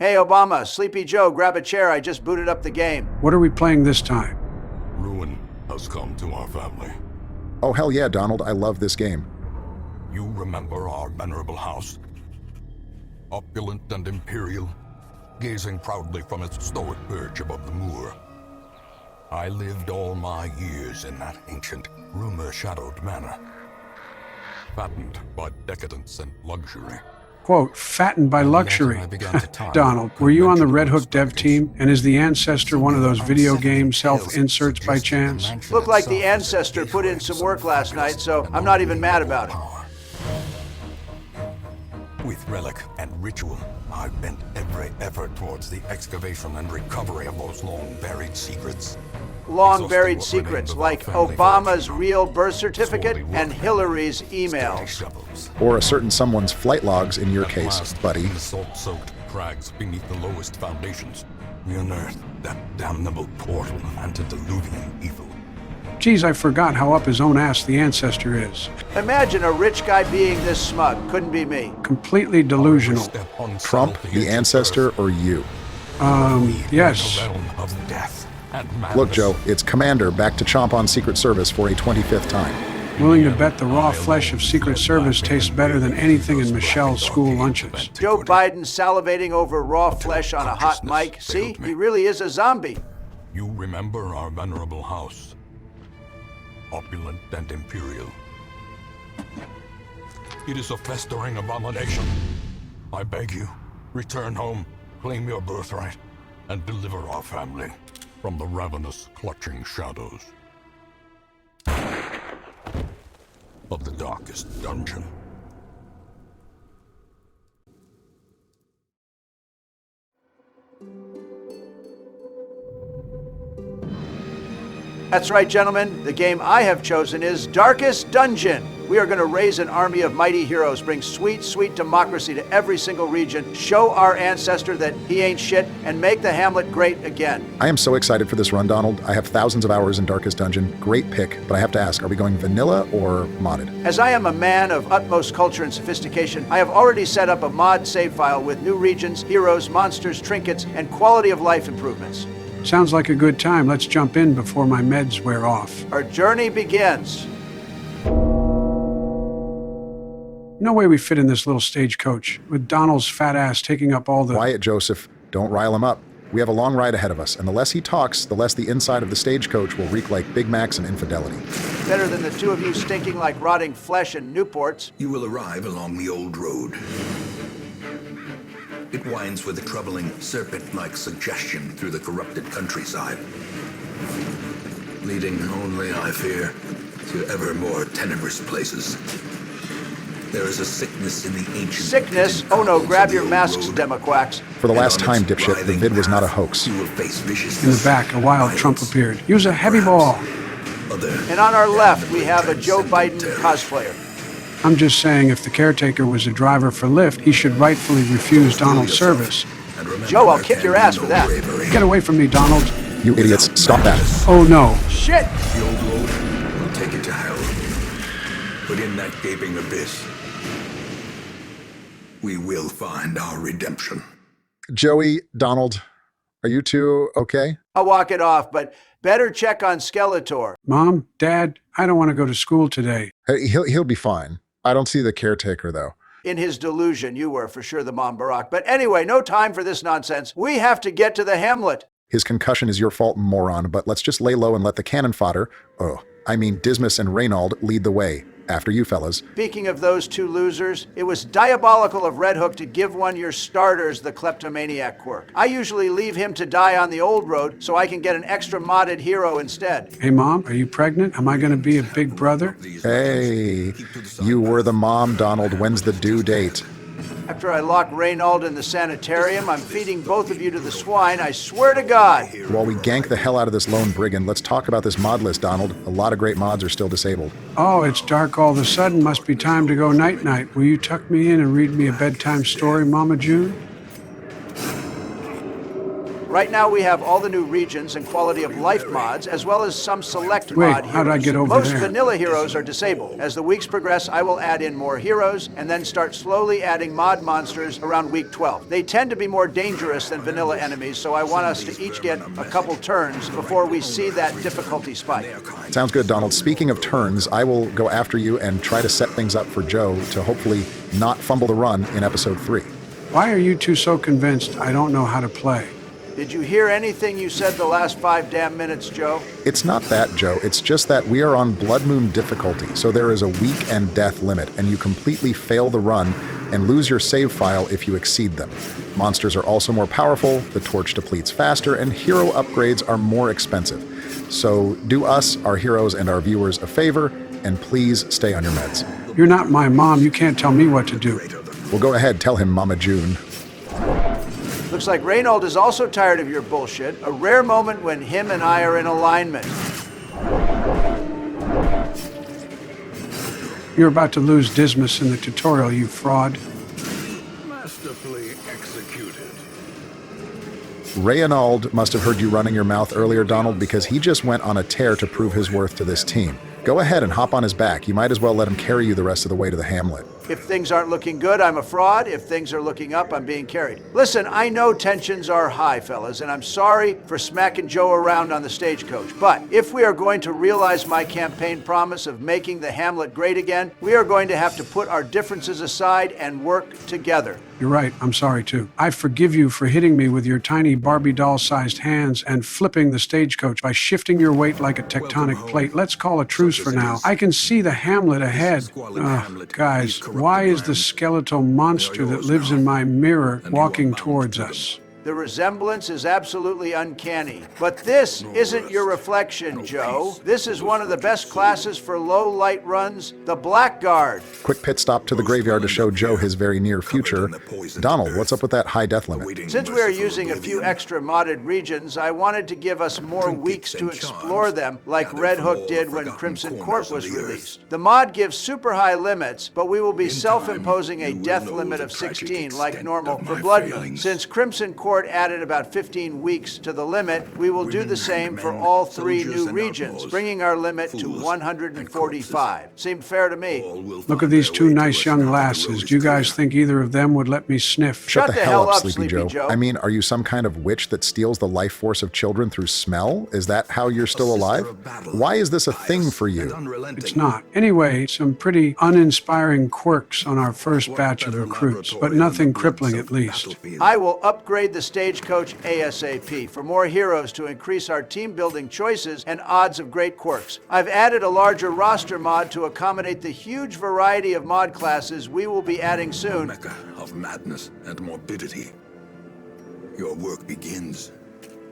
Hey, Obama, Sleepy Joe, grab a chair. I just booted up the game. What are we playing this time? Ruin has come to our family. Oh, hell yeah, Donald. I love this game. You remember our venerable house? Opulent and imperial, gazing proudly from its stoic perch above the moor. I lived all my years in that ancient, rumor-shadowed manor, fattened by decadence and luxury. Quote, fattened by luxury. Donald, were you on the Red Hook dev team? And is the Ancestor one of those video game self-inserts by chance? Looked like the Ancestor put in some work last night, so I'm not even mad about it. With relic and ritual, I've bent every effort towards the excavation and recovery of those long-buried secrets. Long-buried secrets, like Obama's real birth certificate and Hillary's emails. Or a certain someone's flight logs in your case, buddy. In the salt-soaked crags beneath the lowest foundations, we unearthed that damnable portal antediluvian evil. Geez, I forgot how up his own ass the Ancestor is. Imagine a rich guy being this smug. Couldn't be me. Completely delusional. Trump, the Ancestor, or you? Yes. Look, Joe, it's Commander back to chomp on Secret Service for a 25th time. Willing to bet the raw flesh of Secret Service tastes better than anything in Michelle's school lunches. Joe Biden salivating over raw flesh on a hot mic. See, he really is a zombie. You remember our venerable house, opulent and imperial. It is a festering abomination. I beg you, return home, claim your birthright, and deliver our family from the ravenous, clutching shadows of the darkest dungeon. That's right, gentlemen. The game I have chosen is Darkest Dungeon. We are going to raise an army of mighty heroes, bring sweet, sweet democracy to every single region, show our Ancestor that he ain't shit, and make the Hamlet great again. I am so excited for this run, Donald. I have thousands of hours in Darkest Dungeon. Great pick, but I have to ask, are we going vanilla or modded? As I am a man of utmost culture and sophistication, I have already set up a mod save file with new regions, heroes, monsters, trinkets, and quality of life improvements. Sounds like a good time. Let's jump in before my meds wear off. Our journey begins. No way we fit in this little stagecoach, with Donald's fat ass taking up all the... Quiet, Joseph. Don't rile him up. We have a long ride ahead of us, and the less he talks, the less the inside of the stagecoach will reek like Big Macs and infidelity. Better than the two of you stinking like rotting flesh in Newports. You will arrive along the old road. It winds with a troubling, serpent-like suggestion through the corrupted countryside, leading only, I fear, to ever more tenebrous places. There is a sickness in the ancient... Sickness? Oh no, grab your masks, Demoquacks. For the last time, dipshit, the vid was not a hoax. You will face In the viciousness, back, a wild Trump violence, appeared. Use a heavy ball. other... And on our left, we have a Joe Biden cosplayer. I'm just saying, if the caretaker was a driver for Lyft, he should rightfully refuse Donald's service. And remember, Joe, I'll there kick can your be ass no for that. bravery. Get away from me, Donald. You idiots, stop that. Oh no. Shit! The old road will take it to hell. But in that gaping abyss, we will find our redemption. Joey, Donald, are you two okay? I'll walk it off, but better check on Skeletor. Mom, Dad, I don't want to go to school today. Hey, he'll be fine. I don't see the caretaker, though. In his delusion, you were for sure the Mom Barack. But anyway, no time for this nonsense. We have to get to the Hamlet. His concussion is your fault, moron, but let's just lay low and let the cannon fodder, Dismas and Reynald lead the way. After you, fellas. Speaking of those two losers, it was diabolical of Red Hook to give one of your starters the kleptomaniac quirk. I usually leave him to die on the old road so I can get an extra modded hero instead. Hey, Mom, are you pregnant? Am I going to be a big brother? Hey, you were the mom, Donald. When's the due date? After I lock Reynald in the sanitarium, I'm feeding both of you to the swine, I swear to God. While we gank the hell out of this lone brigand, let's talk about this mod list, Donald. A lot of great mods are still disabled. Oh, it's dark all of a sudden. Must be time to go night-night. Will you tuck me in and read me a bedtime story, Mama June? Right now we have all the new regions and quality of life mods, as well as some select Wait, mod how did I heroes. get over Most there? vanilla heroes are disabled. As the weeks progress, I will add in more heroes and then start slowly adding mod monsters around week 12. They tend to be more dangerous than vanilla enemies, so I want us to each get a couple turns before we see that difficulty spike. Sounds good, Donald. Speaking of turns, I will go after you and try to set things up for Joe to hopefully not fumble the run in episode 3. Why are you two so convinced I don't know how to play? Did you hear anything you said the last 5 damn minutes, Joe? It's not that, Joe. It's just that we are on Blood Moon difficulty, so there is a week and death limit, and you completely fail the run and lose your save file if you exceed them. Monsters are also more powerful, the torch depletes faster, and hero upgrades are more expensive. So do us, our heroes, and our viewers a favor, and please stay on your meds. You're not my mom. You can't tell me what to do. Well, go ahead, tell him, Mama June. Looks like Reynold is also tired of your bullshit. A rare moment when him and I are in alignment. You're about to lose Dismas in the tutorial, you fraud. Masterfully executed. Reynold must have heard you running your mouth earlier, Donald, because he just went on a tear to prove his worth to this team. Go ahead and hop on his back. You might as well let him carry you the rest of the way to the Hamlet. If things aren't looking good, I'm a fraud. If things are looking up, I'm being carried. Listen, I know tensions are high, fellas, and I'm sorry for smacking Joe around on the stagecoach. But if we are going to realize my campaign promise of making the Hamlet great again, we are going to have to put our differences aside and work together. You're right. I'm sorry, too. I forgive you for hitting me with your tiny Barbie doll-sized hands and flipping the stagecoach by shifting your weight like a tectonic plate. Let's call a truce for now. I can see the Hamlet ahead. Guys, why is the skeletal monster that lives in my mirror walking towards us? The resemblance is absolutely uncanny. But this isn't your reflection, Joe. This is one of the best classes for low light runs, the Blackguard. Quick pit stop to the graveyard to show Joe his very near future. Donald, what's up with that high death limit? Since we are using a few extra modded regions, I wanted to give us more weeks to explore them like Red Hook did when Crimson Court was released. The mod gives super high limits, but we will be self-imposing a death limit of 16 like normal for Blood Moon. Since Crimson Court added about 15 weeks to the limit, we will do the same for all 3 new regions, bringing our limit to 145. Seemed fair to me. Look at these 2 nice young lasses. Do you guys think either of them would let me sniff? Shut the hell up, Sleepy Joe. I mean, are you some kind of witch that steals the life force of children through smell? Is that how you're still alive? Why is this a thing for you? It's not. Anyway, some pretty uninspiring quirks on our first batch of recruits, but nothing crippling at least. I will upgrade the stagecoach ASAP for more heroes to increase our team-building choices and odds of great quirks. I've added a larger roster mod to accommodate the huge variety of mod classes we will be adding soon. Mecca of madness and morbidity. Your work begins.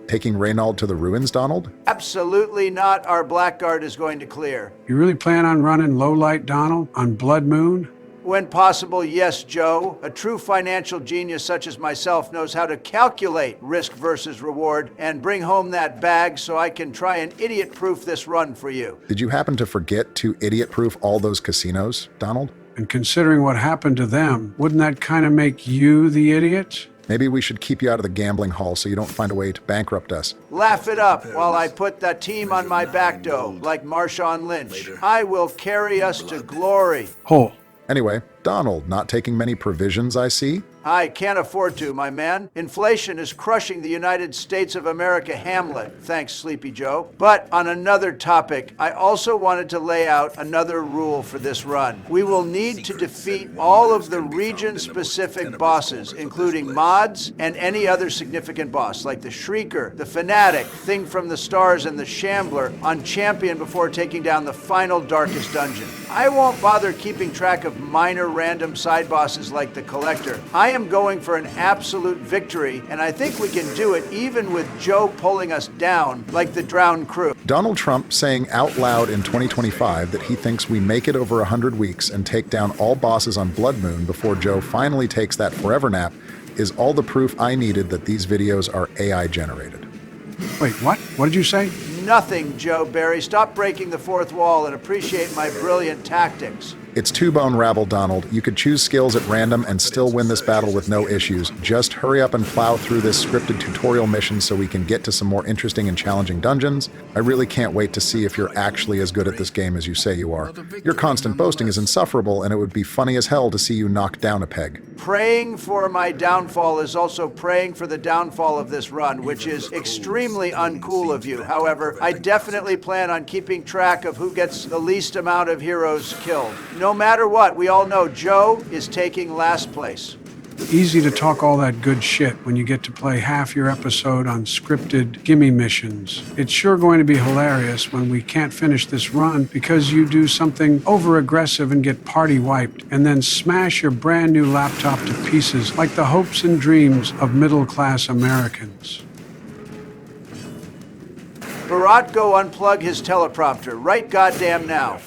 Taking Reynold to the ruins, Donald? Absolutely not. Our Blackguard is going to clear. You really plan on running low light, Donald, on Blood Moon? When possible, yes, Joe. A true financial genius such as myself knows how to calculate risk versus reward and bring home that bag so I can try and idiot-proof this run for you. Did you happen to forget to idiot-proof all those casinos, Donald? And considering what happened to them, wouldn't that kind of make you the idiot? Maybe we should keep you out of the gambling hall so you don't find a way to bankrupt us. Laugh it up while I put that team on my back, though, like Marshawn Lynch. I will carry us to glory. Hole. Anyway, Donald, not taking many provisions, I see. I can't afford to, my man. Inflation is crushing the United States of America Hamlet. Thanks, Sleepy Joe. But on another topic, I also wanted to lay out another rule for this run. We will need to defeat all of the region-specific bosses, including mods and any other significant boss, like the Shrieker, the Fanatic, Thing from the Stars, and the Shambler, on Champion before taking down the final Darkest Dungeon. I won't bother keeping track of minor random side bosses like the Collector. I am going for an absolute victory, and I think we can do it even with Joe pulling us down like the Drowned Crew. Donald Trump saying out loud in 2025 that he thinks we make it over 100 weeks and take down all bosses on Blood Moon before Joe finally takes that forever nap is all the proof I needed that these videos are AI generated. Wait, what? What did you say? Nothing, Joe Barry. Stop breaking the fourth wall and appreciate my brilliant tactics. It's two-bone rabble, Donald. You could choose skills at random and still win this battle with no issues. Just hurry up and plow through this scripted tutorial mission so we can get to some more interesting and challenging dungeons. I really can't wait to see if you're actually as good at this game as you say you are. Your constant boasting is insufferable, and it would be funny as hell to see you knock down a peg. Praying for my downfall is also praying for the downfall of this run, which is extremely uncool of you. However, I definitely plan on keeping track of who gets the least amount of heroes killed. No matter what, we all know Joe is taking last place. Easy to talk all that good shit when you get to play half your episode on scripted gimme missions. It's sure going to be hilarious when we can't finish this run because you do something over-aggressive and get party wiped, and then smash your brand new laptop to pieces like the hopes and dreams of middle-class Americans. Barat, go unplug his teleprompter right goddamn now.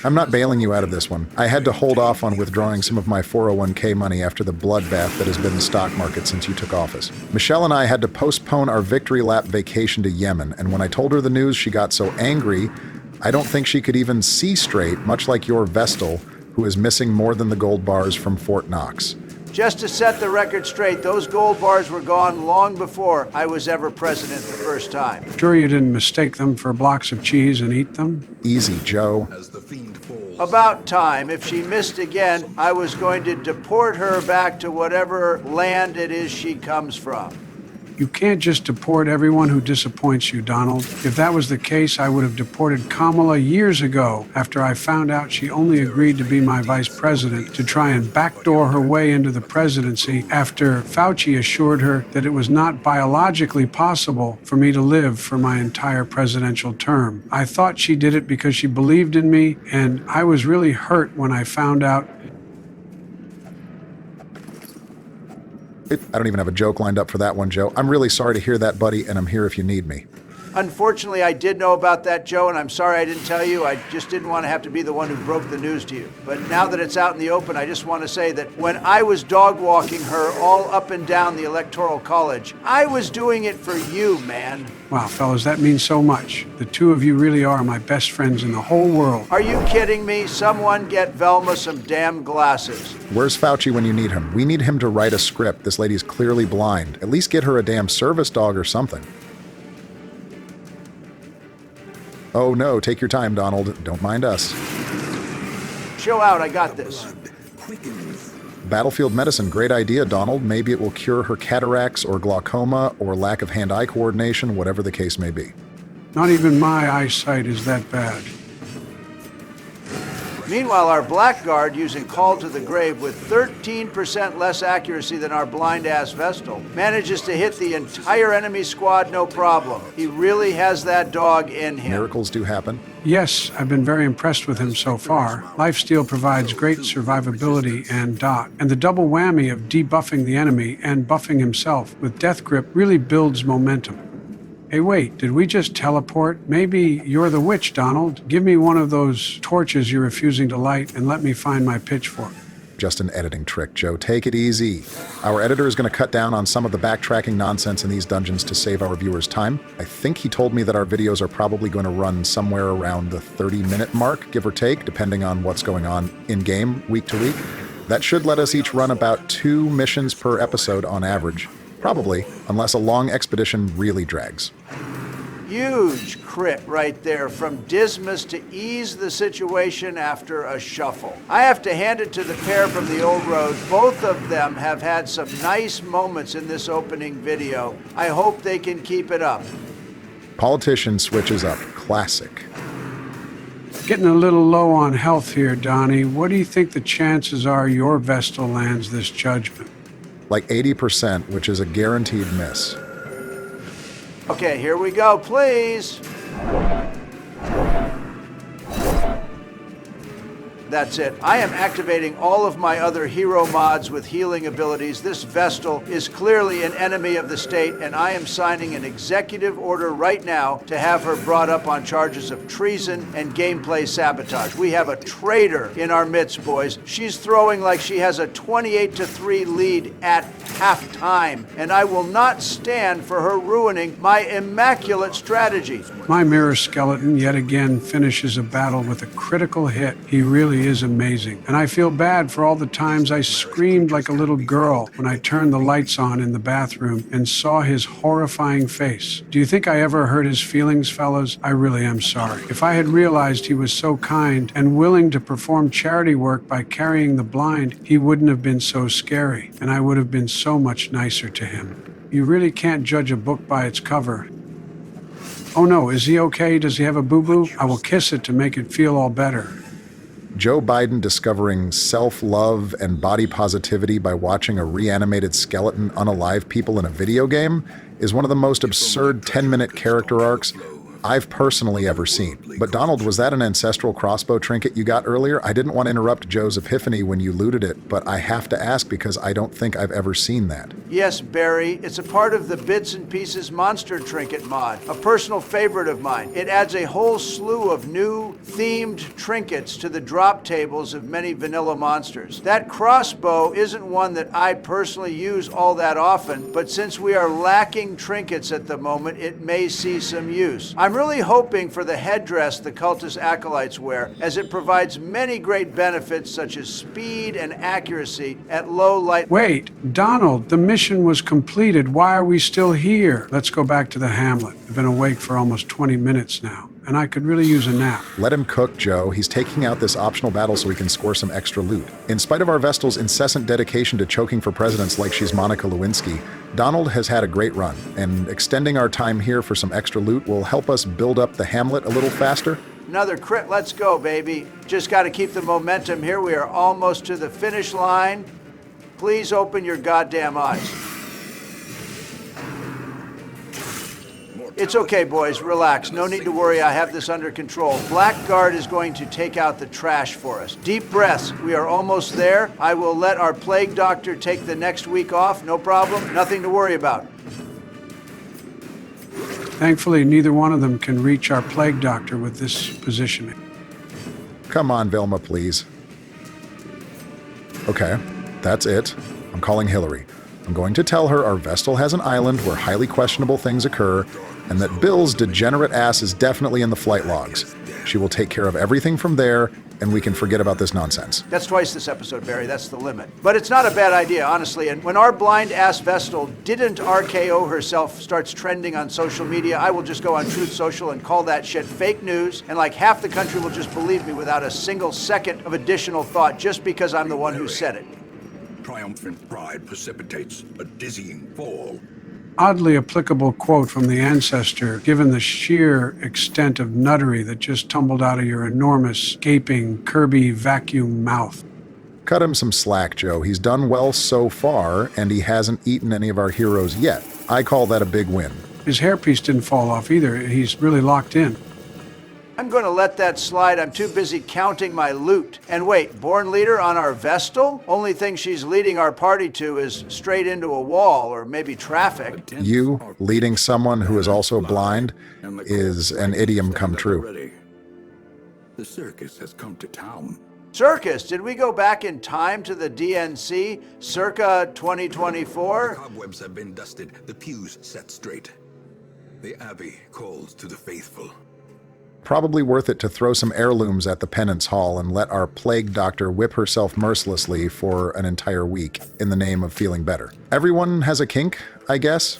I'm not bailing you out of this one. I had to hold off on withdrawing some of my 401k money after the bloodbath that has been the stock market since you took office. Michelle and I had to postpone our victory lap vacation to Yemen, and when I told her the news, she got so angry, I don't think she could even see straight, much like your Vestal, who is missing more than the gold bars from Fort Knox. Just to set the record straight, those gold bars were gone long before I was ever president the first time. Sure you didn't mistake them for blocks of cheese and eat them? Easy, Joe. About time. If she missed again, I was going to deport her back to whatever land it is she comes from. You can't just deport everyone who disappoints you, Donald. If that was the case, I would have deported Kamala years ago after I found out she only agreed to be my vice president to try and backdoor her way into the presidency after Fauci assured her that it was not biologically possible for me to live for my entire presidential term. I thought she did it because she believed in me, and I was really hurt when I found out. I don't even have a joke lined up for that one, Joe. I'm really sorry to hear that, buddy, and I'm here if you need me. Unfortunately, I did know about that, Joe, and I'm sorry I didn't tell you. I just didn't want to have to be the one who broke the news to you. But now that it's out in the open, I just want to say that when I was dog walking her all up and down the Electoral College, I was doing it for you, man. Wow, fellas, that means so much. The two of you really are my best friends in the whole world. Are you kidding me? Someone get Velma some damn glasses. Where's Fauci when you need him? We need him to write a script. This lady's clearly blind. At least get her a damn service dog or something. Oh no, take your time, Donald. Don't mind us. Show out, I got this. Battlefield medicine, great idea, Donald. Maybe it will cure her cataracts or glaucoma or lack of hand-eye coordination, whatever the case may be. Not even my eyesight is that bad. Meanwhile, our blackguard, using Call to the Grave with 13% less accuracy than our blind-ass Vestal, manages to hit the entire enemy squad no problem. He really has that dog in him. Miracles do happen. Yes, I've been very impressed with him so far. Lifesteal provides great survivability and the double whammy of debuffing the enemy and buffing himself with Death Grip really builds momentum. Hey, wait, did we just teleport? Maybe you're the witch, Donald. Give me one of those torches you're refusing to light and let me find my pitchfork. Just an editing trick, Joe. Take it easy. Our editor is going to cut down on some of the backtracking nonsense in these dungeons to save our viewers time. I think he told me that our videos are probably going to run somewhere around the 30-minute mark, give or take, depending on what's going on in-game week to week. That should let us each run about 2 missions per episode on average. Probably, unless a long expedition really drags. Huge crit right there from Dismas to ease the situation after a shuffle. I have to hand it to the pair from the old road. Both of them have had some nice moments in this opening video. I hope they can keep it up. Politician switches up. Classic. Getting a little low on health here, Donnie. What do you think the chances are your Vestal lands this judgment? Like 80%, which is a guaranteed miss. Okay, here we go, please. That's it. I am activating all of my other hero mods with healing abilities. This Vestal is clearly an enemy of the state, and I am signing an executive order right now to have her brought up on charges of treason and gameplay sabotage. We have a traitor in our midst, boys. She's throwing like she has a 28-3 lead at halftime, and I will not stand for her ruining my immaculate strategy. My mirror skeleton yet again finishes a battle with a critical hit. He really really is amazing, and I feel bad for all the times I screamed like a little girl when I turned the lights on in the bathroom and saw his horrifying face. Do you think I ever hurt his feelings, fellas? I really am sorry. If I had realized he was so kind and willing to perform charity work by carrying the blind, he wouldn't have been so scary, and I would have been so much nicer to him. You really can't judge a book by its cover. Oh no, is he okay? Does he have a boo-boo? I will kiss it to make it feel all better. Joe Biden discovering self-love and body positivity by watching a reanimated skeleton unalive people in a video game is one of the most absurd 10-minute character arcs I've personally ever seen. But Donald, was that an ancestral crossbow trinket you got earlier? I didn't want to interrupt Joe's epiphany when you looted it, but I have to ask because I don't think I've ever seen that. Yes, Barry, it's a part of the Bits and Pieces monster trinket mod, a personal favorite of mine. It adds a whole slew of new themed trinkets to the drop tables of many vanilla monsters. That crossbow isn't one that I personally use all that often, but since we are lacking trinkets at the moment, it may see some use. I'm really hoping for the headdress the cultist acolytes wear, as it provides many great benefits such as speed and accuracy at low light. Wait, Donald, the mission was completed. Why are we still here? Let's go back to the Hamlet. I've been awake for almost 20 minutes now, and I could really use a nap. Let him cook, Joe. He's taking out this optional battle so he can score some extra loot. In spite of our Vestal's incessant dedication to choking for presidents like she's Monica Lewinsky, Donald has had a great run, and extending our time here for some extra loot will help us build up the Hamlet a little faster. Another crit, let's go, baby. Just got to keep the momentum here. We are almost to the finish line. Please open your goddamn eyes. It's okay, boys. Relax. No need to worry. I have this under control. Blackguard is going to take out the trash for us. Deep breaths. We are almost there. I will let our plague doctor take the next week off. No problem. Nothing to worry about. Thankfully, neither one of them can reach our plague doctor with this positioning. Come on, Vilma, please. Okay, that's it. I'm calling Hillary. I'm going to tell her our Vestal has an island where highly questionable things occur, and that Bill's degenerate ass is definitely in the flight logs. She will take care of everything from there, and we can forget about this nonsense. That's twice this episode, Barry. That's the limit. But it's not a bad idea, honestly. And when our blind-ass Vestal didn't RKO herself starts trending on social media, I will just go on Truth Social and call that shit fake news, and like half the country will just believe me without a single second of additional thought just because I'm the one who said it. Triumphant pride precipitates a dizzying fall. Oddly applicable quote from the ancestor, given the sheer extent of nuttery that just tumbled out of your enormous, gaping, Kirby vacuum mouth. Cut him some slack, Joe. He's done well so far, and he hasn't eaten any of our heroes yet. I call that a big win. His hairpiece didn't fall off either. He's really locked in. I'm going to let that slide. I'm too busy counting my loot. And wait, Born Leader on our Vestal? Only thing she's leading our party to is straight into a wall or maybe traffic. You, leading someone who is also blind, is an idiom come true. The circus has come to town. Circus, did we go back in time to the DNC circa 2024? Cobwebs have been dusted, the pews set straight. The Abbey calls to the faithful. Probably worth it to throw some heirlooms at the penance hall and let our plague doctor whip herself mercilessly for an entire week in the name of feeling better. Everyone has a kink, I guess.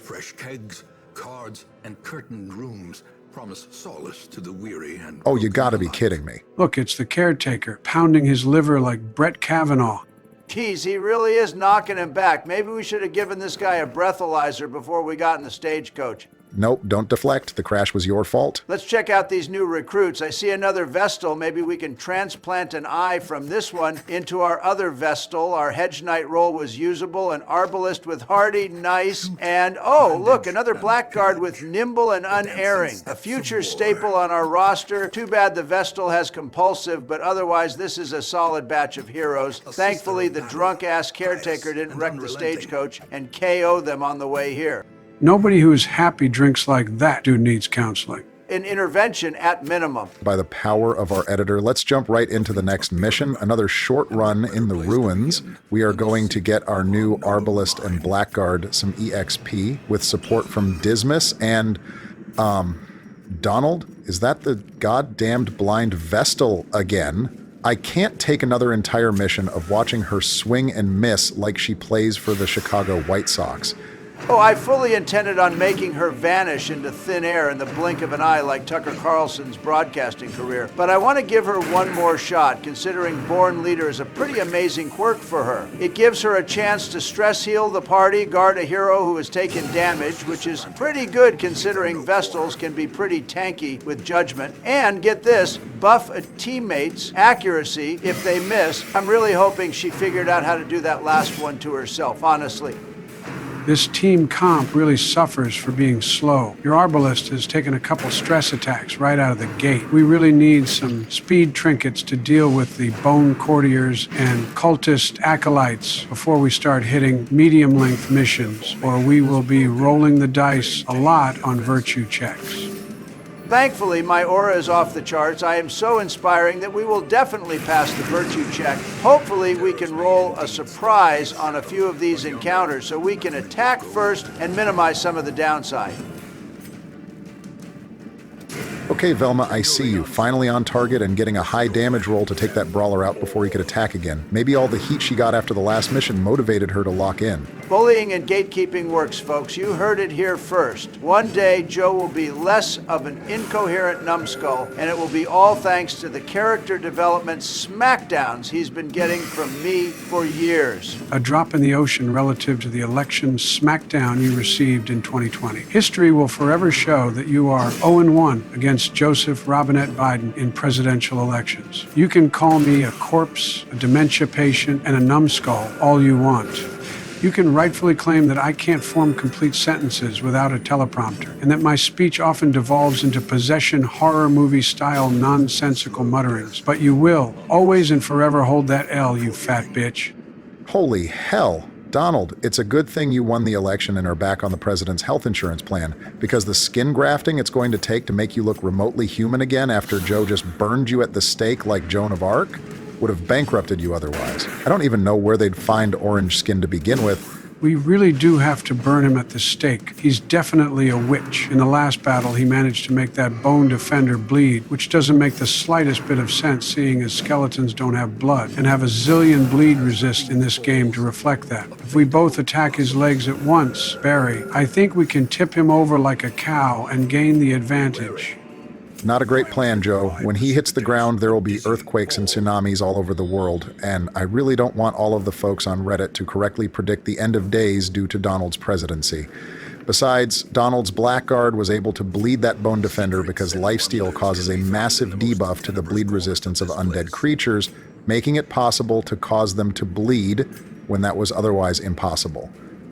Fresh kegs, cards, and curtained rooms promise solace to the weary and... Oh, you gotta be kidding me. Look, it's the caretaker, pounding his liver like Brett Kavanaugh. Geez, he really is knocking him back. Maybe we should have given this guy a breathalyzer before we got in the stagecoach. Nope, don't deflect. The crash was your fault. Let's check out these new recruits. I see another Vestal. Maybe we can transplant an eye from this one into our other Vestal. Our Hedge Knight role was usable. An Arbalist with Hardy, nice. And, oh, look, another Blackguard with Nimble and Unerring. A future staple on our roster. Too bad the Vestal has Compulsive, but otherwise this is a solid batch of heroes. Thankfully, the drunk-ass caretaker didn't wreck the stagecoach and KO them on the way here. Nobody who is happy drinks like that dude needs counseling. An intervention at minimum. By the power of our editor, let's jump right into the next mission. Another short run in the ruins. We are going to get our new Arbalist and Blackguard some EXP with support from Dismas and, Donald, is that the goddamned blind Vestal again? I can't take another entire mission of watching her swing and miss like she plays for the Chicago White Sox. Oh, I fully intended on making her vanish into thin air in the blink of an eye like Tucker Carlson's broadcasting career. But I want to give her one more shot, considering Born Leader is a pretty amazing quirk for her. It gives her a chance to stress heal the party, guard a hero who has taken damage, which is pretty good considering Vestals can be pretty tanky with judgment, and get this, buff a teammate's accuracy if they miss. I'm really hoping she figured out how to do that last one to herself, honestly. This team comp really suffers for being slow. Your Arbalist has taken a couple stress attacks right out of the gate. We really need some speed trinkets to deal with the bone courtiers and cultist acolytes before we start hitting medium-length missions, or we will be rolling the dice a lot on virtue checks. Thankfully, my aura is off the charts. I am so inspiring that we will definitely pass the virtue check. Hopefully, we can roll a surprise on a few of these encounters so we can attack first and minimize some of the downside. Okay, Velma, I see you. Finally on target and getting a high damage roll to take that brawler out before he could attack again. Maybe all the heat she got after the last mission motivated her to lock in. Bullying and gatekeeping works, folks. You heard it here first. One day, Joe will be less of an incoherent numbskull, and it will be all thanks to the character development smackdowns he's been getting from me for years. A drop in the ocean relative to the election smackdown you received in 2020. History will forever show that you are 0-1 against Joseph Robinette Biden in presidential elections. You can call me a corpse, a dementia patient, and a numbskull all you want. You can rightfully claim that I can't form complete sentences without a teleprompter, and that my speech often devolves into possession horror movie style nonsensical mutterings. But you will, always and forever, hold that L, you fat bitch. Holy hell. Donald, it's a good thing you won the election and are back on the president's health insurance plan, because the skin grafting it's going to take to make you look remotely human again after Joe just burned you at the stake like Joan of Arc would have bankrupted you otherwise. I don't even know where they'd find orange skin to begin with. We really do have to burn him at the stake. He's definitely a witch. In the last battle, he managed to make that bone defender bleed, which doesn't make the slightest bit of sense seeing as skeletons don't have blood and have a zillion bleed resist in this game to reflect that. If we both attack his legs at once, Barry, I think we can tip him over like a cow and gain the advantage. Not a great plan, Joe. When he hits the ground, there will be earthquakes and tsunamis all over the world, and I really don't want all of the folks on Reddit to correctly predict the end of days due to Donald's presidency. Besides, Donald's Blackguard was able to bleed that bone defender because lifesteal causes a massive debuff to the bleed resistance of undead creatures, making it possible to cause them to bleed when that was otherwise impossible.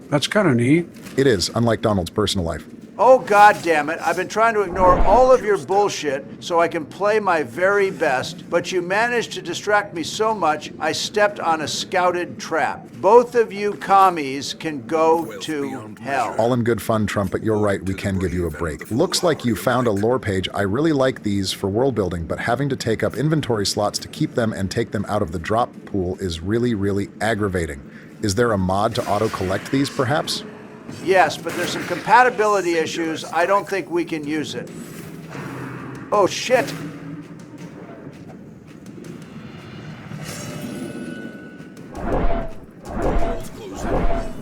That's kind of neat. It is, unlike Donald's personal life. Oh, God damn it. I've been trying to ignore all of your bullshit so I can play my very best, but you managed to distract me so much, I stepped on a scouted trap. Both of you commies can go to hell. All in good fun, Trump, but you're right, we can give you a break. Looks like you found a lore page. I really like these for world building, but having to take up inventory slots to keep them and take them out of the drop pool is really, really aggravating. Is there a mod to auto-collect these, perhaps? Yes, but there's some compatibility issues. I don't think we can use it. Oh, shit.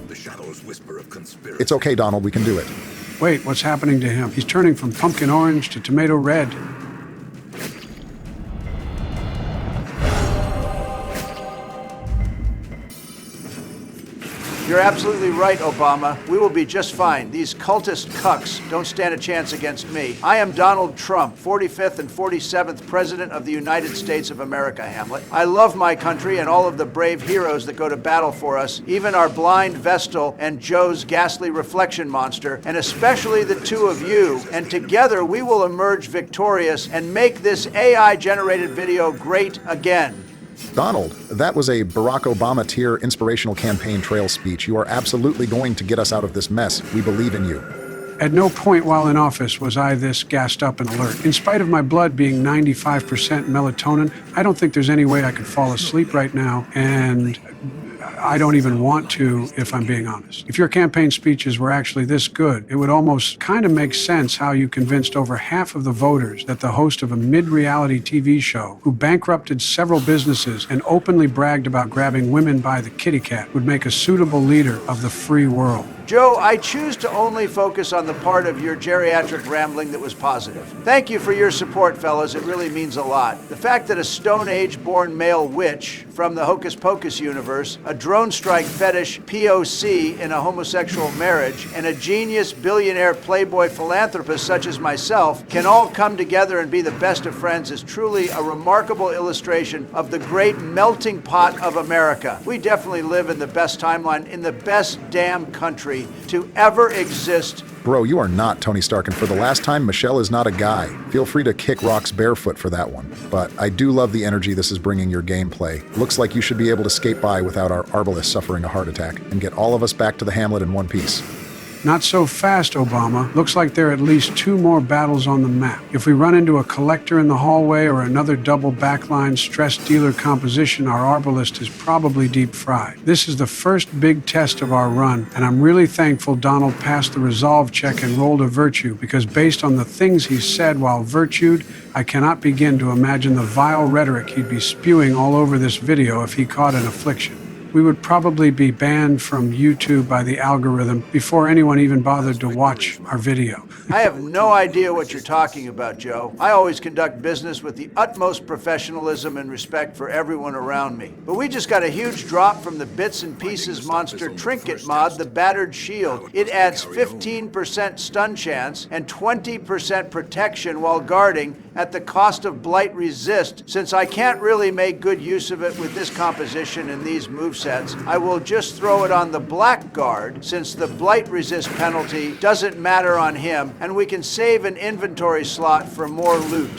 The shadows whisper of conspiracy. It's okay, Donald, we can do it. Wait, what's happening to him? He's turning from pumpkin orange to tomato red. You're absolutely right, Obama. We will be just fine. These cultist cucks don't stand a chance against me. I am Donald Trump, 45th and 47th President of the United States of America, Hamlet. I love my country and all of the brave heroes that go to battle for us, even our blind Vestal and Joe's ghastly reflection monster, and especially the two of you. And together we will emerge victorious and make this AI-generated video great again. Donald, that was a Barack Obama tier inspirational campaign trail speech. You are absolutely going to get us out of this mess. We believe in you. At no point while in office was I this gassed up and alert. In spite of my blood being 95% melatonin, I don't think there's any way I could fall asleep right now, and I don't even want to, if I'm being honest. If your campaign speeches were actually this good, it would almost kind of make sense how you convinced over half of the voters that the host of a mid-reality TV show who bankrupted several businesses and openly bragged about grabbing women by the kitty cat would make a suitable leader of the free world. Joe, I choose to only focus on the part of your geriatric rambling that was positive. Thank you for your support, fellas. It really means a lot. The fact that a Stone Age-born male witch from the Hocus Pocus universe, a drone strike fetish POC in a homosexual marriage, and a genius billionaire playboy philanthropist such as myself can all come together and be the best of friends is truly a remarkable illustration of the great melting pot of America. We definitely live in the best timeline, in the best damn country to ever exist. Bro, you are not Tony Stark, and for the last time, Michelle is not a guy. Feel free to kick rocks barefoot for that one. But I do love the energy this is bringing your gameplay. Looks like you should be able to skate by without our arbalist suffering a heart attack and get all of us back to the Hamlet in one piece. Not so fast, Obama. Looks like there are at least 2 more battles on the map. If we run into a collector in the hallway or another double backline stress dealer composition, our arbalist is probably deep fried. This is the first big test of our run, and I'm really thankful Donald passed the resolve check and rolled a virtue, because based on the things he said while virtued, I cannot begin to imagine the vile rhetoric he'd be spewing all over this video if he caught an affliction. We would probably be banned from YouTube by the algorithm before anyone even bothered to watch our video. I have no idea what you're talking about, Joe. I always conduct business with the utmost professionalism and respect for everyone around me. But we just got a huge drop from the Bits and Pieces monster trinket mod, the Battered Shield. It adds 15% stun chance and 20% protection while guarding at the cost of Blight Resist. Since I can't really make good use of it with this composition and these movesets, I will just throw it on the Blackguard, since the Blight Resist penalty doesn't matter on him, and we can save an inventory slot for more loot.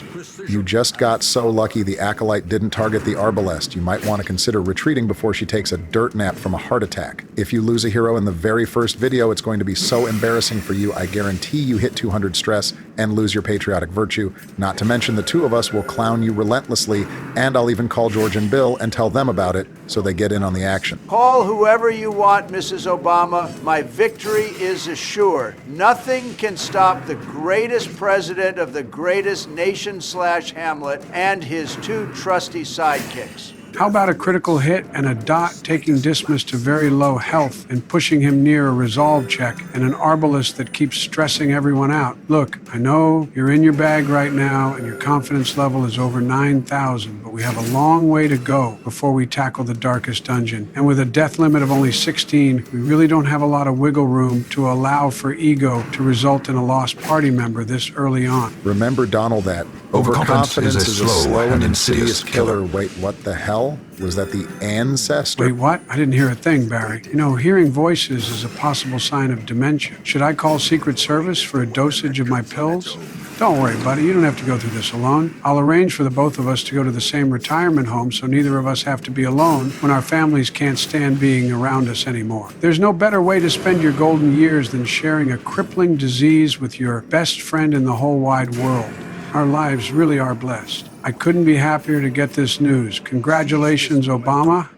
You just got so lucky the Acolyte didn't target the Arbalest. You might want to consider retreating before she takes a dirt nap from a heart attack. If you lose a hero in the very first video, it's going to be so embarrassing for you, I guarantee you hit 200 stress and lose your patriotic virtue. Not to mention the 2 of us will clown you relentlessly, and I'll even call George and Bill and tell them about it so they get in on the action. Call whoever you want, Mrs. Obama. My victory is assured. Nothing can stop the greatest president of the greatest nation/Hamlet and his 2 trusty sidekicks. How about a critical hit and a dot taking Dismas to very low health and pushing him near a resolve check, and an arbalist that keeps stressing everyone out? Look, I know you're in your bag right now and your confidence level is over 9,000, but we have a long way to go before we tackle the darkest dungeon. And with a death limit of only 16, we really don't have a lot of wiggle room to allow for ego to result in a lost party member this early on. Remember, Donald, that overconfidence is a slow and insidious killer. Wait, what the hell? Was that the ancestor? Wait, what? I didn't hear a thing, Barry. You know, hearing voices is a possible sign of dementia. Should I call Secret Service for a dosage of my pills? Don't worry, buddy. You don't have to go through this alone. I'll arrange for the both of us to go to the same retirement home so neither of us have to be alone when our families can't stand being around us anymore. There's no better way to spend your golden years than sharing a crippling disease with your best friend in the whole wide world. Our lives really are blessed. I couldn't be happier to get this news. Congratulations, Obama.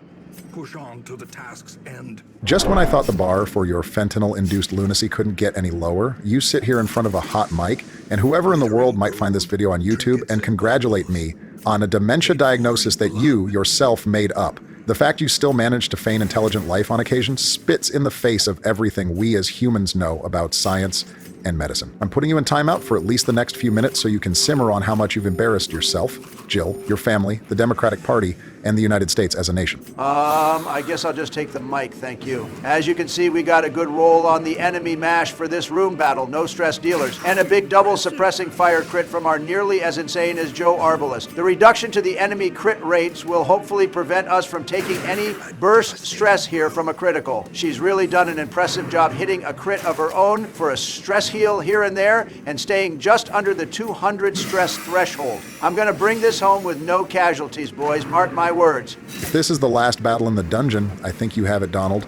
Push on to the task's end. Just when I thought the bar for your fentanyl-induced lunacy couldn't get any lower, you sit here in front of a hot mic, and whoever in the world might find this video on YouTube and congratulate me on a dementia diagnosis that you yourself made up. The fact you still manage to feign intelligent life on occasion spits in the face of everything we as humans know about science and medicine. I'm putting you in timeout for at least the next few minutes so you can simmer on how much you've embarrassed yourself, Jill, your family, the Democratic Party, and the United States as a nation. I guess I'll just take the mic, thank you. As you can see, we got a good roll on the enemy mash for this room battle, no stress dealers, and a big double suppressing fire crit from our nearly as insane as Joe Arbalist. The reduction to the enemy crit rates will hopefully prevent us from taking any burst stress here from a critical. She's really done an impressive job hitting a crit of her own for a stress heal here and there and staying just under the 200 stress threshold. I'm gonna bring this home with no casualties, boys, mark my words. If this is the last battle in the dungeon, I think you have it, Donald.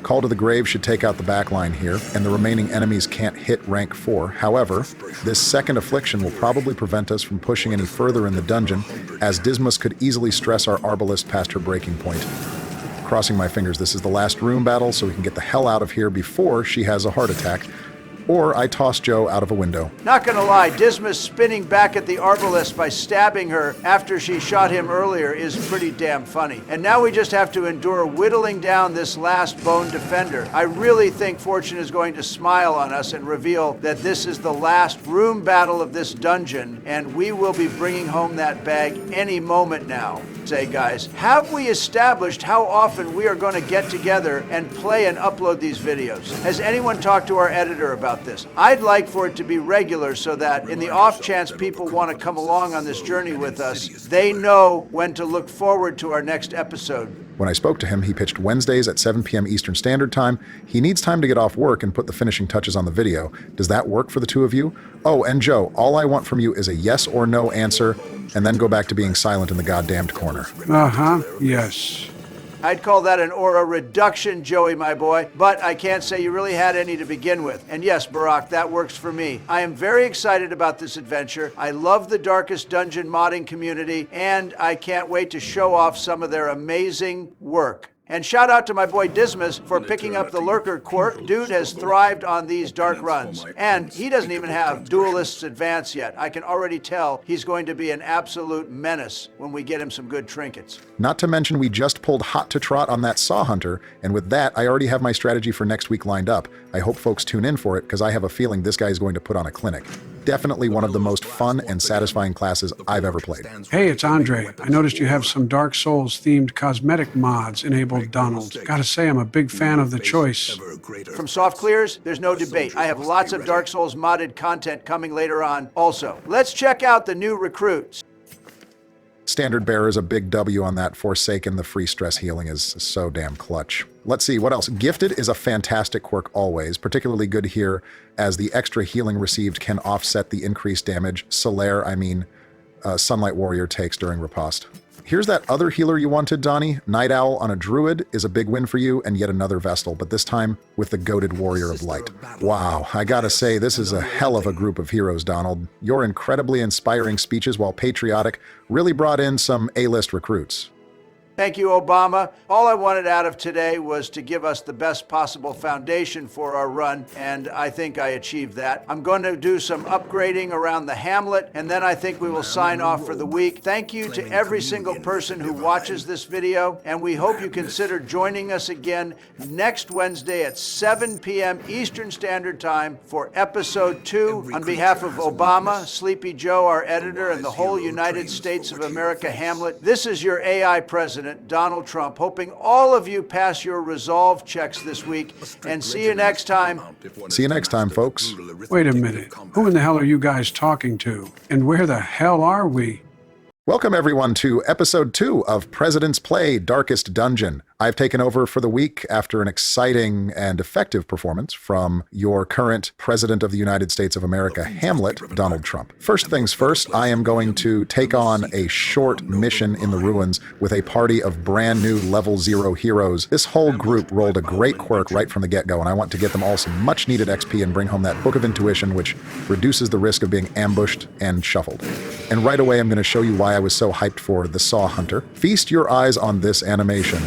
Call to the Grave should take out the backline here, and the remaining enemies can't hit rank 4. However, this second affliction will probably prevent us from pushing any further in the dungeon, as Dismas could easily stress our Arbalist past her breaking point. crossing my fingers this is the last room battle so we can get the hell out of here before she has a heart attack. Or I toss Joe out of a window. Not gonna lie, Dismas spinning back at the arbalist by stabbing her after she shot him earlier is pretty damn funny. And now we just have to endure whittling down this last bone defender. I really think Fortune is going to smile on us and reveal that this is the last room battle of this dungeon, and we will be bringing home that bag any moment now. Say, guys, have we established how often we are going to get together and play and upload these videos? Has anyone talked to our editor about this? I'd like for it to be regular so that in the off chance people want to come along on this journey with us, they know when to look forward to our next episode. When I spoke to him, he pitched Wednesdays at 7 p.m. Eastern Standard Time. He needs time to get off work and put the finishing touches on the video. Does that work for the two of you? Oh, and Joe, all I want from you is a yes or no answer, and then go back to being silent in the goddamned corner. Uh-huh, yes. I'd call that an aura reduction, Joey, my boy, but I can't say you really had any to begin with. And yes, Barack, that works for me. I am very excited about this adventure. I love the Darkest Dungeon modding community, and I can't wait to show off some of their amazing work. And shout out to my boy Dismas for picking up the lurker quirk. Dude has thrived on these dark runs. And he doesn't even have Duelist's Advance yet. I can already tell he's going to be an absolute menace when we get him some good trinkets. Not to mention we just pulled hot to trot on that Saw Hunter, and with that, I already have my strategy for next week lined up. I hope folks tune in for it, because I have a feeling this guy is going to put on a clinic. Definitely one of the most fun and satisfying classes I've ever played. Hey, it's Andre. I noticed you have some Dark Souls-themed cosmetic mods enabled, Donald. Gotta say, I'm a big fan of the choice. From Soft Clears, there's no debate. I have lots of Dark Souls modded content coming later on also. Let's check out the new recruits. Standard Bearer is a big W on that. Forsaken, the free stress healing is so damn clutch. Let's see, what else? Gifted is a fantastic quirk always, particularly good here, as the extra healing received can offset the increased damage Sunlight Warrior takes during riposte. Here's that other healer you wanted, Donnie. Night Owl on a Druid is a big win for you, and yet another Vestal, but this time with the goated Warrior of Light. Wow, I gotta say, this is a hell of a group of heroes, Donald. Your incredibly inspiring speeches, while patriotic, really brought in some A-list recruits. Thank you, Obama. All I wanted out of today was to give us the best possible foundation for our run, and I think I achieved that. I'm going to do some upgrading around the Hamlet, and then I think we will sign off for the week. Thank you to every single person who watches this video, and we hope you consider joining us again next Wednesday at 7 p.m. Eastern Standard Time for Episode 2. On behalf of Obama, Sleepy Joe, our editor, and the whole United States of America Hamlet, this is your AI president, Donald Trump, hoping all of you pass your resolve checks this week, and see you next time. See you next time, folks. Wait a minute. Who in the hell are you guys talking to? And where the hell are we? Welcome, everyone, to Episode 2 of President's Play Darkest Dungeon. I've taken over for the week after an exciting and effective performance from your current President of the United States of America, Hamlet, Donald Trump. First things first, I am going to take on a short mission in the ruins with a party of brand new level 0 heroes. This whole group rolled a great quirk right from the get-go, and I want to get them all some much-needed XP and bring home that Book of Intuition, which reduces the risk of being ambushed and shuffled. And right away, I'm going to show you why I was so hyped for the Saw Hunter. Feast your eyes on this animation.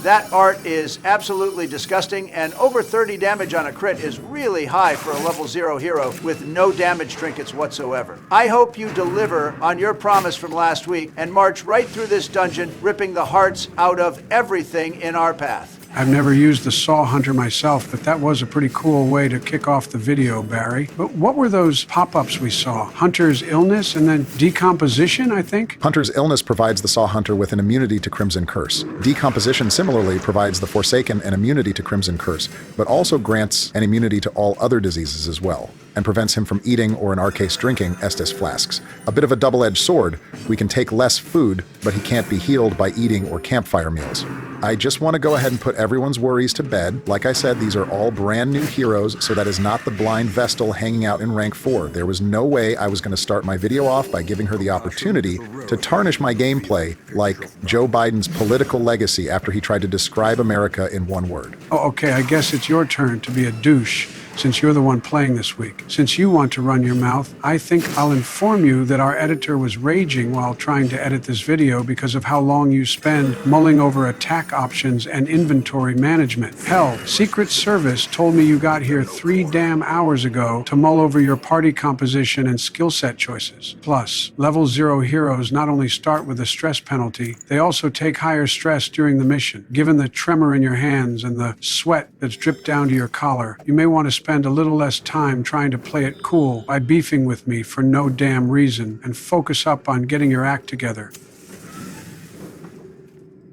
That art is absolutely disgusting, and over 30 damage on a crit is really high for a level 0 hero with no damage trinkets whatsoever. I hope you deliver on your promise from last week and march right through this dungeon, ripping the hearts out of everything in our path. I've never used the Saw Hunter myself, but that was a pretty cool way to kick off the video, Barry. But what were those pop-ups we saw? Hunter's illness and then decomposition, I think? Hunter's illness provides the Saw Hunter with an immunity to Crimson Curse. Decomposition similarly provides the Forsaken an immunity to Crimson Curse, but also grants an immunity to all other diseases as well, and prevents him from eating, or in our case drinking, Estus flasks. A bit of a double-edged sword. We can take less food, but he can't be healed by eating or campfire meals. I just want to go ahead and put everyone's worries to bed. Like I said, these are all brand new heroes, so that is not the blind Vestal hanging out in rank 4. There was no way I was going to start my video off by giving her the opportunity to tarnish my gameplay like Joe Biden's political legacy after he tried to describe America in one word. Oh, okay, I guess it's your turn to be a douche. since you're the one playing this week. Since you want to run your mouth, I think I'll inform you that our editor was raging while trying to edit this video because of how long you spend mulling over attack options and inventory management. Hell, Secret Service told me you got here 3 damn hours ago to mull over your party composition and skill set choices. Plus, level 0 heroes not only start with a stress penalty, they also take higher stress during the mission. Given the tremor in your hands and the sweat that's dripped down to your collar, you may want to spend a little less time trying to play it cool by beefing with me for no damn reason and focus up on getting your act together.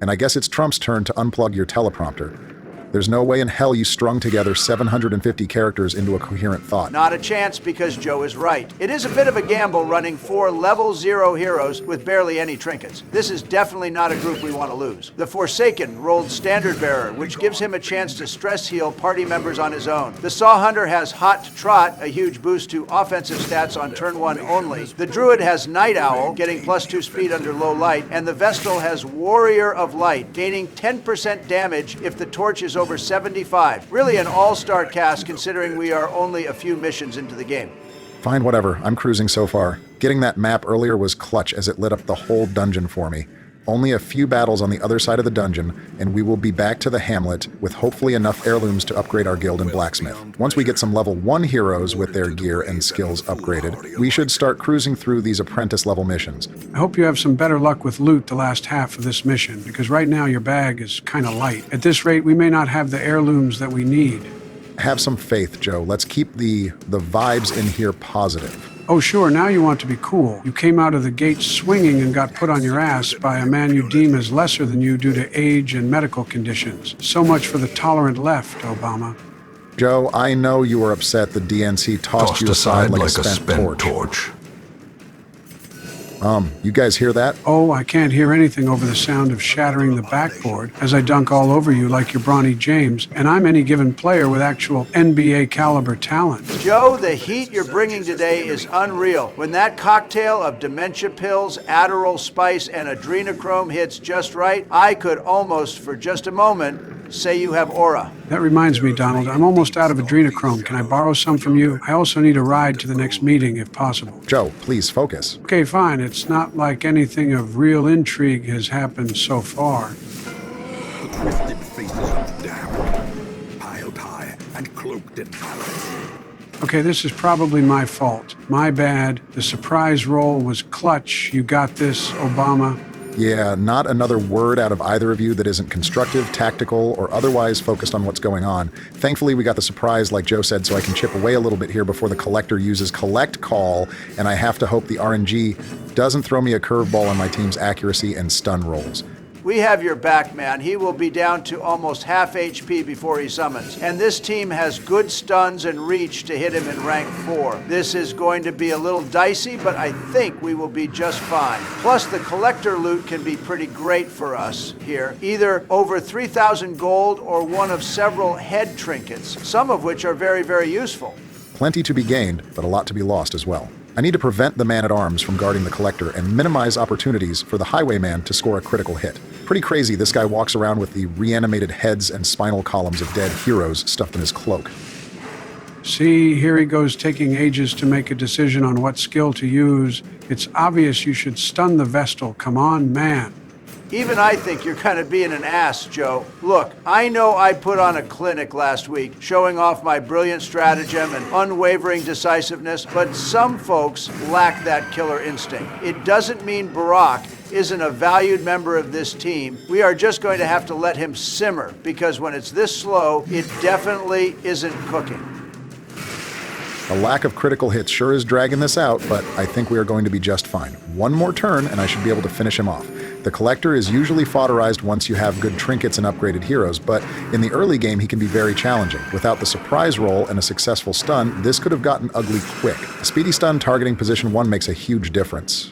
And I guess it's Trump's turn to unplug your teleprompter. There's no way in hell you strung together 750 characters into a coherent thought. Not a chance, because Joe is right. It is a bit of a gamble running 4 level 0 heroes with barely any trinkets. This is definitely not a group we want to lose. The Forsaken rolled Standard Bearer, which gives him a chance to stress heal party members on his own. The Saw Hunter has Hot Trot, a huge boost to offensive stats on turn 1 only. The Druid has Night Owl, getting +2 speed under low light, and the Vestal has Warrior of Light, gaining 10% damage if the torch is over 75. Really an all-star cast considering we are only a few missions into the game. Fine, whatever. I'm cruising so far. Getting that map earlier was clutch as it lit up the whole dungeon for me. Only a few battles on the other side of the dungeon, and we will be back to the Hamlet with hopefully enough heirlooms to upgrade our guild and blacksmith. Once we get some level 1 heroes with their gear and skills upgraded, we should start cruising through these apprentice-level missions. I hope you have some better luck with loot the last half of this mission, because right now your bag is kind of light. At this rate, we may not have the heirlooms that we need. Have some faith, Joe. Let's keep the vibes in here positive. Oh sure, now you want to be cool. You came out of the gate swinging and got put on your ass by a man you deem as lesser than you due to age and medical conditions. So much for the tolerant left, Obama. Joe, I know you were upset the DNC tossed you aside like a spent torch. You guys hear that? Oh, I can't hear anything over the sound of shattering the backboard as I dunk all over you like you're Bronny James, and I'm any given player with actual NBA caliber talent. Joe, the heat you're bringing today is unreal. When that cocktail of dementia pills, Adderall Spice, and adrenochrome hits just right, I could almost, for just a moment, say you have aura. That reminds me, Donald, I'm almost out of adrenochrome. Can I borrow some from you? I also need a ride to the next meeting, if possible. Joe, please focus. Okay, fine. It's not like anything of real intrigue has happened so far. Twisted faces of damn, piled high and cloaked in malice. Okay, this is probably my fault. My bad. The surprise roll was clutch. You got this, Obama. Yeah, not another word out of either of you that isn't constructive, tactical, or otherwise focused on what's going on. Thankfully, we got the surprise, like Joe said, so I can chip away a little bit here before the collector uses collect call, and I have to hope the RNG doesn't throw me a curveball on my team's accuracy and stun rolls. We have your back, man. He will be down to almost half HP before he summons. And this team has good stuns and reach to hit him in rank 4. This is going to be a little dicey, but I think we will be just fine. Plus, the collector loot can be pretty great for us here. Either over 3,000 gold or one of several head trinkets, some of which are very, very useful. Plenty to be gained, but a lot to be lost as well. I need to prevent the man-at-arms from guarding the collector and minimize opportunities for the highwayman to score a critical hit. Pretty crazy this guy walks around with the reanimated heads and spinal columns of dead heroes stuffed in his cloak. See, here he goes taking ages to make a decision on what skill to use. It's obvious you should stun the Vestal. Come on, man. Even I think you're kind of being an ass, Joe. Look, I know I put on a clinic last week, showing off my brilliant stratagem and unwavering decisiveness, but some folks lack that killer instinct. It doesn't mean Barack isn't a valued member of this team. We are just going to have to let him simmer, because when it's this slow, it definitely isn't cooking. The lack of critical hits sure is dragging this out, but I think we are going to be just fine. One more turn and I should be able to finish him off. The collector is usually fodderized once you have good trinkets and upgraded heroes, but in the early game he can be very challenging. Without the surprise roll and a successful stun, this could have gotten ugly quick. A speedy stun targeting position 1 makes a huge difference.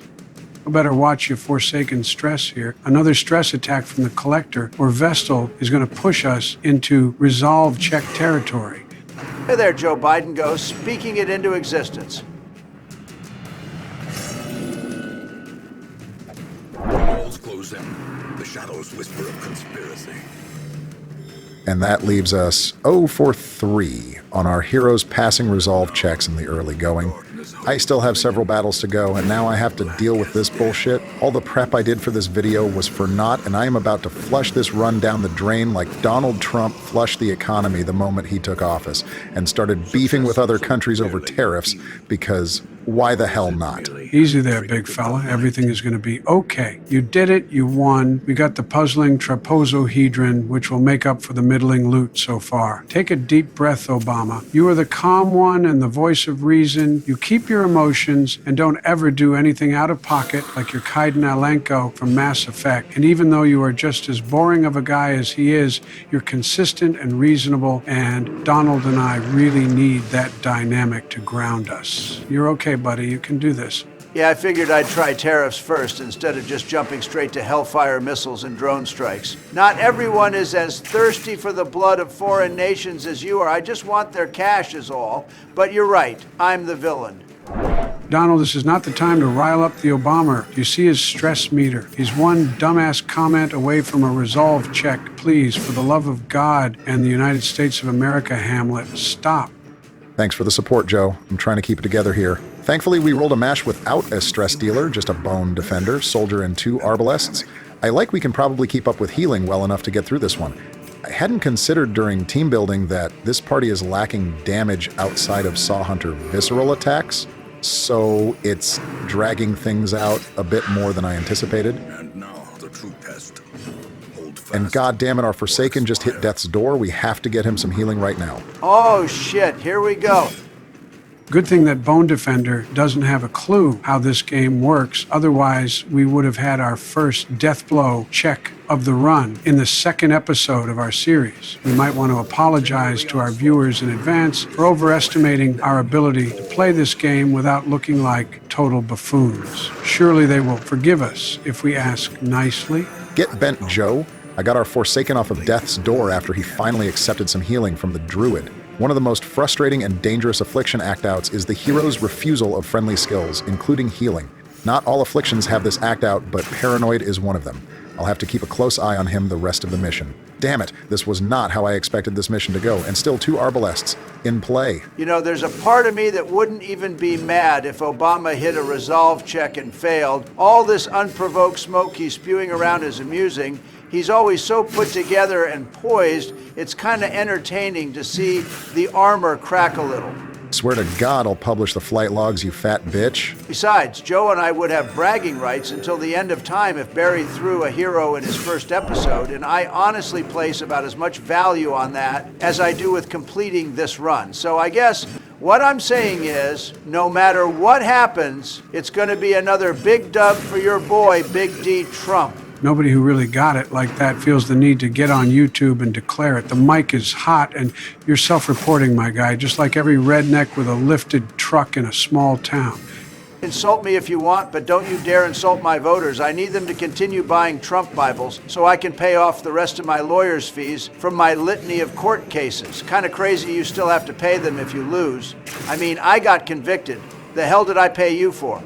You better watch your Forsaken stress here. Another stress attack from the collector or Vestal is going to push us into resolve check territory. Hey there, Joe Biden goes, speaking it into existence. Walls close in. The shadows whisper of conspiracy. And that leaves us 0 for 3 on our heroes passing resolve checks in the early going. I still have several battles to go, and now I have to deal with this bullshit. All the prep I did for this video was for naught, and I am about to flush this run down the drain like Donald Trump flushed the economy the moment he took office, and started beefing with other countries over tariffs, because why the hell not? Easy there, big fella. Everything is going to be okay. You did it. You won. We got the puzzling trapezohedron, which will make up for the middling loot so far. Take a deep breath, Obama. You are the calm one and the voice of reason. You keep your emotions and don't ever do anything out of pocket like your Kaiden Alenko from Mass Effect. And even though you are just as boring of a guy as he is, you're consistent and reasonable, and Donald and I really need that dynamic to ground us. You're okay, buddy. You can do this. Yeah, I figured I'd try tariffs first instead of just jumping straight to hellfire missiles and drone strikes. Not everyone is as thirsty for the blood of foreign nations as you are. I just want their cash is all. But you're right, I'm the villain. Donald, this is not the time to rile up the Obama. You see his stress meter. He's one dumbass comment away from a resolve check. Please, for the love of God and the United States of America, Hamlet, stop. Thanks for the support, Joe. I'm trying to keep it together here. Thankfully, we rolled a mash without a stress dealer, just a bone defender, soldier, and 2 arbalests. I like we can probably keep up with healing well enough to get through this one. I hadn't considered during team building that this party is lacking damage outside of Saw Hunter visceral attacks, so it's dragging things out a bit more than I anticipated. And now the true test. Hold fast. And goddammit, our Forsaken just hit death's door. We have to get him some healing right now. Oh shit, here we go. Good thing that Bone Defender doesn't have a clue how this game works. Otherwise, we would have had our first death blow check of the run in the 2nd episode of our series. We might want to apologize to our viewers in advance for overestimating our ability to play this game without looking like total buffoons. Surely they will forgive us if we ask nicely. Get bent, Joe. I got our Forsaken off of death's door after he finally accepted some healing from the druid. One of the most frustrating and dangerous affliction act-outs is the hero's refusal of friendly skills, including healing. Not all afflictions have this act-out, but paranoid is one of them. I'll have to keep a close eye on him the rest of the mission. Damn it, this was not how I expected this mission to go, and still 2 arbalests in play. You know, there's a part of me that wouldn't even be mad if Obama hit a resolve check and failed. All this unprovoked smoke he's spewing around is amusing. He's always so put together and poised, it's kind of entertaining to see the armor crack a little. Swear to God I'll publish the flight logs, you fat bitch. Besides, Joe and I would have bragging rights until the end of time if Barry threw a hero in his first episode, and I honestly place about as much value on that as I do with completing this run. So I guess what I'm saying is, no matter what happens, it's going to be another big dub for your boy, Big D Trump. Nobody who really got it like that feels the need to get on YouTube and declare it. The mic is hot, and you're self-reporting, my guy, just like every redneck with a lifted truck in a small town. Insult me if you want, but don't you dare insult my voters. I need them to continue buying Trump Bibles so I can pay off the rest of my lawyer's fees from my litany of court cases. Kind of crazy you still have to pay them if you lose. I mean, I got convicted. The hell did I pay you for?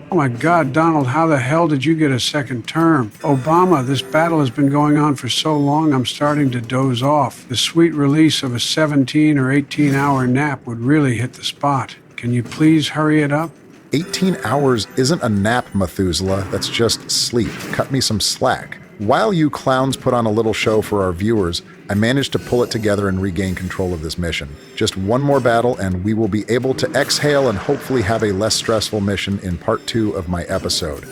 Oh my God, Donald, how the hell did you get a 2nd term? Obama, this battle has been going on for so long, I'm starting to doze off. The sweet release of a 17 or 18-hour nap would really hit the spot. Can you please hurry it up? 18 hours isn't a nap, Methuselah. That's just sleep. Cut me some slack. While you clowns put on a little show for our viewers, I managed to pull it together and regain control of this mission. Just one more battle and we will be able to exhale and hopefully have a less stressful mission in part 2 of my episode.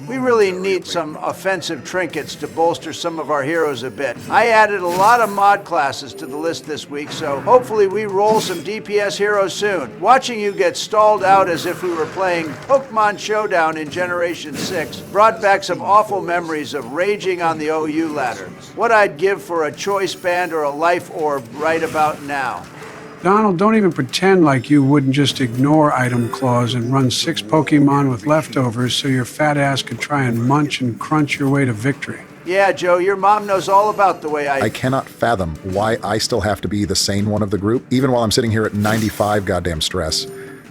We really need some offensive trinkets to bolster some of our heroes a bit. I added a lot of mod classes to the list this week, so hopefully we roll some DPS heroes soon. Watching you get stalled out as if we were playing Pokemon Showdown in Generation 6 brought back some awful memories of raging on the OU ladder. What I'd give for a choice band or a life orb right about now. Donald, don't even pretend like you wouldn't just ignore item clause and run 6 Pokemon with leftovers so your fat ass could try and munch and crunch your way to victory. Yeah, Joe, your mom knows all about the way I cannot fathom why I still have to be the sane one of the group, even while I'm sitting here at 95 goddamn stress.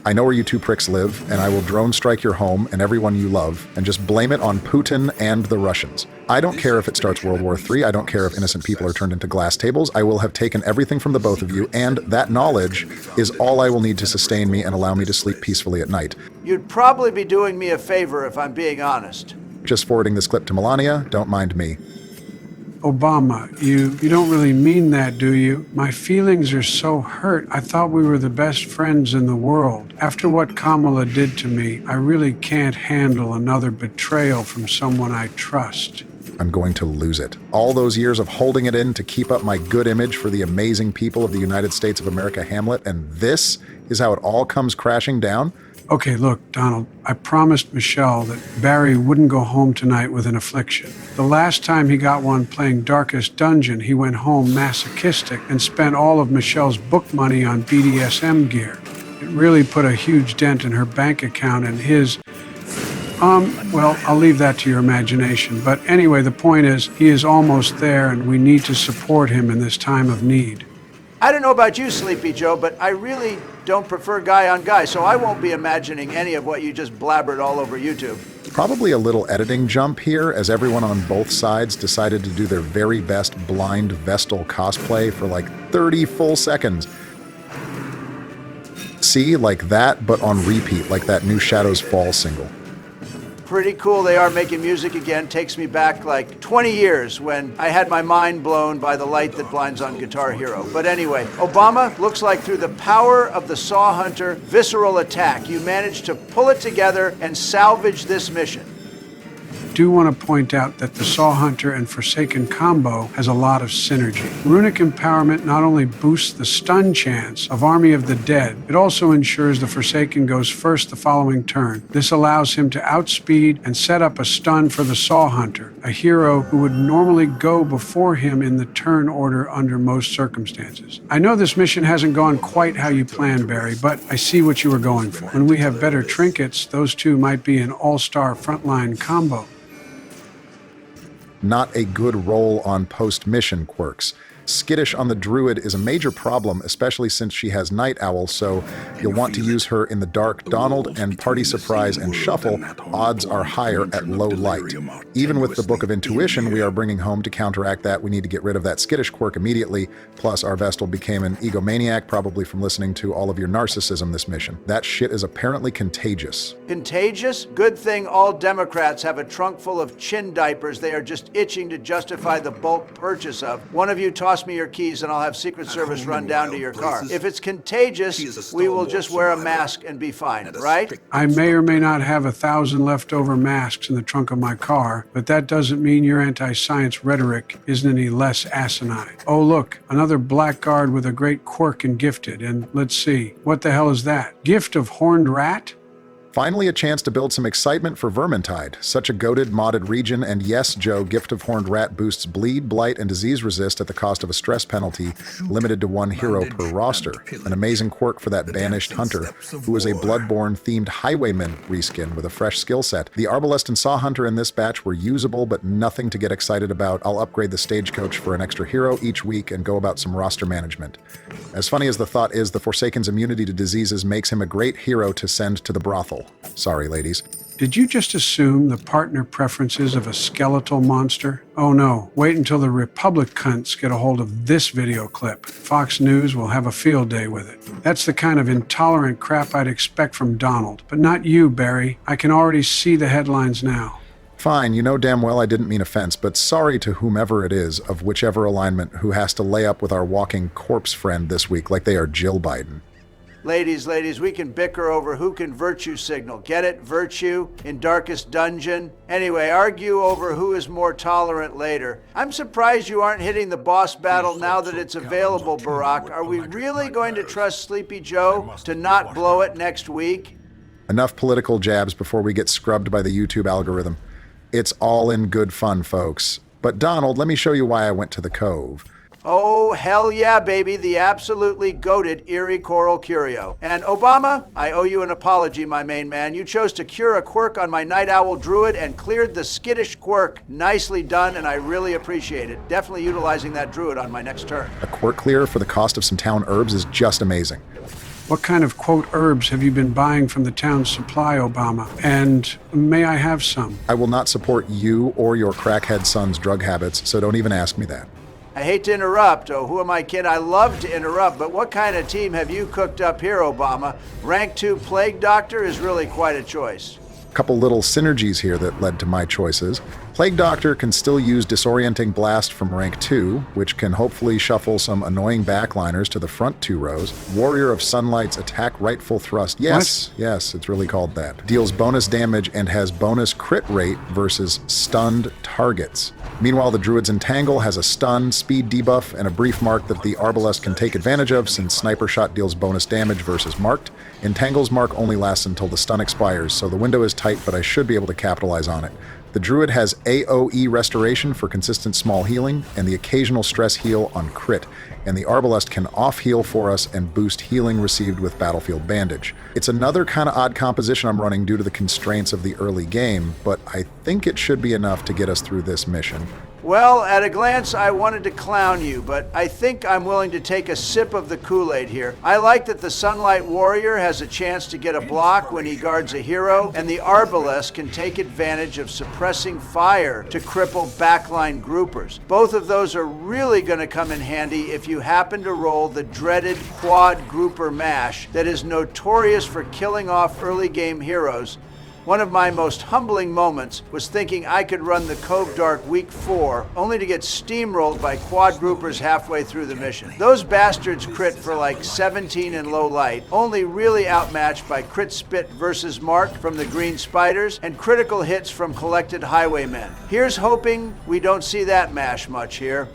I know where you two pricks live, and I will drone strike your home and everyone you love, and just blame it on Putin and the Russians. I don't care if it starts World War III. I don't care if innocent people are turned into glass tables. I will have taken everything from the both of you, and that knowledge is all I will need to sustain me and allow me to sleep peacefully at night. You'd probably be doing me a favor if I'm being honest. Just forwarding this clip to Melania, don't mind me. Obama, you don't really mean that, do you? My feelings are so hurt. I thought we were the best friends in the world. After what Kamala did to me, I really can't handle another betrayal from someone I trust. I'm going to lose it. All those years of holding it in to keep up my good image for the amazing people of the United States of America, Hamlet, and this is how it all comes crashing down? Okay, look, Donald, I promised Michelle that Barry wouldn't go home tonight with an affliction. The last time he got one playing Darkest Dungeon, he went home masochistic and spent all of Michelle's book money on BDSM gear. It really put a huge dent in her bank account and his... well, I'll leave that to your imagination. But anyway, the point is, he is almost there and we need to support him in this time of need. I don't know about you, Sleepy Joe, but I really don't prefer guy on guy, so I won't be imagining any of what you just blabbered all over YouTube. Probably a little editing jump here, as everyone on both sides decided to do their very best blind Vestal cosplay for like 30 full seconds. See, like that, but on repeat, like that new Shadows Fall single. Pretty cool they are making music again. Takes me back like 20 years when I had my mind blown by the light that blinds on Guitar Hero. But anyway, Obama, looks like through the power of the Saw Hunter visceral attack, you managed to pull it together and salvage this mission. I do want to point out that the Saw Hunter and Forsaken combo has a lot of synergy. Runic empowerment not only boosts the stun chance of Army of the Dead, it also ensures the Forsaken goes first the following turn. This allows him to outspeed and set up a stun for the Saw Hunter, a hero who would normally go before him in the turn order under most circumstances. I know this mission hasn't gone quite how you planned, Barry, but I see what you were going for. When we have better trinkets, those two might be an all-star frontline combo. Not a good roll on post-mission quirks. Skittish on the Druid is a major problem, especially since she has Night Owl, so you'll want to use her in the Dark Donald, and Party Surprise and Shuffle odds are higher at low light. Even with the Book of Intuition we are bringing home to counteract that, we need to get rid of that Skittish quirk immediately, plus our Vestal became an egomaniac, probably from listening to all of your narcissism this mission. That shit is apparently contagious. Contagious? Good thing all Democrats have a trunk full of chin diapers they are just itching to justify the bulk purchase of. One of you toss me your keys and I'll have Secret Service run down to your car. If it's contagious, we will just wear a mask and be fine, right? I may or may not have 1,000 leftover masks in the trunk of my car, but that doesn't mean your anti-science rhetoric isn't any less asinine. Oh look, another blackguard with a great quirk and gifted, and let's see, what the hell is that? Gift of Horned Rat? Finally, a chance to build some excitement for Vermintide. Such a goated, modded region, and yes, Joe, Gift of Horned Rat boosts bleed, blight, and disease resist at the cost of a stress penalty, limited to 1 hero per roster. An amazing quirk for that banished hunter, who is a Bloodborne-themed highwayman reskin with a fresh skill set. The Arbalest and Saw Hunter in this batch were usable, but nothing to get excited about. I'll upgrade the Stagecoach for an extra hero each week and go about some roster management. As funny as the thought is, the Forsaken's immunity to diseases makes him a great hero to send to the brothel. Sorry, ladies. Did you just assume the partner preferences of a skeletal monster? Oh no, wait until the Republic cunts get a hold of this video clip. Fox News will have a field day with it. That's the kind of intolerant crap I'd expect from Donald, but not you, Barry. I can already see the headlines now. Fine, you know damn well I didn't mean offense, but sorry to whomever it is, of whichever alignment, who has to lay up with our walking corpse friend this week like they are Jill Biden. Ladies, we can bicker over who can virtue signal. Get it? Virtue in Darkest Dungeon? Anyway, argue over who is more tolerant later. I'm surprised you aren't hitting the boss battle now that it's available, Barack. Are we really going to trust Sleepy Joe to not blow it next week? Enough political jabs before we get scrubbed by the YouTube algorithm. It's all in good fun, folks. But Donald, let me show you why I went to the Cove. Oh, hell yeah, baby, the absolutely goated Eerie Coral Curio. And Obama, I owe you an apology, my main man. You chose to cure a quirk on my Night Owl Druid and cleared the skittish quirk. Nicely done, and I really appreciate it. Definitely utilizing that Druid on my next turn. A quirk clear for the cost of some town herbs is just amazing. What kind of, quote, herbs have you been buying from the town's supply, Obama? And may I have some? I will not support you or your crackhead son's drug habits, so don't even ask me that. I hate to interrupt. Oh, who am I kidding? I love to interrupt, but what kind of team have you cooked up here, Obama? Rank 2 Plague Doctor is really quite a choice. Couple little synergies here that led to my choices. Plague Doctor can still use Disorienting Blast from rank 2, which can hopefully shuffle some annoying backliners to the front 2 rows. Warrior of Sunlight's Attack Rightful Thrust. Yes, it's really called that. Deals bonus damage and has bonus crit rate versus stunned targets. Meanwhile, the Druid's Entangle has a stun, speed debuff, and a brief mark that the Arbalest can take advantage of since Sniper Shot deals bonus damage versus marked. Entangle's mark only lasts until the stun expires, so the window is tight, but I should be able to capitalize on it. The Druid has AoE Restoration for consistent small healing, and the occasional stress heal on crit, and the Arbalest can off-heal for us and boost healing received with Battlefield Bandage. It's another kind of odd composition I'm running due to the constraints of the early game, but I think it should be enough to get us through this mission. Well, at a glance, I wanted to clown you, but I think I'm willing to take a sip of the Kool-Aid here. I like that the Sunlight Warrior has a chance to get a block when he guards a hero, and the Arbalest can take advantage of suppressing fire to cripple backline groupers. Both of those are really going to come in handy if you happen to roll the dreaded quad grouper mash that is notorious for killing off early game heroes. One of my most humbling moments was thinking I could run the Cove Dark week 4, only to get steamrolled by quad groupers halfway through the mission. Those bastards crit for like 17 in low light, only really outmatched by crit spit versus mark from the Green Spiders and critical hits from collected highwaymen. Here's hoping we don't see that mash much here.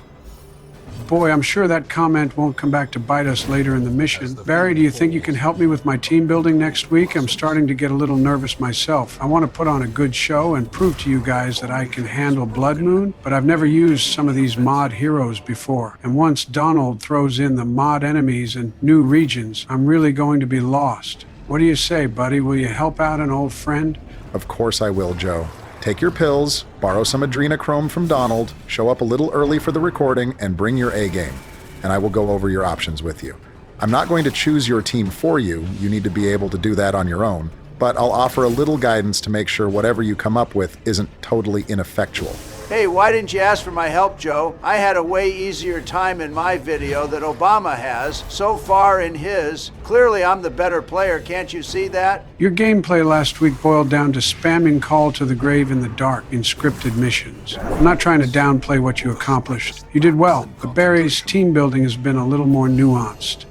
Boy, I'm sure that comment won't come back to bite us later in the mission. Barry, do you think you can help me with my team building next week? I'm starting to get a little nervous myself. I want to put on a good show and prove to you guys that I can handle Blood Moon, but I've never used some of these mod heroes before. And once Donald throws in the mod enemies and new regions, I'm really going to be lost. What do you say, buddy? Will you help out an old friend? Of course I will, Joe. Take your pills, borrow some adrenochrome from Donald, show up a little early for the recording, and bring your A-game, and I will go over your options with you. I'm not going to choose your team for you, you need to be able to do that on your own, but I'll offer a little guidance to make sure whatever you come up with isn't totally ineffectual. Hey, why didn't you ask for my help, Joe? I had a way easier time in my video than Obama has so far in his. Clearly, I'm the better player, can't you see that? Your gameplay last week boiled down to spamming Call to the Grave in the Dark in scripted missions. I'm not trying to downplay what you accomplished. You did well, but Barry's team building has been a little more nuanced.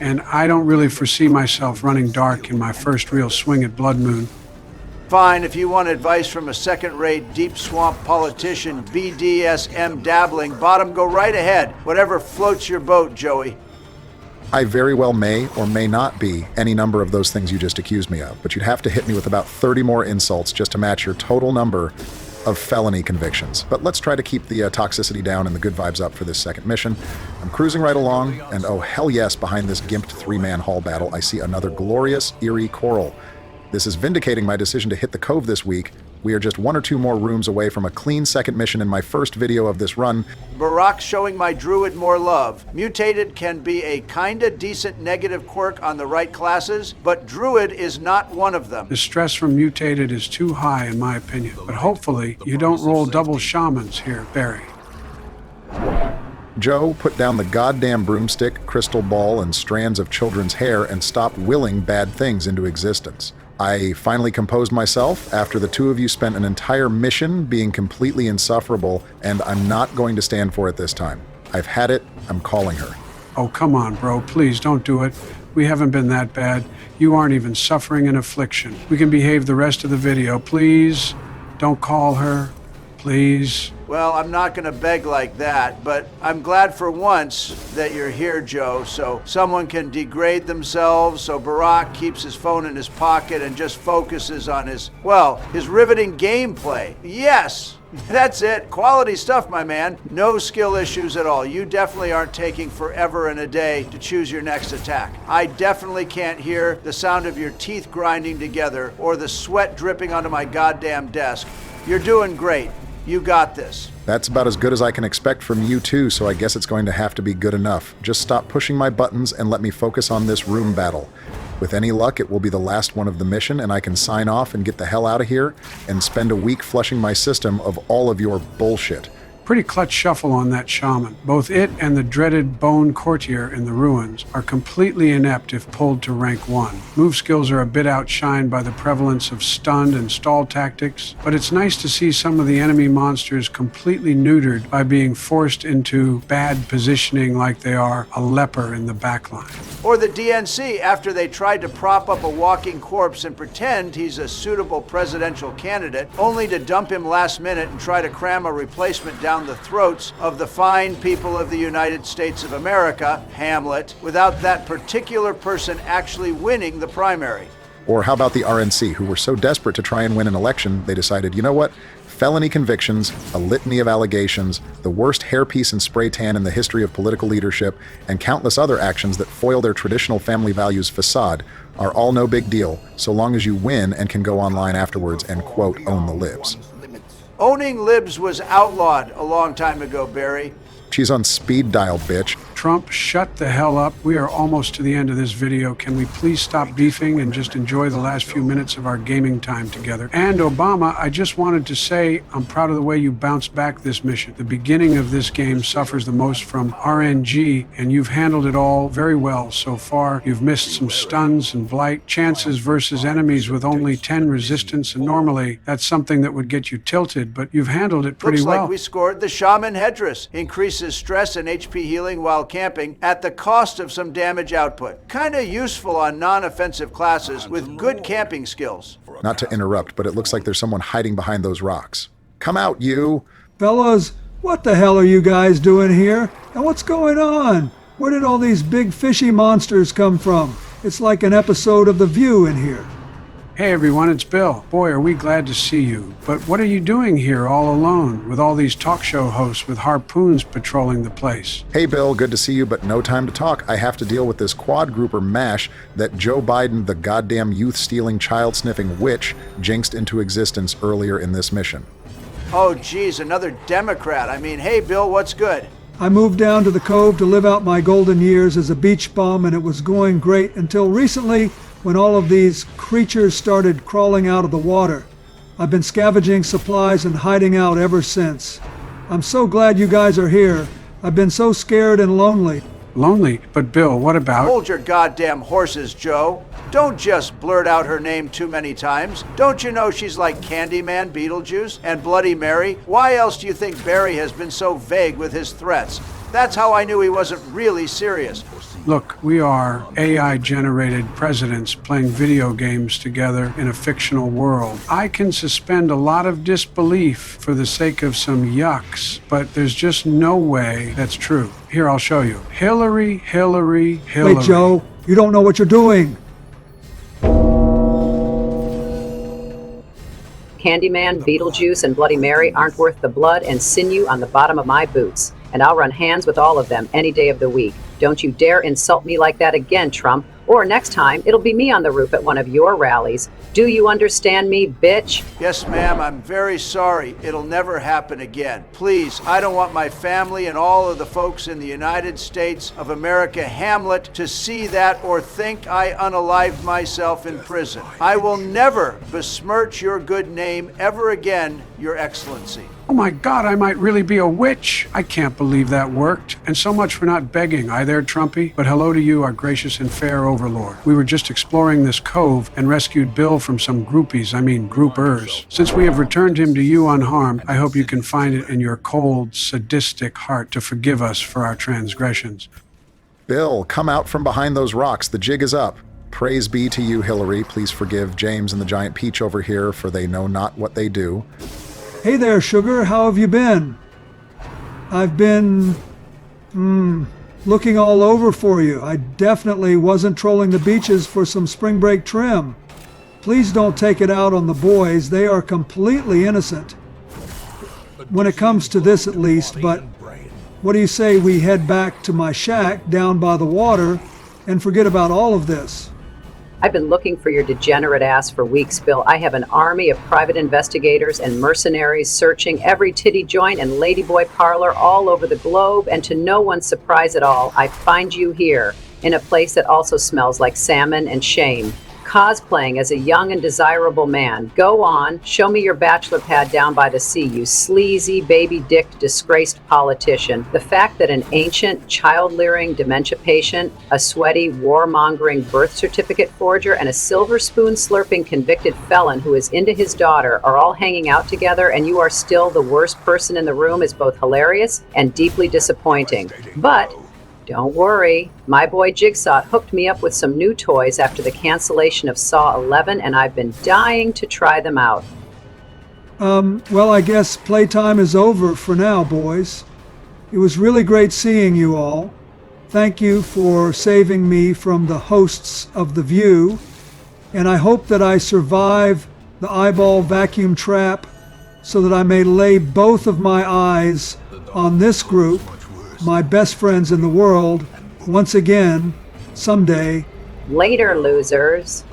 And I don't really foresee myself running Dark in my first real swing at Blood Moon. Fine, if you want advice from a second-rate deep swamp politician, BDSM dabbling bottom, go right ahead. Whatever floats your boat, Joey. I very well may or may not be any number of those things you just accused me of, but you'd have to hit me with about 30 more insults just to match your total number of felony convictions. But let's try to keep the toxicity down and the good vibes up for this second mission. I'm cruising right along, and oh hell yes, behind this gimped 3-man hall battle, I see another glorious, eerie coral. This is vindicating my decision to hit the Cove this week. We are just 1 or 2 more rooms away from a clean second mission in my first video of this run. Barack's showing my druid more love. Mutated can be a kinda decent negative quirk on the right classes, but druid is not one of them. The stress from Mutated is too high in my opinion, but hopefully you don't roll double shamans here, Barry. Joe, put down the goddamn broomstick, crystal ball, and strands of children's hair and stop willing bad things into existence. I finally composed myself after the 2 of you spent an entire mission being completely insufferable, and I'm not going to stand for it this time. I've had it, I'm calling her. Oh, come on, bro, please don't do it. We haven't been that bad. You aren't even suffering an affliction. We can behave the rest of the video. Please, don't call her. Please. Well, I'm not going to beg like that, but I'm glad for once that you're here, Joe, so someone can degrade themselves, so Barack keeps his phone in his pocket and just focuses on his riveting gameplay. Yes! That's it. Quality stuff, my man. No skill issues at all. You definitely aren't taking forever and a day to choose your next attack. I definitely can't hear the sound of your teeth grinding together or the sweat dripping onto my goddamn desk. You're doing great. You got this. That's about as good as I can expect from you too, so I guess it's going to have to be good enough. Just stop pushing my buttons and let me focus on this room battle. With any luck, it will be the last one of the mission, and I can sign off and get the hell out of here and spend a week flushing my system of all of your bullshit. Pretty clutch shuffle on that shaman. Both it and the dreaded bone courtier in the ruins are completely inept if pulled to rank 1. Move skills are a bit outshined by the prevalence of stunned and stall tactics, but it's nice to see some of the enemy monsters completely neutered by being forced into bad positioning like they are a leper in the backline. Or the DNC after they tried to prop up a walking corpse and pretend he's a suitable presidential candidate, only to dump him last minute and try to cram a replacement down the throats of the fine people of the United States of America, Hamlet, without that particular person actually winning the primary. Or how about the RNC, who were so desperate to try and win an election, they decided, you know what? Felony convictions, a litany of allegations, the worst hairpiece and spray tan in the history of political leadership, and countless other actions that foil their traditional family values facade are all no big deal, so long as you win and can go online afterwards and, quote, own the libs. Owning libs was outlawed a long time ago, Barry. She's on speed dial, bitch. Trump, shut the hell up. We are almost to the end of this video. Can we please stop beefing and just enjoy the last few minutes of our gaming time together? And Obama, I just wanted to say I'm proud of the way you bounced back this mission. The beginning of this game suffers the most from RNG, and you've handled it all very well so far. You've missed some stuns and blight, chances versus enemies with only 10 resistance, and normally that's something that would get you tilted, but you've handled it pretty well. Looks like we scored the Shaman Headdress. Increases stress and HP healing while camping at the cost of some damage output. Kinda useful on non-offensive classes with good camping skills. Not to interrupt, but it looks like there's someone hiding behind those rocks. Come out, you! Fellas, what the hell are you guys doing here? And what's going on? Where did all these big fishy monsters come from? It's like an episode of The View in here. Hey everyone, it's Bill. Boy, are we glad to see you. But what are you doing here all alone with all these talk show hosts with harpoons patrolling the place? Hey Bill, good to see you, but no time to talk. I have to deal with this quad grouper mash that Joe Biden, the goddamn youth-stealing, child-sniffing witch, jinxed into existence earlier in this mission. Oh geez, another Democrat. I mean, hey Bill, what's good? I moved down to the Cove to live out my golden years as a beach bum, and it was going great until recently, when all of these creatures started crawling out of the water. I've been scavenging supplies and hiding out ever since. I'm so glad you guys are here. I've been so scared and lonely. Lonely? But Bill, what about... Hold your goddamn horses, Joe. Don't just blurt out her name too many times. Don't you know she's like Candyman, Beetlejuice, and Bloody Mary? Why else do you think Barry has been so vague with his threats? That's how I knew he wasn't really serious. Look, we are AI-generated presidents playing video games together in a fictional world. I can suspend a lot of disbelief for the sake of some yucks, but there's just no way that's true. Here, I'll show you. Hillary, Hillary, Hillary. Wait, Joe, you don't know what you're doing. Candyman, Beetlejuice, and Bloody Mary aren't worth the blood and sinew on the bottom of my boots, and I'll run hands with all of them any day of the week. Don't you dare insult me like that again, Trump, or next time it'll be me on the roof at one of your rallies. Do you understand me, bitch? Yes, ma'am, I'm very sorry. It'll never happen again. Please, I don't want my family and all of the folks in the United States of America, Hamlet, to see that or think I unalived myself in prison. I will never besmirch your good name ever again, Your Excellency. Oh my God, I might really be a witch. I can't believe that worked. And so much for not begging. Aye there, Trumpy. But hello to you, our gracious and fair overlord. We were just exploring this cove and rescued Bill from some groupers. Since we have returned him to you unharmed, I hope you can find it in your cold, sadistic heart to forgive us for our transgressions. Bill, come out from behind those rocks. The jig is up. Praise be to you, Hillary. Please forgive James and the giant peach over here, for they know not what they do. Hey there, sugar, how have you been? I've been, looking all over for you. I definitely wasn't trolling the beaches for some spring break trim. Please don't take it out on the boys. They are completely innocent. When it comes to this at least, but what do you say we head back to my shack down by the water and forget about all of this? I've been looking for your degenerate ass for weeks, Bill. I have an army of private investigators and mercenaries searching every titty joint and ladyboy parlor all over the globe, and to no one's surprise at all, I find you here, in a place that also smells like salmon and shame. Cosplaying as a young and desirable man. Go on, show me your bachelor pad down by the sea, you sleazy, baby-dicked, disgraced politician. The fact that an ancient, child-leering dementia patient, a sweaty, warmongering birth certificate forger, and a silver spoon-slurping convicted felon who is into his daughter are all hanging out together and you are still the worst person in the room is both hilarious and deeply disappointing. But don't worry, my boy Jigsaw hooked me up with some new toys after the cancellation of Saw 11, and I've been dying to try them out. Well, I guess playtime is over for now, boys. It was really great seeing you all. Thank you for saving me from the hosts of The View, and I hope that I survive the eyeball vacuum trap so that I may lay both of my eyes on this group, my best friends in the world, once again, someday. Later, losers.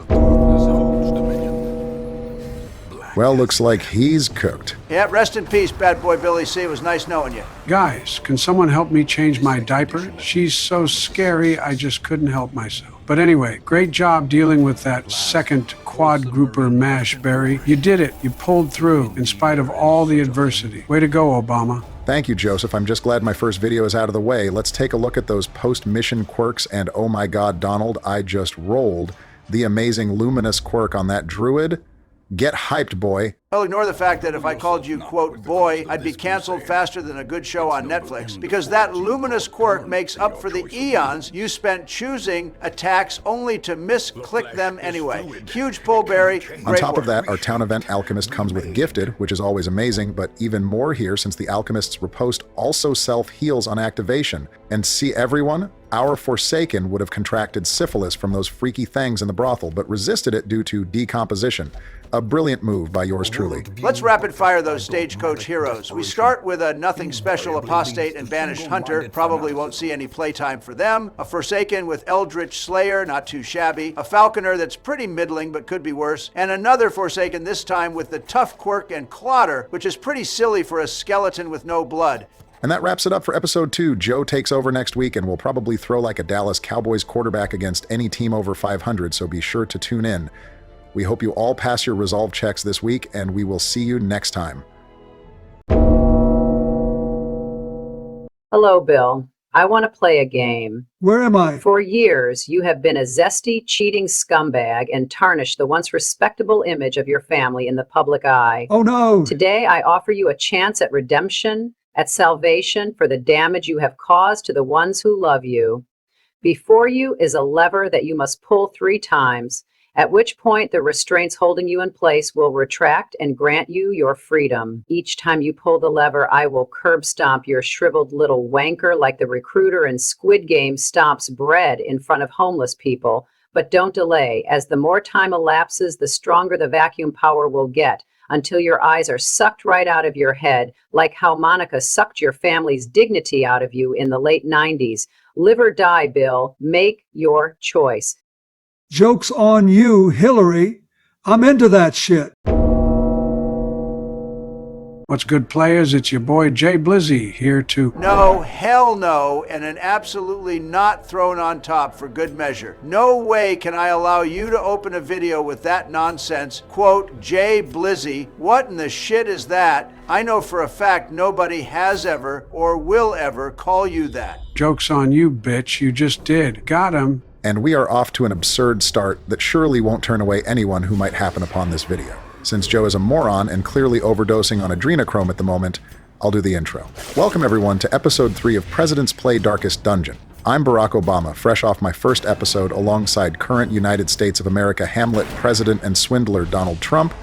Well, looks like he's cooked. Yeah, rest in peace, bad boy Billy C. It was nice knowing you. Guys, can someone help me change my diaper? She's so scary, I just couldn't help myself. But anyway, great job dealing with that second quad grouper mash, Barry. You did it. You pulled through in spite of all the adversity. Way to go, Obama. Thank you, Joseph. I'm just glad my first video is out of the way. Let's take a look at those post-mission quirks, and oh my god, Donald, I just rolled the amazing luminous quirk on that druid. Get hyped, boy. Well, ignore the fact that if I called you, quote, boy, I'd be canceled faster than a good show on Netflix, because that luminous quirk makes up for the eons you spent choosing attacks only to misclick them anyway. Huge pull, Barry. On top of that, our town event Alchemist comes with Gifted, which is always amazing, but even more here since the Alchemist's riposte also self-heals on activation. And see everyone? Our Forsaken would have contracted syphilis from those freaky things in the brothel, but resisted it due to decomposition. A brilliant move by yours truly. Let's rapid fire those stagecoach heroes. We start with a nothing special apostate and banished hunter. Probably won't see any playtime for them. A Forsaken with Eldritch Slayer, not too shabby. A Falconer that's pretty middling but could be worse. And another Forsaken, this time with the tough quirk and Clotter, which is pretty silly for a skeleton with no blood. And that wraps it up for episode 2. Joe takes over next week and will probably throw like a Dallas Cowboys quarterback against any team over 500, so be sure to tune in. We hope you all pass your resolve checks this week, and we will see you next time. Hello, Bill. I want to play a game. Where am I? For years, you have been a zesty, cheating scumbag and tarnished the once respectable image of your family in the public eye. Oh no! Today, I offer you a chance at redemption, at salvation for the damage you have caused to the ones who love you. Before you is a lever that you must pull 3 times, at which point the restraints holding you in place will retract and grant you your freedom. Each time you pull the lever, I will curb stomp your shriveled little wanker like the recruiter in Squid Game stomps bread in front of homeless people. But don't delay, as the more time elapses, the stronger the vacuum power will get, until your eyes are sucked right out of your head, like how Monica sucked your family's dignity out of you in the late 90s. Live or die, Bill. Make your choice. Joke's on you, Hillary. I'm into that shit. What's good, players? It's your boy Jay Blizzy here to... No, hell no, and an absolutely not thrown on top for good measure. No way can I allow you to open a video with that nonsense. Quote, Jay Blizzy. What in the shit is that? I know for a fact nobody has ever or will ever call you that. Joke's on you, bitch. You just did. Got him. And we are off to an absurd start that surely won't turn away anyone who might happen upon this video. Since Joe is a moron and clearly overdosing on adrenochrome at the moment, I'll do the intro. Welcome everyone to episode 3 of President's Play Darkest Dungeon. I'm Barack Obama, fresh off my first episode alongside current United States of America Hamlet president and swindler Donald Trump,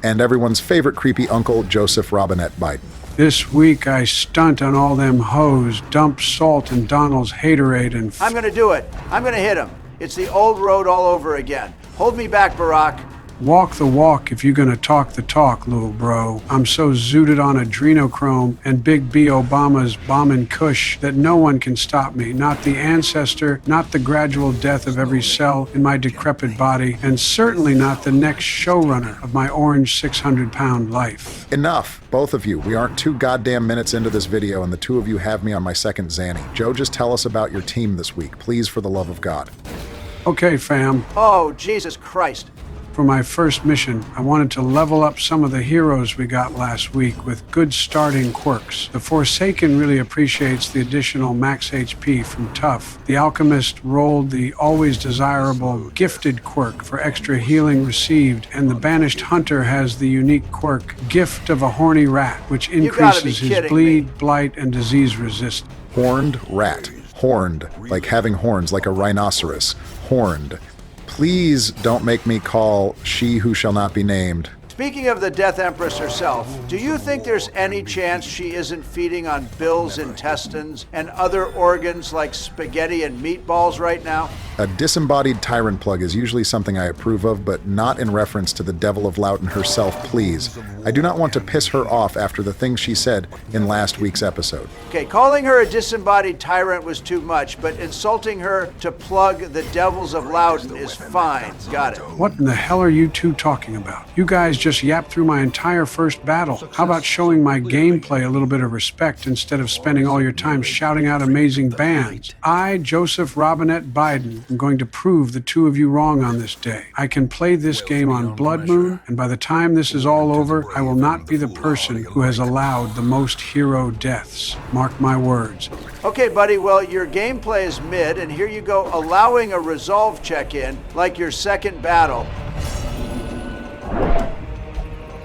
and everyone's favorite creepy uncle Joseph Robinette Biden. This week I stunt on all them hoes, dump salt in Donald's haterade and... I'm gonna do it. I'm gonna hit him. It's the old road all over again. Hold me back, Barack. Walk the walk if you're gonna talk the talk, little bro. I'm so zooted on adrenochrome and Big B Obama's bombing Kush that no one can stop me. Not the ancestor, not the gradual death of every cell in my decrepit body, and certainly not the next showrunner of my orange 600-pound life. Enough, both of you. We aren't 2 goddamn minutes into this video, and the 2 of you have me on my second Zanny. Joe, just tell us about your team this week, please, for the love of God. Okay, fam. Oh, Jesus Christ. For my first mission, I wanted to level up some of the heroes we got last week with good starting quirks. The Forsaken really appreciates the additional max HP from Tough. The Alchemist rolled the always desirable Gifted quirk for extra healing received, and the Banished Hunter has the unique quirk Gift of a Horny Rat, which increases his bleed, blight, and disease resistance. Horned rat. Horned, like having horns, like a rhinoceros. Horned. Please don't make me call she who shall not be named. Speaking of the Death Empress herself, do you think there's any chance she isn't feeding on Bill's intestines and other organs like spaghetti and meatballs right now? A disembodied tyrant plug is usually something I approve of, but not in reference to the Devil of Loughton herself, please. I do not want to piss her off after the things she said in last week's episode. Okay, calling her a disembodied tyrant was too much, but insulting her to plug the Devils of Loughton is fine. Got it. What in the hell are you two talking about? You guys just yapped through my entire first battle. How about showing my gameplay a little bit of respect instead of spending all your time shouting out amazing bands? I, Joseph Robinette Biden, am going to prove the 2 of you wrong on this day. I can play this game on Blood Moon, and by the time this is all over, I will not be the person who has allowed the most hero deaths. Mark my words. Okay, buddy, well, your gameplay is mid, and here you go allowing a resolve check-in like your second battle.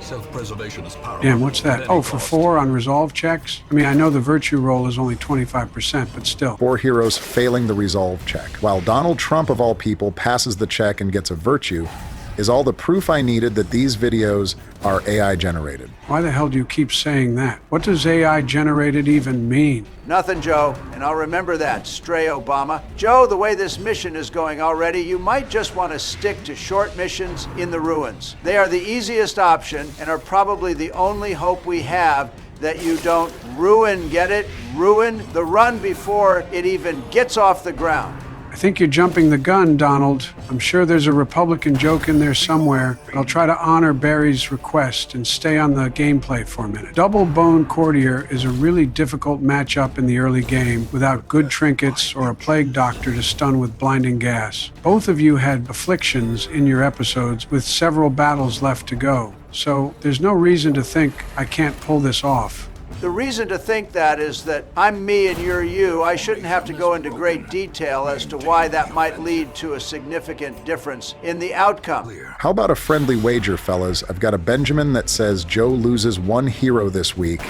Self-preservation is paramount. Damn, what's that? Oh, for 4 on resolve checks? I mean, I know the virtue roll is only 25%, but still. 4 heroes failing the resolve check. While Donald Trump, of all people, passes the check and gets a virtue, is all the proof I needed that these videos are AI generated. Why the hell do you keep saying that? What does AI generated even mean? Nothing, Joe, and I'll remember that, Stray Obama. Joe, the way this mission is going already, you might just want to stick to short missions in the ruins. They are the easiest option and are probably the only hope we have that you don't ruin, get it? Ruin the run before it even gets off the ground. I think you're jumping the gun, Donald. I'm sure there's a Republican joke in there somewhere, but I'll try to honor Barry's request and stay on the gameplay for a minute. Double Bone Courtier is a really difficult matchup in the early game without good trinkets or a plague doctor to stun with blinding gas. Both of you had afflictions in your episodes with several battles left to go, so there's no reason to think I can't pull this off. The reason to think that is that I'm me and you're you. I shouldn't have to go into great detail as to why that might lead to a significant difference in the outcome. How about a friendly wager, fellas? I've got a Benjamin that says Joe loses 1 hero this week.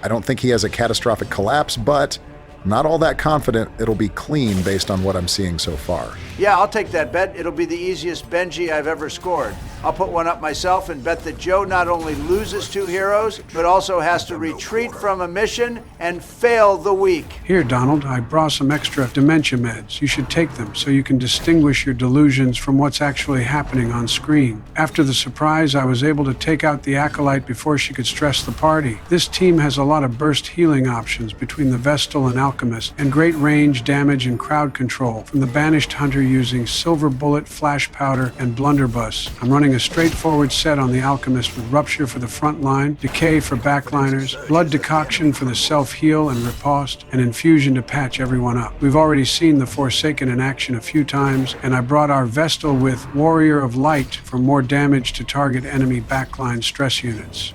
I don't think he has a catastrophic collapse, but not all that confident it'll be clean based on what I'm seeing so far. Yeah, I'll take that bet. It'll be the easiest Benji I've ever scored. I'll put one up myself and bet that Joe not only loses 2 heroes, but also has to retreat from a mission and fail the week. Here, Donald, I brought some extra dementia meds. You should take them so you can distinguish your delusions from what's actually happening on screen. After the surprise, I was able to take out the Acolyte before she could stress the party. This team has a lot of burst healing options between the Vestal and Alchemist, and great range, damage, and crowd control from the Banished Hunter using Silver Bullet, Flash Powder, and Blunderbuss. I'm running a straightforward set on the Alchemist with Rupture for the front line, Decay for backliners, Blood Decoction for the self-heal and riposte, and Infusion to patch everyone up. We've already seen the Forsaken in action a few times, and I brought our Vestal with Warrior of Light for more damage to target enemy backline stress units.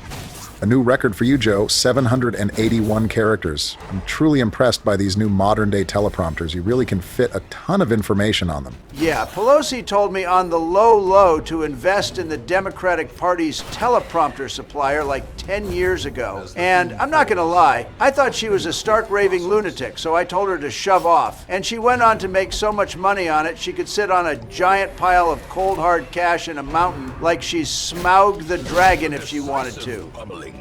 A new record for you, Joe, 781 characters. I'm truly impressed by these new modern-day teleprompters. You really can fit a ton of information on them. Yeah, Pelosi told me on the low to invest in the Democratic Party's teleprompter supplier like 10 years ago. And I'm not gonna lie, I thought she was a stark raving lunatic, so I told her to shove off. And she went on to make so much money on it, she could sit on a giant pile of cold hard cash in a mountain like she's Smaug the dragon if she wanted to.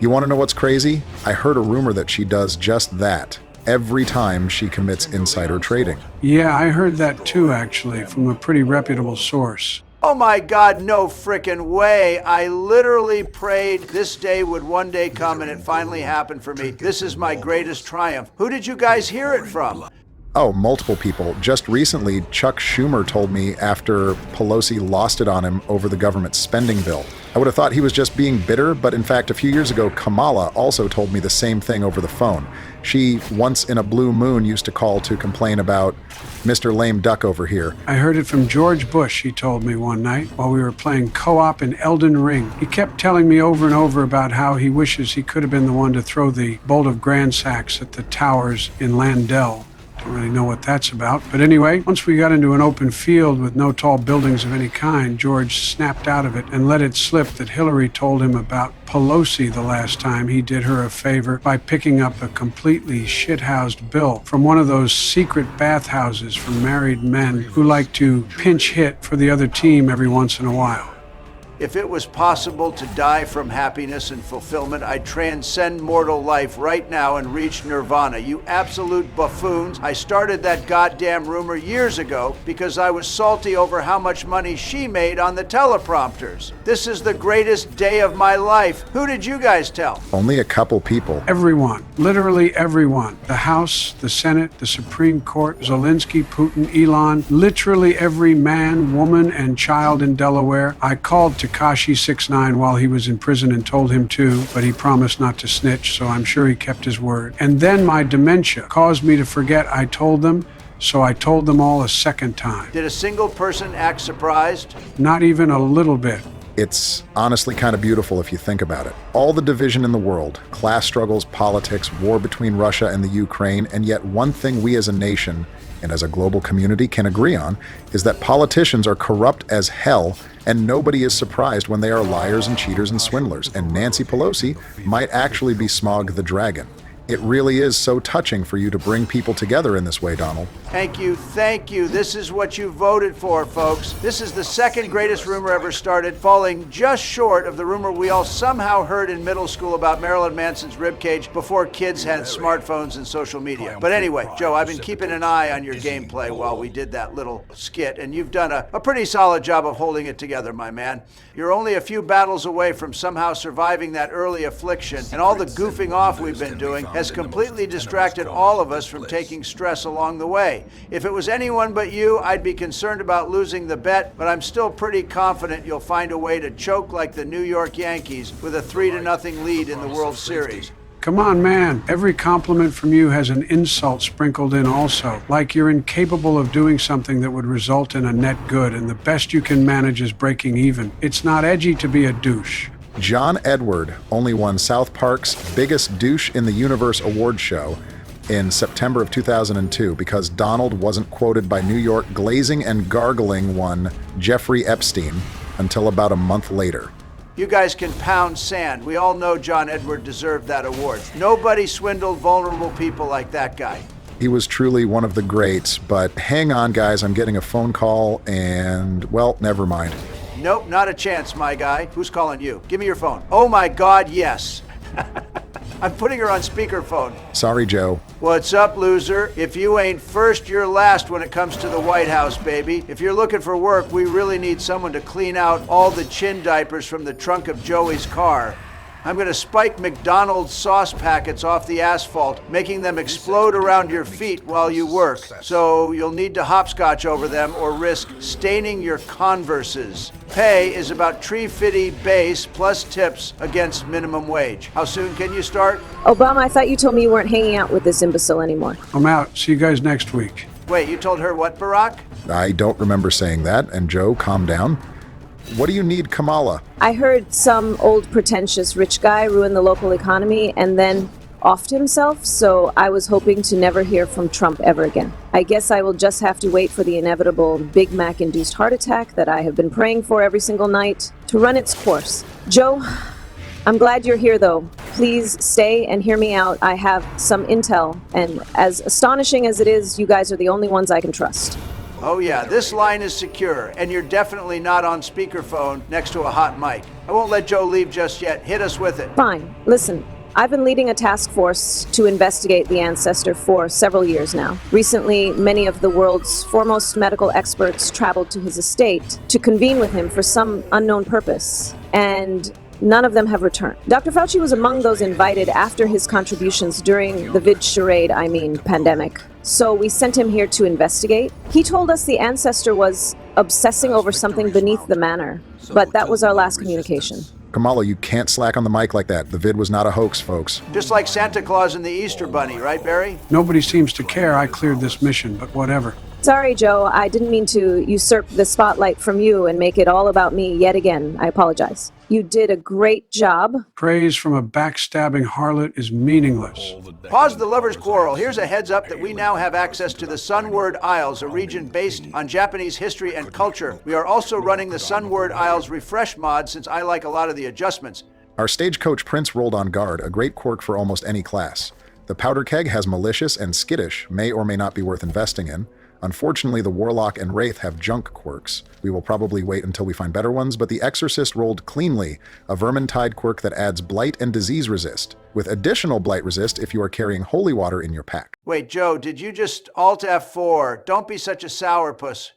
You want to know what's crazy? I heard a rumor that she does just that every time she commits insider trading. Yeah, I heard that too, actually, from a pretty reputable source. Oh my God, no frickin' way. I literally prayed this day would one day come, and it finally happened for me. This is my greatest triumph. Who did you guys hear it from? Oh, multiple people. Just recently, Chuck Schumer told me after Pelosi lost it on him over the government spending bill. I would have thought he was just being bitter, but in fact, a few years ago, Kamala also told me the same thing over the phone. She, once in a blue moon, used to call to complain about Mr. Lame Duck over here. I heard it from George Bush, he told me one night while we were playing co-op in Elden Ring. He kept telling me over and over about how he wishes he could have been the one to throw the bolt of grand sacks at the towers in Landell. Don't really know what that's about. But anyway, once we got into an open field with no tall buildings of any kind, George snapped out of it and let it slip that Hillary told him about Pelosi the last time he did her a favor by picking up a completely shithoused bill from one of those secret bathhouses for married men who like to pinch hit for the other team every once in a while. If it was possible to die from happiness and fulfillment, I'd transcend mortal life right now and reach nirvana. You absolute buffoons. I started that goddamn rumor years ago because I was salty over how much money she made on the teleprompters. This is the greatest day of my life. Who did you guys tell? Only a couple people. Everyone, literally everyone. The House, the Senate, the Supreme Court, Zelensky, Putin, Elon, literally every man, woman, and child in Delaware. I called Tekashi 69 while he was in prison and told him to, but he promised not to snitch, so I'm sure he kept his word. And then my dementia caused me to forget I told them, so I told them all a second time. Did a single person act surprised? Not even a little bit. It's honestly kind of beautiful if you think about it. All the division in the world, class struggles, politics, war between Russia and the Ukraine, and yet one thing we as a nation and as a global community can agree on is that politicians are corrupt as hell, and nobody is surprised when they are liars and cheaters and swindlers, and Nancy Pelosi might actually be Smaug the Dragon. It really is so touching for you to bring people together in this way, Donald. Thank you, thank you. This is what you voted for, folks. This is the second greatest rumor ever started, falling just short of the rumor we all somehow heard in middle school about Marilyn Manson's ribcage before kids had smartphones and social media. But anyway, Joe, I've been keeping an eye on your gameplay while we did that little skit, and you've done a pretty solid job of holding it together, my man. You're only a few battles away from somehow surviving that early affliction, and all the goofing off we've been doing has completely distracted all of us from taking stress along the way. If it was anyone but you, I'd be concerned about losing the bet, but I'm still pretty confident you'll find a way to choke like the New York Yankees with a 3-0 lead in the World Series. Come on, man. Every compliment from you has an insult sprinkled in also. Like you're incapable of doing something that would result in a net good, and the best you can manage is breaking even. It's not edgy to be a douche. John Edward only won South Park's Biggest Douche in the Universe award show in September of 2002 because Donald wasn't quoted by New York glazing and gargling one Jeffrey Epstein until about a month later. You guys can pound sand. We all know John Edward deserved that award. Nobody swindled vulnerable people like that guy. He was truly one of the greats, but hang on, guys, I'm getting a phone call and, well, never mind. Nope, not a chance, my guy. Who's calling you? Give me your phone. Oh my God, yes. I'm putting her on speakerphone. Sorry, Joe. What's up, loser? If you ain't first, you're last when it comes to the White House, baby. If you're looking for work, we really need someone to clean out all the chin diapers from the trunk of Joey's car. I'm going to spike McDonald's sauce packets off the asphalt, making them explode around your feet while you work. So you'll need to hopscotch over them or risk staining your Converses. Pay is about $3.50 base plus tips against minimum wage. How soon can you start? Obama, I thought you told me you weren't hanging out with this imbecile anymore. I'm out. See you guys next week. Wait, you told her what, Barack? I don't remember saying that, and Joe, calm down. What do you need, Kamala? I heard some old pretentious rich guy ruin the local economy and then offed himself, so I was hoping to never hear from Trump ever again. I guess I will just have to wait for the inevitable Big Mac-induced heart attack that I have been praying for every single night to run its course. Joe, I'm glad you're here, though. Please stay and hear me out. I have some intel, and as astonishing as it is, you guys are the only ones I can trust. Oh yeah, this line is secure, and you're definitely not on speakerphone next to a hot mic. I won't let Joe leave just yet. Hit us with it. Fine. Listen, I've been leading a task force to investigate the ancestor for several years now. Recently, many of the world's foremost medical experts traveled to his estate to convene with him for some unknown purpose, and none of them have returned. Dr. Fauci was among those invited after his contributions during the pandemic. So we sent him here to investigate. He told us the ancestor was obsessing over something beneath the manor, but that was our last communication. Kamala, you can't slack on the mic like that. The vid was not a hoax, folks. Just like Santa Claus and the Easter Bunny, right, Barry? Nobody seems to care I cleared this mission, but whatever. Sorry, Joe, I didn't mean to usurp the spotlight from you and make it all about me yet again. I apologize. You did a great job. Praise from a backstabbing harlot is meaningless. Pause the lovers' quarrel. Here's a heads up that we now have access to the Sunward Isles, a region based on Japanese history and culture. We are also running the Sunward Isles refresh mod since I like a lot of the adjustments. Our stagecoach Prince rolled on guard, a great quirk for almost any class. The powder keg has malicious and skittish, may or may not be worth investing in. Unfortunately, the Warlock and Wraith have junk quirks. We will probably wait until we find better ones, but the Exorcist rolled cleanly, a Vermintide quirk that adds Blight and Disease Resist, with additional Blight Resist if you are carrying Holy Water in your pack. Wait, Joe, did you just Alt F4? Don't be such a sourpuss.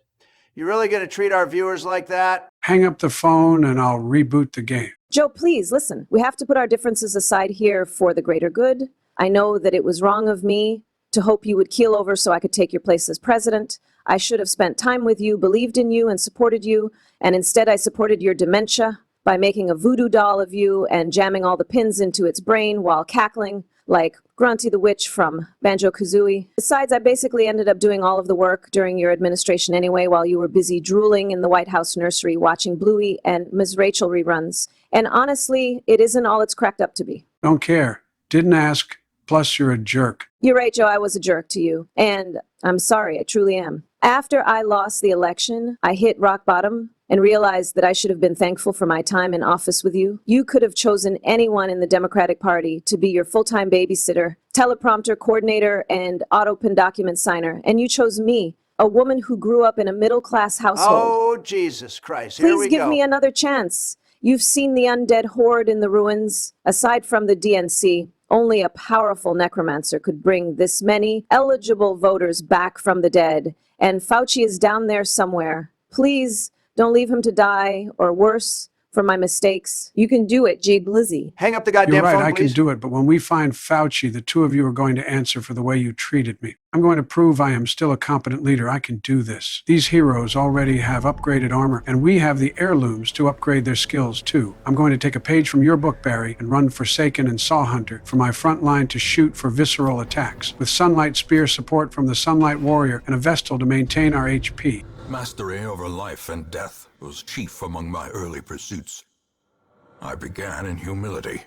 You really gonna treat our viewers like that? Hang up the phone and I'll reboot the game. Joe, please, listen. We have to put our differences aside here for the greater good. I know that it was wrong of me to hope you would keel over so I could take your place as president. I should have spent time with you, believed in you, and supported you, and instead I supported your dementia by making a voodoo doll of you and jamming all the pins into its brain while cackling like Grunty the Witch from Banjo-Kazooie. Besides, I basically ended up doing all of the work during your administration anyway while you were busy drooling in the White House nursery watching Bluey and Ms. Rachel reruns. And honestly, it isn't all it's cracked up to be. Don't care. Didn't ask. Plus, you're a jerk. You're right, Joe. I was a jerk to you. And I'm sorry. I truly am. After I lost the election, I hit rock bottom and realized that I should have been thankful for my time in office with you. You could have chosen anyone in the Democratic Party to be your full-time babysitter, teleprompter coordinator, and auto-pin document signer. And you chose me, a woman who grew up in a middle-class household. Oh, Jesus Christ. Here we go. Please give me another chance. You've seen the undead horde in the ruins. Aside from the DNC, only a powerful necromancer could bring this many eligible voters back from the dead. And Fauci is down there somewhere. Please don't leave him to die, or worse, for my mistakes. You can do it, G. Blizzy. Hang up the goddamn You're right, phone, I can please. do it, but when we find Fauci, the two of you are going to answer for the way you treated me. I'm going to prove I am still a competent leader. I can do this. These heroes already have upgraded armor, and we have the heirlooms to upgrade their skills too. I'm going to take a page from your book, Barry, and run Forsaken and Saw Hunter for my front line to shoot for visceral attacks, with Sunlight Spear support from the Sunlight Warrior and a Vestal to maintain our HP. Mastery over life and death was chief among my early pursuits. I began in humility,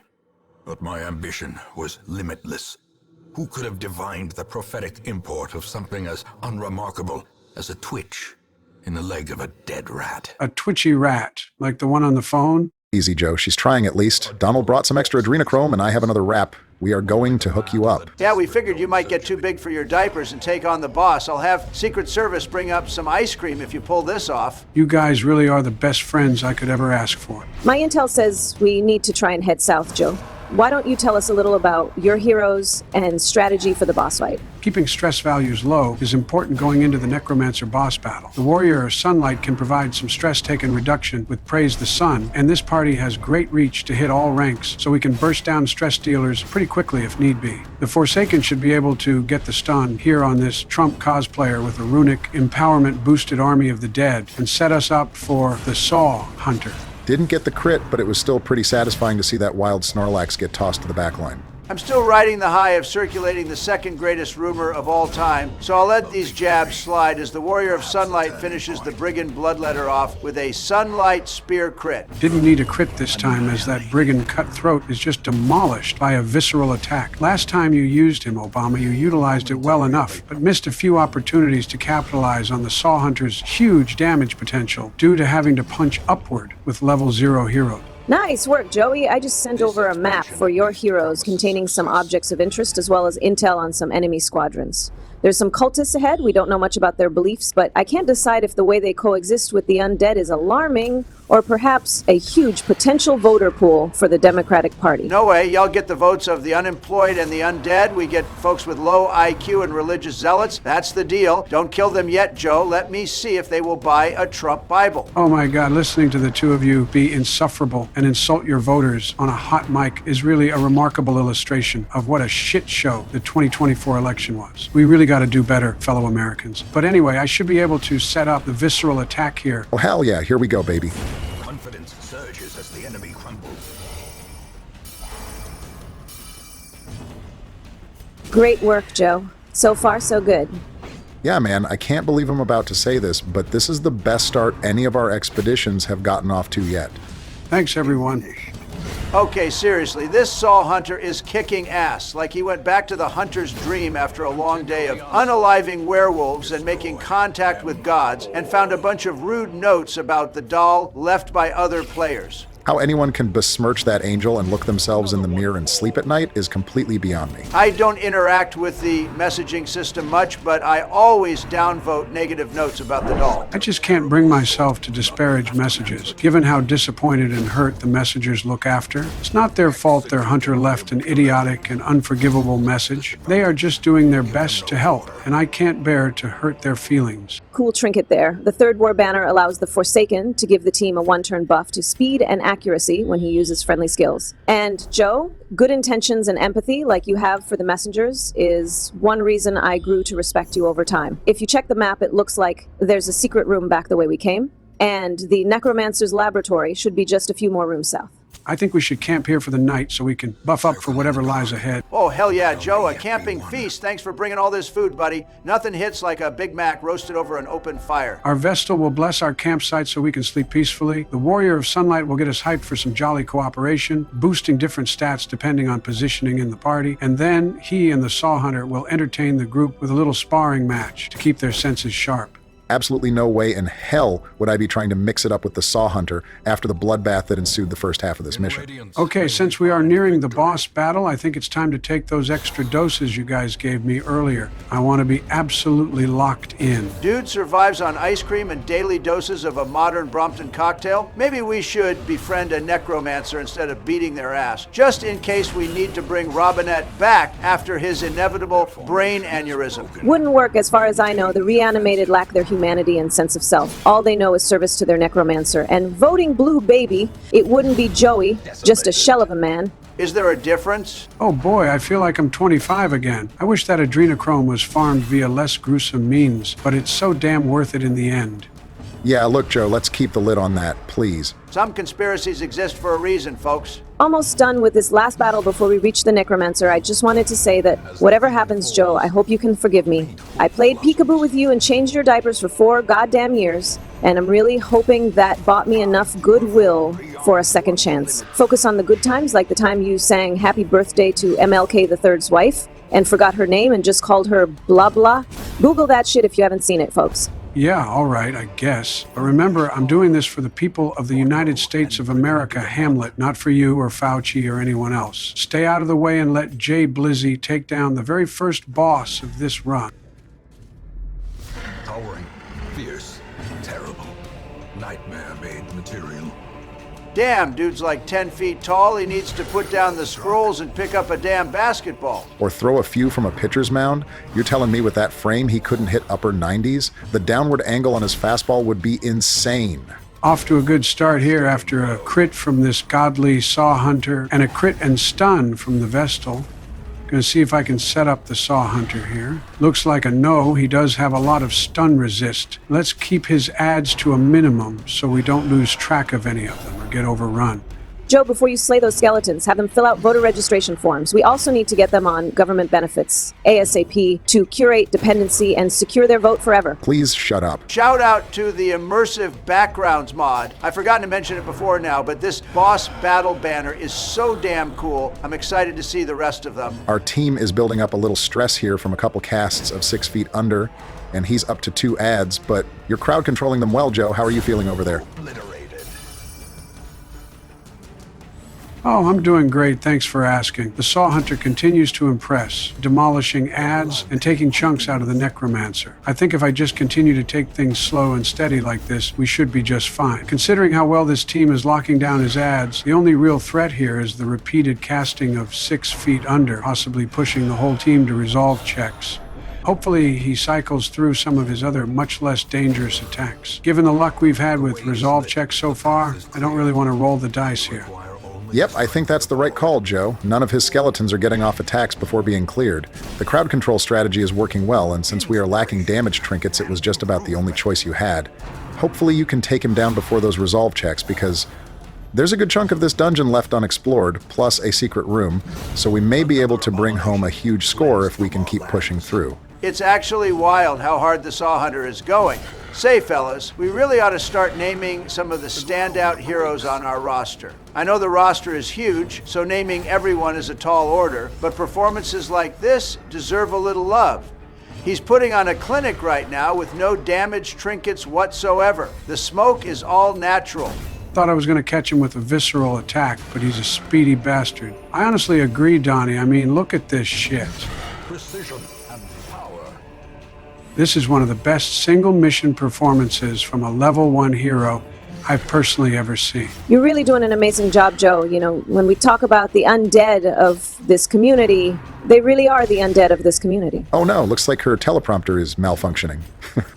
but my ambition was limitless. Who could have divined the prophetic import of something as unremarkable as a twitch in the leg of a dead rat? A twitchy rat, like the one on the phone? Easy, Joe. She's trying at least. Donald brought some extra adrenochrome, and I have another wrap. We are going to hook you up. Yeah, we figured you might get too big for your diapers and take on the boss. I'll have Secret Service bring up some ice cream if you pull this off. You guys really are the best friends I could ever ask for. My intel says we need to try and head south, Joe. Why don't you tell us a little about your heroes and strategy for the boss fight? Keeping stress values low is important going into the Necromancer boss battle. The Warrior of Sunlight can provide some stress-taken reduction with Praise the Sun, and this party has great reach to hit all ranks, so we can burst down stress dealers pretty quickly if need be. The Forsaken should be able to get the stun here on this Trump cosplayer with a runic empowerment-boosted army of the dead, and set us up for the Saw Hunter. Didn't get the crit, but it was still pretty satisfying to see that wild Snorlax get tossed to the back line. I'm still riding the high of circulating the second greatest rumor of all time, so I'll let these jabs slide as the Warrior of Sunlight finishes the Brigand Bloodletter off with a Sunlight Spear crit. Didn't need a crit this time, as that Brigand Cutthroat is just demolished by a visceral attack. Last time you used him, Obama, you utilized it well enough, but missed a few opportunities to capitalize on the Saw Hunter's huge damage potential due to having to punch upward with level 0 heroes. Nice work, Joey. I just sent over a map for your heroes containing some objects of interest as well as intel on some enemy squadrons. There's some cultists ahead. We don't know much about their beliefs, but I can't decide if the way they coexist with the undead is alarming or perhaps a huge potential voter pool for the Democratic Party. No way, y'all get the votes of the unemployed and the undead. We get folks with low IQ and religious zealots. That's the deal. Don't kill them yet, Joe. Let me see if they will buy a Trump Bible. Oh my God, listening to the two of you be insufferable and insult your voters on a hot mic is really a remarkable illustration of what a shit show the 2024 election was. We really got to do better, fellow Americans. But anyway, I should be able to set up the visceral attack here. Oh, hell yeah, here we go, baby. Confidence surges as the enemy crumbles. Great work, Joe. So far, so good. Yeah, man, I can't believe I'm about to say this, but this is the best start any of our expeditions have gotten off to yet. Thanks, everyone. Okay, seriously, this Saw Hunter is kicking ass. Like he went back to the hunter's dream after a long day of unaliving werewolves and making contact with gods, and found a bunch of rude notes about the doll left by other players. How anyone can besmirch that angel and look themselves in the mirror and sleep at night is completely beyond me. I don't interact with the messaging system much, but I always downvote negative notes about the doll. I just can't bring myself to disparage messages, given how disappointed and hurt the messengers look after. It's not their fault their hunter left an idiotic and unforgivable message. They are just doing their best to help, and I can't bear to hurt their feelings. Cool trinket there. The third war banner allows the Forsaken to give the team a one-turn buff to speed and accuracy when he uses friendly skills. And Joe, good intentions and empathy like you have for the messengers is one reason I grew to respect you over time. If you check the map, it looks like there's a secret room back the way we came, and the Necromancer's laboratory should be just a few more rooms south. I think we should camp here for the night so we can buff up for whatever lies ahead. Oh, hell yeah, Joe, a camping feast. Thanks for bringing all this food, buddy. Nothing hits like a Big Mac roasted over an open fire. Our Vestal will bless our campsite so we can sleep peacefully. The Warrior of Sunlight will get us hyped for some jolly cooperation, boosting different stats depending on positioning in the party. And then he and the Saw Hunter will entertain the group with a little sparring match to keep their senses sharp. Absolutely no way in hell would I be trying to mix it up with the Saw Hunter after the bloodbath that ensued the first half of this mission. Okay, since we are nearing the boss battle, I think it's time to take those extra doses you guys gave me earlier. I want to be absolutely locked in. Dude survives on ice cream and daily doses of a modern Brompton cocktail. Maybe we should befriend a necromancer instead of beating their ass, just in case we need to bring Robinette back after his inevitable brain aneurysm. Wouldn't work as far as I know. The reanimated lack their humanity and sense of self. All they know is service to their necromancer. And voting blue, baby, it wouldn't be Joey, just a shell of a man. Is there a difference? Oh boy, I feel like I'm 25 again. I wish that adrenochrome was farmed via less gruesome means, but it's so damn worth it in the end. Yeah, look, Joe, let's keep the lid on that, please. Some conspiracies exist for a reason, folks. Almost done with this last battle before we reach the necromancer. I just wanted to say that whatever happens, Joe, I hope you can forgive me. I played peekaboo with you and changed your diapers for 4 goddamn years, and I'm really hoping that bought me enough goodwill for a second chance. Focus on the good times, like the time you sang happy birthday to MLK III's wife and forgot her name and just called her blah blah. Google that shit if you haven't seen it, folks. Yeah, all right, I guess. But remember, I'm doing this for the people of the United States of America, Hamlet, not for you or Fauci or anyone else. Stay out of the way and let Jay Blizzy take down the very first boss of this run. Towering, fierce, terrible, nightmare-made material. Damn, dude's like 10 feet tall. He needs to put down the scrolls and pick up a damn basketball. Or throw a few from a pitcher's mound? You're telling me with that frame he couldn't hit upper 90s? The downward angle on his fastball would be insane. Off to a good start here after a crit from this godly Saw Hunter and a crit and stun from the Vestal. Gonna see if I can set up the Saw Hunter here. Looks like a no. He does have a lot of stun resist. Let's keep his adds to a minimum so we don't lose track of any of them or get overrun. Joe, before you slay those skeletons, have them fill out voter registration forms. We also need to get them on government benefits, ASAP, to curate dependency and secure their vote forever. Please shut up. Shout out to the Immersive Backgrounds mod. I've forgotten to mention it before now, but this boss battle banner is so damn cool. I'm excited to see the rest of them. Our team is building up a little stress here from a couple casts of 6 feet under, and he's up to 2 ads, but you're crowd controlling them well, Joe. How are you feeling over there? Obliterated. Oh, I'm doing great, thanks for asking. The Saw Hunter continues to impress, demolishing ads and taking chunks out of the Necromancer. I think if I just continue to take things slow and steady like this, we should be just fine. Considering how well this team is locking down his ads, the only real threat here is the repeated casting of 6 feet under, possibly pushing the whole team to resolve checks. Hopefully, he cycles through some of his other much less dangerous attacks. Given the luck we've had with resolve checks so far, I don't really want to roll the dice here. Yep, I think that's the right call, Joe. None of his skeletons are getting off attacks before being cleared. The crowd control strategy is working well, and since we are lacking damage trinkets, it was just about the only choice you had. Hopefully you can take him down before those resolve checks, because there's a good chunk of this dungeon left unexplored, plus a secret room, so we may be able to bring home a huge score if we can keep pushing through. It's actually wild how hard the Saw Hunter is going. Say, fellas, we really ought to start naming some of the standout heroes on our roster. I know the roster is huge, so naming everyone is a tall order, but performances like this deserve a little love. He's putting on a clinic right now with no damage trinkets whatsoever. The smoke is all natural. Thought I was going to catch him with a visceral attack, but he's a speedy bastard. I honestly agree, Donnie. I mean, look at this shit. Precision and power. This is one of the best single mission performances from a level 1 hero I've personally ever seen. You're really doing an amazing job, Joe. You know, when we talk about the undead of this community, they really are the undead of this community. Oh no, looks like her teleprompter is malfunctioning.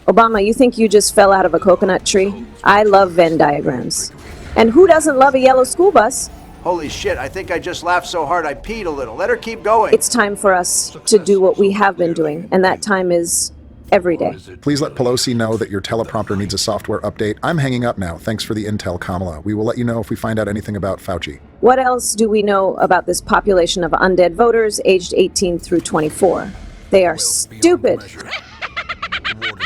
Obama, you think you just fell out of a coconut tree? I love Venn diagrams. And who doesn't love a yellow school bus? Holy shit, I think I just laughed so hard I peed a little. Let her keep going. It's time for us to do what we have been doing, and that time is every day. Please let Pelosi know that your teleprompter needs a software update. I'm hanging up now. Thanks for the intel, Kamala. We will let you know if we find out anything about Fauci. What else do we know about this population of undead voters aged 18 through 24? They are stupid.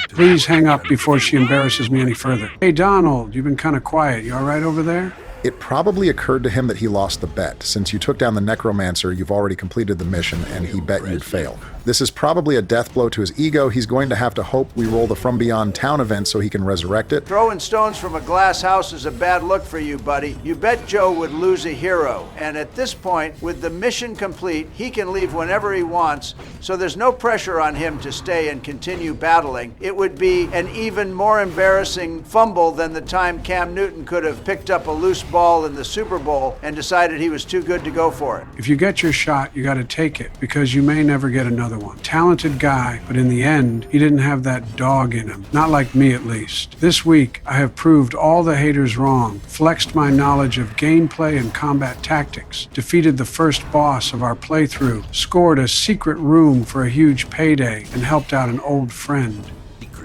Please hang up before she embarrasses me any further. Hey, Donald, you've been kind of quiet. You all right over there? It probably occurred to him that he lost the bet. Since you took down the Necromancer, you've already completed the mission, and he bet you'd fail. This is probably a death blow to his ego. He's going to have to hope we roll the From Beyond Town event so he can resurrect it. Throwing stones from a glass house is a bad look for you, buddy. You bet Joe would lose a hero. And at this point, with the mission complete, he can leave whenever he wants, so there's no pressure on him to stay and continue battling. It would be an even more embarrassing fumble than the time Cam Newton could have picked up a loose ball in the Super Bowl and decided he was too good to go for it. If you get your shot, you got to take it, because you may never get another one. Talented guy, but in the end, he didn't have that dog in him. Not like me, at least. This week, I have proved all the haters wrong, flexed my knowledge of gameplay and combat tactics, defeated the first boss of our playthrough, scored a secret room for a huge payday, and helped out an old friend.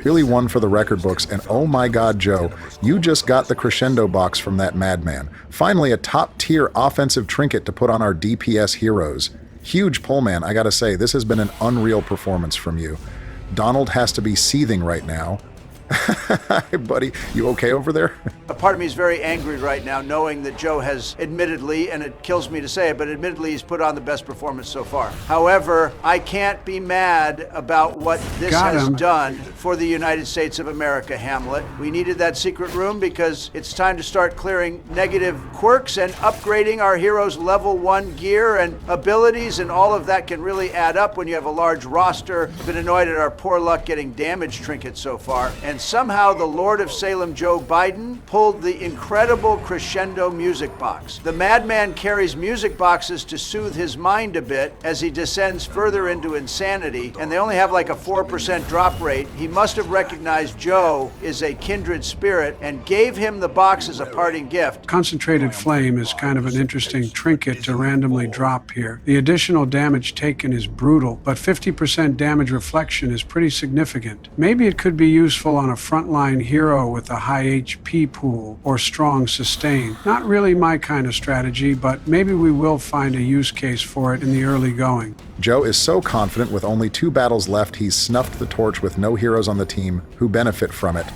Really won for the record books, and oh my god, Joe, you just got the crescendo box from that madman. Finally, a top-tier offensive trinket to put on our DPS heroes. Huge pull, man. I gotta say, this has been an unreal performance from you. Donald has to be seething right now. Hey, buddy, you okay over there? A part of me is very angry right now, knowing that Joe has admittedly, and it kills me to say it, but admittedly he's put on the best performance so far. However, I can't be mad about what this has done for the United States of America, Hamlet. We needed that secret room because it's time to start clearing negative quirks and upgrading our heroes' level 1 gear and abilities, and all of that can really add up when you have a large roster. I've been annoyed at our poor luck getting damage trinkets so far, and somehow the Lord of Salem, Joe Biden, pulled the incredible crescendo music box. The madman carries music boxes to soothe his mind a bit as he descends further into insanity, and they only have like a 4% drop rate. He must have recognized Joe is a kindred spirit and gave him the box as a parting gift. Concentrated flame is kind of an interesting trinket to randomly drop here. The additional damage taken is brutal, but 50% damage reflection is pretty significant. Maybe it could be useful on a frontline hero with a high HP pool or strong sustain. Not really my kind of strategy, but maybe we will find a use case for it in the early going. Joe is so confident with only 2 battles left, he's snuffed the torch with no heroes on the team who benefit from it.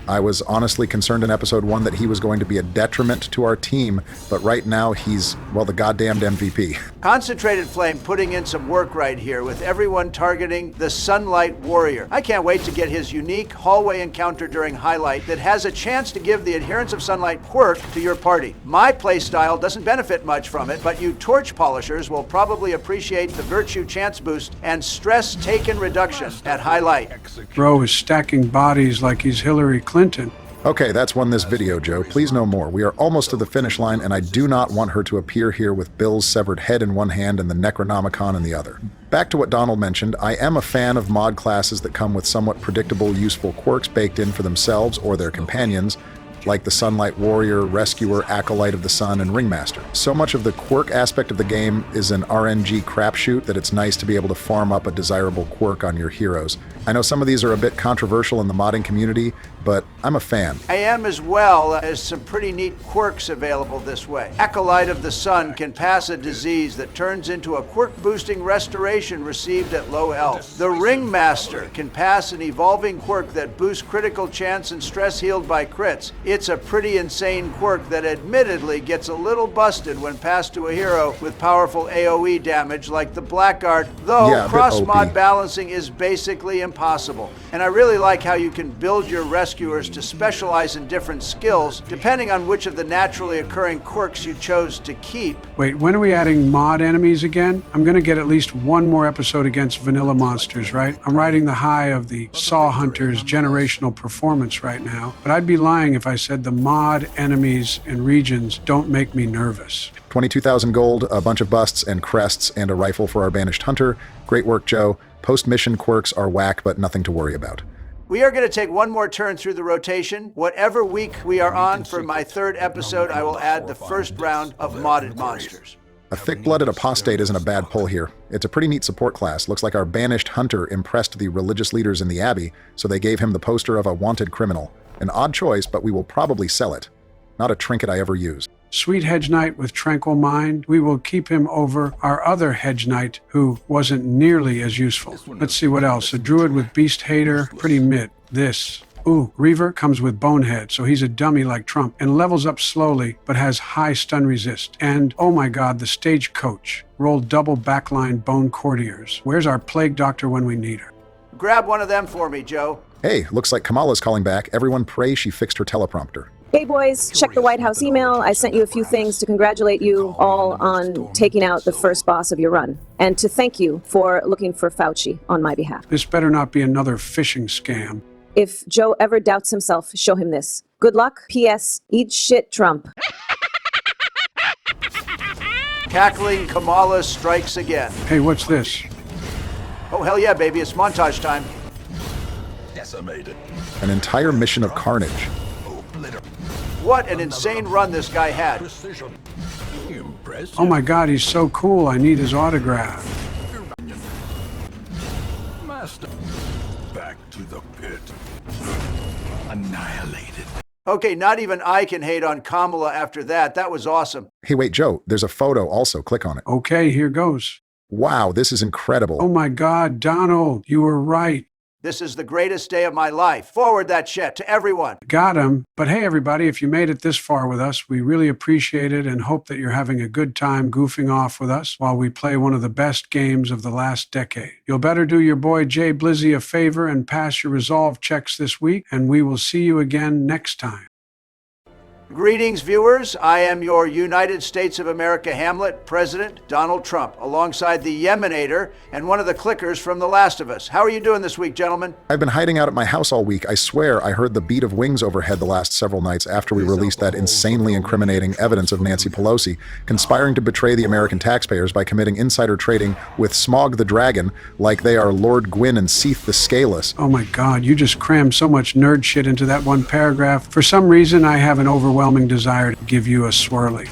I was honestly concerned in episode 1 that he was going to be a detriment to our team, but right now he's, well, the goddamned MVP. Concentrated Flame putting in some work right here with everyone targeting the Sunlight Warrior. I can't wait to get his unique hallway encounter during Highlight that has a chance to give the Adherents of Sunlight quirk to your party. My playstyle doesn't benefit much from it, but you torch polishers will probably appreciate the virtue chance boost and stress taken reduction at Highlight. Bro is stacking bodies like he's Hillary Clinton. Okay, that's won this video, Joe. Please no more. We are almost to the finish line, and I do not want her to appear here with Bill's severed head in one hand and the Necronomicon in the other. Back to what Donald mentioned, I am a fan of mod classes that come with somewhat predictable, useful quirks baked in for themselves or their companions, like the Sunlight Warrior, Rescuer, Acolyte of the Sun, and Ringmaster. So much of the quirk aspect of the game is an RNG crapshoot that it's nice to be able to farm up a desirable quirk on your heroes. I know some of these are a bit controversial in the modding community, but I'm a fan. I am as well. There's some pretty neat quirks available this way. Acolyte of the Sun can pass a disease that turns into a quirk-boosting restoration received at low health. The Ringmaster can pass an evolving quirk that boosts critical chance and stress healed by crits. It's a pretty insane quirk that admittedly gets a little busted when passed to a hero with powerful AoE damage like the Blackguard, though Yeah, cross-mod balancing is basically impossible. And I really like how you can build your rescuers to specialize in different skills depending on which of the naturally occurring quirks you chose to keep. Wait, when are we adding mod enemies again? I'm gonna get at least one more episode against vanilla monsters, right? I'm riding the high of the Saw Hunter's generational performance right now, but I'd be lying if I said the mod enemies and regions don't make me nervous. 22,000 gold, a bunch of busts and crests, and a rifle for our banished hunter. Great work, Joe. Post-mission quirks are whack, but nothing to worry about. We are going to take one more turn through the rotation. Whatever week we are on for my third episode, I will add the first round of modded monsters. A thick-blooded apostate isn't a bad pull here. It's a pretty neat support class. Looks like our banished hunter impressed the religious leaders in the Abbey, so they gave him the poster of a wanted criminal. An odd choice, but we will probably sell it. Not a trinket I ever use. Sweet Hedge Knight with tranquil mind, we will keep him over our other Hedge Knight who wasn't nearly as useful. Let's see what else. A Druid with Beast Hater, pretty mid. This. Ooh, Reaver comes with Bonehead, so he's a dummy like Trump, and levels up slowly, but has high stun resist. And, oh my god, the Stagecoach. Roll double backline Bone Courtiers. Where's our Plague Doctor when we need her? Grab one of them for me, Joe. Hey, looks like Kamala's calling back. Everyone pray she fixed her teleprompter. Hey boys, check the White House email. I sent you a few things to congratulate you all on taking out the first boss of your run, and to thank you for looking for Fauci on my behalf. This better not be another phishing scam. If Joe ever doubts himself, show him this. Good luck. P.S. Eat shit, Trump. Cackling Kamala strikes again. Hey, what's this? Oh, hell yeah, baby, it's montage time. Decimated. An entire mission of carnage. What an insane run this guy had. Precision. Impressive. Oh my god, he's so cool, I need his autograph. Master. Back to the pit. Annihilated. Okay, not even I can hate on Kamala after that. That was awesome. Hey, wait, Joe, there's a photo also. Click on it. Okay, here goes. Wow, this is incredible. Oh my god, Donald, you were right. This is the greatest day of my life. Forward that shit to everyone. Got him. But hey, everybody, if you made it this far with us, we really appreciate it and hope that you're having a good time goofing off with us while we play one of the best games of the last decade. You'll better do your boy Jay Blizzy a favor and pass your resolve checks this week, and we will see you again next time. Greetings, viewers. I am your United States of America Hamlet, President Donald Trump, alongside the Yemenator and one of the clickers from The Last of Us. How are you doing this week, gentlemen? I've been hiding out at my house all week. I swear I heard the beat of wings overhead the last several nights after we released that insanely incriminating evidence of Nancy Pelosi conspiring to betray the American taxpayers by committing insider trading with Smog the Dragon like they are Lord Gwyn and Seath the Scaleless. Oh my god, you just crammed so much nerd shit into that one paragraph. For some reason, I have an overwhelming desire to give you a swirly.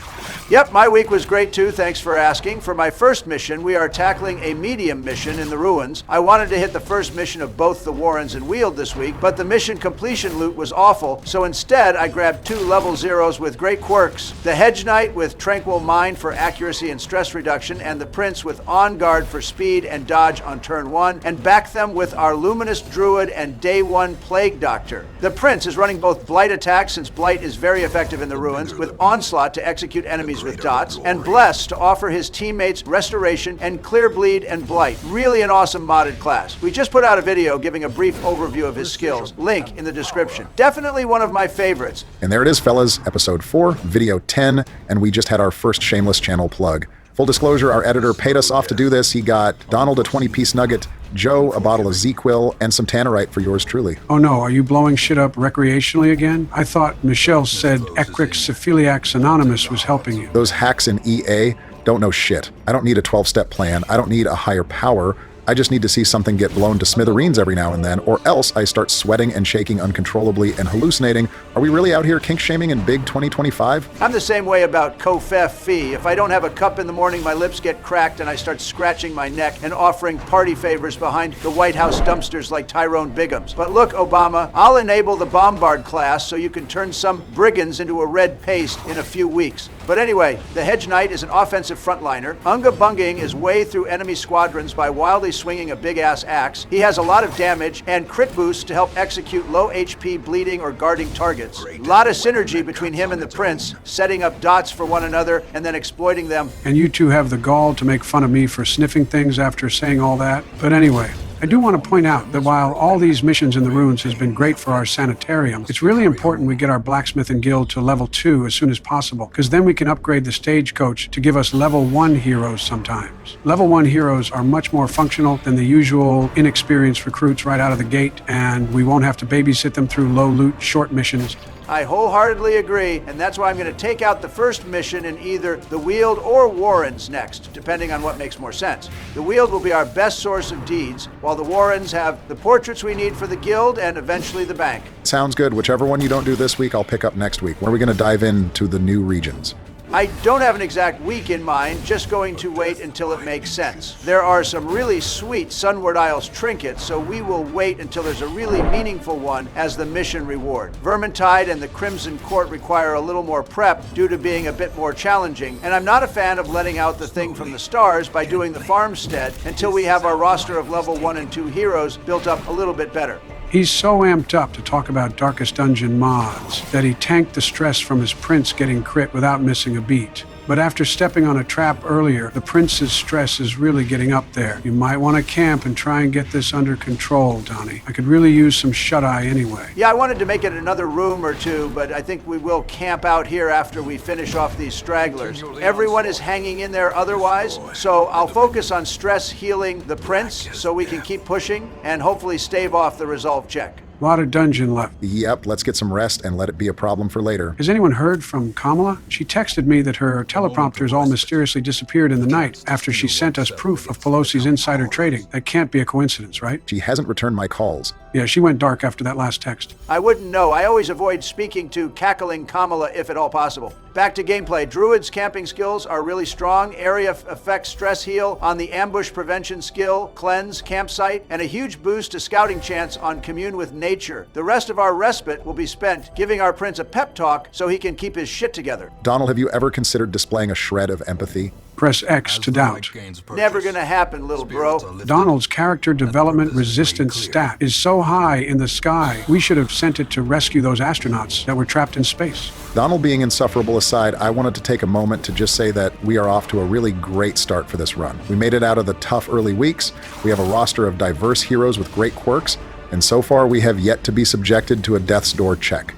Yep, my week was great too, thanks for asking. For my first mission, we are tackling a medium mission in the ruins. I wanted to hit the first mission of both the Warrens and Weald this week, but the mission completion loot was awful, so instead I grabbed 2 level 0s with great quirks. The Hedge Knight with Tranquil Mind for accuracy and stress reduction, and the Prince with On Guard for speed and dodge on turn 1, and back them with our Luminous Druid and Day 1 Plague Doctor. The Prince is running both Blight attacks, since Blight is very effective in the ruins, with Onslaught to execute enemies with dots, and Bless to offer his teammates Restoration and Clear Bleed and Blight. Really an awesome modded class. We just put out a video giving a brief overview of his skills. Link in the description. Definitely one of my favorites. And there it is, fellas, episode 4, video 10, and we just had our first shameless channel plug. Full disclosure, our editor paid us off to do this. He got Donald a 20-piece nugget, Joe a bottle of Z-Quil, and some Tannerite for yours truly. Oh no, are you blowing shit up recreationally again? I thought Michelle said Ecrix Cephaliacs Anonymous was helping you. Those hacks in EA don't know shit. I don't need a 12-step plan. I don't need a higher power. I just need to see something get blown to smithereens every now and then, or else I start sweating and shaking uncontrollably and hallucinating. Are we really out here kink-shaming in big 2025? I'm the same way about Kofef Fee. If I don't have a cup in the morning, my lips get cracked and I start scratching my neck and offering party favors behind the White House dumpsters like Tyrone Biggums. But look, Obama, I'll enable the Bombard class so you can turn some brigands into a red paste in a few weeks. But anyway, the Hedge Knight is an offensive frontliner. Unga Bunging is way through enemy squadrons by wildly swinging a big-ass axe. He has a lot of damage and crit boosts to help execute low HP bleeding or guarding targets. A lot of synergy between him and the Prince, setting up dots for one another and then exploiting them. And you two have the gall to make fun of me for sniffing things after saying all that. But anyway, I do want to point out that while all these missions in the ruins has been great for our sanitarium, it's really important we get our blacksmithing guild to level 2 as soon as possible, because then we can upgrade the stagecoach to give us level 1 heroes sometimes. Level 1 heroes are much more functional than the usual inexperienced recruits right out of the gate, and we won't have to babysit them through low loot short missions. I wholeheartedly agree, and that's why I'm going to take out the first mission in either the Weald or Warrens next, depending on what makes more sense. The Weald will be our best source of deeds, while the Warrens have the portraits we need for the guild and eventually the bank. Sounds good. Whichever one you don't do this week, I'll pick up next week. When are we going to dive into the new regions? I don't have an exact week in mind, just going to wait until it makes sense. There are some really sweet Sunward Isles trinkets, so we will wait until there's a really meaningful one as the mission reward. Vermintide and the Crimson Court require a little more prep due to being a bit more challenging, and I'm not a fan of letting out the thing from the stars by doing the farmstead until we have our roster of level 1 and 2 heroes built up a little bit better. He's so amped up to talk about Darkest Dungeon mods that he tanked the stress from his Prince getting crit without missing a beat. But after stepping on a trap earlier, the Prince's stress is really getting up there. You might want to camp and try and get this under control, Donnie. I could really use some shut-eye anyway. Yeah, I wanted to make it another room or two, but I think we will camp out here after we finish off these stragglers. Everyone is hanging in there otherwise, so I'll focus on stress healing the Prince so we can keep pushing and hopefully stave off the resolve check. A lot of dungeon left. Yep, let's get some rest and let it be a problem for later. Has anyone heard from Kamala? She texted me that her teleprompters all mysteriously disappeared in the night after she sent us proof of Pelosi's insider trading. That can't be a coincidence, right? She hasn't returned my calls. Yeah, she went dark after that last text. I wouldn't know. I always avoid speaking to cackling Kamala if at all possible. Back to gameplay. Druid's camping skills are really strong. Area effect stress heal on the ambush prevention skill, cleanse, campsite, and a huge boost to scouting chance on commune with nature. The rest of our respite will be spent giving our Prince a pep talk so he can keep his shit together. Donald, have you ever considered displaying a shred of empathy? Press X to doubt. Never gonna happen, little bro. Donald's character development resistance stat is so high in the sky, we should have sent it to rescue those astronauts that were trapped in space. Donald being insufferable aside, I wanted to take a moment to just say that we are off to a really great start for this run. We made it out of the tough early weeks, we have a roster of diverse heroes with great quirks, and so far we have yet to be subjected to a death's door check.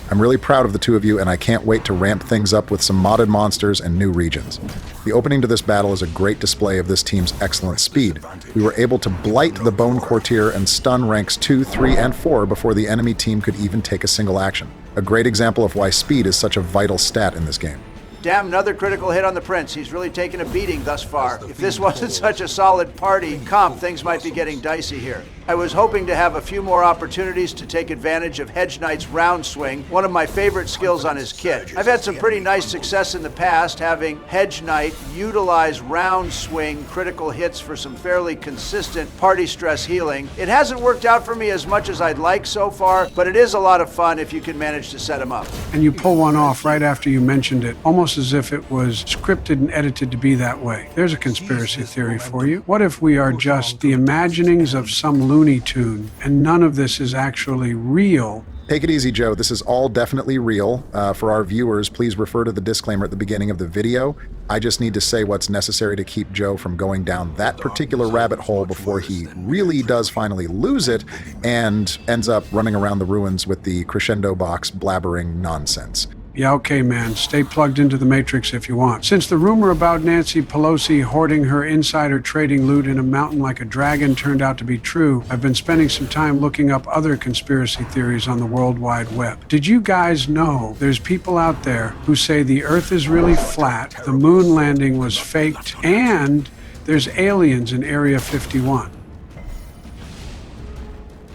I'm really proud of the two of you, and I can't wait to ramp things up with some modded monsters and new regions. The opening to this battle is a great display of this team's excellent speed. We were able to blight the Bone Courtier and stun ranks 2, 3, and 4 before the enemy team could even take a single action. A great example of why speed is such a vital stat in this game. Damn, another critical hit on the Prince. He's really taken a beating thus far. If this wasn't such a solid party comp, things might be getting dicey here. I was hoping to have a few more opportunities to take advantage of Hedge Knight's round swing, one of my favorite skills on his kit. I've had some pretty nice success in the past having Hedge Knight utilize round swing critical hits for some fairly consistent party stress healing. It hasn't worked out for me as much as I'd like so far, but it is a lot of fun if you can manage to set him up. And you pull one off right after you mentioned it, almost as if it was scripted and edited to be that way. There's a conspiracy theory for you. What if we are just the imaginings of some Looney Tune and none of this is actually real? Take it easy, Joe. This is all definitely real. For our viewers, please refer to the disclaimer at the beginning of the video. I just need to say what's necessary to keep Joe from going down that particular rabbit hole before he really does finally lose it and ends up running around the ruins with the crescendo box blabbering nonsense. Yeah, okay, man. Stay plugged into the Matrix if you want. Since the rumor about Nancy Pelosi hoarding her insider trading loot in a mountain like a dragon turned out to be true, I've been spending some time looking up other conspiracy theories on the World Wide Web. Did you guys know there's people out there who say the Earth is really flat, the moon landing was faked, and there's aliens in Area 51?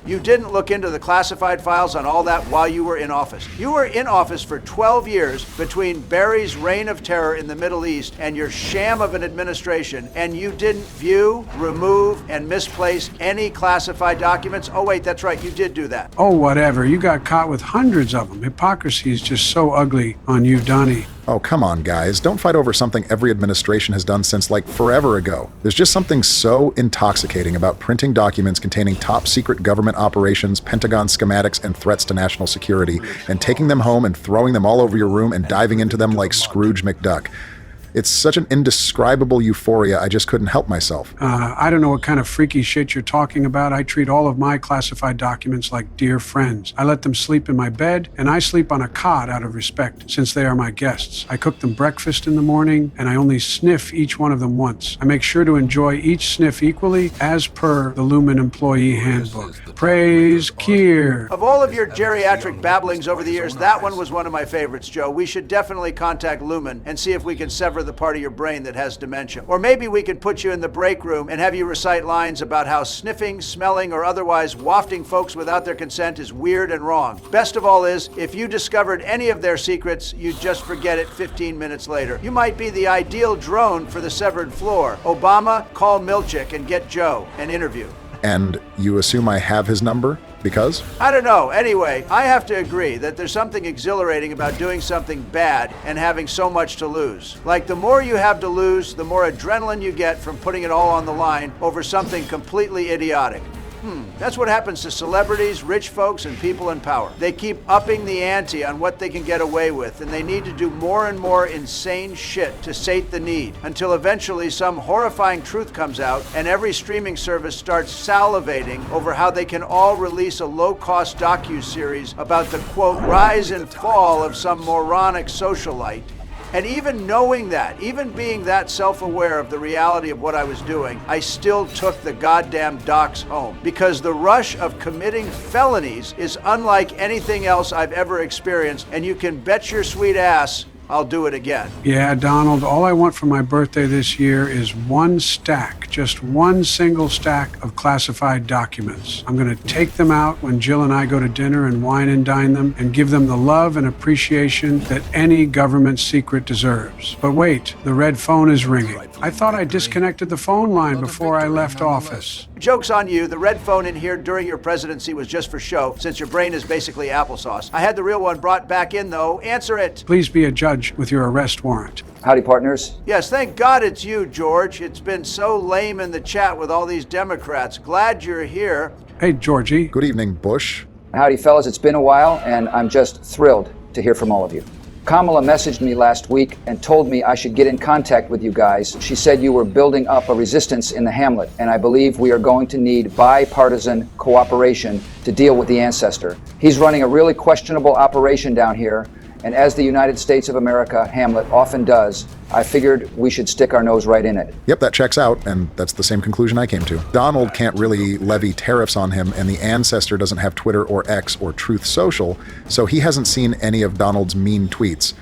You didn't look into the classified files on all that while you were in office. You were in office for 12 years between Barry's reign of terror in the Middle East and your sham of an administration, and you didn't view, remove, and misplace any classified documents? Oh wait, that's right, you did do that. Oh, whatever. You got caught with hundreds of them. Hypocrisy is just so ugly on you, Donnie. Oh, come on, guys. Don't fight over something every administration has done since, like, forever ago. There's just something so intoxicating about printing documents containing top-secret government operations, Pentagon schematics, and threats to national security, and taking them home and throwing them all over your room and diving into them like Scrooge McDuck. It's such an indescribable euphoria, I just couldn't help myself. I don't know what kind of freaky shit you're talking about. I treat all of my classified documents like dear friends. I let them sleep in my bed, and I sleep on a cot out of respect, since they are my guests. I cook them breakfast in the morning, and I only sniff each one of them once. I make sure to enjoy each sniff equally, as per the Lumen Employee Handbook. Praise Keir. Of all of your geriatric babblings over the years, that one was one of my favorites, Joe. We should definitely contact Lumen and see if we can sever the part of your brain that has dementia. Or maybe we could put you in the break room and have you recite lines about how sniffing, smelling, or otherwise wafting folks without their consent is weird and wrong. Best of all is, if you discovered any of their secrets, you'd just forget it 15 minutes later. You might be the ideal drone for the severed floor. Obama, call Milchick and get Joe an interview. And you assume I have his number? Because? I don't know. Anyway, I have to agree that there's something exhilarating about doing something bad and having so much to lose. Like, the more you have to lose, the more adrenaline you get from putting it all on the line over something completely idiotic. That's what happens to celebrities, rich folks, and people in power. They keep upping the ante on what they can get away with, and they need to do more and more insane shit to sate the need, until eventually some horrifying truth comes out and every streaming service starts salivating over how they can all release a low-cost docu-series about the, quote, rise and fall of some moronic socialite. And even knowing that, even being that self-aware of the reality of what I was doing, I still took the goddamn docs home. Because the rush of committing felonies is unlike anything else I've ever experienced, and you can bet your sweet ass I'll do it again. Yeah, Donald, all I want for my birthday this year is one stack, just one single stack of classified documents. I'm going to take them out when Jill and I go to dinner and wine and dine them and give them the love and appreciation that any government secret deserves. But wait, the red phone is ringing. I thought I disconnected the phone line before I left office. Joke's on you. The red phone in here during your presidency was just for show, since your brain is basically applesauce. I had the real one brought back in, though. Answer it. Please be a judge with your arrest warrant. Howdy, partners. Yes, thank God it's you, George. It's been so lame in the chat with all these Democrats. Glad you're here. Hey, Georgie. Good evening, Bush. Howdy, fellas. It's been a while, and I'm just thrilled to hear from all of you. Kamala messaged me last week and told me I should get in contact with you guys. She said you were building up a resistance in the Hamlet, and I believe we are going to need bipartisan cooperation to deal with the ancestor. He's running a really questionable operation down here, and as the United States of America, Hamlet, often does, I figured we should stick our nose right in it. Yep, that checks out, and that's the same conclusion I came to. Donald can't really levy tariffs on him, and the ancestor doesn't have Twitter or X or Truth Social, so he hasn't seen any of Donald's mean tweets.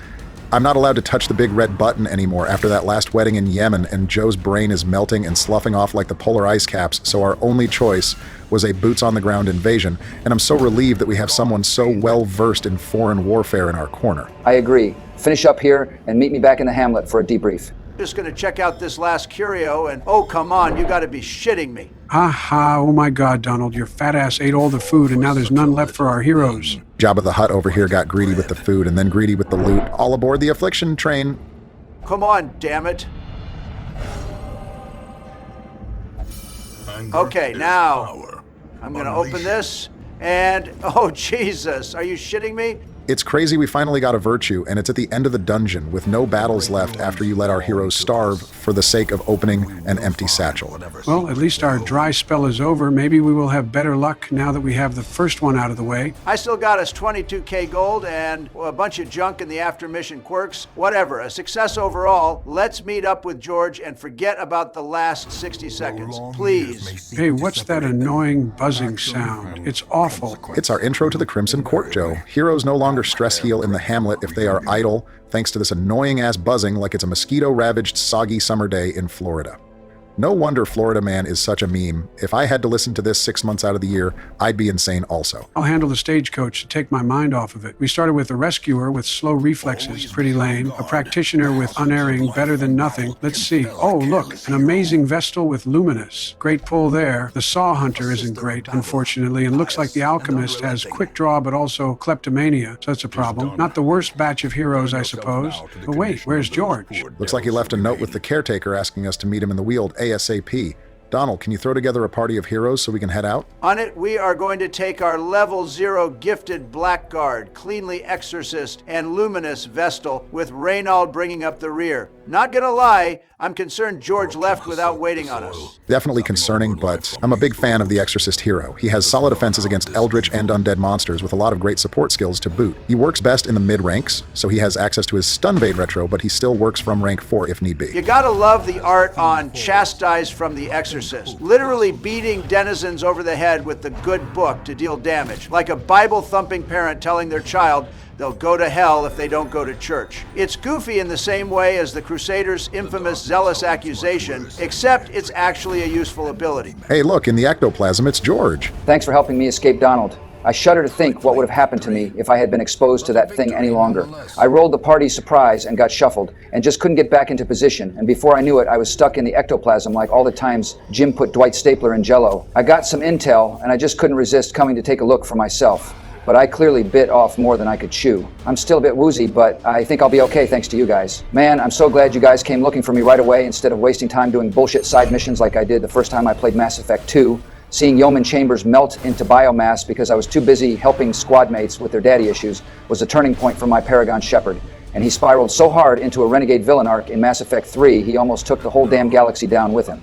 I'm not allowed to touch the big red button anymore after that last wedding in Yemen, and Joe's brain is melting and sloughing off like the polar ice caps, so our only choice was a boots-on-the-ground invasion, and I'm so relieved that we have someone so well-versed in foreign warfare in our corner. I agree. Finish up here and meet me back in the Hamlet for a debrief. Just gonna check out this last curio, and oh, come on, you gotta be shitting me. Aha, oh my God, Donald, your fat ass ate all the food and now there's none left for our heroes. Jabba the Hutt over here got greedy with the food and then greedy with the loot. All aboard the Affliction train. Come on, damn it. Okay, now I'm gonna open this, and oh Jesus, are you shitting me? It's crazy we finally got a virtue, and it's at the end of the dungeon with no battles left after you let our heroes starve for the sake of opening an empty satchel. Well, at least our dry spell is over. Maybe we will have better luck now that we have the first one out of the way. I still got us 22k gold and a bunch of junk in the after mission quirks. Whatever, a success overall. Let's meet up with George and forget about the last 60 seconds, please. Hey, what's that annoying buzzing sound? It's awful. It's our intro to the Crimson Court, Joe. Heroes no longer stress heal in the Hamlet if they are idle, thanks to this annoying-ass buzzing like it's a mosquito-ravaged, soggy summer day in Florida. No wonder Florida Man is such a meme. If I had to listen to this 6 months out of the year, I'd be insane also. I'll handle the stagecoach to take my mind off of it. We started with a rescuer with slow reflexes, pretty lame, a practitioner with unerring, better than nothing. Let's see. Oh, look, an amazing Vestal with luminous. Great pull there. The Saw Hunter isn't great, unfortunately, and looks like the Alchemist has quick draw but also kleptomania, so that's a problem. Not the worst batch of heroes, I suppose. But wait, where's George? Looks like he left a note with the caretaker asking us to meet him in the Weald ASAP. Donald, can you throw together a party of heroes so we can head out? On it, we are going to take our level 0 gifted Blackguard, cleanly Exorcist, and luminous Vestal, with Reynald bringing up the rear. Not gonna lie, I'm concerned George left without waiting on us. Definitely concerning, but I'm a big fan of the Exorcist hero. He has solid defenses against eldritch and undead monsters with a lot of great support skills to boot. He works best in the mid-ranks, so he has access to his Stunbait retro, but he still works from rank 4 if need be. You gotta love the art on Chastise from the Exorcist, literally beating denizens over the head with the good book to deal damage, like a Bible-thumping parent telling their child they'll go to hell if they don't go to church. It's goofy in the same way as the Crusaders' infamous zealous accusation, except it's actually a useful ability. Hey, look, in the ectoplasm, it's George. Thanks for helping me escape Donald. I shudder to think what would have happened to me if I had been exposed to that thing any longer. I rolled the party surprise and got shuffled, and just couldn't get back into position, and before I knew it, I was stuck in the ectoplasm like all the times Jim put Dwight Stapler in Jell-O. I got some intel, and I just couldn't resist coming to take a look for myself. But I clearly bit off more than I could chew. I'm still a bit woozy, but I think I'll be okay thanks to you guys. Man, I'm so glad you guys came looking for me right away instead of wasting time doing bullshit side missions like I did the first time I played Mass Effect 2. Seeing Yeoman Chambers melt into biomass because I was too busy helping squad mates with their daddy issues was a turning point for my Paragon Shepard. And he spiraled so hard into a renegade villain arc in Mass Effect 3, he almost took the whole damn galaxy down with him.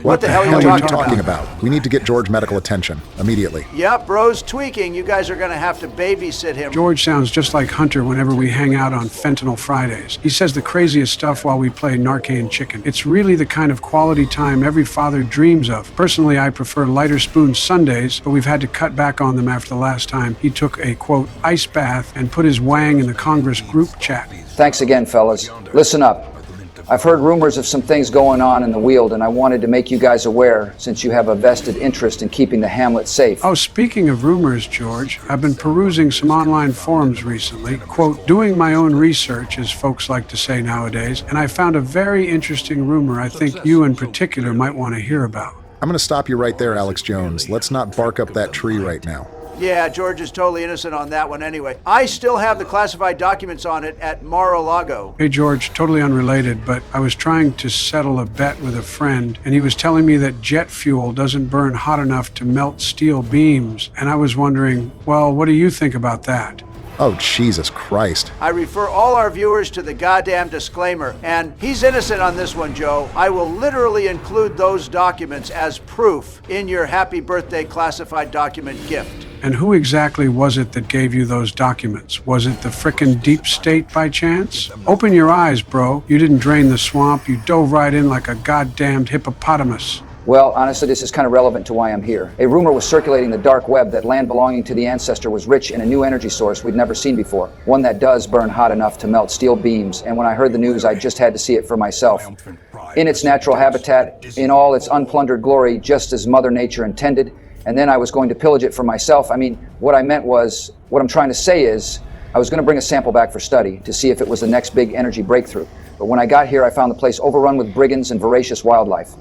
What the hell are you talking about? We need to get George medical attention immediately. Yep, bro's tweaking. You guys are gonna have to babysit him. George sounds just like Hunter whenever we hang out on Fentanyl Fridays. He says the craziest stuff while we play Narcan Chicken. It's really the kind of quality time every father dreams of. Personally, I prefer lighter spoon Sundays, but we've had to cut back on them after the last time he took a, quote, ice bath and put his wang in the Congress group chat. Thanks again, fellas. Listen up. I've heard rumors of some things going on in the Weald, and I wanted to make you guys aware since you have a vested interest in keeping the Hamlet safe. Oh, speaking of rumors, George, I've been perusing some online forums recently, quote, doing my own research, as folks like to say nowadays, and I found a very interesting rumor I think you in particular might want to hear about. I'm going to stop you right there, Alex Jones. Let's not bark up that tree right now. Yeah, George is totally innocent on that one anyway. I still have the classified documents on it at Mar-a-Lago. Hey, George, totally unrelated, but I was trying to settle a bet with a friend, and he was telling me that jet fuel doesn't burn hot enough to melt steel beams, and I was wondering, well, what do you think about that? Oh, Jesus Christ. I refer all our viewers to the goddamn disclaimer, and he's innocent on this one, Joe. I will literally include those documents as proof in your happy birthday classified document gift. And who exactly was it that gave you those documents? Was it the frickin' deep state by chance? Open your eyes, bro. You didn't drain the swamp. You dove right in like a goddamned hippopotamus. Well, honestly, this is kind of relevant to why I'm here. A rumor was circulating the dark web that land belonging to the ancestor was rich in a new energy source we'd never seen before. One that does burn hot enough to melt steel beams, and when I heard the news, I just had to see it for myself. In its natural habitat, in all its unplundered glory, just as Mother Nature intended, and then I was going to pillage it for myself. I mean, what I'm trying to say is, I was going to bring a sample back for study to see if it was the next big energy breakthrough. But when I got here, I found the place overrun with brigands and voracious wildlife.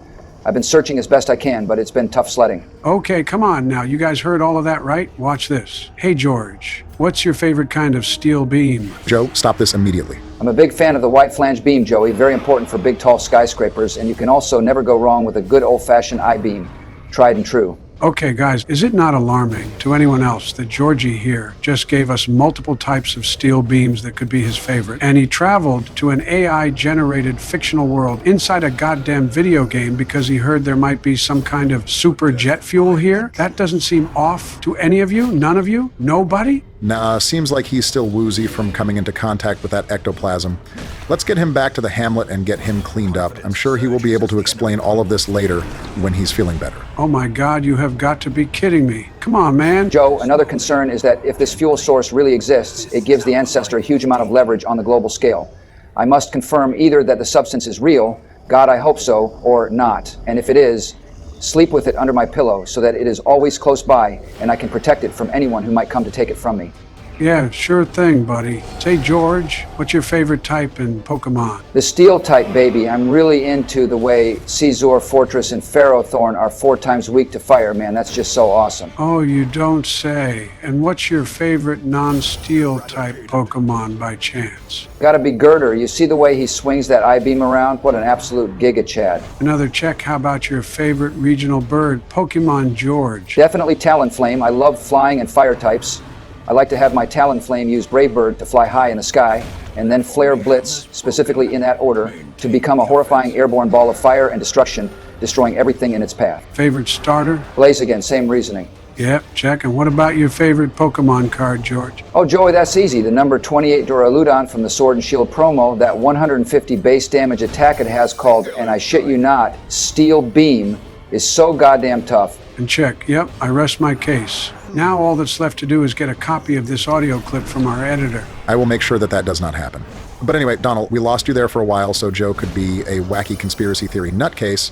I've been searching as best I can, but it's been tough sledding. Okay, come on now. You guys heard all of that, right? Watch this. Hey, George, what's your favorite kind of steel beam? Joe, stop this immediately. I'm a big fan of the white flange beam, Joey. Very important for big, tall skyscrapers, and you can also never go wrong with a good old-fashioned I-beam. Tried and true. Okay, guys, is it not alarming to anyone else that Georgie here just gave us multiple types of steel beams that could be his favorite? And he traveled to an AI-generated fictional world inside a goddamn video game because he heard there might be some kind of super jet fuel here? That doesn't seem off to any of you? None of you? Nobody? Nah, seems like he's still woozy from coming into contact with that ectoplasm. Let's get him back to the Hamlet and get him cleaned up. I'm sure he will be able to explain all of this later when he's feeling better. Oh my God, you have got to be kidding me. Come on, man. Joe, another concern is that if this fuel source really exists, it gives the ancestor a huge amount of leverage on the global scale. I must confirm either that the substance is real, God, I hope so, or not. And if it is, sleep with it under my pillow so that it is always close by and I can protect it from anyone who might come to take it from me. Yeah, sure thing, buddy. Say, George, what's your favorite type in Pokemon? The steel type, baby. I'm really into the way Caesar, Fortress, and Ferrothorn are 4 times weak to fire, man. That's just so awesome. Oh, you don't say. And what's your favorite non-steel type Pokemon by chance? Gotta be Girder. You see the way he swings that I-beam around? What an absolute giga chad. Another check. How about your favorite regional bird, Pokemon George? Definitely Talonflame. I love flying and fire types. I like to have my Talonflame use Brave Bird to fly high in the sky, and then Flare Blitz, specifically in that order, to become a horrifying airborne ball of fire and destruction, destroying everything in its path. Favorite starter? Blaziken, same reasoning. Yep, check. And what about your favorite Pokemon card, George? Oh, Joey, that's easy. The number 28 Duraludon from the Sword and Shield promo, that 150 base damage attack it has called, and I shit you not, Steel Beam, is so goddamn tough. And check. Yep, I rest my case. Now all that's left to do is get a copy of this audio clip from our editor. I will make sure that that does not happen. But anyway, Donald, we lost you there for a while so Joe could be a wacky conspiracy theory nutcase.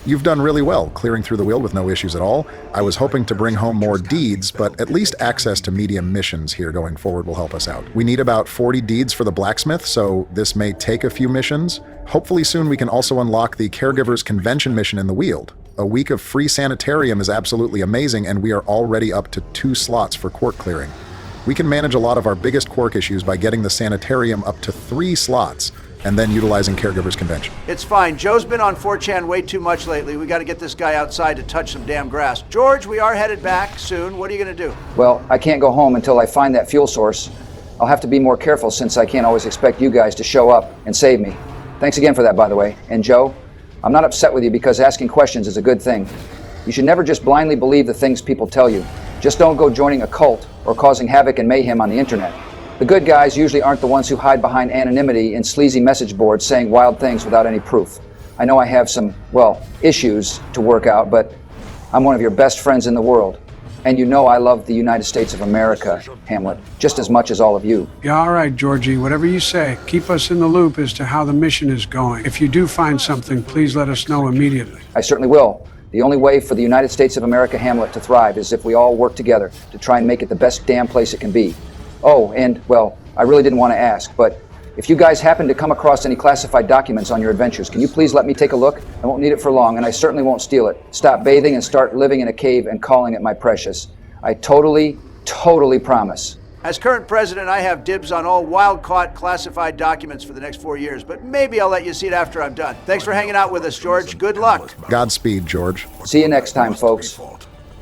You've done really well, clearing through the wheel with no issues at all. I was hoping to bring home more deeds, but at least access to medium missions here going forward will help us out. We need about 40 deeds for the blacksmith, so this may take a few missions. Hopefully soon we can also unlock the Caregivers Convention mission in the Weald. A week of free sanitarium is absolutely amazing, and we are already up to 2 slots for quirk clearing. We can manage a lot of our biggest quirk issues by getting the sanitarium up to 3 slots, and then utilizing Caregivers Convention. It's fine. Joe's been on 4chan way too much lately. We got to get this guy outside to touch some damn grass. George, we are headed back soon. What are you going to do? Well, I can't go home until I find that fuel source. I'll have to be more careful since I can't always expect you guys to show up and save me. Thanks again for that, by the way. And Joe, I'm not upset with you because asking questions is a good thing. You should never just blindly believe the things people tell you. Just don't go joining a cult or causing havoc and mayhem on the internet. The good guys usually aren't the ones who hide behind anonymity in sleazy message boards saying wild things without any proof. I know I have some, well, issues to work out, but I'm one of your best friends in the world. And you know I love the United States of America, Hamlet, just as much as all of you. Yeah, all right, Georgie, whatever you say. Keep us in the loop as to how the mission is going. If you do find something, please let us know immediately. I certainly will. The only way for the United States of America, Hamlet, to thrive is if we all work together to try and make it the best damn place it can be. Oh, and, well, I really didn't want to ask, but if you guys happen to come across any classified documents on your adventures, can you please let me take a look? I won't need it for long, and I certainly won't steal it. Stop bathing and start living in a cave and calling it my precious. I totally promise. As current president, I have dibs on all wild-caught classified documents for the next 4 years, but maybe I'll let you see it after I'm done. Thanks for hanging out with us, George. Good luck. Godspeed, George. See you next time, folks.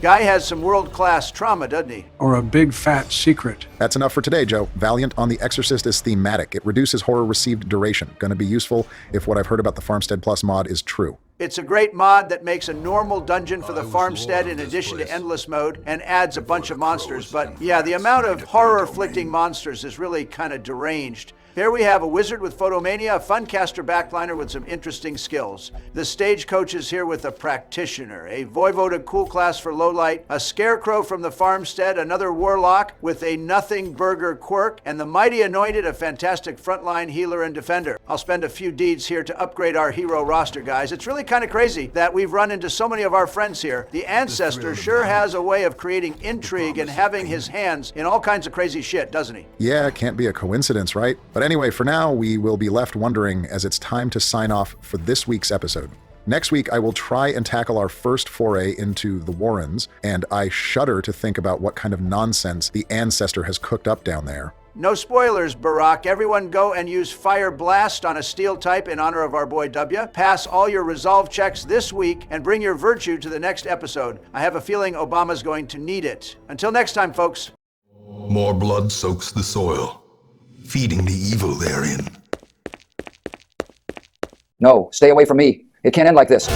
Guy has some world-class trauma, doesn't he? Or a big fat secret. That's enough for today, Joe. Valiant on The Exorcist is thematic. It reduces horror received duration. Going to be useful if what I've heard about the Farmstead Plus mod is true. It's a great mod that makes a normal dungeon for the farmstead in addition to endless mode and adds a bunch of monsters. But yeah, the amount of horror-afflicting monsters is really kind of deranged. Here we have a wizard with photomania, a fun caster backliner with some interesting skills. The stagecoach is here with a practitioner, a voivode cool class for low light, a scarecrow from the farmstead, another warlock with a nothing burger quirk, and the mighty anointed, a fantastic frontline healer and defender. I'll spend a few deeds here to upgrade our hero roster, guys. It's really kind of crazy that we've run into so many of our friends here. The Ancestor sure has a way of creating intrigue and having his hands in all kinds of crazy shit, doesn't he? Yeah, can't be a coincidence, right? But anyway, for now, we will be left wondering as it's time to sign off for this week's episode. Next week, I will try and tackle our first foray into the Warrens, and I shudder to think about what kind of nonsense the Ancestor has cooked up down there. No spoilers, Barack. Everyone go and use Fire Blast on a steel type in honor of our boy W. Pass all your resolve checks this week and bring your virtue to the next episode. I have a feeling Obama's going to need it. Until next time, folks. More blood soaks the soil, feeding the evil therein. No, stay away from me. It can't end like this.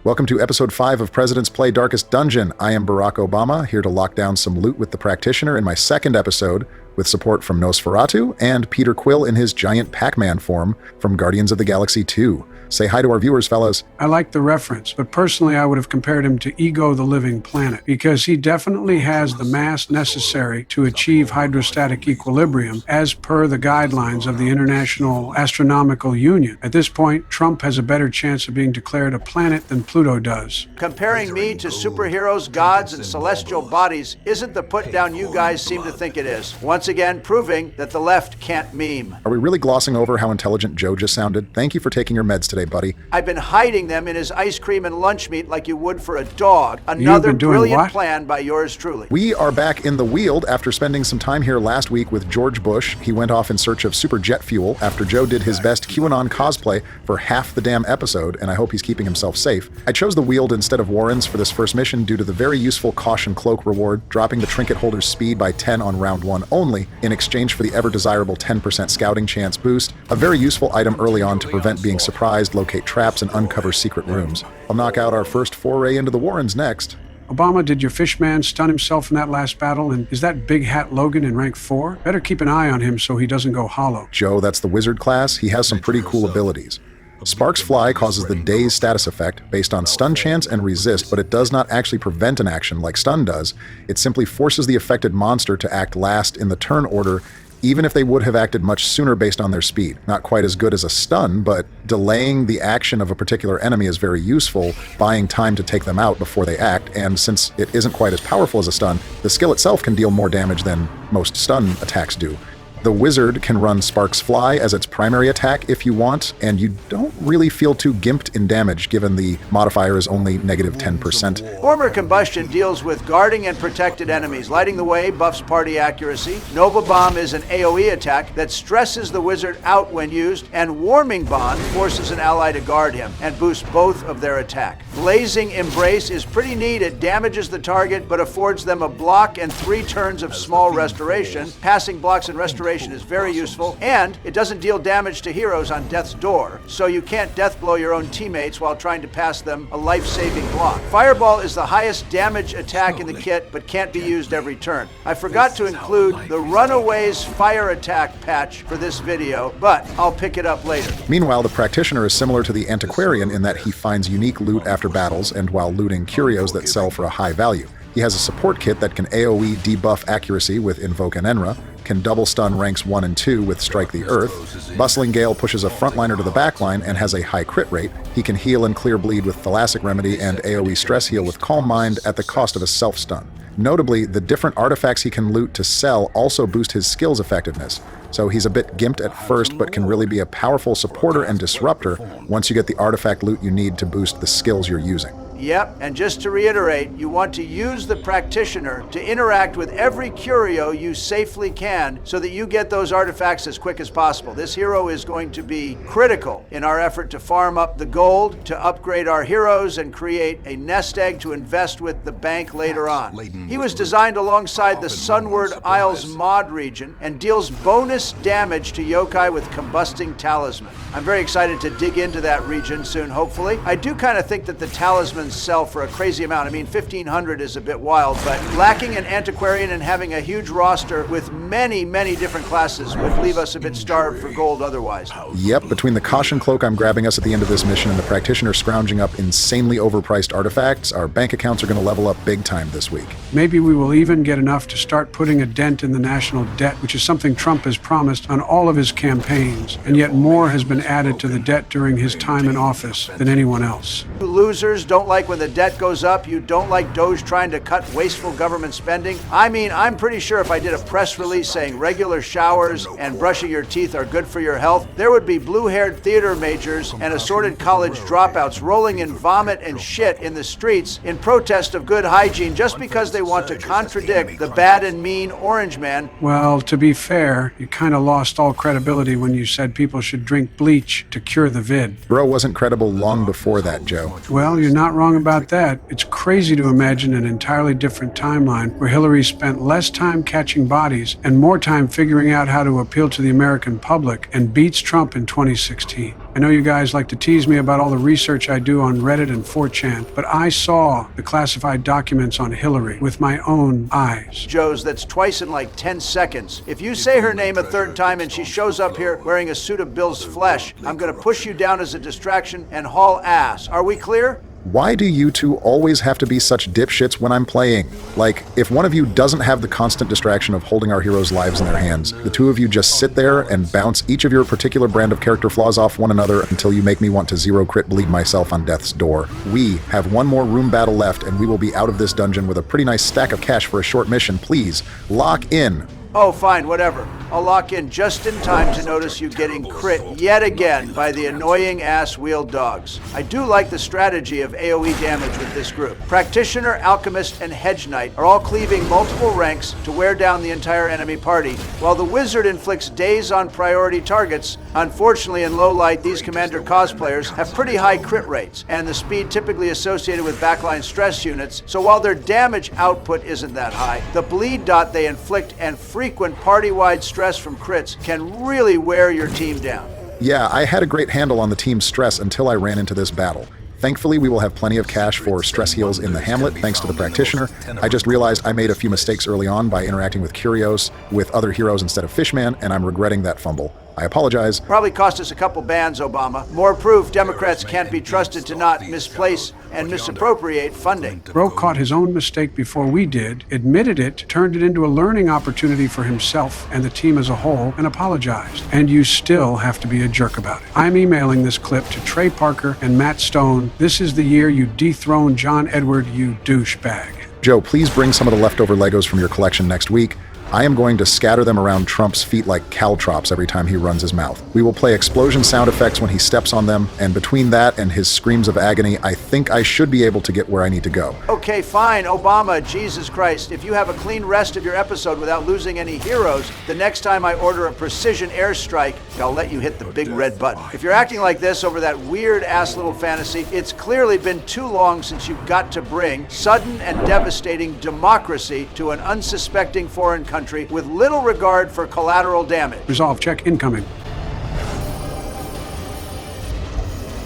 Welcome to episode 5 of President's Play Darkest Dungeon. I am Barack Obama, here to lock down some loot with the practitioner in my second episode, with support from Nosferatu and Peter Quill in his giant Pac-Man form from Guardians of the Galaxy 2. Say hi to our viewers, fellas. I like the reference, but personally I would have compared him to Ego the Living Planet, because he definitely has the mass necessary to achieve hydrostatic equilibrium as per the guidelines of the International Astronomical Union. At this point, Trump has a better chance of being declared a planet than Pluto does. Comparing me to superheroes, gods, and celestial bodies isn't the put-down you guys seem to think it is. Once again, proving that the left can't meme. Are we really glossing over how intelligent Joe just sounded? Thank you for taking your meds today, buddy. I've been hiding them in his ice cream and lunch meat like you would for a dog. Another brilliant plan by yours truly. We are back in the Weald after spending some time here last week with George Bush. He went off in search of super jet fuel after Joe did his best QAnon cosplay for half the damn episode, and I hope he's keeping himself safe. I chose the Weald instead of Warrens for this first mission due to the very useful Caution Cloak reward, dropping the trinket holder's speed by 10 on round 1 only, in exchange for the ever-desirable 10% scouting chance boost, a very useful item early on to prevent being surprised, locate traps, and uncover secret rooms. I'll knock out our first foray into the Warrens next. Obama, did your fish man stun himself in that last battle? And is that Big Hat Logan in rank 4? Better keep an eye on him so he doesn't go hollow. Joe, that's the wizard class. He has some pretty cool abilities. Sparks Fly causes the Daze status effect based on stun chance and resist, but it does not actually prevent an action like stun does. It simply forces the affected monster to act last in the turn order, even if they would have acted much sooner based on their speed. Not quite as good as a stun, but delaying the action of a particular enemy is very useful, buying time to take them out before they act, and since it isn't quite as powerful as a stun, the skill itself can deal more damage than most stun attacks do. The wizard can run Sparks Fly as its primary attack if you want, and you don't really feel too gimped in damage given the modifier is only negative 10%. Former Combustion deals with guarding and protected enemies. Lighting the Way buffs party accuracy. Nova Bomb is an AoE attack that stresses the wizard out when used, and Warming Bond forces an ally to guard him and boosts both of their attack. Blazing Embrace is pretty neat. It damages the target but affords them a block and 3 turns of small restoration. Passing blocks and restoration is very useful, and it doesn't deal damage to heroes on death's door, so you can't death blow your own teammates while trying to pass them a life-saving block. Fireball is the highest damage attack in the kit, but can't be used every turn. I forgot to include the Runaways fire attack patch for this video, but I'll pick it up later. Meanwhile, the practitioner is similar to the antiquarian in that he finds unique loot after battles and while looting curios that sell for a high value. He has a support kit that can AoE debuff accuracy with Invoke and Enra, can double stun ranks 1 and 2 with Strike the Earth. Bustling Gale pushes a frontliner to the backline and has a high crit rate. He can heal and clear bleed with Thalassic Remedy and AoE stress heal with Calm Mind at the cost of a self-stun. Notably, the different artifacts he can loot to sell also boost his skills effectiveness, so he's a bit gimped at first but can really be a powerful supporter and disruptor once you get the artifact loot you need to boost the skills you're using. Yep, and just to reiterate, you want to use the practitioner to interact with every curio you safely can so that you get those artifacts as quick as possible. This hero is going to be critical in our effort to farm up the gold, to upgrade our heroes, and create a nest egg to invest with the bank later on. He was designed alongside the Sunward Isles mod region and deals bonus damage to yokai with Combusting Talisman. I'm very excited to dig into that region soon, hopefully. I do kind of think that the talismans runs sell for a crazy amount. I mean, 1,500 is a bit wild, but lacking an antiquarian and having a huge roster with many, many different classes would leave us a bit starved for gold otherwise. Yep, between the caution cloak I'm grabbing us at the end of this mission and the practitioner scrounging up insanely overpriced artifacts, our bank accounts are going to level up big time this week. Maybe we will even get enough to start putting a dent in the national debt, which is something Trump has promised on all of his campaigns, and yet more has been added to the debt during his time in office than anyone else. You losers don't like when the debt goes up. You don't like Doge trying to cut wasteful government spending. I mean, I'm pretty sure if I did a press release saying regular showers and brushing your teeth are good for your health, there would be blue-haired theater majors and assorted college dropouts rolling in vomit and shit in the streets in protest of good hygiene just because they want to contradict the bad and mean orange man. Well, to be fair, you kind of lost all credibility when you said people should drink bleach to cure the vid. Bro wasn't credible long before that, Joe. Well, you're not wrong about that. It's crazy to imagine an entirely different timeline where Hillary spent less time catching bodies and more time figuring out how to appeal to the American public and beats Trump in 2016. I know you guys like to tease me about all the research I do on Reddit and 4chan, but I saw the classified documents on Hillary with my own eyes. Joe's, that's twice in like 10 seconds. If you say her name a third time and she shows up here wearing a suit of Bill's flesh, I'm gonna push you down as a distraction and haul ass. Are we clear? Why do you two always have to be such dipshits when I'm playing? Like, if one of you doesn't have the constant distraction of holding our heroes' lives in their hands, the two of you just sit there and bounce each of your particular brand of character flaws off one another until you make me want to zero crit bleed myself on death's door. We have one more room battle left and we will be out of this dungeon with a pretty nice stack of cash for a short mission. Please, lock in. Oh, fine, whatever. I'll lock in just in time to notice you getting crit yet again by the annoying ass-wheeled dogs. I do like the strategy of AoE damage with this group. Practitioner, Alchemist, and Hedge Knight are all cleaving multiple ranks to wear down the entire enemy party, while the Wizard inflicts daze on priority targets. Unfortunately, in low light, these Commander cosplayers have pretty high crit rates, and the speed typically associated with backline stress units, so while their damage output isn't that high, the bleed dot they inflict and frequent party-wide stress from crits can really wear your team down. Yeah, I had a great handle on the team's stress until I ran into this battle. Thankfully, we will have plenty of cash for stress heals in the Hamlet, thanks to the practitioner. I just realized I made a few mistakes early on by interacting with Curios with other heroes instead of Fishman, and I'm regretting that fumble. I apologize. Probably cost us a couple bans, Obama. More proof Democrats can't be trusted to not misplace and misappropriate funding. Bro caught his own mistake before we did, admitted it, turned it into a learning opportunity for himself and the team as a whole, and apologized. And you still have to be a jerk about it. I'm emailing this clip to Trey Parker and Matt Stone. This is the year you dethrone John Edward, you douchebag. Joe, please bring some of the leftover Legos from your collection next week. I am going to scatter them around Trump's feet like caltrops every time he runs his mouth. We will play explosion sound effects when he steps on them, and between that and his screams of agony, I think I should be able to get where I need to go. Okay, fine, Obama, Jesus Christ. If you have a clean rest of your episode without losing any heroes, the next time I order a precision airstrike, I'll let you hit the big red button. If you're acting like this over that weird-ass little fantasy, it's clearly been too long since you've got to bring sudden and devastating democracy to an unsuspecting foreign country with little regard for collateral damage. Resolve check incoming.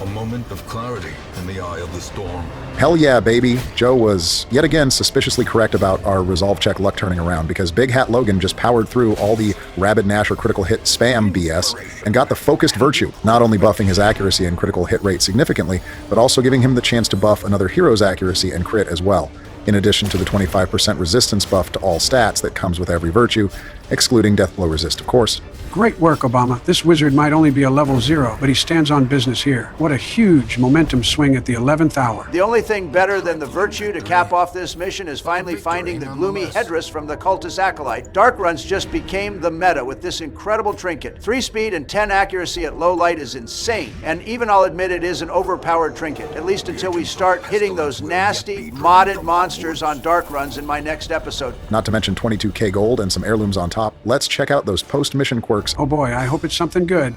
A moment of clarity in the eye of the storm. Hell yeah, baby. Joe was yet again suspiciously correct about our resolve check luck turning around, because Big Hat Logan just powered through all the Rabid Nash or critical hit spam BS and got the focused virtue, not only buffing his accuracy and critical hit rate significantly, but also giving him the chance to buff another hero's accuracy and crit as well, in addition to the 25% resistance buff to all stats that comes with every virtue, excluding death blow resist, of course. Great work, Obama. This wizard might only be a level 0, but he stands on business here. What a huge momentum swing at the 11th hour. The only thing better than the virtue to cap off this mission is finally finding the gloomy headdress from the cultist acolyte. Dark runs just became the meta with this incredible trinket. 3 speed and 10 accuracy at low light is insane, and even I'll admit it is an overpowered trinket, at least until we start hitting those nasty, modded monsters on dark runs in my next episode. Not to mention 22k gold and some heirlooms on top. Let's check out those post-mission quirks. Oh boy, I hope it's something good.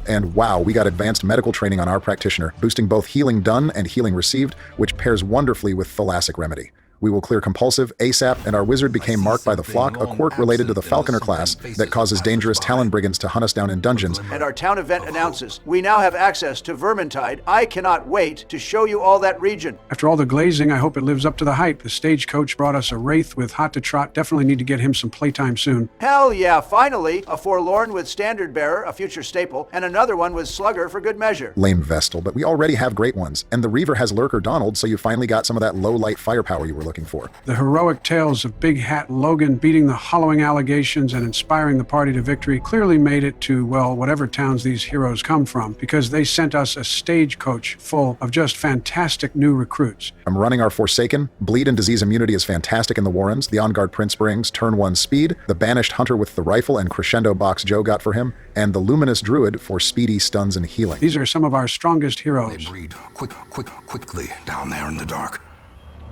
And wow, we got advanced medical training on our practitioner, boosting both healing done and healing received, which pairs wonderfully with Thalassic Remedy. We will clear compulsive ASAP, and our wizard became marked by the flock, a quirk related to the Falconer class that causes dangerous Talon brigands to hunt us down in dungeons. And our town event announces, we now have access to Vermintide. I cannot wait to show you all that region. After all the glazing, I hope it lives up to the hype. The stagecoach brought us a wraith with hot to trot. Definitely need to get him some playtime soon. Hell yeah, finally, a forlorn with standard bearer, a future staple, and another one with slugger for good measure. Lame Vestal, but we already have great ones. And the Reaver has Lurker Donald, so you finally got some of that low-light firepower you were looking for. The heroic tales of Big Hat Logan beating the hollowing allegations and inspiring the party to victory clearly made it to, well, whatever towns these heroes come from, because they sent us a stagecoach full of just fantastic new recruits. I'm running our Forsaken. Bleed and disease immunity is fantastic in the Warrens. The On-Guard Prince brings turn 1 speed, the Banished Hunter with the rifle and crescendo box Joe got for him, and the Luminous Druid for speedy stuns and healing. These are some of our strongest They heroes. breed quickly down there in the dark.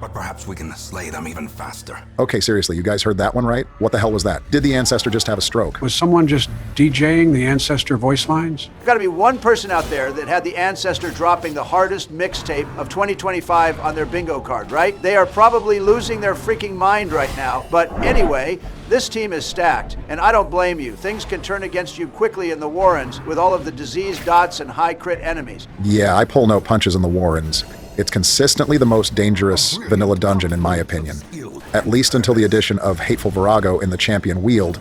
But perhaps we can slay them even faster. Okay, seriously, you guys heard that one right? What the hell was that? Did the Ancestor just have a stroke? Was someone just DJing the Ancestor voice lines? There's got to be one person out there that had the Ancestor dropping the hardest mixtape of 2025 on their bingo card, right? They are probably losing their freaking mind right now. But anyway, this team is stacked, and I don't blame you. Things can turn against you quickly in the Warrens with all of the disease dots and high crit enemies. Yeah, I pull no punches in the Warrens. It's consistently the most dangerous vanilla dungeon in my opinion. At least until the addition of Hateful Virago in the Champion Wield.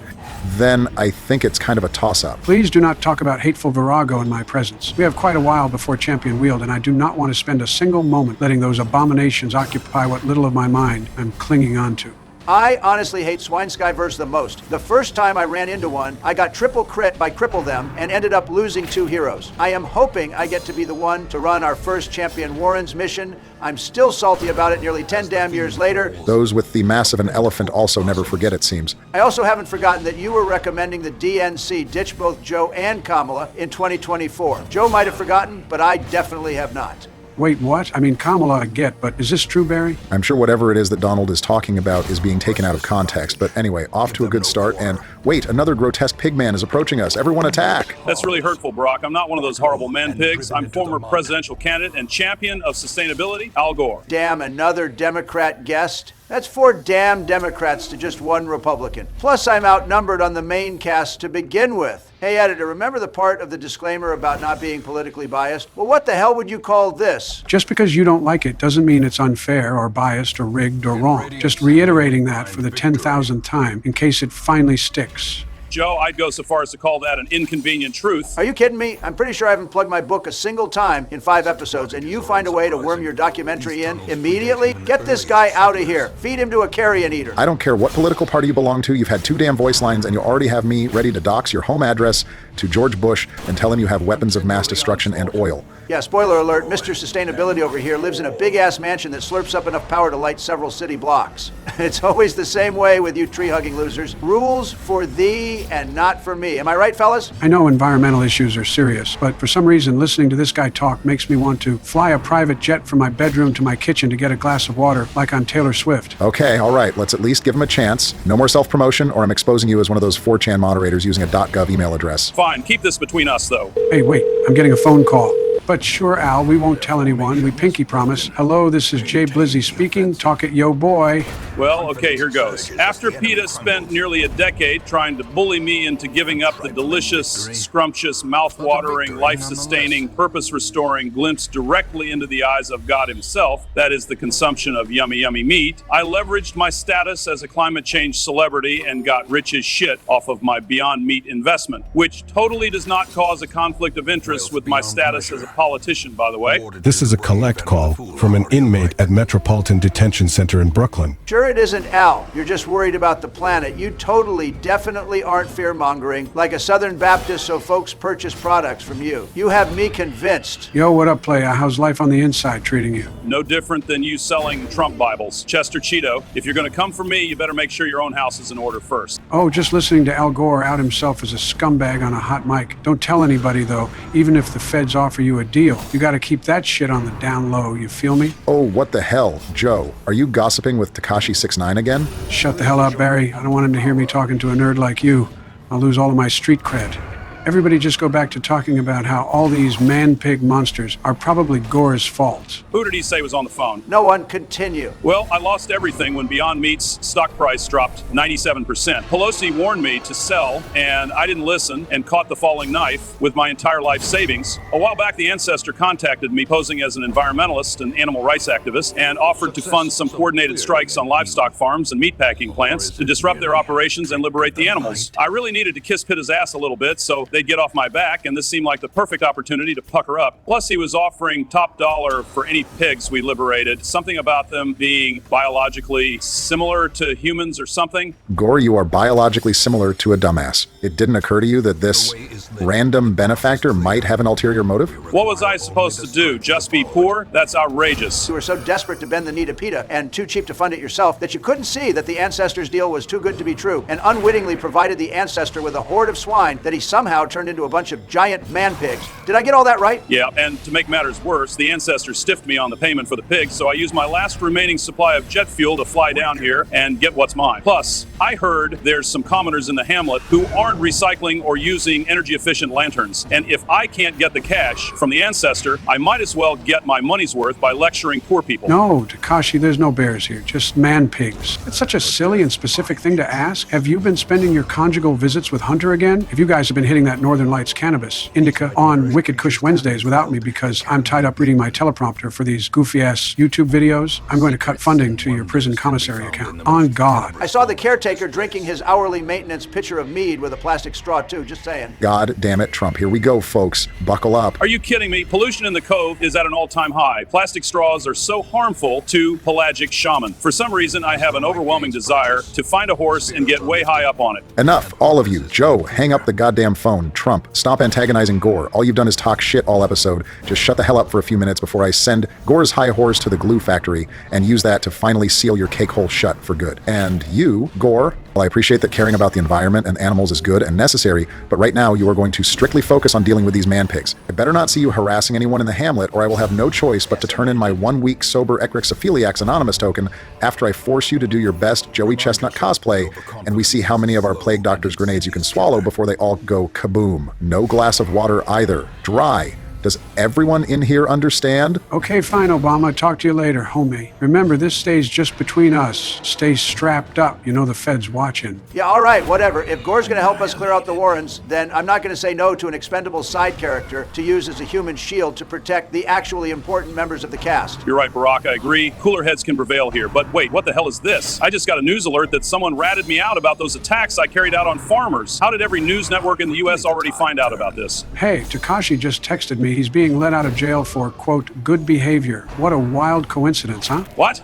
Then I think it's kind of a toss-up. Please do not talk about Hateful Virago in my presence. We have quite a while before Champion Wield, and I do not want to spend a single moment letting those abominations occupy what little of my mind I'm clinging on to. I honestly hate Swine-Skyverse the most. The first time I ran into one, I got triple crit by Cripple Them and ended up losing 2 heroes. I am hoping I get to be the one to run our first Champion Warrens mission. I'm still salty about it nearly 10 damn years later. Those with the massive and elephant also never forget, it seems. I also haven't forgotten that you were recommending the DNC ditch both Joe and Kamala in 2024. Joe might have forgotten, but I definitely have not. Wait, what? I mean, Kamala I get, but is this true, Barry? I'm sure whatever it is that Donald is talking about is being taken out of context, but anyway, off to a good start, and wait, another grotesque pigman is approaching us. Everyone attack! That's really hurtful, Brock. I'm not one of those horrible man pigs. I'm former presidential candidate and champion of sustainability, Al Gore. Damn, another Democrat guest? That's 4 damn Democrats to just 1 Republican. Plus, I'm outnumbered on the main cast to begin with. Hey, editor, remember the part of the disclaimer about not being politically biased? Well, what the hell would you call this? Just because you don't like it doesn't mean it's unfair or biased or rigged or wrong. Just reiterating that for the 10,000th time in case it finally sticks. Joe, I'd go so far as to call that an inconvenient truth. Are you kidding me? I'm pretty sure I haven't plugged my book a single time in 5 episodes, and you find a way to worm your documentary in immediately? Get this guy out of here. Feed him to a carrion eater. I don't care what political party you belong to, you've had 2 damn voice lines, and you already have me ready to dox your home address to George Bush and tell him you have weapons of mass destruction and oil. Yeah, spoiler alert, Mr. Sustainability over here lives in a big-ass mansion that slurps up enough power to light several city blocks. It's always the same way with you tree-hugging losers. Rules for thee and not for me. Am I right, fellas? I know environmental issues are serious, but for some reason listening to this guy talk makes me want to fly a private jet from my bedroom to my kitchen to get a glass of water like on Taylor Swift. Okay, all right, let's at least give him a chance. No more self-promotion, or I'm exposing you as one of those 4chan moderators using a .gov email address. Fine, keep this between us, though. Hey, wait, I'm getting a phone call. But sure, Al, we won't tell anyone. We pinky promise. Hello, this is Jay Blizzy speaking. Talk it, yo boy. Well, okay, here goes. After PETA spent nearly a decade trying to bully me into giving up the delicious, scrumptious, mouth-watering, life-sustaining, purpose-restoring glimpse directly into the eyes of God himself, that is the consumption of yummy, yummy meat, I leveraged my status as a climate change celebrity and got rich as shit off of my Beyond Meat investment, which totally does not cause a conflict of interest with my status as a politician, by the way. This is a collect call from an inmate at Metropolitan Detention Center in Brooklyn. Sure it isn't Al. You're just worried about the planet. You totally, definitely aren't fear-mongering like a Southern Baptist so folks purchase products from you. You have me convinced. Yo, what up, playa? How's life on the inside treating you? No different than you selling Trump Bibles. Chester Cheeto, if you're going to come for me, you better make sure your own house is in order first. Oh, just listening to Al Gore out himself as a scumbag on a hot mic. Don't tell anybody, though, even if the feds offer you a deal. You gotta keep that shit on the down low, you feel me? Oh, what the hell? Joe, are you gossiping with Tekashi 69 again? Shut the hell up, Barry. I don't want him to hear me talking to a nerd like you. I'll lose all of my street cred. Everybody just go back to talking about how all these man-pig monsters are probably Gore's fault. Who did he say was on the phone? No one, continue. Well, I lost everything when Beyond Meat's stock price dropped 97%. Pelosi warned me to sell, and I didn't listen and caught the falling knife with my entire life savings. A while back, the Ancestor contacted me posing as an environmentalist and animal rights activist and offered to fund some coordinated strikes on livestock farms and meatpacking plants to disrupt their operations and liberate the animals. I really needed to kiss Pitta's ass a little bit so they'd get off my back, and this seemed like the perfect opportunity to pucker up. Plus, he was offering top dollar for any pigs we liberated, something about them being biologically similar to humans or something. Gore, you are biologically similar to a dumbass. It didn't occur to you that this random benefactor might have an ulterior motive? What was I supposed to do? Just be poor? That's outrageous. You were so desperate to bend the knee to PETA and too cheap to fund it yourself that you couldn't see that the Ancestor's deal was too good to be true, and unwittingly provided the Ancestor with a horde of swine that he somehow turned into a bunch of giant man-pigs. Did I get all that right? Yeah, and to make matters worse, the Ancestor stiffed me on the payment for the pigs, so I used my last remaining supply of jet fuel to fly down here and get what's mine. Plus, I heard there's some commoners in the Hamlet who aren't recycling or using energy-efficient lanterns, and if I can't get the cash from the Ancestor, I might as well get my money's worth by lecturing poor people. No, Takashi, there's no bears here, just man-pigs. It's such a silly and specific thing to ask. Have you been spending your conjugal visits with Hunter again? If you guys have been hitting that Northern Lights cannabis indica on Wicked Kush Wednesdays without me because I'm tied up reading my teleprompter for these goofy-ass YouTube videos, I'm going to cut funding to your prison commissary account. On God. I saw the caretaker drinking his hourly maintenance pitcher of mead with a plastic straw, too, just saying. God damn it, Trump. Here we go, folks. Buckle up. Are you kidding me? Pollution in the Cove is at an all-time high. Plastic straws are so harmful to pelagic shaman. For some reason, I have an overwhelming desire to find a horse and get way high up on it. Enough, all of you. Joe, hang up the goddamn phone. Trump, stop antagonizing Gore. All you've done is talk shit all episode. Just shut the hell up for a few minutes before I send Gore's high horse to the glue factory and use that to finally seal your cake hole shut for good. And you, Gore, well, I appreciate that caring about the environment and animals is good and necessary, but right now you are going to strictly focus on dealing with these man-pigs. I better not see you harassing anyone in the Hamlet, or I will have no choice but to turn in my 1-week sober Ecrixophiliacs Anonymous token after I force you to do your best Joey Chestnut cosplay, and we see how many of our Plague Doctor's grenades you can swallow before they all go kaboom. No glass of water either. Dry. Does everyone in here understand? Okay, fine, Obama. Talk to you later, homie. Remember, this stays just between us. Stay strapped up. You know the Fed's watching. Yeah, all right, whatever. If Gore's going to help us clear out the Warrens, then I'm not going to say no to an expendable side character to use as a human shield to protect the actually important members of the cast. You're right, Barack. I agree. Cooler heads can prevail here. But wait, what the hell is this? I just got a news alert that someone ratted me out about those attacks I carried out on farmers. How did every news network in the U.S. already find out about this? Hey, Takashi just texted me. He's being let out of jail for, quote, good behavior. What a wild coincidence, huh? What?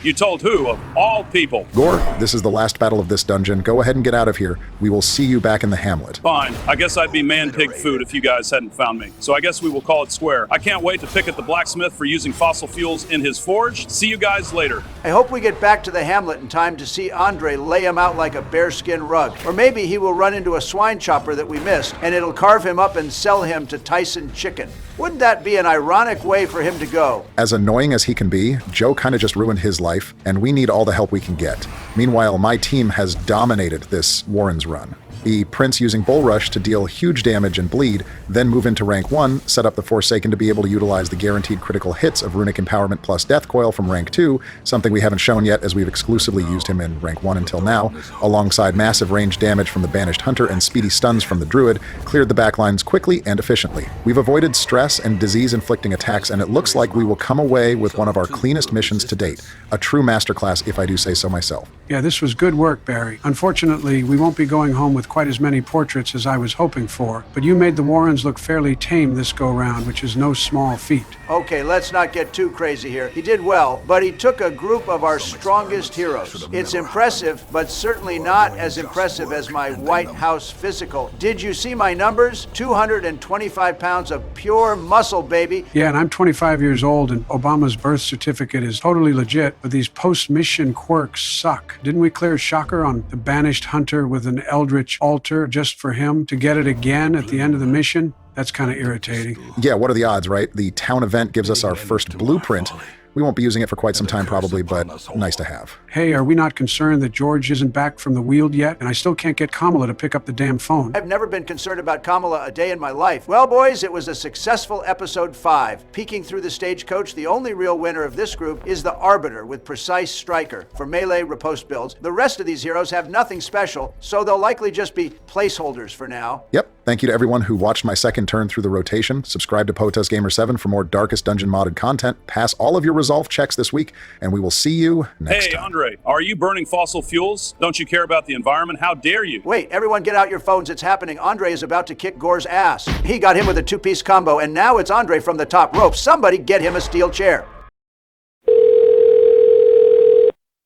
You told who, of all people? Gore, this is the last battle of this dungeon. Go ahead and get out of here. We will see you back in the Hamlet. Fine. I guess I'd be man-pig food if you guys hadn't found me. So I guess we will call it square. I can't wait to pick at the blacksmith for using fossil fuels in his forge. See you guys later. I hope we get back to the Hamlet in time to see Andre lay him out like a bearskin rug. Or maybe he will run into a swine chopper that we missed, and it'll carve him up and sell him to Tyson Chicken. Wouldn't that be an ironic way for him to go? As annoying as he can be, Joe kind of just ruined his life, and we need all the help we can get. Meanwhile, my team has dominated this Warrens run. The Prince using Bull Rush to deal huge damage and bleed, then move into rank 1, set up the Forsaken to be able to utilize the guaranteed critical hits of Runic Empowerment plus Death Coil from rank 2, something we haven't shown yet as we've exclusively used him in rank 1 until now, alongside massive range damage from the Banished Hunter and speedy stuns from the Druid, cleared the backlines quickly and efficiently. We've avoided stress and disease-inflicting attacks, and it looks like we will come away with one of our cleanest missions to date. A true masterclass, if I do say so myself. Yeah, this was good work, Barry. Unfortunately, we won't be going home with quite as many portraits as I was hoping for, but you made the Warrens look fairly tame this go-round, which is no small feat. Okay, let's not get too crazy here. He did well, but he took a group of our strongest heroes. It's impressive, but certainly not as impressive as my White House physical. Did you see my numbers? 225 pounds of pure muscle, baby. Yeah, and I'm 25 years old, and Obama's birth certificate is totally legit, but these post-mission quirks suck. Didn't we clear Shocker on the Banished Hunter with an Eldritch Altar just for him to get it again at the end of the mission? That's kind of irritating. Yeah, what are the odds, right? The town event gives us our first blueprint, We won't be using it for quite some time probably, but nice to have. Hey, are we not concerned that George isn't back from the Weald yet? And I still can't get Kamala to pick up the damn phone. I've never been concerned about Kamala a day in my life. Well, boys, it was a successful episode 5. Peeking through the stagecoach, the only real winner of this group is the Arbiter with Precise Striker for melee riposte builds. The rest of these heroes have nothing special, so they'll likely just be placeholders for now. Yep. Thank you to everyone who watched my second turn through the rotation. Subscribe to Potus Gamer 7 for more Darkest Dungeon modded content. Pass all of your resolve checks this week, and we will see you next time. Hey, Andre, are you burning fossil fuels? Don't you care about the environment? How dare you? Wait, everyone get out your phones. It's happening. Andre is about to kick Gore's ass. He got him with a 2-piece combo, and now it's Andre from the top rope. Somebody get him a steel chair.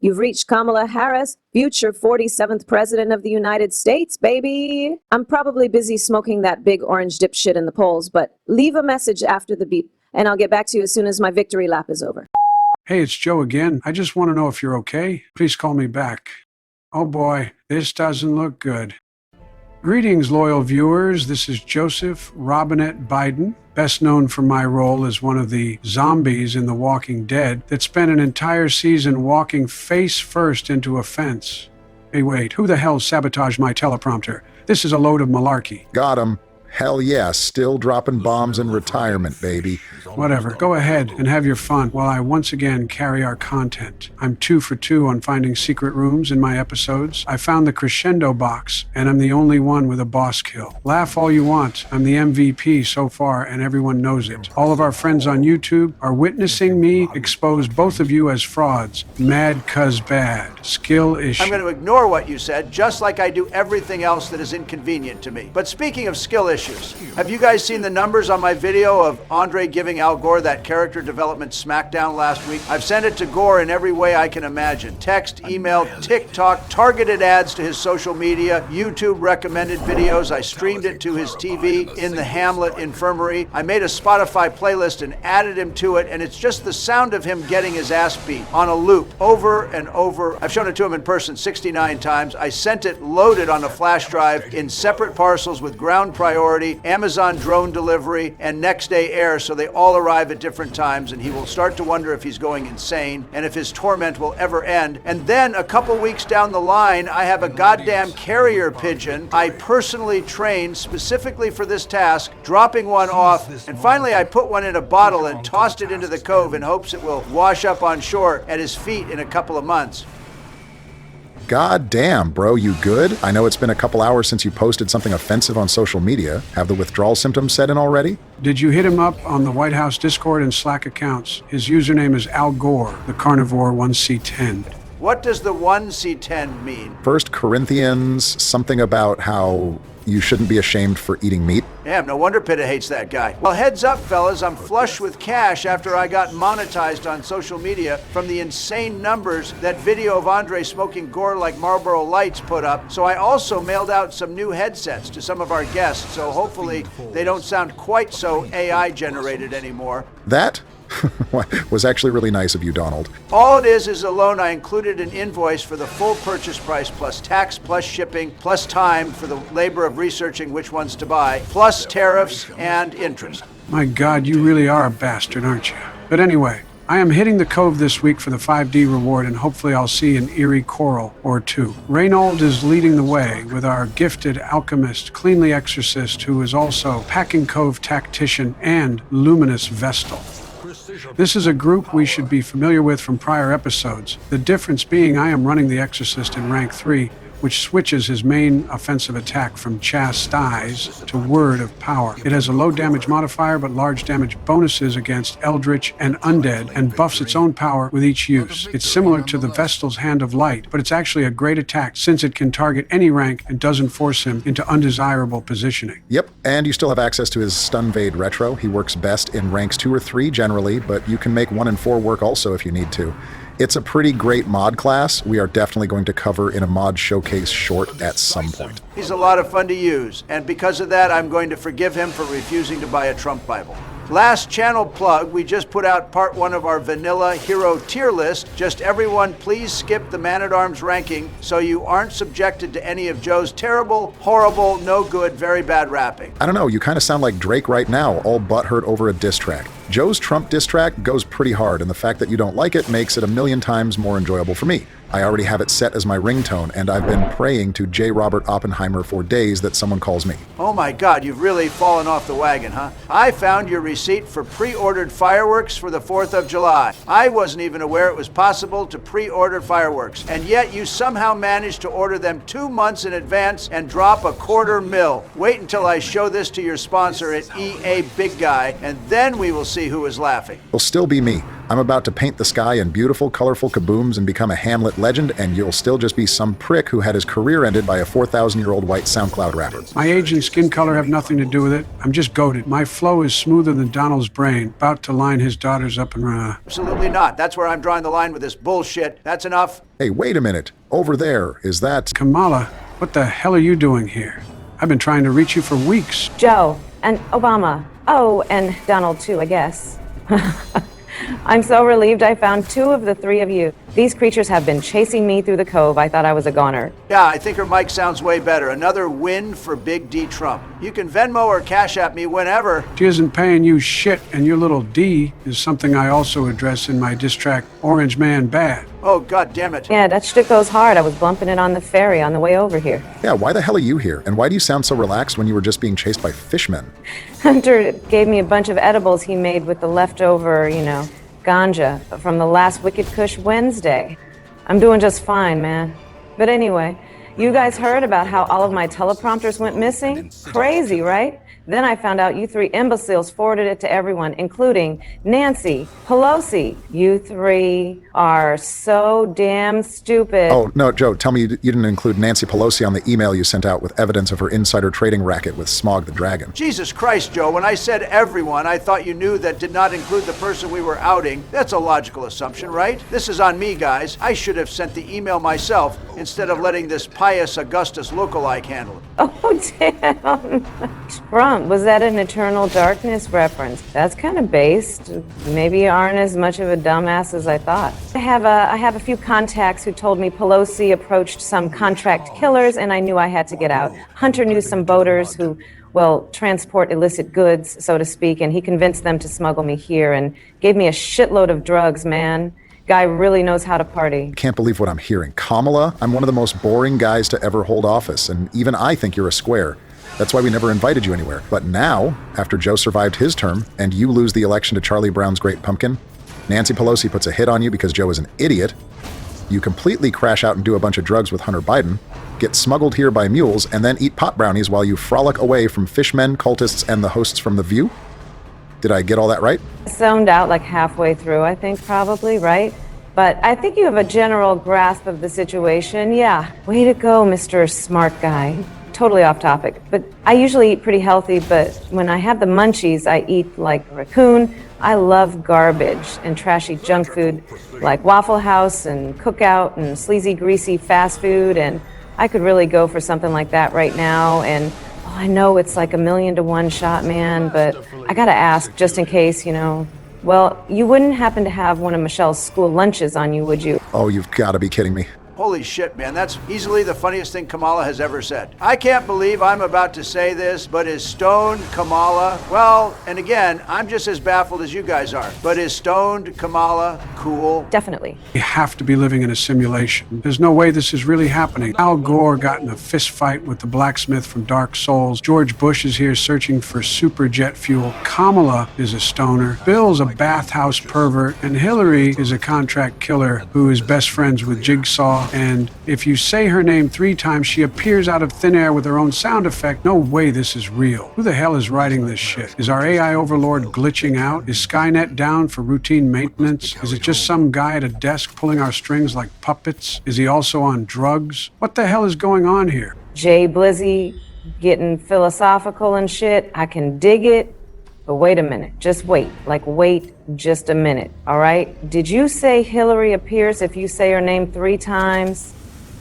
You've reached Kamala Harris, future 47th President of the United States, baby. I'm probably busy smoking that big orange dipshit in the polls, but leave a message after the beep, and I'll get back to you as soon as my victory lap is over. Hey, it's Joe again. I just want to know if you're okay. Please call me back. Oh boy, this doesn't look good. Greetings, loyal viewers. This is Joseph Robinette Biden, best known for my role as one of the zombies in The Walking Dead that spent an entire season walking face first into a fence. Hey, wait, who the hell sabotaged my teleprompter? This is a load of malarkey. Got him. Hell yeah, still dropping bombs in retirement, baby. Whatever, go ahead and have your fun while I once again carry our content. I'm 2 for 2 on finding secret rooms in my episodes. I found the crescendo box, and I'm the only one with a boss kill. Laugh all you want, I'm the MVP so far, and everyone knows it. All of our friends on YouTube are witnessing me expose both of you as frauds. Mad cuz bad. Skill issue. I'm going to ignore what you said, just like I do everything else that is inconvenient to me. But speaking of skill issues, have you guys seen the numbers on my video of Andre giving Al Gore that character development smackdown last week? I've sent it to Gore in every way I can imagine. Text, email, TikTok, targeted ads to his social media, YouTube recommended videos. I streamed it to his TV in the Hamlet infirmary. I made a Spotify playlist and added him to it, and it's just the sound of him getting his ass beat on a loop over and over. I've shown it to him in person 69 times. I sent it loaded on a flash drive in separate parcels with ground priority, Amazon drone delivery, and next day air, so they all arrive at different times, and he will start to wonder if he's going insane and if his torment will ever end. And then a couple weeks down the line, I have a goddamn carrier pigeon I personally trained specifically for this task, dropping one off, and finally I put one in a bottle and tossed it into the cove in hopes it will wash up on shore at his feet in a couple of months. God damn, bro, you good? I know it's been a couple hours since you posted something offensive on social media. Have the withdrawal symptoms set in already? Did you hit him up on the White House Discord and Slack accounts? His username is Al Gore, the Carnivore 1C10. What does the 1C10 mean? 1 Corinthians, something about how you shouldn't be ashamed for eating meat. Damn, no wonder Pitta hates that guy. Well, heads up, fellas, I'm flush with cash after I got monetized on social media from the insane numbers that video of Andre smoking Gore like Marlboro Lights put up. So I also mailed out some new headsets to some of our guests, so hopefully they don't sound quite so AI generated anymore. That was actually really nice of you, Donald. All it is a loan. I included an invoice for the full purchase price plus tax plus shipping plus time for the labor of researching which ones to buy, plus tariffs and interest. My God, you really are a bastard, aren't you? But anyway, I am hitting the cove this week for the 5D reward, and hopefully I'll see an eerie coral or two. Reynold is leading the way with our gifted alchemist, cleanly exorcist, who is also Packing Cove tactician and luminous vestal. This is a group we should be familiar with from prior episodes. The difference being I am running the exorcist in rank 3, which switches his main offensive attack from Chastise to Word of Power. It has a low damage modifier but large damage bonuses against Eldritch and Undead, and buffs its own power with each use. It's similar to the Vestal's Hand of Light, but it's actually a great attack since it can target any rank and doesn't force him into undesirable positioning. Yep, and you still have access to his Stunvade Retro. He works best in ranks 2 or 3 generally, but you can make 1 and 4 work also if you need to. It's a pretty great mod class. We are definitely going to cover in a mod showcase short at some point. He's a lot of fun to use, and because of that, I'm going to forgive him for refusing to buy a Trump Bible. Last channel plug, we just put out part 1 of our vanilla hero tier list. Just everyone please skip the Man-at-Arms ranking so you aren't subjected to any of Joe's terrible, horrible, no good, very bad rapping. I don't know, you kind of sound like Drake right now, all butthurt over a diss track. Joe's Trump diss track goes pretty hard, and the fact that you don't like it makes it a million times more enjoyable for me. I already have it set as my ringtone, and I've been praying to J. Robert Oppenheimer for days that someone calls me. Oh my God, you've really fallen off the wagon, huh? I found your receipt for pre-ordered fireworks for the 4th of July. I wasn't even aware it was possible to pre-order fireworks, and yet you somehow managed to order them 2 months in advance and drop $250,000. Wait until I show this to your sponsor at EA Big Guy, and then we will see who is laughing. It'll still be me. I'm about to paint the sky in beautiful, colorful kabooms and become a Hamlet legend, and you'll still just be some prick who had his career ended by a 4,000-year-old white SoundCloud rapper. My age and skin color have nothing to do with it. I'm just goated. My flow is smoother than Donald's brain, about to line his daughters up and Absolutely not. That's where I'm drawing the line with this bullshit. That's enough. Hey, wait a minute. Over there, is that... Kamala, what the hell are you doing here? I've been trying to reach you for weeks. Joe and Obama. Oh, and Donald too, I guess. I'm so relieved I found 2 of the 3 of you. These creatures have been chasing me through the cove. I thought I was a goner. Yeah, I think her mic sounds way better. Another win for Big D Trump. You can Venmo or Cash App me whenever. She isn't paying you shit, and your little D is something I also address in my diss track, Orange Man Bad. Oh, God damn it. Yeah, that shit goes hard. I was bumping it on the ferry on the way over here. Yeah, why the hell are you here? And why do you sound so relaxed when you were just being chased by fishmen? Hunter gave me a bunch of edibles he made with the leftover, ganja from the last Wicked Kush Wednesday. I'm doing just fine, man. But anyway, you guys heard about how all of my teleprompters went missing? Crazy, right? Then I found out you 3 imbeciles forwarded it to everyone, including Nancy Pelosi. You 3 are so damn stupid. Oh, no, Joe, tell me you didn't include Nancy Pelosi on the email you sent out with evidence of her insider trading racket with Smog the Dragon. Jesus Christ, Joe, when I said everyone, I thought you knew that did not include the person we were outing. That's a logical assumption, right? This is on me, guys. I should have sent the email myself instead of letting this pious Augustus lookalike handle it. Oh, damn. Trump, was that an Eternal Darkness reference? That's kind of based. Maybe you aren't as much of a dumbass as I thought. I have a few contacts who told me Pelosi approached some contract killers and I knew I had to get out. Hunter knew some boaters who, transport illicit goods, so to speak, and he convinced them to smuggle me here and gave me a shitload of drugs, man. Guy really knows how to party. Can't believe what I'm hearing. Kamala, I'm one of the most boring guys to ever hold office, and even I think you're a square. That's why we never invited you anywhere. But now, after Joe survived his term, and you lose the election to Charlie Brown's Great Pumpkin, Nancy Pelosi puts a hit on you because Joe is an idiot, you completely crash out and do a bunch of drugs with Hunter Biden, get smuggled here by mules, and then eat pot brownies while you frolic away from fishmen, cultists, and the hosts from The View? Did I get all that right? Zoned out like halfway through, I think, probably, right? But I think you have a general grasp of the situation. Yeah, way to go, Mr. Smart Guy. Totally off topic, but I usually eat pretty healthy, but when I have the munchies, I eat like a raccoon. I love garbage and trashy junk food like Waffle House and Cookout and sleazy, greasy fast food, and I could really go for something like that right now, and I know it's like 1,000,000 to 1 shot, man, but I gotta ask, just in case, you wouldn't happen to have one of Michelle's school lunches on you, would you? Oh, you've got to be kidding me. Holy shit, man, that's easily the funniest thing Kamala has ever said. I can't believe I'm about to say this, but is stoned Kamala, well, and again, I'm just as baffled as you guys are, but is stoned Kamala cool? Definitely. We have to be living in a simulation. There's no way this is really happening. Al Gore got in a fist fight with the blacksmith from Dark Souls. George Bush is here searching for super jet fuel. Kamala is a stoner. Bill's a bathhouse pervert. And Hillary is a contract killer who is best friends with Jigsaw. And if you say her name 3 times, she appears out of thin air with her own sound effect. No way this is real. Who the hell is writing this shit? Is our AI overlord glitching out? Is Skynet down for routine maintenance? Is it just some guy at a desk pulling our strings like puppets? Is he also on drugs? What the hell is going on here? Jay Blizzy getting philosophical and shit. I can dig it. But wait a minute, just wait, wait just a minute, all right? Did you say Hillary appears if you say her name 3 times?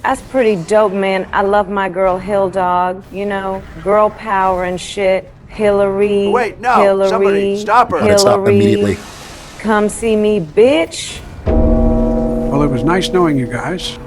That's pretty dope, man. I love my girl Hill Dog, girl power and shit. Hillary, Wait, no, Hillary, somebody stop her. Hillary, Stop immediately. come see me, bitch. Well, it was nice knowing you guys.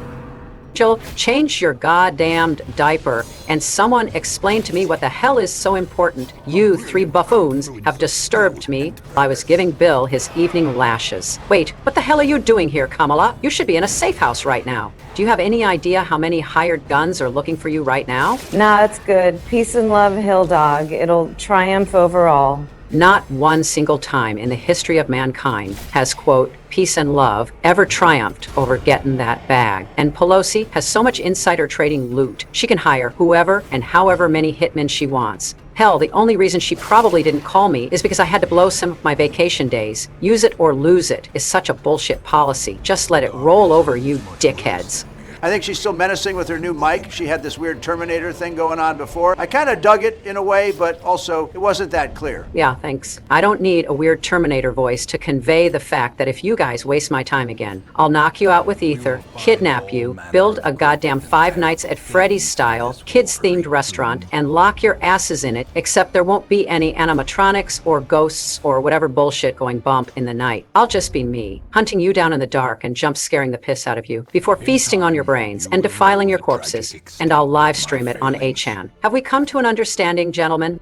Jill, change your goddamned diaper, and someone explain to me what the hell is so important. You three buffoons have disturbed me while I was giving Bill his evening lashes. Wait, what the hell are you doing here, Kamala? You should be in a safe house right now. Do you have any idea how many hired guns are looking for you right now? Nah, it's good. Peace and love, Hill Dog. It'll triumph over all. Not one single time in the history of mankind has, quote, peace and love ever triumphed over getting that bag. And Pelosi has so much insider trading loot, she can hire whoever and however many hitmen she wants. Hell, the only reason she probably didn't call me is because I had to blow some of my vacation days. Use it or lose it is such a bullshit policy. Just let it roll over, you dickheads. I think she's still menacing with her new mic. She had this weird Terminator thing going on before. I kind of dug it in a way, but also it wasn't that clear. Yeah, thanks. I don't need a weird Terminator voice to convey the fact that if you guys waste my time again, I'll knock you out with ether, kidnap you, build a goddamn Five Nights at Freddy's style, kids-themed restaurant, and lock your asses in it, except there won't be any animatronics or ghosts or whatever bullshit going bump in the night. I'll just be me, hunting you down in the dark and jump scaring the piss out of you before feasting on your brains and defiling your corpses, and I'll live stream it on 8chan. Have we come to an understanding, gentlemen?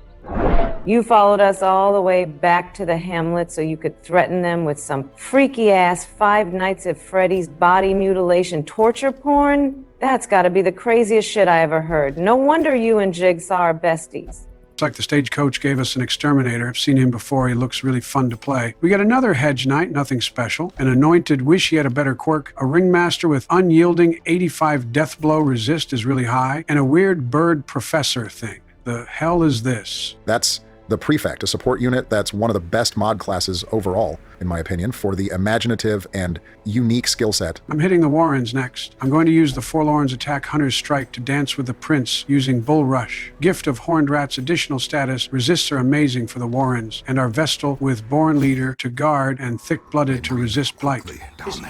You followed us all the way back to the Hamlet so you could threaten them with some freaky-ass Five Nights at Freddy's body mutilation torture porn? That's gotta be the craziest shit I ever heard. No wonder you and Jigsaw are besties. It's like the stagecoach gave us an exterminator. I've seen him before. He looks really fun to play. We got another hedge knight, nothing special. An anointed, wish he had a better quirk. A ringmaster with unyielding 85 death blow resist is really high. And a weird bird professor thing. The hell is this? That's the Prefect, a support unit that's one of the best mod classes overall, in my opinion, for the imaginative and unique skill set. I'm hitting the Warrens next. I'm going to use the Forlorn's attack Hunter's Strike to dance with the Prince using Bull Rush. Gift of Horned Rat's additional status. Resists are amazing for the Warrens, and our Vestal with Born Leader to guard and Thick-Blooded to resist Blight.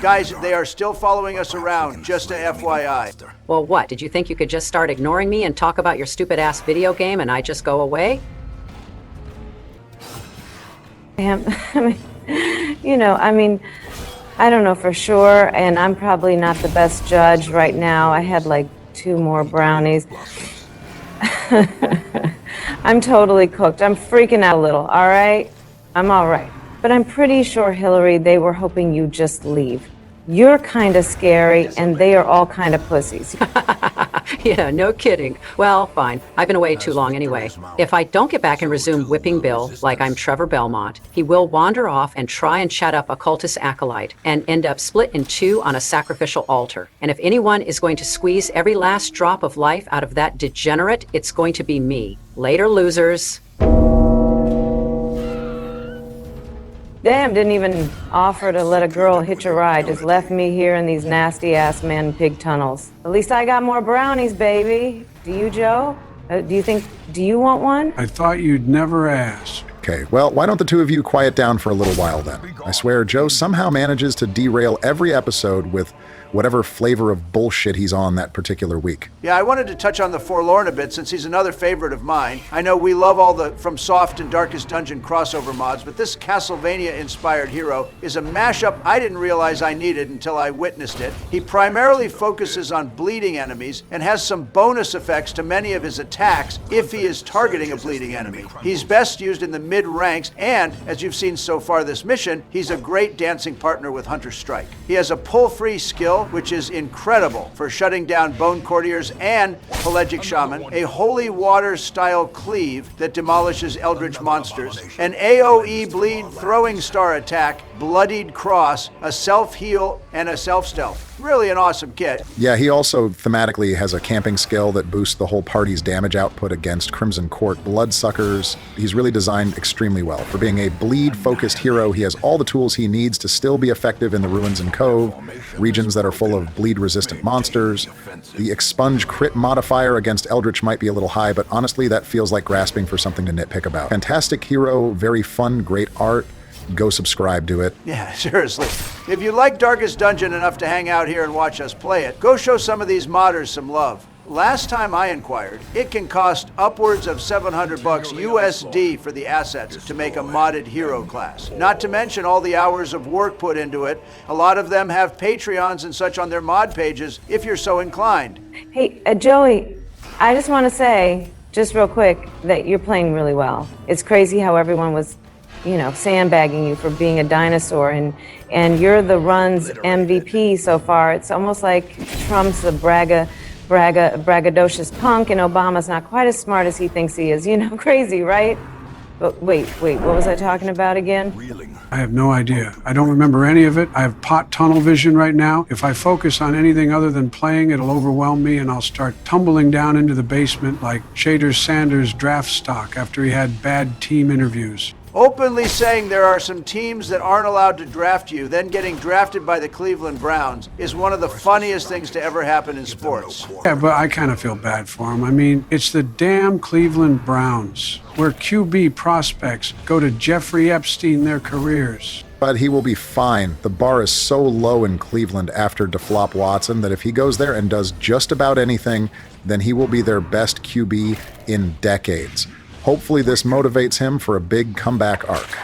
Guys, they are still following us around, just a FYI. Well, what? Did you think you could just start ignoring me and talk about your stupid-ass video game and I just go away? I don't know for sure, and I'm probably not the best judge right now. I had like 2 more brownies. I'm totally cooked. I'm freaking out a little, all right? I'm all right. But I'm pretty sure, Hillary, they were hoping you'd just leave. You're kind of scary, and they are all kind of pussies. Yeah, no kidding. Well, fine. I've been away too long anyway. If I don't get back and resume whipping Bill like I'm Trevor Belmont, he will wander off and try and chat up a cultist acolyte and end up split in 2 on a sacrificial altar. And if anyone is going to squeeze every last drop of life out of that degenerate, it's going to be me. Later, losers. Damn, didn't even offer to let a girl hitch a ride. Just left me here in these nasty-ass man-pig tunnels. At least I got more brownies, baby. Do you, Joe? Do you want one? I thought you'd never ask. Okay, well, why don't the two of you quiet down for a little while then? I swear, Joe somehow manages to derail every episode with whatever flavor of bullshit he's on that particular week. Yeah, I wanted to touch on the Forlorn a bit since he's another favorite of mine. I know we love all the From Soft and Darkest Dungeon crossover mods, but this Castlevania-inspired hero is a mashup I didn't realize I needed until I witnessed it. He primarily focuses on bleeding enemies and has some bonus effects to many of his attacks if he is targeting a bleeding enemy. He's best used in the mid-ranks, and, as you've seen so far this mission, he's a great dancing partner with Hunter's Strike. He has a pull-free skill, which is incredible for shutting down Bone Courtiers and Pelagic Shaman, a Holy Water-style cleave that demolishes Eldritch monsters, an AoE bleed throwing star attack, Bloodied Cross, a self-heal, and a self-stealth. Really an awesome kit. Yeah, he also thematically has a camping skill that boosts the whole party's damage output against Crimson Court bloodsuckers. He's really designed extremely well. For being a bleed-focused hero, he has all the tools he needs to still be effective in the Ruins and Cove, regions that are full of bleed-resistant monsters. The expunge crit modifier against Eldritch might be a little high, but honestly, that feels like grasping for something to nitpick about. Fantastic hero, very fun, great art. Go subscribe to it. Yeah, seriously. If you like Darkest Dungeon enough to hang out here and watch us play it, go show some of these modders some love. last time I inquired, it can cost upwards of $700 USD for the assets to make a modded hero class. Not to mention all the hours of work put into it. A lot of them have Patreons and such on their mod pages if you're so inclined. Hey, Joey, I just want to say, just real quick, that you're playing really well. It's crazy how everyone was, sandbagging you for being a dinosaur, and you're the run's MVP so far. It's almost like Trump's a braggadocious punk, and Obama's not quite as smart as he thinks he is. Crazy, right? But wait, what was I talking about again? I have no idea. I don't remember any of it. I have pot tunnel vision right now. If I focus on anything other than playing, it'll overwhelm me and I'll start tumbling down into the basement like Shader Sanders' draft stock after he had bad team interviews. Openly saying there are some teams that aren't allowed to draft you, then getting drafted by the Cleveland Browns is one of the funniest things to ever happen in sports. Yeah, but I kind of feel bad for him. I mean, it's the damn Cleveland Browns, where QB prospects go to Jeffrey Epstein their careers. But he will be fine. The bar is so low in Cleveland after DeFlop Watson that if he goes there and does just about anything, then he will be their best QB in decades. Hopefully this motivates him for a big comeback arc.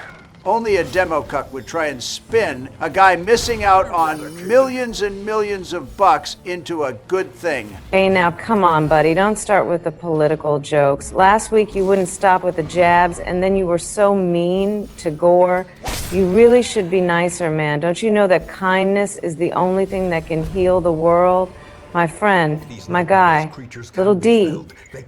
Only a demo cuck would try and spin a guy missing out on millions and millions of bucks into a good thing. Hey, now, come on, buddy. Don't start with the political jokes. Last week, you wouldn't stop with the jabs, and then you were so mean to Gore. You really should be nicer, man. Don't you know that kindness is the only thing that can heal the world? My friend, my guy, little D,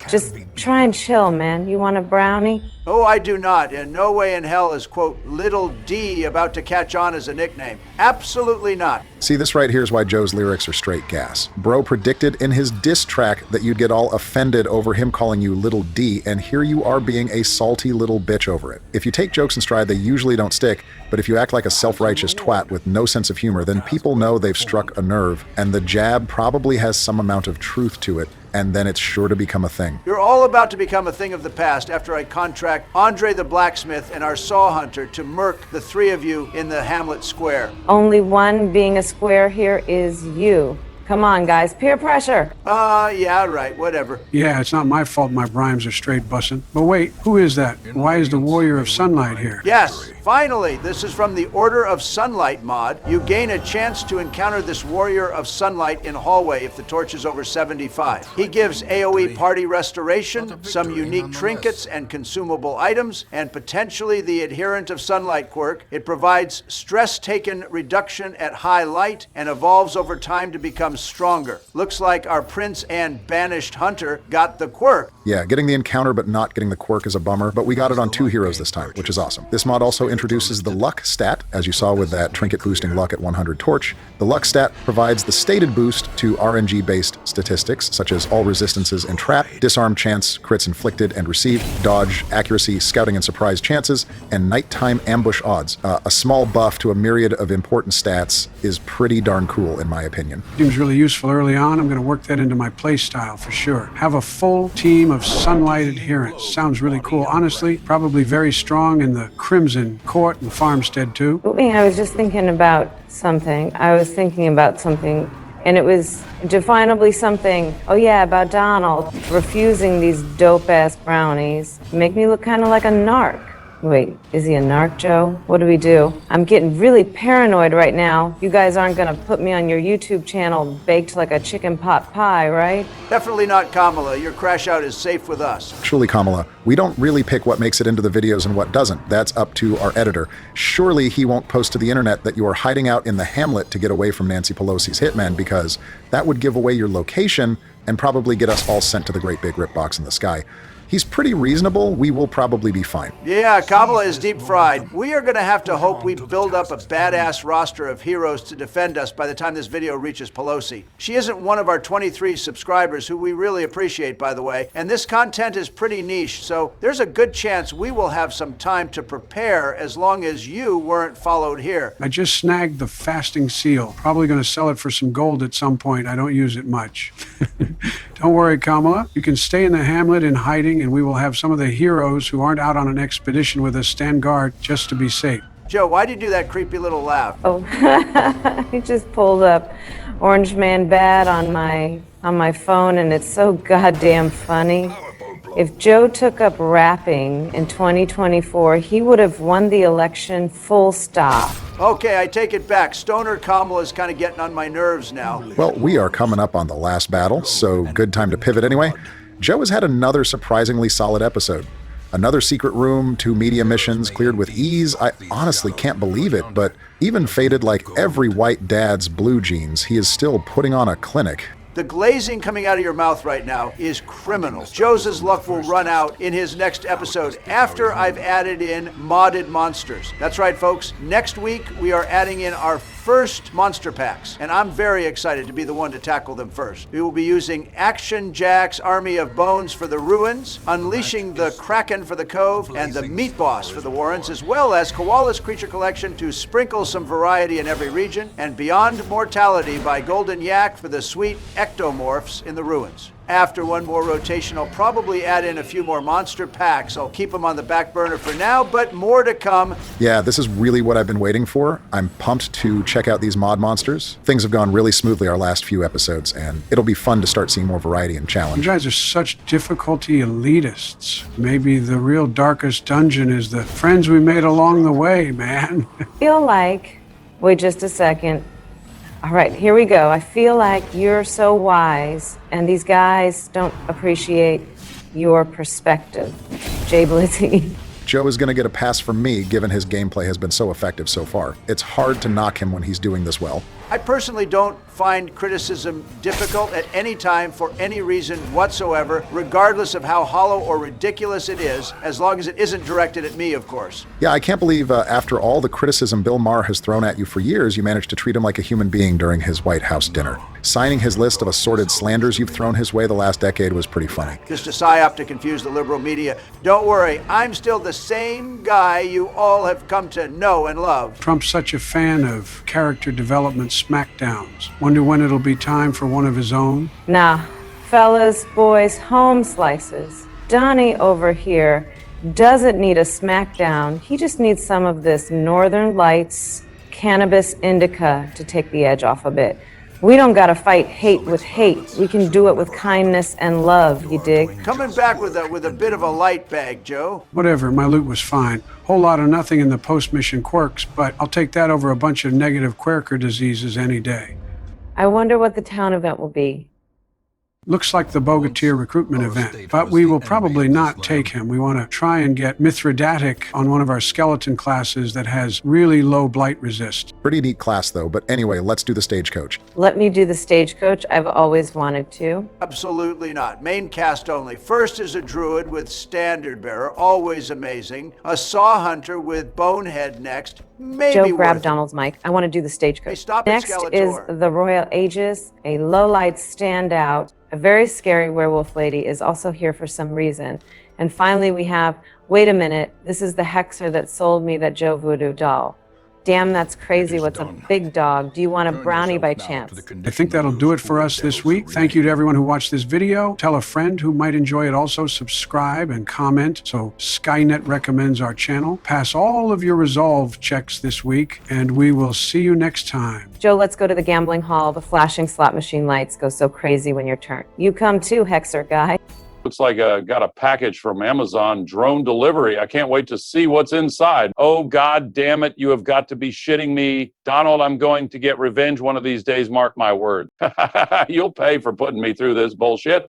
just try and chill, man. You want a brownie? Oh, I do not. In no way in hell is, quote, Little D about to catch on as a nickname. Absolutely not. See, this right here is why Joe's lyrics are straight gas. Bro predicted in his diss track that you'd get all offended over him calling you Little D, and here you are being a salty little bitch over it. If you take jokes in stride, they usually don't stick, but if you act like a self-righteous twat with no sense of humor, then people know they've struck a nerve, and the jab probably has some amount of truth to it, and then it's sure to become a thing. You're all about to become a thing of the past after I contract Andre the Blacksmith and our Saw Hunter to murk the three of you in the Hamlet Square. Only one being a square here is you. Come on, guys, peer pressure. Yeah, right, whatever. Yeah, it's not my fault my rhymes are straight bussin'. But wait, who is that? Why is the Warrior of Sunlight here? Yes, finally, this is from the Order of Sunlight mod. You gain a chance to encounter this Warrior of Sunlight in hallway if the torch is over 75. He gives AoE party restoration, some unique trinkets and consumable items, and potentially the Adherent of Sunlight quirk. It provides stress taken reduction at high light and evolves over time to become stronger. Looks like our Prince and Banished Hunter got the quirk. Yeah, getting the encounter but not getting the quirk is a bummer, but we got it on 2 heroes this time, which is awesome. This mod also introduces the luck stat, as you saw with that trinket boosting luck at 100 torch. The luck stat provides the stated boost to RNG-based statistics, such as all resistances and trap, disarm chance, crits inflicted and received, dodge, accuracy, scouting and surprise chances, and nighttime ambush odds. A small buff to a myriad of important stats is pretty darn cool, in my opinion. Seems really useful early on. I'm going to work that into my play style for sure. Have a full team of Sunlight adherents. Sounds really cool. Honestly, probably very strong in the Crimson Court and Farmstead too. I was just thinking about something. And it was definably something, about Donald refusing these dope-ass brownies. Make me look kind of like a narc. Wait, is he a narc, Joe? What do we do? I'm getting really paranoid right now. You guys aren't gonna put me on your YouTube channel baked like a chicken pot pie, right? Definitely not Kamala. Your crash out is safe with us. Truly, Kamala, we don't really pick what makes it into the videos and what doesn't. That's up to our editor. Surely he won't post to the internet that you are hiding out in the Hamlet to get away from Nancy Pelosi's hitmen, because that would give away your location and probably get us all sent to the great big rip box in the sky. He's pretty reasonable. We will probably be fine. Yeah, Kamala is deep fried. We are going to have to hope we build up a badass roster of heroes to defend us by the time this video reaches Pelosi. She isn't one of our 23 subscribers, who we really appreciate, by the way, and this content is pretty niche, so there's a good chance we will have some time to prepare as long as you weren't followed here. I just snagged the fasting seal. Probably going to sell it for some gold at some point. I don't use it much. Don't worry, Kamala. You can stay in the Hamlet in hiding, and we will have some of the heroes who aren't out on an expedition with us stand guard just to be safe. Joe, why'd you do that creepy little laugh? Oh, he just pulled up Orange Man Bad on my on my phone, and it's so goddamn funny. If Joe took up rapping in 2024, he would have won the election, full stop. Okay, I take it back. Stoner Kamala is kind of getting on my nerves now. Well, we are coming up on the last battle, so good time to pivot anyway. Joe has had another surprisingly solid episode. Another secret room, 2 media missions cleared with ease. I honestly can't believe it, but even faded like every white dad's blue jeans, he is still putting on a clinic. The glazing coming out of your mouth right now is criminal. Joe's luck will run out in his next episode after I've added in modded monsters. That's right, folks. Next week, we are adding in our first monster packs, and I'm very excited to be the one to tackle them first. We will be using Action Jack's Army of Bones for the Ruins, Unleashing the Kraken for the Cove, and the Meat Boss for the Warrens, as well as Koala's Creature Collection to sprinkle some variety in every region, and Beyond Mortality by Golden Yak for the sweet ectomorphs in the Ruins. After one more rotation, I'll probably add in a few more monster packs. I'll keep them on the back burner for now, but more to come. Yeah, this is really what I've been waiting for. I'm pumped to check out these mod monsters. Things have gone really smoothly our last few episodes, and it'll be fun to start seeing more variety and You challenge. guys are such difficulty elitists. Maybe the real darkest dungeon is the friends we made along the way, man. Feel like, wait just a second. All right, here we go. I feel like you're so wise, and these guys don't appreciate your perspective. Jay Blizzy. Joe is going to get a pass from me, given his gameplay has been so effective so far. It's hard to knock him when he's doing this well. I personally don't find criticism difficult at any time for any reason whatsoever, regardless of how hollow or ridiculous it is, as long as it isn't directed at me, of course. Yeah, I can't believe after all the criticism Bill Maher has thrown at you for years, you managed to treat him like a human being during his White House dinner. Signing his list of assorted slanders you've thrown his way the last decade was pretty funny. Just a psyop to confuse the liberal media. Don't worry, I'm still the same guy you all have come to know and love. Trump's such a fan of character development smackdowns. Wonder when it'll be time for one of his own? Nah, fellas, boys, home slices. Donnie over here doesn't need a smackdown. He just needs some of this Northern Lights cannabis indica to take the edge off a bit. We don't gotta fight hate with hate. We can do it with kindness and love, you dig? Coming back with a bit of a light bag, Joe. Whatever, my loot was fine. Whole lot of nothing in the post-mission quirks, but I'll take that over a bunch of negative quirker diseases any day. I wonder what the town event will be. Looks like the Bogatir recruitment event, but we will probably not take him. We want to try and get Mithridatic on one of our skeleton classes that has really low blight resist. Pretty neat class though, but anyway, let's do the stagecoach. Let me do the stagecoach. I've always wanted to. Absolutely not. Main cast only. First is a druid with standard bearer, always amazing. A saw hunter with bonehead next. Maybe Joe, grab worth it. Donald's mic. I want to do the stagecoach. Hey, stop it, Next Skeletor. is the Royal Aegis, a low-light standout. A very scary werewolf lady is also here for some reason. And finally we have, wait a minute, this is the hexer that sold me that Joe Voodoo doll. Damn, that's crazy. What's a big dog? Do you want a brownie by chance? I think that'll do it for us this week. Thank you to everyone who watched this video. Tell a friend who might enjoy it also. Subscribe and comment so Skynet recommends our channel. Pass all of your resolve checks this week, and we will see you next time. Joe, let's go to the gambling hall. The flashing slot machine lights go so crazy when your turn. You come too, hexer guy. Looks like I got a package from Amazon drone delivery. I can't wait to see what's inside. Oh, God damn it. You have got to be shitting me. Donald, I'm going to get revenge one of these days. Mark my word. You'll pay for putting me through this bullshit.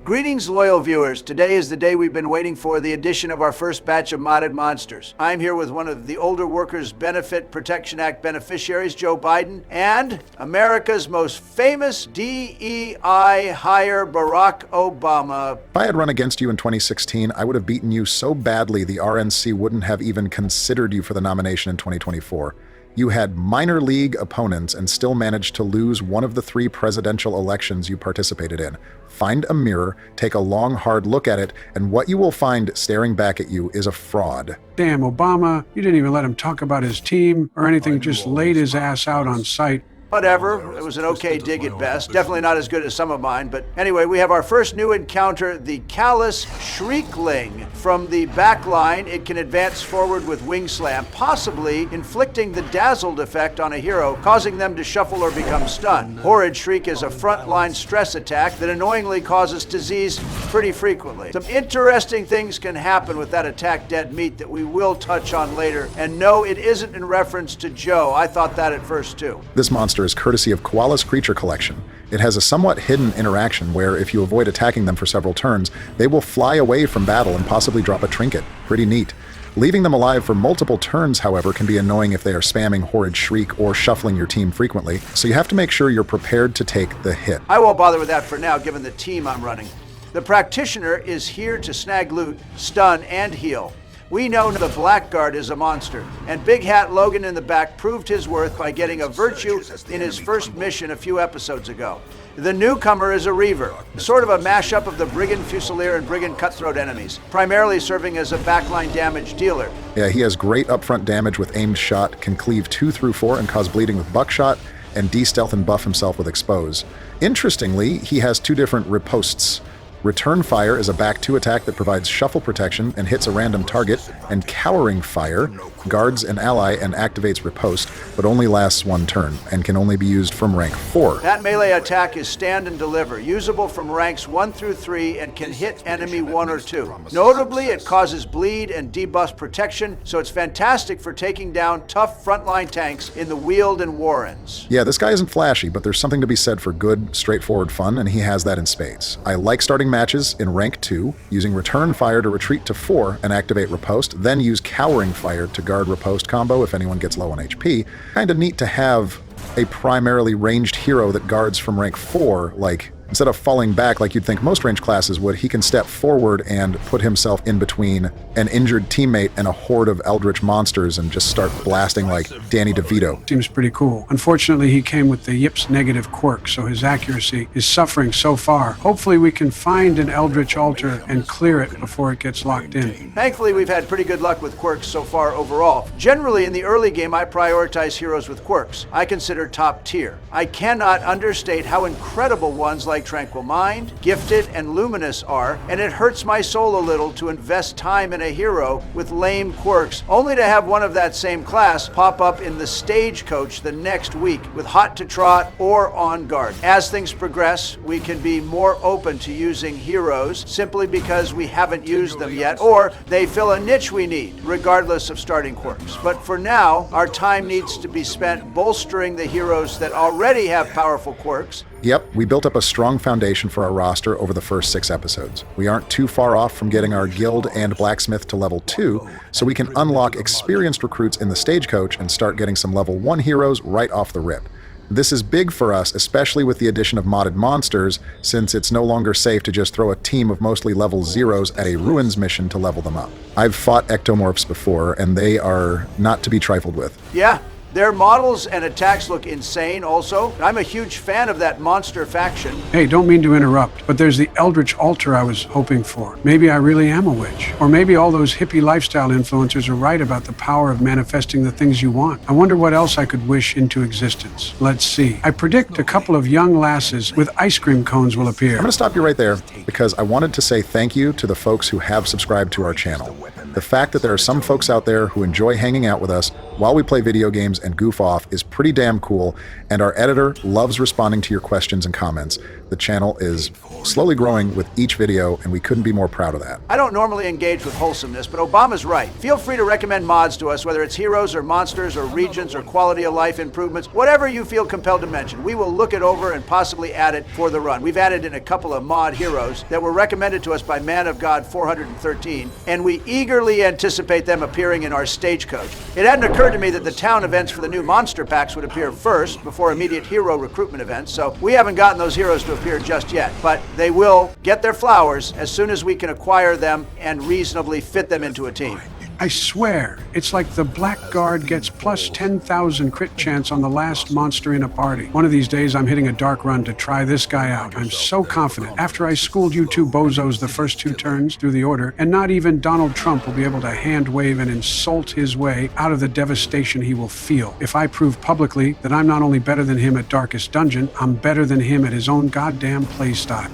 Greetings, loyal viewers. Today is the day we've been waiting for, the addition of our first batch of modded monsters. I'm here with one of the Older Workers Benefit Protection Act beneficiaries, Joe Biden, and America's most famous DEI hire, Barack Obama. If I had run against you in 2016, I would have beaten you so badly the RNC wouldn't have even considered you for the nomination in 2024. You had minor league opponents and still managed to lose one of the 3 presidential elections you participated in. Find a mirror, take a long, hard look at it, and what you will find staring back at you is a fraud. Damn, Obama, you didn't even let him talk about his team or anything, just laid his ass out on sight. whatever. It was an okay dig at best. Definitely not as good as some of mine. But anyway, we have our first new encounter, the Callous Shriekling. From the back line, it can advance forward with Wing Slam, possibly inflicting the dazzled effect on a hero, causing them to shuffle or become stunned. Horrid Shriek is a frontline stress attack that annoyingly causes disease pretty frequently. Some interesting things can happen with that attack dead meat that we will touch on later. And no, it isn't in reference to Joe. I thought that at first too. This monster is courtesy of Koala's Creature Collection. It has a somewhat hidden interaction where if you avoid attacking them for several turns, they will fly away from battle and possibly drop a trinket. Pretty neat. Leaving them alive for multiple turns, however, can be annoying if they are spamming Horrid Shriek or shuffling your team frequently, so you have to make sure you're prepared to take the hit. I won't bother with that for now, given the team I'm running. The Practitioner is here to snag loot, stun, and heal. We know the Blackguard is a monster, and Big Hat Logan in the back proved his worth by getting a virtue in his first mission a few episodes ago. The newcomer is a Reaver, sort of a mashup of the Brigand Fusilier and Brigand Cutthroat enemies, primarily serving as a backline damage dealer. Yeah, he has great upfront damage with aimed shot, can cleave 2 through 4 and cause bleeding with buckshot, and de-stealth and buff himself with expose. Interestingly, he has 2 different ripostes. Return Fire is a back 2 attack that provides shuffle protection and hits a random target, and Cowering Fire guards an ally and activates riposte, but only lasts 1 turn and can only be used from rank 4. That melee attack is stand and deliver, usable from ranks 1 through 3 and can hit enemy 1 or 2. Notably, it causes bleed and debuffs protection, so it's fantastic for taking down tough frontline tanks in the Weald and Warrens. Yeah, this guy isn't flashy, but there's something to be said for good, straightforward fun, and he has that in spades. I like starting matches in rank 2, using Return Fire to retreat to 4 and activate riposte, then use Cowering Fire to guard riposte combo if anyone gets low on HP. Kinda neat to have a primarily ranged hero that guards from rank 4, like, instead of falling back like you'd think most range classes would, he can step forward and put himself in between an injured teammate and a horde of eldritch monsters and just start blasting like Danny DeVito. Seems pretty cool. Unfortunately, he came with the Yips negative quirk, so his accuracy is suffering so far. Hopefully we can find an eldritch altar and clear it before it gets locked in. Thankfully, we've had pretty good luck with quirks so far overall. Generally, in the early game, I prioritize heroes with quirks. I consider top tier. I cannot understate how incredible ones like Tranquil Mind, Gifted, and Luminous are, and it hurts my soul a little to invest time in a hero with lame quirks, only to have one of that same class pop up in the Stagecoach the next week with Hot to Trot or On Guard. As things progress, we can be more open to using heroes simply because we haven't used them yet, or they fill a niche we need, regardless of starting quirks. But for now, our time needs to be spent bolstering the heroes that already have powerful quirks. Yep, we built up a strong foundation for our roster over the first 6 episodes. We aren't too far off from getting our guild and blacksmith to level 2, so we can unlock experienced recruits in the Stagecoach and start getting some level 1 heroes right off the rip. This is big for us, especially with the addition of modded monsters, since it's no longer safe to just throw a team of mostly level 0s at a ruins mission to level them up. I've fought ectomorphs before, and they are not to be trifled with. Yeah. Their models and attacks look insane also. I'm a huge fan of that monster faction. Hey, don't mean to interrupt, but there's the Eldritch Altar I was hoping for. Maybe I really am a witch. Or maybe all those hippie lifestyle influencers are right about the power of manifesting the things you want. I wonder what else I could wish into existence. Let's see. I predict a couple of young lasses with ice cream cones will appear. I'm going to stop you right there because I wanted to say thank you to the folks who have subscribed to our channel. The fact that there are some folks out there who enjoy hanging out with us while we play video games and goof off is pretty damn cool, and our editor loves responding to your questions and comments. The channel is slowly growing with each video, and we couldn't be more proud of that. I don't normally engage with wholesomeness, but Obama's right. Feel free to recommend mods to us, whether it's heroes or monsters or regions or quality of life improvements, whatever you feel compelled to mention. We will look it over and possibly add it for the run. We've added in a couple of mod heroes that were recommended to us by Man of God 413, and we eagerly anticipate them appearing in our Stagecoach. It hadn't occurred to me that the town events for the new monster packs would appear first before immediate hero recruitment events, so we haven't gotten those heroes to appear just yet, but they will get their flowers as soon as we can acquire them and reasonably fit them into a team. I swear, it's like the blackguard gets plus 10,000 crit chance on the last monster in a party. One of these days I'm hitting a dark run to try this guy out. I'm so confident. After I schooled you two bozos the first 2 turns through the order, and not even Donald Trump will be able to hand wave and insult his way out of the devastation he will feel. If I prove publicly that I'm not only better than him at Darkest Dungeon, I'm better than him at his own goddamn playstyle.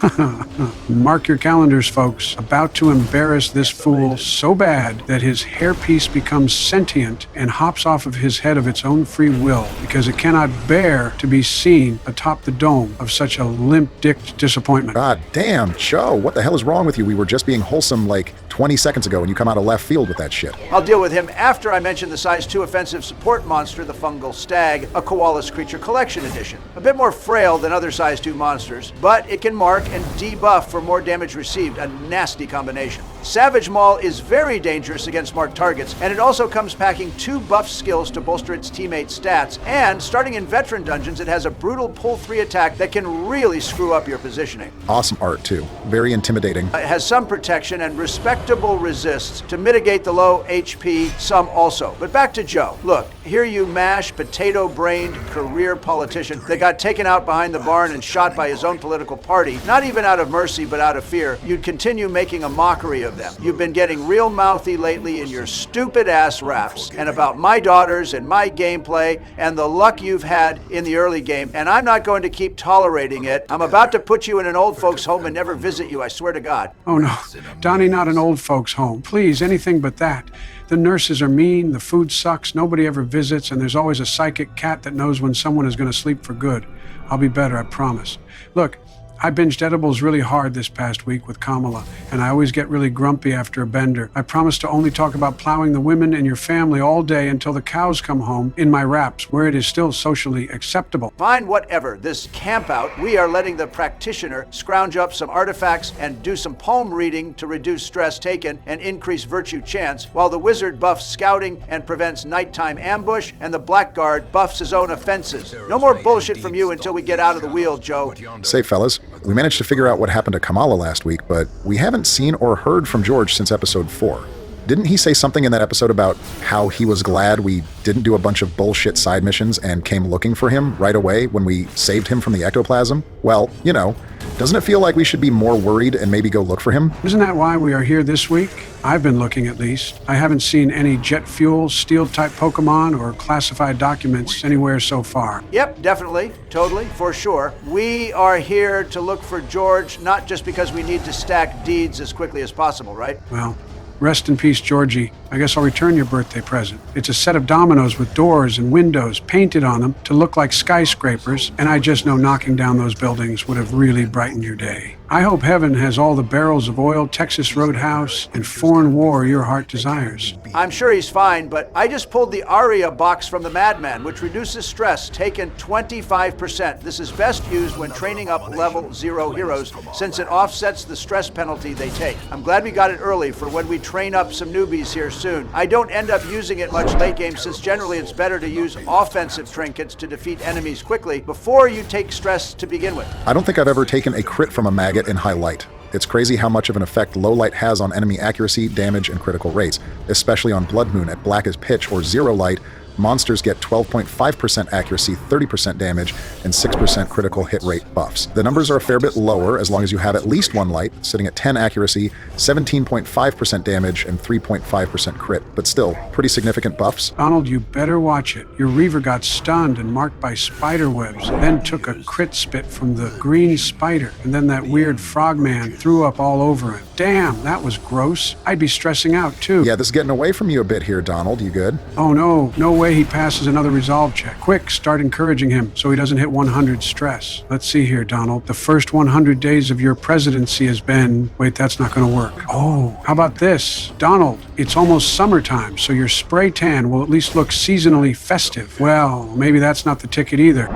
Mark your calendars, folks. About to embarrass this fool so bad that his hairpiece becomes sentient and hops off of his head of its own free will because it cannot bear to be seen atop the dome of such a limp-dicked disappointment. God damn, Joe, what the hell is wrong with you? We were just being wholesome like 20 seconds ago and you come out of left field with that shit. I'll deal with him after I mention the size 2 offensive support monster, the fungal stag, a Koalas Creature Collection Edition. A bit more frail than other size 2 monsters, but it can mark and debuff for more damage received, a nasty combination. Savage Maul is very dangerous against marked targets, and it also comes packing 2 buff skills to bolster its teammates' stats, and starting in veteran dungeons, it has a brutal pull 3 attack that can really screw up your positioning. Awesome art, too. Very intimidating. It has some protection and respectable resists to mitigate the low HP, some also. But back to Joe. Look, here you mash, potato-brained career politician that got taken out behind the barn and shot by his own political party, not even out of mercy, but out of fear. You'd continue making a mockery of them. You've been getting real mouthy lately in your stupid-ass raps, and about my daughters and my gameplay and the luck you've had in the early game, and I'm not going to keep tolerating it. I'm about to put you in an old folks' home and never visit you, I swear to God. Oh no, Donnie, not an old folks' home. Please, anything but that. The nurses are mean, the food sucks, nobody ever visits, and there's always a psychic cat that knows when someone is going to sleep for good. I'll be better, I promise. Look, I binged edibles really hard this past week with Kamala, and I always get really grumpy after a bender. I promise to only talk about plowing the women in your family all day until the cows come home in my raps, where it is still socially acceptable. Fine, whatever. This camp out, we are letting the practitioner scrounge up some artifacts and do some poem reading to reduce stress taken and increase virtue chance, while the wizard buffs scouting and prevents nighttime ambush, and the blackguard buffs his own offenses. No more bullshit from you until we get out of the wheel, Joe. Say, fellas, we managed to figure out what happened to Kamala last week, but we haven't seen or heard from George since episode 4. Didn't he say something in that episode about how he was glad we didn't do a bunch of bullshit side missions and came looking for him right away when we saved him from the ectoplasm? Well, you know, doesn't it feel like we should be more worried and maybe go look for him? Isn't that why we are here this week? I've been looking at least. I haven't seen any jet fuel, steel-type Pokemon, or classified documents anywhere so far. Yep, definitely, totally, for sure. We are here to look for George, not just because we need to stack deeds as quickly as possible, right? Well, rest in peace, Georgie. I guess I'll return your birthday present. It's a set of dominoes with doors and windows painted on them to look like skyscrapers, and I just know knocking down those buildings would have really brightened your day. I hope heaven has all the barrels of oil, Texas Roadhouse, and foreign war your heart desires. I'm sure he's fine, but I just pulled the Aria box from the Madman, which reduces stress, taken 25%. This is best used when training up level 0 heroes, since it offsets the stress penalty they take. I'm glad we got it early for when we train up some newbies here soon. I don't end up using it much late game, since generally it's better to use offensive trinkets to defeat enemies quickly before you take stress to begin with. I don't think I've ever taken a crit from a maggot in high light. It's crazy how much of an effect low light has on enemy accuracy, damage, and critical rates, especially on Blood Moon at black as pitch or 0 light. Monsters get 12.5% accuracy, 30% damage, and 6% critical hit rate buffs. The numbers are a fair bit lower as long as you have at least 1 light, sitting at 10 accuracy, 17.5% damage, and 3.5% crit, but still, pretty significant buffs. Donald, you better watch it. Your Reaver got stunned and marked by spider webs, then took a crit spit from the green spider, and then that weird frogman threw up all over him. Damn, that was gross. I'd be stressing out, too. Yeah, this is getting away from you a bit here, Donald. You good? Oh, no way he passes another resolve check. Quick, start encouraging him so he doesn't hit 100 stress. Let's see here, Donald. The first 100 days of your presidency has been... Wait, that's not going to work. Oh, how about this? Donald, it's almost summertime, so your spray tan will at least look seasonally festive. Well, maybe that's not the ticket either.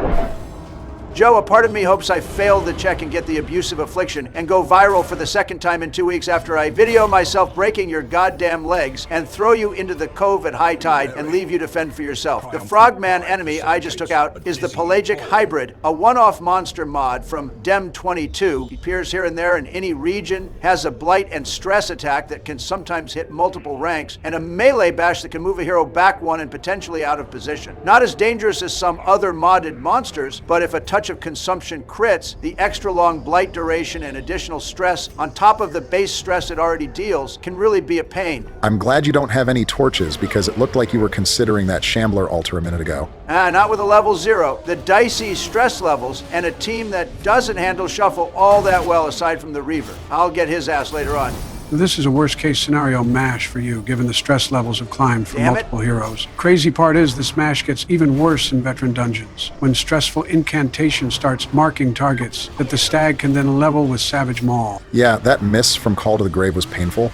Joe, a part of me hopes I fail the check and get the abusive affliction and go viral for the second time in 2 weeks after I video myself breaking your goddamn legs and throw you into the cove at high tide and leave you to fend for yourself. The frogman enemy I just took out is the pelagic hybrid, a one-off monster mod from Dem22. He appears here and there in any region, has a blight and stress attack that can sometimes hit multiple ranks, and a melee bash that can move a hero back one and potentially out of position. Not as dangerous as some other modded monsters, but if a touch of consumption crits, the extra long blight duration and additional stress on top of the base stress it already deals can really be a pain. I'm glad you don't have any torches, because it looked like you were considering that Shambler altar a minute ago. Not with a level 0. The dicey stress levels and a team that doesn't handle shuffle all that well aside from the Reaver. I'll get his ass later on. This is a worst-case scenario mash for you, given the stress levels have climbed for multiple heroes. Crazy part is this mash gets even worse in veteran dungeons, when stressful incantation starts marking targets that the stag can then level with Savage Maul. Yeah, that miss from Call to the Grave was painful.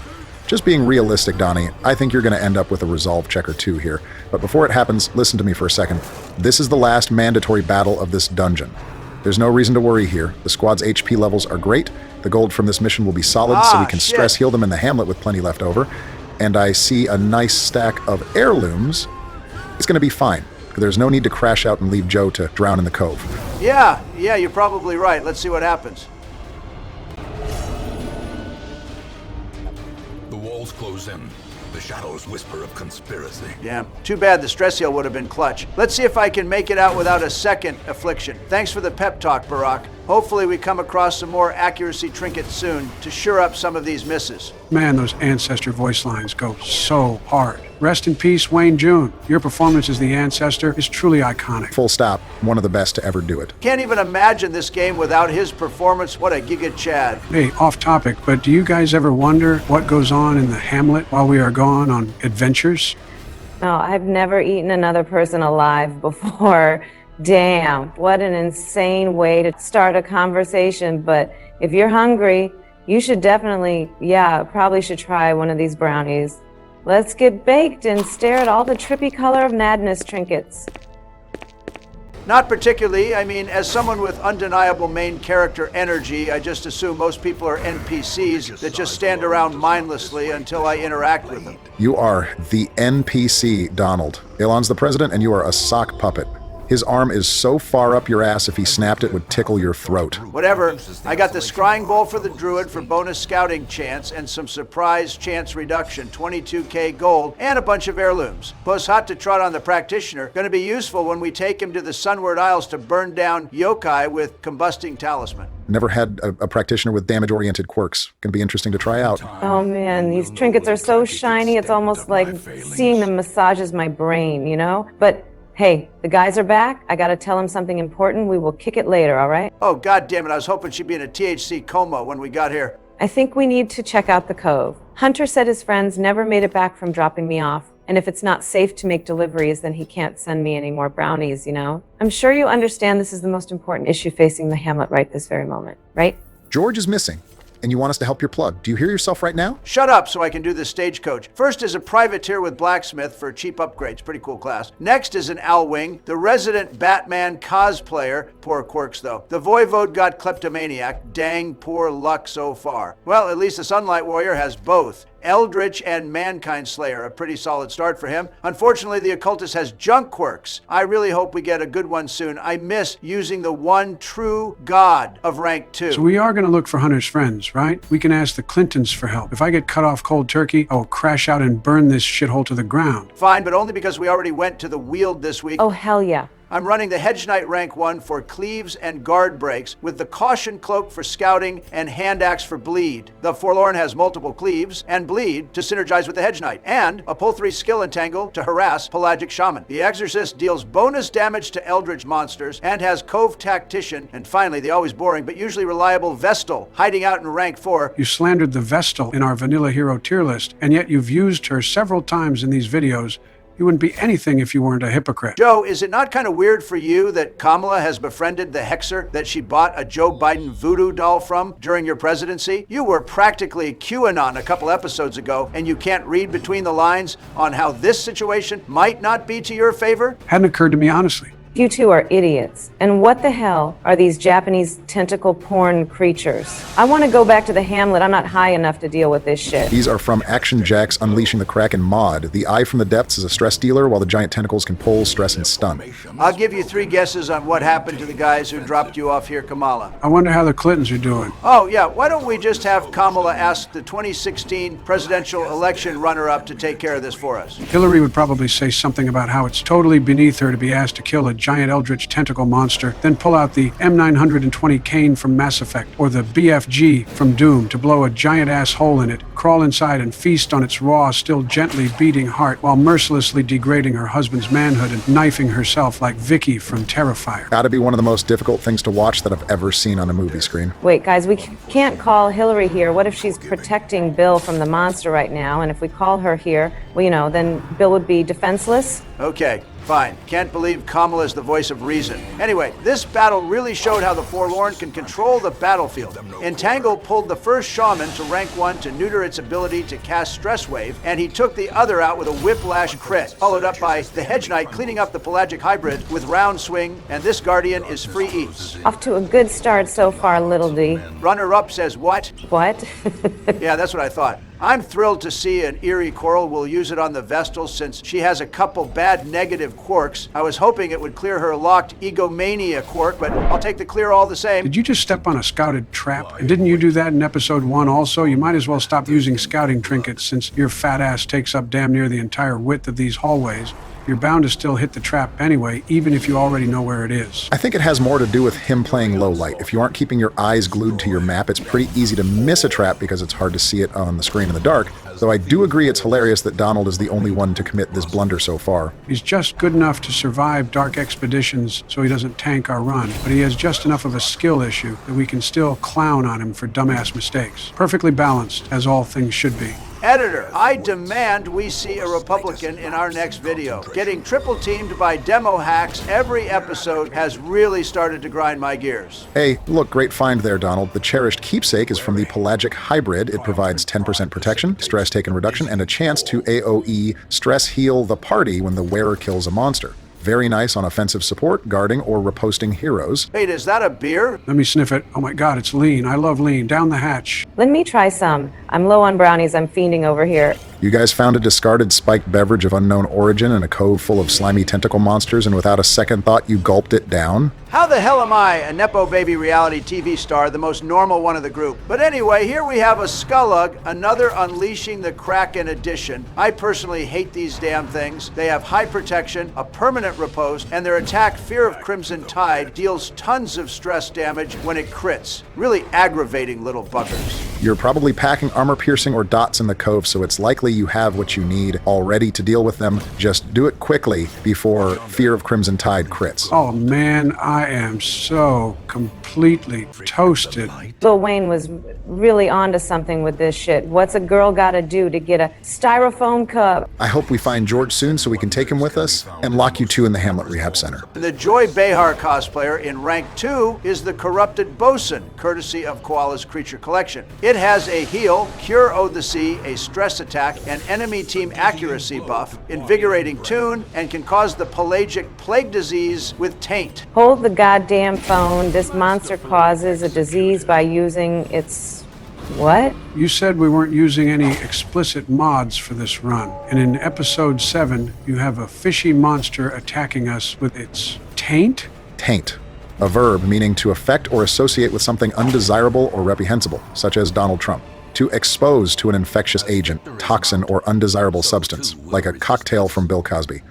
Just being realistic, Donnie, I think you're going to end up with a resolve check or two here. But before it happens, listen to me for a second. This is the last mandatory battle of this dungeon. There's no reason to worry here. The squad's HP levels are great. The gold from this mission will be solid, so we can stress heal them in the Hamlet with plenty left over. And I see a nice stack of heirlooms. It's going to be fine. There's no need to crash out and leave Joe to drown in the cove. Yeah, you're probably right. Let's see what happens. The walls close in. The shadows whisper of conspiracy. Damn. Too bad the stress heal would have been clutch. Let's see if I can make it out without a second affliction. Thanks for the pep talk, Barack. Hopefully we come across some more accuracy trinkets soon to sure up some of these misses. Man, those Ancestor voice lines go so hard. Rest in peace, Wayne June. Your performance as the Ancestor is truly iconic. Full stop. One of the best to ever do it. Can't even imagine this game without his performance. What a giga Chad. Hey, off topic, but do you guys ever wonder what goes on in the Hamlet while we are gone on adventures? No, I've never eaten another person alive before. Damn, what an insane way to start a conversation. But if you're hungry, you should definitely, probably should try one of these brownies. Let's get baked and stare at all the trippy color of madness trinkets. Not particularly. I mean, as someone with undeniable main character energy, I just assume most people are NPCs that just stand around mindlessly until I interact with them. You are the NPC, Donald. Elon's the president, and you are a sock puppet. His arm is so far up your ass if he snapped it would tickle your throat. Whatever. I got the scrying bowl for the druid for bonus scouting chance and some surprise chance reduction, 22k gold, and a bunch of heirlooms. Plus hot to trot on the practitioner. Gonna be useful when we take him to the Sunward Isles to burn down yokai with combusting talisman. Never had a practitioner with damage-oriented quirks. Gonna be interesting to try out. Oh man, these trinkets are so shiny, it's almost like seeing them massages my brain, you know? But hey, the guys are back. I gotta tell them something important. We will kick it later, all right? Oh, God damn it. I was hoping she'd be in a THC coma when we got here. I think we need to check out the cove. Hunter said his friends never made it back from dropping me off. And if it's not safe to make deliveries, then he can't send me any more brownies, you know? I'm sure you understand this is the most important issue facing the Hamlet right this very moment, right? George is missing, and you want us to help your plug. Do you hear yourself right now? Shut up so I can do the stagecoach. First is a privateer with blacksmith for cheap upgrades. Pretty cool class. Next is an Alwing, the resident Batman cosplayer. Poor quirks, though. The Voivode got kleptomaniac. Dang poor luck so far. Well, at least the Sunlight Warrior has both. Eldritch and Mankind Slayer, a pretty solid start for him. Unfortunately, the Occultist has junk quirks. I really hope we get a good one soon. I miss using the one true god of rank 2. So we are going to look for Hunter's friends, right? We can ask the Clintons for help. If I get cut off cold turkey, I will crash out and burn this shithole to the ground. Fine, but only because we already went to the Weald this week. Oh, hell yeah. I'm running the Hedge Knight rank 1 for cleaves and guard breaks, with the Caution Cloak for scouting and Hand Axe for bleed. The Forlorn has multiple cleaves and bleed to synergize with the Hedge Knight, and a pull 3 skill entangle to harass Pelagic Shaman. The Exorcist deals bonus damage to Eldritch monsters and has Cove Tactician, and finally the always boring but usually reliable Vestal, hiding out in rank 4. You slandered the Vestal in our vanilla hero tier list, and yet you've used her several times in these videos. You wouldn't be anything if you weren't a hypocrite. Joe, is it not kind of weird for you that Kamala has befriended the Hexer that she bought a Joe Biden voodoo doll from during your presidency? You were practically QAnon a couple episodes ago, and you can't read between the lines on how this situation might not be to your favor? Hadn't occurred to me honestly. You two are idiots. And what the hell are these Japanese tentacle porn creatures? I want to go back to the Hamlet. I'm not high enough to deal with this shit. These are from Action Jack's Unleashing the Kraken mod. The Eye from the Depths is a stress dealer, while the giant tentacles can pull, stress, and stun. I'll give you 3 guesses on what happened to the guys who dropped you off here, Kamala. I wonder how the Clintons are doing. Oh, yeah, why don't we just have Kamala ask the 2016 presidential election runner-up to take care of this for us? Hillary would probably say something about how it's totally beneath her to be asked to kill a giant eldritch tentacle monster, then pull out the M920 Kane from Mass Effect or the BFG from Doom to blow a giant ass hole in it, crawl inside and feast on its raw, still gently beating heart while mercilessly degrading her husband's manhood and knifing herself like Vicky from Terrifier. Gotta be one of the most difficult things to watch that I've ever seen on a movie screen. Wait, guys, we can't call Hillary here. What if she's protecting Bill from the monster right now? And if we call her here, well, then Bill would be defenseless? Okay, fine. Can't believe Kamala's the voice of reason. Anyway, this battle really showed how the Forlorn can control the battlefield. Entangle pulled the first shaman to rank 1 to neuter its ability to cast Stress Wave, and he took the other out with a whiplash crit, followed up by the Hedge Knight cleaning up the pelagic hybrid with Round Swing, and this Guardian is free eats. Off to a good start so far, Little D. Runner-up says what? What? Yeah, that's what I thought. I'm thrilled to see an Eerie Coral. We'll use it on the Vestal since she has a couple bad negative quirks. I was hoping it would clear her locked egomania quirk, but I'll take the clear all the same. Did you just step on a scouted trap? And didn't you do that in episode 1 also? You might as well stop using scouting trinkets since your fat ass takes up damn near the entire width of these hallways. You're bound to still hit the trap anyway, even if you already know where it is. I think it has more to do with him playing low light. If you aren't keeping your eyes glued to your map, it's pretty easy to miss a trap because it's hard to see it on the screen in the dark. Though I do agree it's hilarious that Donald is the only one to commit this blunder so far. He's just good enough to survive dark expeditions so he doesn't tank our run, but he has just enough of a skill issue that we can still clown on him for dumbass mistakes. Perfectly balanced, as all things should be. Editor, I demand we see a Republican in our next video. Getting triple teamed by demo hacks every episode has really started to grind my gears. Hey, look, great find there, Donald. The cherished keepsake is from the pelagic hybrid. It provides 10% protection, stress taken reduction, and a chance to AoE stress heal the party when the wearer kills a monster. Very nice on offensive support, guarding, or riposting heroes. Wait, is that a beer? Let me sniff it. Oh my god, it's lean. I love lean. Down the hatch. Let me try some. I'm low on brownies. I'm fiending over here. You guys found a discarded spiked beverage of unknown origin in a cove full of slimy tentacle monsters, and without a second thought, you gulped it down? How the hell am I, a Nepo Baby reality TV star, the most normal one of the group? But anyway, here we have a Skullug, another Unleashing the Kraken edition. I personally hate these damn things. They have high protection, a permanent riposte, and their attack, Fear of Crimson Tide, deals tons of stress damage when it crits. Really aggravating little buggers. You're probably packing armor-piercing or dots in the cove, so it's likely you have what you need already to deal with them. Just do it quickly before Fear of Crimson Tide crits. Oh man, I am so completely toasted. Lil Wayne was really onto something with this shit. What's a girl gotta do to get a styrofoam cup? I hope we find George soon so we can take him with us and lock you two in the Hamlet Rehab Center. The Joy Behar cosplayer in rank 2 is the Corrupted Bosun, courtesy of Koala's Creature Collection. It has a heal, Cure O' the Sea, a stress attack, an enemy team accuracy buff, invigorating tune, and can cause the pelagic plague disease with taint. Hold the goddamn phone. This monster causes a disease by using its... what? You said we weren't using any explicit mods for this run. And in episode 7, you have a fishy monster attacking us with its taint? Taint. A verb meaning to affect or associate with something undesirable or reprehensible, such as Donald Trump. To expose to an infectious agent, toxin, or undesirable substance, like a cocktail from Bill Cosby.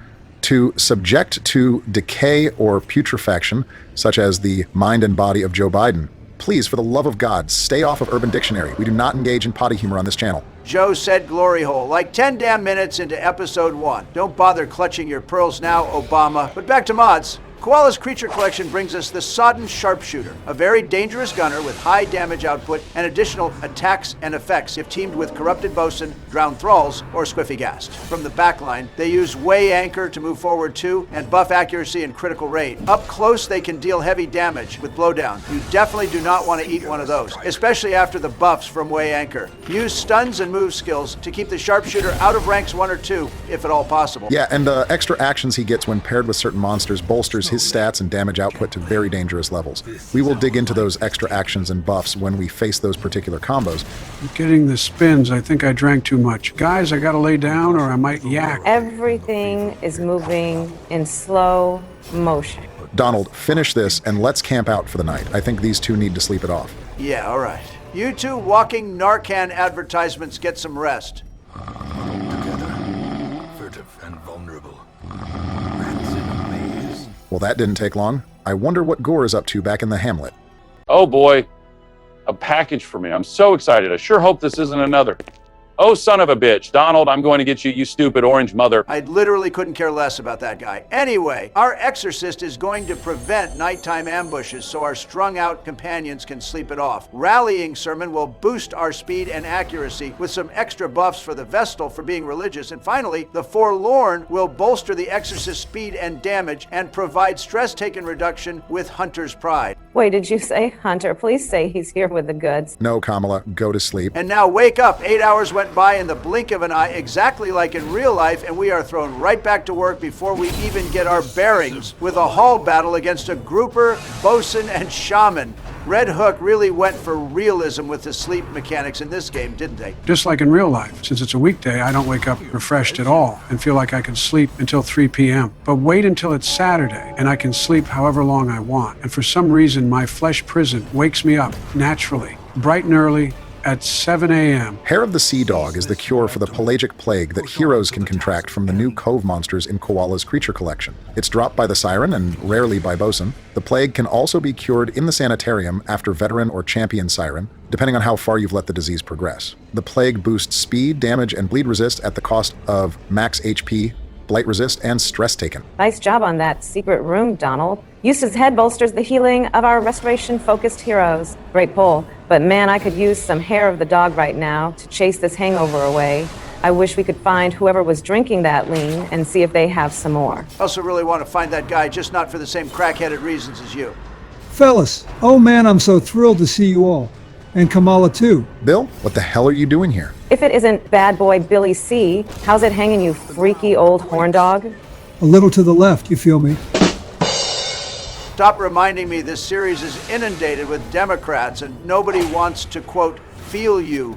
To subject to decay or putrefaction, such as the mind and body of Joe Biden. Please, for the love of God, stay off of Urban Dictionary. We do not engage in potty humor on this channel. Joe said glory hole, like 10 damn minutes into episode 1. Don't bother clutching your pearls now, Obama. But back to mods. Koala's Creature Collection brings us the Sodden Sharpshooter, a very dangerous gunner with high damage output and additional attacks and effects if teamed with Corrupted Bosun, Drowned Thralls, or Squiffygast. From the backline, they use Way Anchor to move forward 2 and buff accuracy and critical rate. Up close, they can deal heavy damage with Blowdown. You definitely do not want to eat one of those, especially after the buffs from Way Anchor. Use stuns and move skills to keep the Sharpshooter out of ranks 1 or 2, if at all possible. Yeah, and the extra actions he gets when paired with certain monsters bolsters his stats and damage output to very dangerous levels. We will dig into those extra actions and buffs when we face those particular combos. I'm getting the spins. I think I drank too much. Guys, I gotta lay down or I might yak. Everything is moving in slow motion. Donald, finish this and let's camp out for the night. I think these two need to sleep it off. Yeah, all right. You two walking Narcan advertisements get some rest. Together, furtive and vulnerable. Rats in a maze. Well, that didn't take long. I wonder what Gore is up to back in the Hamlet. Oh boy, a package for me. I'm so excited. I sure hope this isn't another. Oh, son of a bitch. Donald, I'm going to get you, you stupid orange mother. I literally couldn't care less about that guy. Anyway, our exorcist is going to prevent nighttime ambushes so our strung-out companions can sleep it off. Rallying sermon will boost our speed and accuracy with some extra buffs for the Vestal for being religious. And finally, the Forlorn will bolster the exorcist's speed and damage and provide stress-taken reduction with Hunter's Pride. Wait, did you say Hunter? Please say he's here with the goods. No, Kamala, go to sleep. And now wake up. 8 hours went by in the blink of an eye, exactly like in real life, and we are thrown right back to work before we even get our bearings with a hall battle against a grouper, bosun, and shaman. Red Hook really went for realism with the sleep mechanics in this game, didn't they? Just like in real life. Since it's a weekday, I don't wake up refreshed at all and feel like I could sleep until 3 p.m. But wait until it's Saturday and I can sleep however long I want. And for some reason, my flesh prison wakes me up naturally, bright and early, at 7 a.m. Hair of the Sea Dog is the cure for the pelagic plague that heroes can contract from the new cove monsters in Koala's creature collection. It's dropped by the Siren and rarely by Bosun. The plague can also be cured in the sanitarium after veteran or champion Siren, depending on how far you've let the disease progress. The plague boosts speed, damage, and bleed resist at the cost of max HP, blight resist, and stress taken. Nice job on that secret room, Donald. Eustace's head bolsters the healing of our restoration-focused heroes. Great pull. But man, I could use some hair of the dog right now to chase this hangover away. I wish we could find whoever was drinking that lean and see if they have some more. I also really want to find that guy, just not for the same crack-headed reasons as you. Fellas, oh man, I'm so thrilled to see you all. And Kamala too. Bill, what the hell are you doing here? If it isn't bad boy Billy C., how's it hanging, you freaky old horn dog? A little to the left, you feel me? Stop reminding me this series is inundated with Democrats and nobody wants to, quote, feel you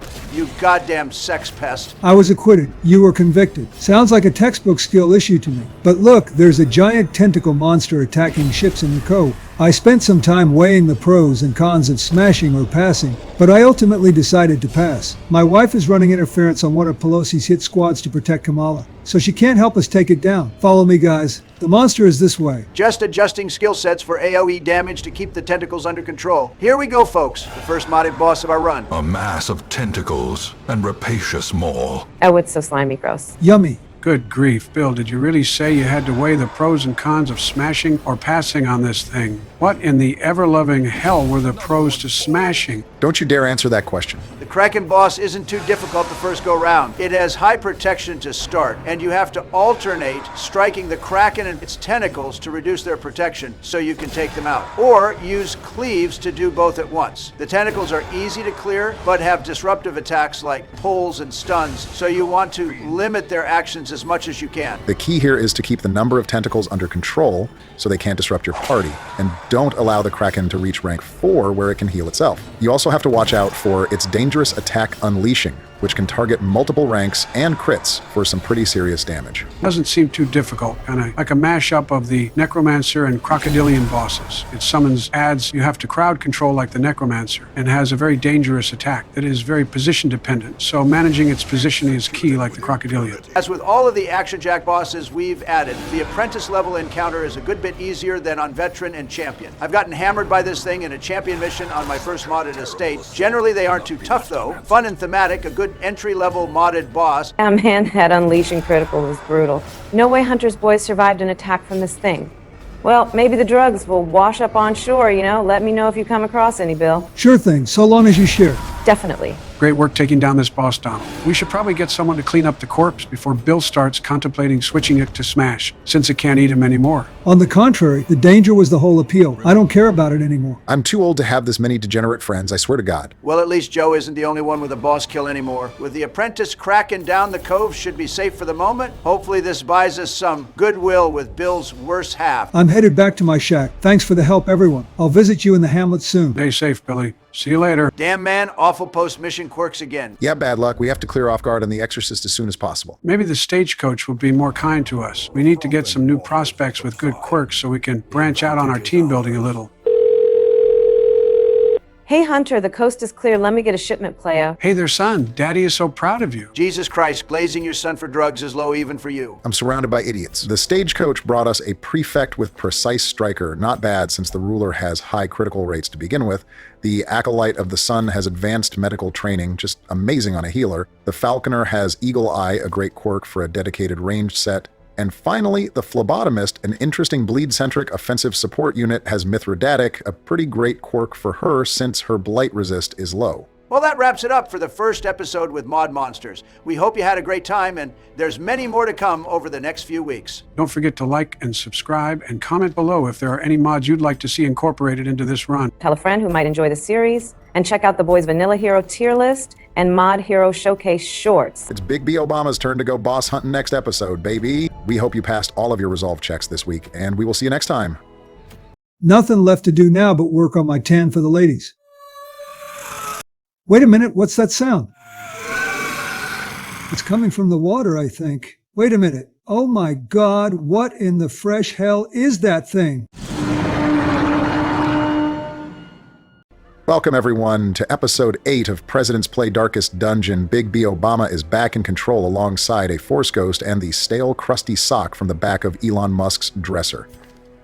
goddamn sex pest. I was acquitted. You were convicted. Sounds like a textbook skill issue to me. But look, there's a giant tentacle monster attacking ships in the cove. I spent some time weighing the pros and cons of smashing or passing, but I ultimately decided to pass. My wife is running interference on one of Pelosi's hit squads to protect Kamala, so she can't help us take it down. Follow me, guys. The monster is this way. Just adjusting skill sets for AoE damage to keep the tentacles under control. Here we go, folks. The first modded boss of our run. A mass of tentacles and rapacious maw. Oh, it's so slimy gross. Yummy. Good grief, Bill, did you really say you had to weigh the pros and cons of smashing or passing on this thing? What in the ever-loving hell were the pros to smashing? Don't you dare answer that question. The Kraken boss isn't too difficult the first go round. It has high protection to start, and you have to alternate striking the Kraken and its tentacles to reduce their protection so you can take them out. Or use cleaves to do both at once. The tentacles are easy to clear, but have disruptive attacks like pulls and stuns, so you want to limit their actions as much as you can. The key here is to keep the number of tentacles under control so they can't disrupt your party, and don't allow the Kraken to reach rank 4 where it can heal itself. You also have to watch out for its dangerous attack Unleashing, which can target multiple ranks and crits for some pretty serious damage. Doesn't seem too difficult, kinda like a mashup of the Necromancer and Crocodilian bosses. It summons adds you have to crowd control like the Necromancer, and has a very dangerous attack that is very position dependent, so managing its positioning is key like the Crocodilian. As with all of the Action Jack bosses we've added, the apprentice level encounter is a good bit easier than on veteran and champion. I've gotten hammered by this thing in a champion mission on my first modded estate. Generally they aren't too tough though, fun and thematic, a good entry-level modded boss. Yeah, man, that unleashing critical was brutal. No way Hunter's boys survived an attack from this thing. Well, maybe the drugs will wash up on shore, you know? Let me know if you come across any, Bill. Sure thing, so long as you share. Definitely. Great work taking down this boss, Donald. We should probably get someone to clean up the corpse before Bill starts contemplating switching it to Smash, since it can't eat him anymore. On the contrary, the danger was the whole appeal. I don't care about it anymore. I'm too old to have this many degenerate friends, I swear to God. Well, at least Joe isn't the only one with a boss kill anymore. With the apprentice cracking down, the cove should be safe for the moment. Hopefully this buys us some goodwill with Bill's worse half. I'm headed back to my shack. Thanks for the help, everyone. I'll visit you in the Hamlet soon. Stay safe, Billy. See you later. Damn man, awful post-mission quirks again. Yeah, bad luck. We have to clear off guard on the Exorcist as soon as possible. Maybe the stagecoach will be more kind to us. We need to get some new prospects with good quirks so we can branch out on our team building a little. Hey, Hunter, the coast is clear. Let me get a shipment, playa. Hey there, son. Daddy is so proud of you. Jesus Christ, glazing your son for drugs is low even for you. I'm surrounded by idiots. The stagecoach brought us a prefect with precise striker. Not bad, since the ruler has high critical rates to begin with. The acolyte of the sun has advanced medical training, just amazing on a healer. The falconer has eagle eye, a great quirk for a dedicated ranged set. And finally, the phlebotomist, an interesting bleed-centric offensive support unit, has Mithridatic, a pretty great quirk for her since her blight resist is low. Well, that wraps it up for the first episode with Mod Monsters. We hope you had a great time, and there's many more to come over the next few weeks. Don't forget to like and subscribe and comment below if there are any mods you'd like to see incorporated into this run. Tell a friend who might enjoy the series, and check out the boys' Vanilla Hero tier list and Mod Hero Showcase shorts. It's Big B Obama's turn to go boss hunting next episode, baby. We hope you passed all of your resolve checks this week, and we will see you next time. Nothing left to do now but work on my tan for the ladies. Wait a minute, what's that sound? It's coming from the water, I think. Wait a minute. Oh my God, what in the fresh hell is that thing? Welcome, everyone, to Episode 8 of President's Play Darkest Dungeon. Big B Obama is back in control alongside a Force Ghost and the stale, crusty sock from the back of Elon Musk's dresser.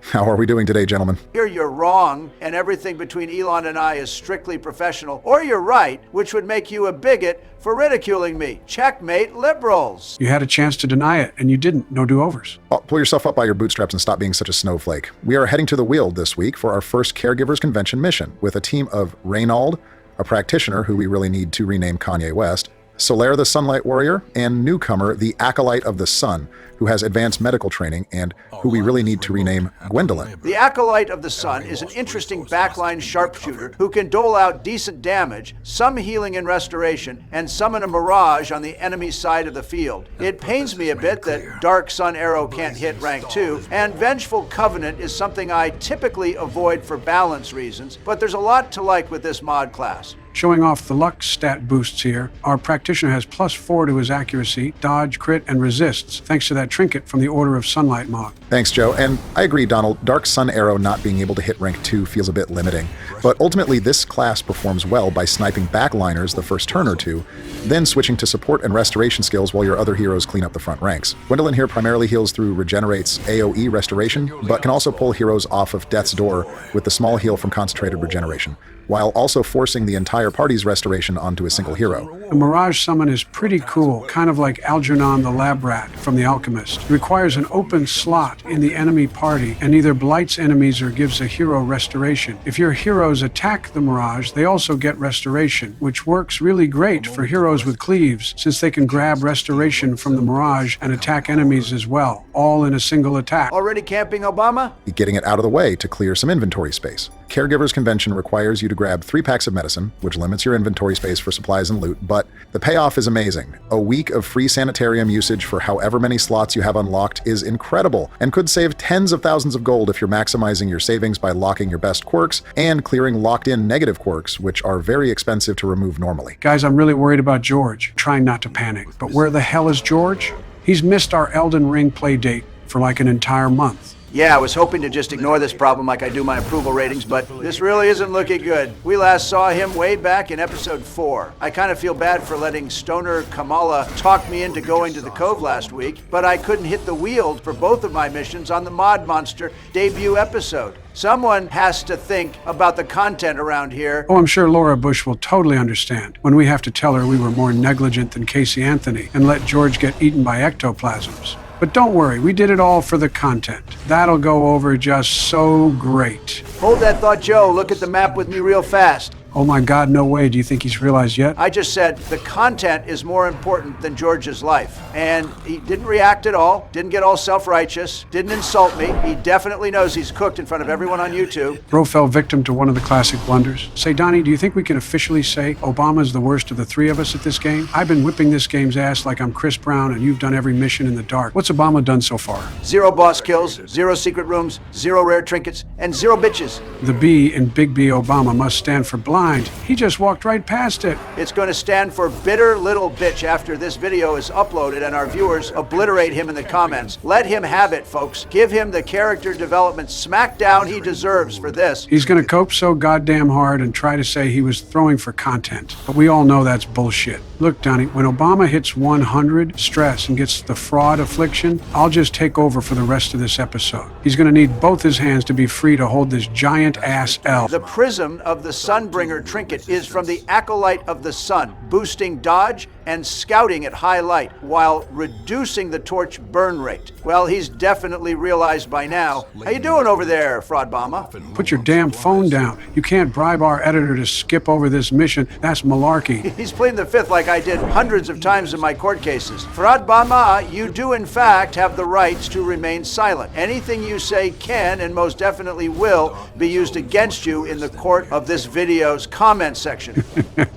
How are we doing today, gentlemen? Here you're wrong, and everything between Elon and I is strictly professional. Or you're right, which would make you a bigot for ridiculing me. Checkmate, liberals. You had a chance to deny it, and you didn't. No do-overs. Oh, pull yourself up by your bootstraps and stop being such a snowflake. We are heading to the Weald this week for our first Caregivers Convention mission with a team of Reynald, a practitioner who we really need to rename Kanye West, Solaire the Sunlight Warrior, and newcomer, the Acolyte of the Sun, who has advanced medical training and who we really need to rename Gwendolyn. The Acolyte of the Sun is an interesting backline sharpshooter who can dole out decent damage, some healing and restoration, and summon a mirage on the enemy side of the field. It pains me a bit that Dark Sun Arrow can't hit rank 2, and Vengeful Covenant is something I typically avoid for balance reasons, but there's a lot to like with this mod class. Showing off the luck stat boosts here, our practitioner has +4 to his accuracy, dodge, crit, and resists, thanks to that trinket from the Order of Sunlight mod. Thanks, Joe. And I agree, Donald. Dark Sun Arrow not being able to hit rank 2 feels a bit limiting. But ultimately, this class performs well by sniping backliners the first turn or two, then switching to support and restoration skills while your other heroes clean up the front ranks. Gwendolyn here primarily heals through Regenerate's AoE restoration, but can also pull heroes off of Death's Door with the small heal from Concentrated Regeneration, while also forcing the entire party's restoration onto a single hero. The Mirage Summon is pretty cool, kind of like Algernon the Lab Rat from The Alchemist. It requires an open slot in the enemy party and either blights enemies or gives a hero restoration. If your heroes attack the Mirage, they also get restoration, which works really great for heroes with cleaves, since they can grab restoration from the Mirage and attack enemies as well, all in a single attack. Already camping, Obama? Getting it out of the way to clear some inventory space. Caregivers Convention requires you to grab 3 packs of medicine, which limits your inventory space for supplies and loot, but the payoff is amazing. A week of free sanitarium usage for however many slots you have unlocked is incredible, and could save tens of thousands of gold if you're maximizing your savings by locking your best quirks and clearing locked-in negative quirks, which are very expensive to remove normally. Guys, I'm really worried about George. Trying not to panic. But where the hell is George? He's missed our Elden Ring play date for like an entire month. Yeah, I was hoping to just ignore this problem like I do my approval ratings, but this really isn't looking good. We last saw him way back in episode 4. I kind of feel bad for letting Stoner Kamala talk me into going to the Cove last week, but I couldn't hit the Weald for both of my missions on the Mod Monster debut episode. Someone has to think about the content around here. Oh, I'm sure Laura Bush will totally understand when we have to tell her we were more negligent than Casey Anthony and let George get eaten by ectoplasms. But don't worry, we did it all for the content. That'll go over just so great. Hold that thought, Joe. Look at the map with me real fast. Oh my God, no way. Do you think he's realized yet? I just said the content is more important than George's life. And he didn't react at all, didn't get all self-righteous, didn't insult me. He definitely knows he's cooked in front of everyone on YouTube. Bro fell victim to one of the classic blunders. Say, Donnie, do you think we can officially say Obama's the worst of the three of us at this game? I've been whipping this game's ass like I'm Chris Brown, and you've done every mission in the dark. What's Obama done so far? 0 boss kills, 0 secret rooms, 0 rare trinkets, and 0 bitches. The B in Big B Obama must stand for blind. He just walked right past it. It's going to stand for bitter little bitch after this video is uploaded and our viewers obliterate him in the comments. Let him have it, folks. Give him the character development smackdown he deserves for this. He's going to cope so goddamn hard and try to say he was throwing for content. But we all know that's bullshit. Look, Donnie, when Obama hits 100 stress and gets the fraud affliction, I'll just take over for the rest of this episode. He's going to need both his hands to be free to hold this giant ass L. The prism of the Sunbringer trinket is from the Acolyte of the Sun, boosting dodge and scouting at high light while reducing the torch burn rate. Well, he's definitely realized by now. How you doing over there, Fraud Bomber? Put your damn phone down. You can't bribe our editor to skip over this mission. That's malarkey. He's pleading the fifth like I did hundreds of times in my court cases. Fraud Bomber, you do in fact have the rights to remain silent. Anything you say can and most definitely will be used against you in the court of this video's comment section.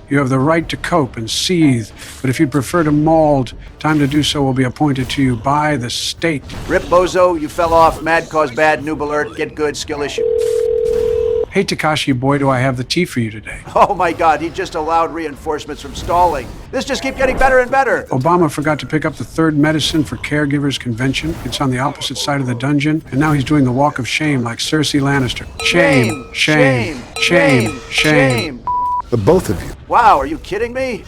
You have the right to cope and seethe, but if you'd prefer to mauled, time to do so will be appointed to you by the state. Rip Bozo, you fell off. Mad cause bad, noob alert, get good, skill issue. Hey Takashi boy, do I have the tea for you today? Oh my God, he just allowed reinforcements from stalling. This just keeps getting better and better. Obama forgot to pick up the third medicine for caregivers convention. It's on the opposite side of the dungeon, and now he's doing the walk of shame like Cersei Lannister. Shame, shame, shame, shame. The both of you. Wow, are you kidding me?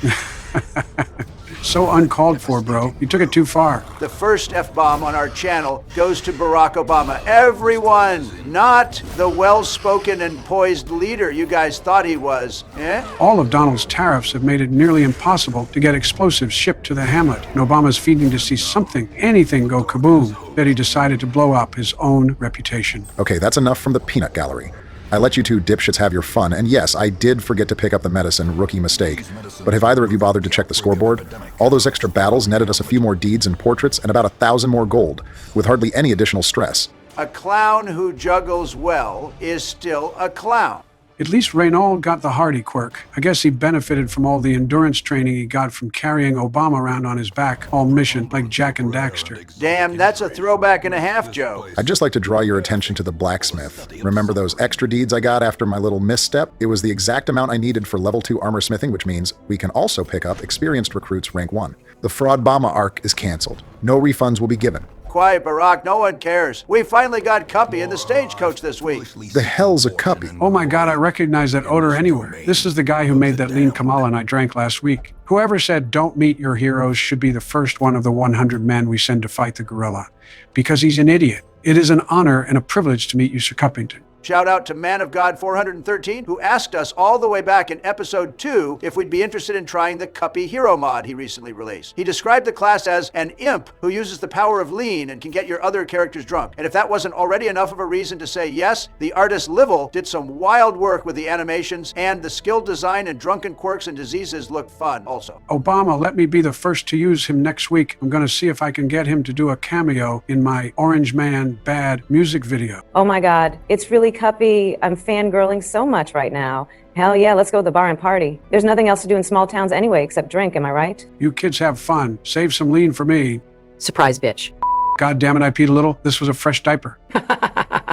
So uncalled for, bro. You took it too far. The first F-bomb on our channel goes to Barack Obama. Everyone, not the well-spoken and poised leader you guys thought he was. Eh? All of Donald's tariffs have made it nearly impossible to get explosives shipped to the Hamlet, and Obama's feeding to see something, anything go kaboom, that he decided to blow up his own reputation. Okay, that's enough from the peanut gallery. I let you two dipshits have your fun, and yes, I did forget to pick up the medicine, rookie mistake. But have either of you bothered to check the scoreboard? All those extra battles netted us a few more deeds and portraits and about 1,000 more gold, with hardly any additional stress. A clown who juggles well is still a clown. At least Reynald got the hardy quirk. I guess he benefited from all the endurance training he got from carrying Obama around on his back, all mission, like Jack and Daxter. Damn, that's a throwback and a half, Joe. I'd just like to draw your attention to the blacksmith. Remember those extra deeds I got after my little misstep? It was the exact amount I needed for level 2 armor smithing, which means we can also pick up experienced recruits rank 1. The Fraud Bomber arc is canceled. No refunds will be given. Quiet, Barack. No one cares. We finally got Cuppy in the stagecoach this week. The hell's a cuppy? Oh my God, I recognize that odor anywhere. This is the guy who made that lean Kamala and I drank last week. Whoever said don't meet your heroes should be the first one of the 100 men we send to fight the gorilla. Because he's an idiot. It is an honor and a privilege to meet you, Sir Cuppington. Shout out to Man of God 413, who asked us all the way back in episode 2 if we'd be interested in trying the Cuppy Hero mod he recently released. He described the class as an imp who uses the power of lean and can get your other characters drunk. And if that wasn't already enough of a reason to say yes, the artist Livel did some wild work with the animations, and the skill design and drunken quirks and diseases looked fun also. Obama, let me be the first to use him next week. I'm going to see if I can get him to do a cameo in my Orange Man Bad music video. Oh my God, it's really Cuppy. I'm fangirling so much right now. Hell yeah, let's go to the bar and party. There's nothing else to do in small towns anyway except drink, am I right? You kids have fun. Save some lean for me. Surprise, bitch. God damn it, I peed a little. This was a fresh diaper.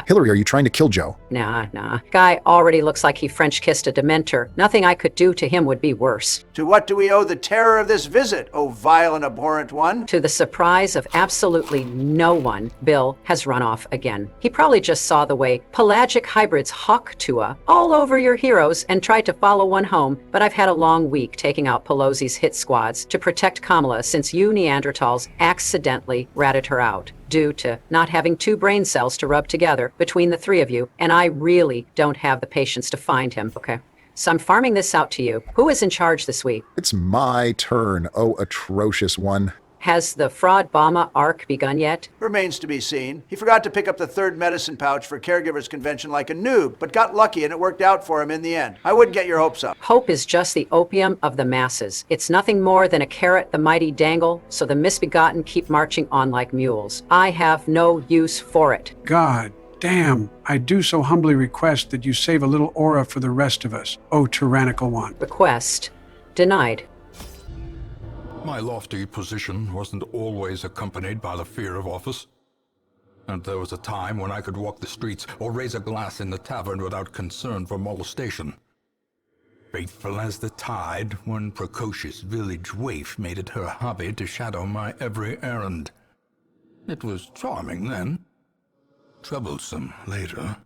Hillary, are you trying to kill Joe? Nah. Guy already looks like he French kissed a Dementor. Nothing I could do to him would be worse. To what do we owe the terror of this visit, O vile and abhorrent one? To the surprise of absolutely no one, Bill has run off again. He probably just saw the way pelagic hybrids hawk Tua all over your heroes and tried to follow one home, but I've had a long week taking out Pelosi's hit squads to protect Kamala since you Neanderthals accidentally ratted her out due to not having 2 brain cells to rub together between the 3 of you, and I really don't have the patience to find him, okay? So I'm farming this out to you. Who is in charge this week? It's my turn, oh atrocious one. Has the Fraud Bama arc begun yet? Remains to be seen. He forgot to pick up the third medicine pouch for Caregivers Convention like a noob, but got lucky and it worked out for him in the end. I wouldn't get your hopes up. Hope is just the opium of the masses. It's nothing more than a carrot the mighty dangle, so the misbegotten keep marching on like mules. I have no use for it. God damn, I do so humbly request that you save a little aura for the rest of us, O tyrannical one. Request denied. My lofty position wasn't always accompanied by the fear of office. And there was a time when I could walk the streets or raise a glass in the tavern without concern for molestation. Faithful as the tide, one precocious village waif made it her hobby to shadow my every errand. It was charming then, troublesome later.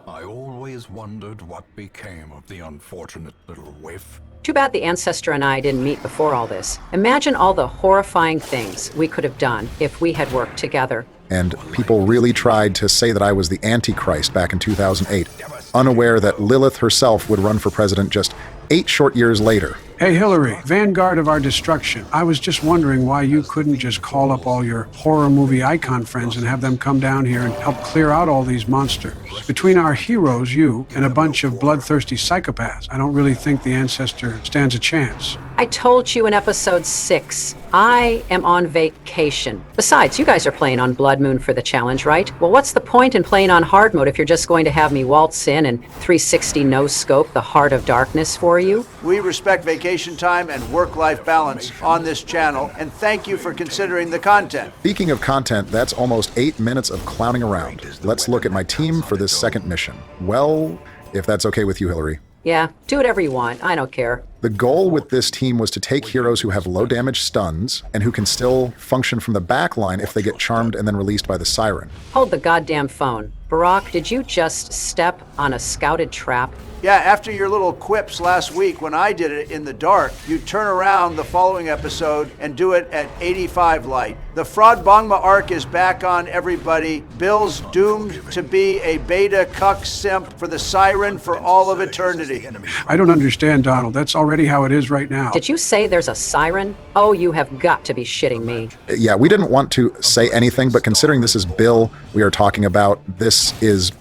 I always wondered what became of the unfortunate little waif. Too bad the ancestor and I didn't meet before all this. Imagine all the horrifying things we could have done if we had worked together. And people really tried to say that I was the Antichrist back in 2008, unaware that Lilith herself would run for president just 8 short years later. Hey Hillary, vanguard of our destruction. I was just wondering why you couldn't just call up all your horror movie icon friends and have them come down here and help clear out all these monsters. Between our heroes, you, and a bunch of bloodthirsty psychopaths, I don't really think the ancestor stands a chance. I told you in episode 6, I am on vacation. Besides, you guys are playing on Blood Moon for the challenge, right? Well, what's the point in playing on hard mode if you're just going to have me waltz in and 360 no-scope the Heart of Darkness for you? We respect vacation time and work-life balance on this channel, and thank you for considering the content. Speaking of content, that's almost 8 minutes of clowning around. Let's look at my team for this second mission. Well, if that's okay with you, Hillary. Yeah, do whatever you want. I don't care. The goal with this team was to take heroes who have low damage stuns and who can still function from the back line if they get charmed and then released by the siren. Hold the goddamn phone. Barack, did you just step on a scouted trap? Yeah, after your little quips last week when I did it in the dark, you turn around the following episode and do it at 85 light. The Fraud Bangma arc is back on, everybody. Bill's doomed to be a beta cuck simp for the siren for all of eternity. I don't understand, Donald. That's already how it is right now. Did you say there's a siren? Oh, you have got to be shitting me. Yeah, we didn't want to say anything, but considering this is Bill we are talking about, this is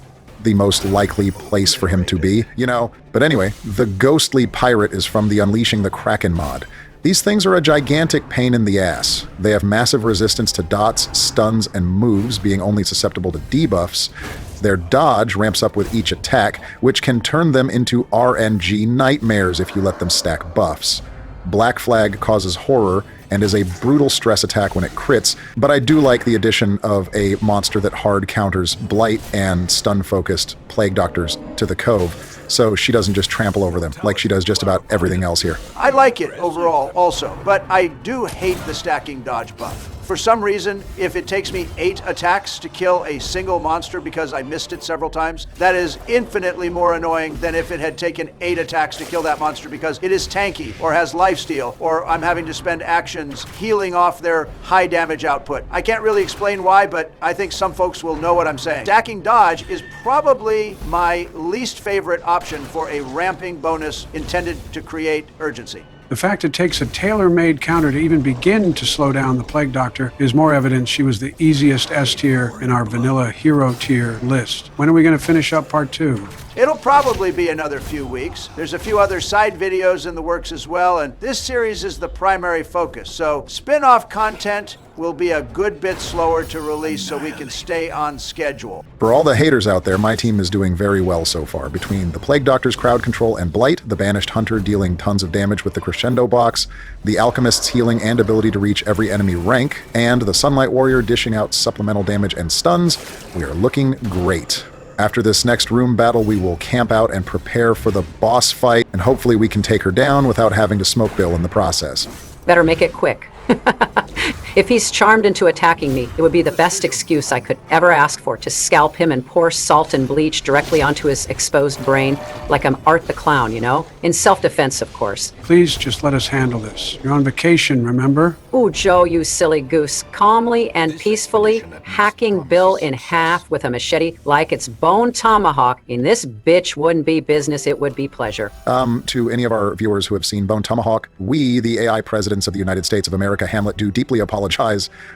the most likely place for him to be, you know? But anyway, the ghostly pirate is from the Unleashing the Kraken mod. These things are a gigantic pain in the ass. They have massive resistance to dots, stuns, and moves, being only susceptible to debuffs. Their dodge ramps up with each attack, which can turn them into RNG nightmares if you let them stack buffs. Black Flag causes horror and is a brutal stress attack when it crits, but I do like the addition of a monster that hard counters Blight and stun-focused Plague Doctors to the Cove, so she doesn't just trample over them like she does just about everything else here. I like it overall also, but I do hate the stacking dodge buff. For some reason, if it takes me 8 attacks to kill a single monster because I missed it several times, that is infinitely more annoying than if it had taken 8 attacks to kill that monster because it is tanky or has lifesteal, or I'm having to spend actions healing off their high damage output. I can't really explain why, but I think some folks will know what I'm saying. Stacking dodge is probably my least favorite option for a ramping bonus intended to create urgency. The fact it takes a tailor-made counter to even begin to slow down the Plague Doctor is more evidence she was the easiest S tier in our vanilla hero tier list. When are we going to finish up part 2? It'll probably be another few weeks. There's a few other side videos in the works as well, and this series is the primary focus. So spin-off content will be a good bit slower to release so we can stay on schedule. For all the haters out there, my team is doing very well so far. Between the Plague Doctor's crowd control and Blight, the Banished Hunter dealing tons of damage with the Crescendo box, the Alchemist's healing and ability to reach every enemy rank, and the Sunlight Warrior dishing out supplemental damage and stuns, we are looking great. After this next room battle, we will camp out and prepare for the boss fight, and hopefully we can take her down without having to smoke Bill in the process. Better make it quick. If he's charmed into attacking me, it would be the best excuse I could ever ask for to scalp him and pour salt and bleach directly onto his exposed brain, like I'm Art the Clown, you know? In self-defense, of course. Please just let us handle this. You're on vacation, remember? Ooh, Joe, you silly goose. Calmly and peacefully hacking Bill in half with a machete like it's bone tomahawk. In this bitch wouldn't be business, it would be pleasure. To any of our viewers who have seen Bone Tomahawk, we, the AI presidents of the United States of America, Hamlet, do deeply apologize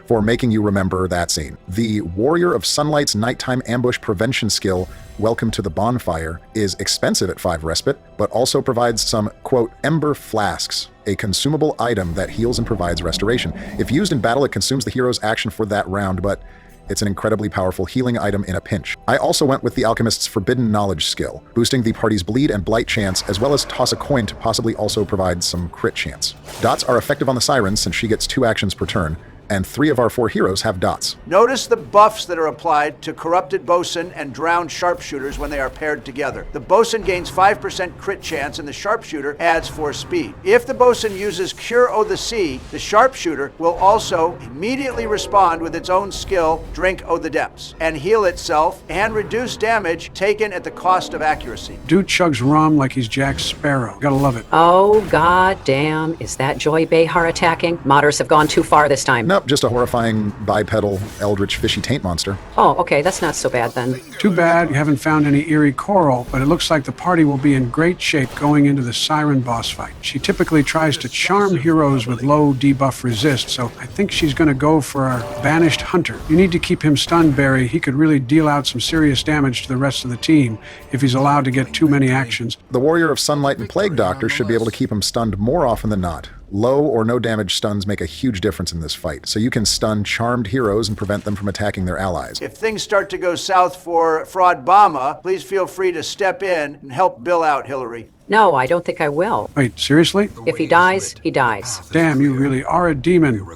for making you remember that scene. The Warrior of Sunlight's nighttime ambush prevention skill, Welcome to the Bonfire, is expensive at 5 respite, but also provides some, quote, ember flasks, a consumable item that heals and provides restoration. If used in battle, it consumes the hero's action for that round, but it's an incredibly powerful healing item in a pinch. I also went with the Alchemist's Forbidden Knowledge skill, boosting the party's bleed and blight chance, as well as toss a coin to possibly also provide some crit chance. Dots are effective on the Siren since she gets 2 actions per turn, and 3 of our 4 heroes have dots. Notice the buffs that are applied to Corrupted Bosun and Drowned Sharpshooters when they are paired together. The Bosun gains 5% crit chance and the Sharpshooter adds 4 speed. If the Bosun uses Cure O' the Sea, the Sharpshooter will also immediately respond with its own skill, Drink O' the Depths, and heal itself and reduce damage taken at the cost of accuracy. Dude chugs rum like he's Jack Sparrow. Gotta love it. Oh, god damn. Is that Joy Behar attacking? Modders have gone too far this time. Nope, just a horrifying bipedal eldritch fishy taint monster. Oh, okay, that's not so bad then. Too bad you haven't found any eerie coral, but it looks like the party will be in great shape going into the Siren boss fight. She typically tries to charm heroes with low debuff resist, so I think she's gonna go for our Banished Hunter. You need to keep him stunned, Barry. He could really deal out some serious damage to the rest of the team if he's allowed to get too many actions. The Warrior of Sunlight and Plague Doctor should be able to keep him stunned more often than not. Low or no damage stuns make a huge difference in this fight, so you can stun charmed heroes and prevent them from attacking their allies. If things start to go south for Fraud Bama, please feel free to step in and help Bill out, Hillary. No, I don't think I will. Wait, seriously? If he dies, he dies. Damn, you really are a demon.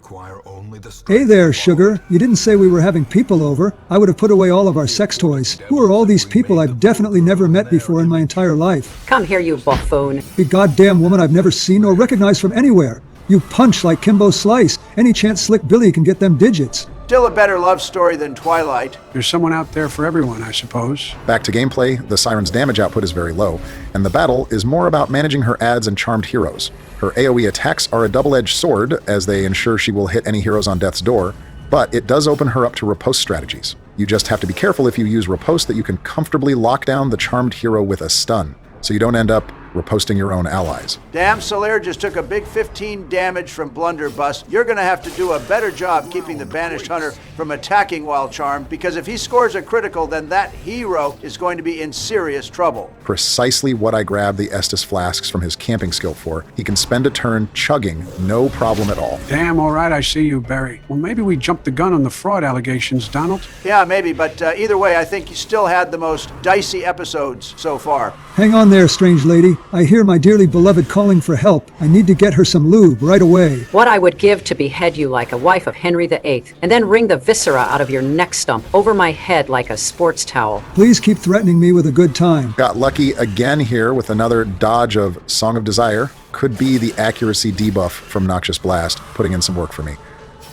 Hey there, Sugar. You didn't say we were having people over. I would have put away all of our sex toys. Who are all these people I've definitely never met before in my entire life? Come here, you buffoon. A goddamn woman I've never seen or recognized from anywhere. You punch like Kimbo Slice. Any chance Slick Billy can get them digits. Still a better love story than Twilight. There's someone out there for everyone, I suppose. Back to gameplay, the Siren's damage output is very low, and the battle is more about managing her adds and charmed heroes. Her AoE attacks are a double-edged sword, as they ensure she will hit any heroes on death's door, but it does open her up to riposte strategies. You just have to be careful if you use riposte that you can comfortably lock down the charmed hero with a stun, so you don't end up riposting your own allies. Damn, Solaire just took a big 15 damage from Blunderbuss. You're gonna have to do a better job keeping the Banished Hunter from attacking while charmed, because if he scores a critical, then that hero is going to be in serious trouble. Precisely what I grabbed the Estus flasks from his camping skill for. He can spend a turn chugging, no problem at all. Damn, all right, I see you, Barry. Well, maybe we jumped the gun on the fraud allegations, Donald. Yeah, maybe, but either way, I think you still had the most dicey episodes so far. Hang on there, strange lady. I hear my dearly beloved calling for help. I need to get her some lube right away. What I would give to behead you like a wife of Henry VIII, and then wring the viscera out of your neck stump over my head like a sports towel. Please keep threatening me with a good time. Got lucky again here with another dodge of Song of Desire. Could be the accuracy debuff from Noxious Blast, putting in some work for me.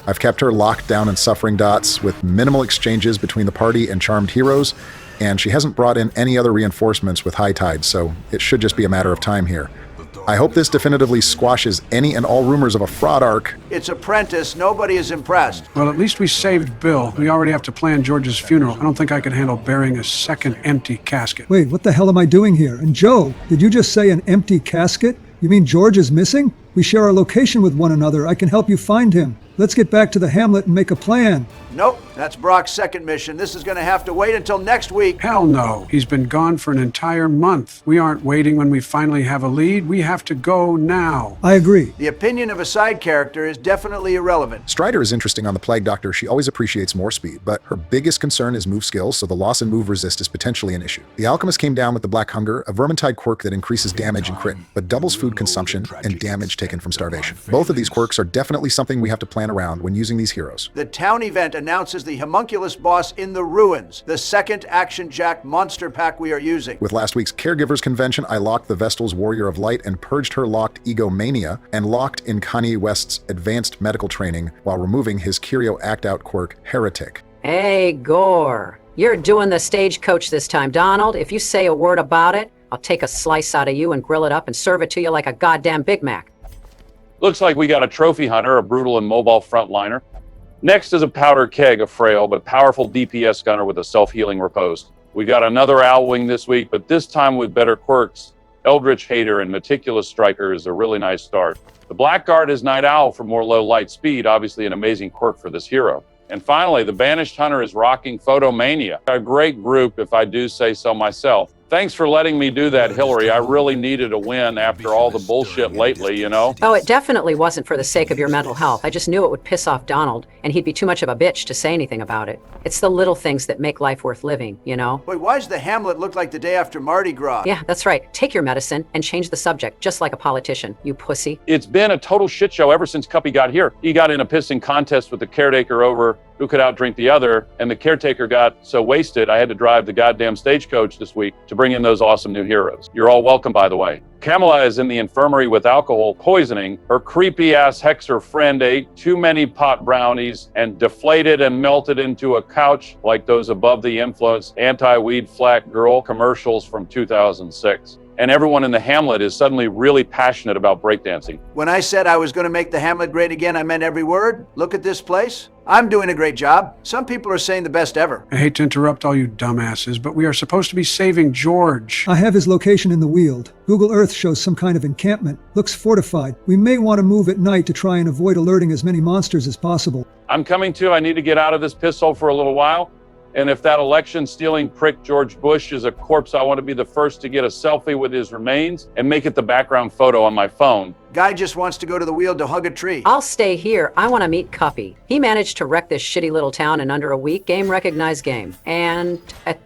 I've kept her locked down in Suffering Dots with minimal exchanges between the party and charmed heroes, and she hasn't brought in any other reinforcements with High Tide, so it should just be a matter of time here. I hope this definitively squashes any and all rumors of a fraud arc. It's Apprentice. Nobody is impressed. Well, at least we saved Bill. We already have to plan George's funeral. I don't think I can handle burying a second empty casket. Wait, what the hell am I doing here? And Joe, did you just say an empty casket? You mean George is missing? We share our location with one another. I can help you find him. Let's get back to the Hamlet and make a plan. Nope, that's Brock's second mission. This is going to have to wait until next week. Hell no. He's been gone for an entire month. We aren't waiting when we finally have a lead. We have to go now. I agree. The opinion of a side character is definitely irrelevant. Strider is interesting on the Plague Doctor. She always appreciates more speed, but her biggest concern is move skills, so the loss in move resist is potentially an issue. The Alchemist came down with the Black Hunger, a Vermintide quirk that increases damage and crit, but doubles food consumption and damage taken from starvation. Both of these quirks are definitely something we have to plan plan around when using these heroes. The town event announces the homunculus boss in the ruins, the second Action Jack monster pack we are using. With last week's Caregivers Convention, I locked the Vestal's Warrior of Light and purged her locked egomania, and locked in Kanye West's advanced medical training while removing his Curio act-out quirk, Heretic. Hey, Gore. You're doing the stagecoach this time, Donald. If you say a word about it, I'll take a slice out of you and grill it up and serve it to you like a goddamn Big Mac. Looks like we got a trophy hunter, a brutal and mobile frontliner. Next is a powder keg, a frail but powerful DPS gunner with a self-healing riposte. We got another Owlwing this week, but this time with better quirks. Eldritch Hater and Meticulous Striker is a really nice start. The Blackguard is Night Owl for more low light speed, obviously an amazing quirk for this hero. And finally, the Banished Hunter is rocking Photomania. A great group, if I do say so myself. Thanks for letting me do that, Hillary. I really needed a win after all the bullshit lately, you know? Oh, it definitely wasn't for the sake of your mental health. I just knew it would piss off Donald, and he'd be too much of a bitch to say anything about it. It's the little things that make life worth living, you know? Wait, why does the Hamlet look like the day after Mardi Gras? Yeah, that's right. Take your medicine and change the subject, just like a politician, you pussy. It's been a total shit show ever since Cuppy got here. He got in a pissing contest with the caretaker over who could outdrink the other, and the caretaker got so wasted I had to drive the goddamn stagecoach this week to bring in those awesome new heroes. You're all welcome, by the way. Kamala is in the infirmary with alcohol poisoning. Her creepy-ass hexer friend ate too many pot brownies and deflated and melted into a couch like those above the influence anti-weed flat girl commercials from 2006. And everyone in the Hamlet is suddenly really passionate about breakdancing. When I said I was going to make the Hamlet great again, I meant every word. Look at this place. I'm doing a great job. Some people are saying the best ever. I hate to interrupt all you dumbasses, but we are supposed to be saving George. I have his location in the Weald. Google Earth shows some kind of encampment. Looks fortified. We may want to move at night to try and avoid alerting as many monsters as possible. I'm coming to. I need to get out of this pisshole for a little while. And if that election-stealing prick George Bush is a corpse, I want to be the first to get a selfie with his remains and make it the background photo on my phone. Guy just wants to go to the Weald to hug a tree. I'll stay here. I want to meet Cuppy. He managed to wreck this shitty little town in under a week. Game recognized game. And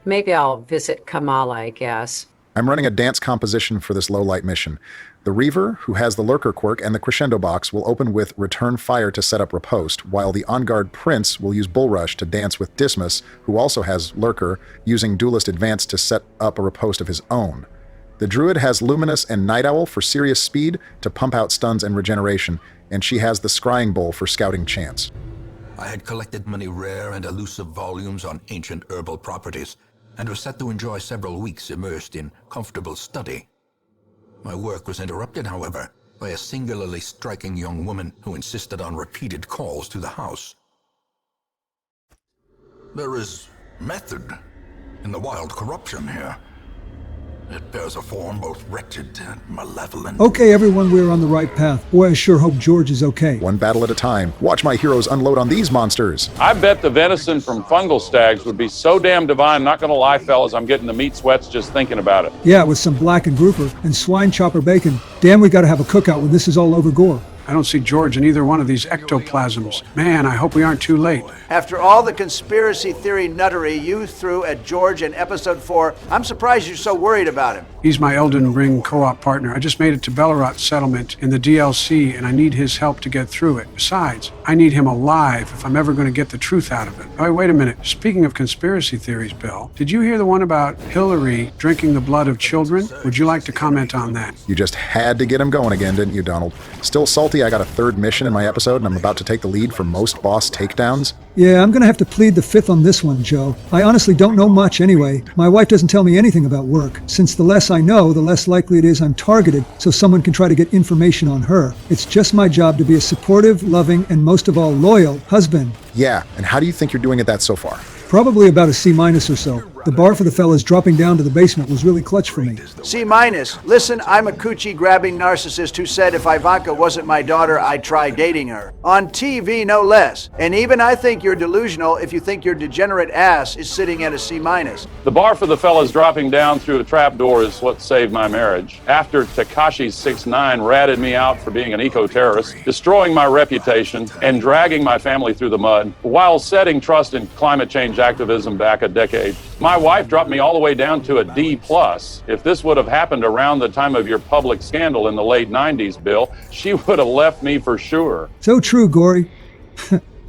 maybe I'll visit Kamala, I guess. I'm running a dance composition for this low-light mission. The Reaver, who has the Lurker quirk and the Crescendo box, will open with Return Fire to set up Riposte, while the On-Guard Prince will use Bull Rush to dance with Dismas, who also has Lurker, using Duelist Advance to set up a Riposte of his own. The Druid has Luminous and Night Owl for serious speed to pump out stuns and regeneration, and she has the Scrying Bowl for scouting chance. I had collected many rare and elusive volumes on ancient herbal properties, and was set to enjoy several weeks immersed in comfortable study. My work was interrupted, however, by a singularly striking young woman who insisted on repeated calls to the house. There is method in the wild corruption here. It bears a form both wretched and malevolent. Okay, everyone, we're on the right path. Boy, I sure hope George is okay. One battle at a time. Watch my heroes unload on these monsters. I bet the venison from fungal stags would be so damn divine. Not gonna lie, fellas, I'm getting the meat sweats just thinking about it. Yeah, with some blackened grouper and swine chopper bacon. Damn, we gotta have a cookout when this is all over, Gore. I don't see George in either one of these ectoplasms. Man, I hope we aren't too late. After all the conspiracy theory nuttery you threw at George in episode 4, I'm surprised you're so worried about him. He's my Elden Ring co-op partner. I just made it to Bellerot settlement in the DLC, and I need his help to get through it. Besides, I need him alive if I'm ever going to get the truth out of it. Oh, wait a minute. Speaking of conspiracy theories, Bill, did you hear the one about Hillary drinking the blood of children? Would you like to comment on that? You just had to get him going again, didn't you, Donald? Still salty I got a third mission in my episode, and I'm about to take the lead for most boss takedowns? Yeah, I'm gonna have to plead the fifth on this one, Joe. I honestly don't know much anyway. My wife doesn't tell me anything about work. Since the less I know, the less likely it is I'm targeted, so someone can try to get information on her. It's just my job to be a supportive, loving, and most of all, loyal husband. Yeah, and how do you think you're doing at that so far? Probably about a C- or so. The bar for the fellas dropping down to the basement was really clutch for me. C-. Listen, I'm a coochie-grabbing narcissist who said if Ivanka wasn't my daughter, I'd try dating her. On TV, no less. And even I think you're delusional if you think your degenerate ass is sitting at a C-. The bar for the fellas dropping down through a trapdoor is what saved my marriage. After Tekashi 6ix9ine ratted me out for being an eco-terrorist, destroying my reputation, and dragging my family through the mud, while setting trust in climate change activism back a decade, my wife dropped me all the way down to a D+. If this would have happened around the time of your public scandal in the late 90s, Bill, she would have left me for sure. So true, Gory.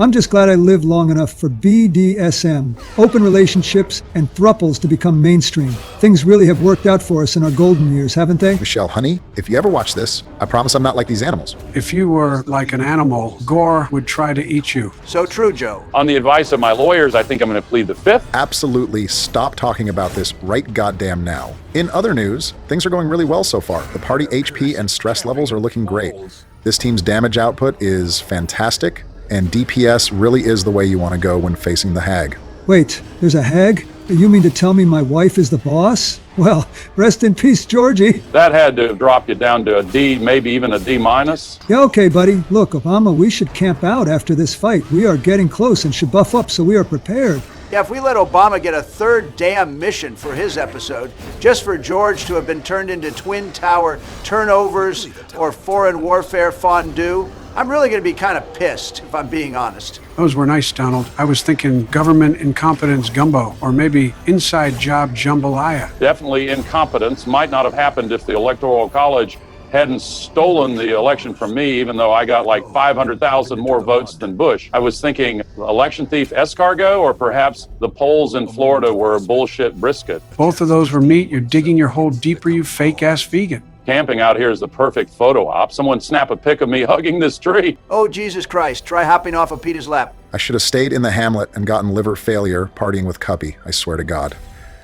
I'm just glad I lived long enough for BDSM, open relationships, and thruples to become mainstream. Things really have worked out for us in our golden years, haven't they? Michelle, honey, if you ever watch this, I promise I'm not like these animals. If you were like an animal, Gore would try to eat you. So true, Joe. On the advice of my lawyers, I think I'm going to plead the fifth. Absolutely stop talking about this right goddamn now. In other news, things are going really well so far. The party HP and stress levels are looking great. This team's damage output is fantastic, and DPS really is the way you want to go when facing the hag. Wait, there's a hag? You mean to tell me my wife is the boss? Well, rest in peace, Georgie. That had to drop you down to a D, maybe even a D minus. Yeah, okay, buddy. Look, Obama, we should camp out after this fight. We are getting close and should buff up so we are prepared. Yeah, if we let Obama get a third damn mission for his episode, just for George to have been turned into Twin Tower turnovers or foreign warfare fondue, I'm really going to be kind of pissed, if I'm being honest. Those were nice, Donald. I was thinking government incompetence gumbo, or maybe inside job jambalaya. Definitely incompetence. Might not have happened if the Electoral College hadn't stolen the election from me, even though I got like 500,000 more votes than Bush. I was thinking election thief escargot, or perhaps the polls in Florida were a bullshit brisket. Both of those were meat. You're digging your hole deeper, you fake-ass vegan. Camping out here is the perfect photo op. Someone snap a pic of me hugging this tree. Oh, Jesus Christ, try hopping off of Peter's lap. I should have stayed in the Hamlet and gotten liver failure partying with Cuppy, I swear to God.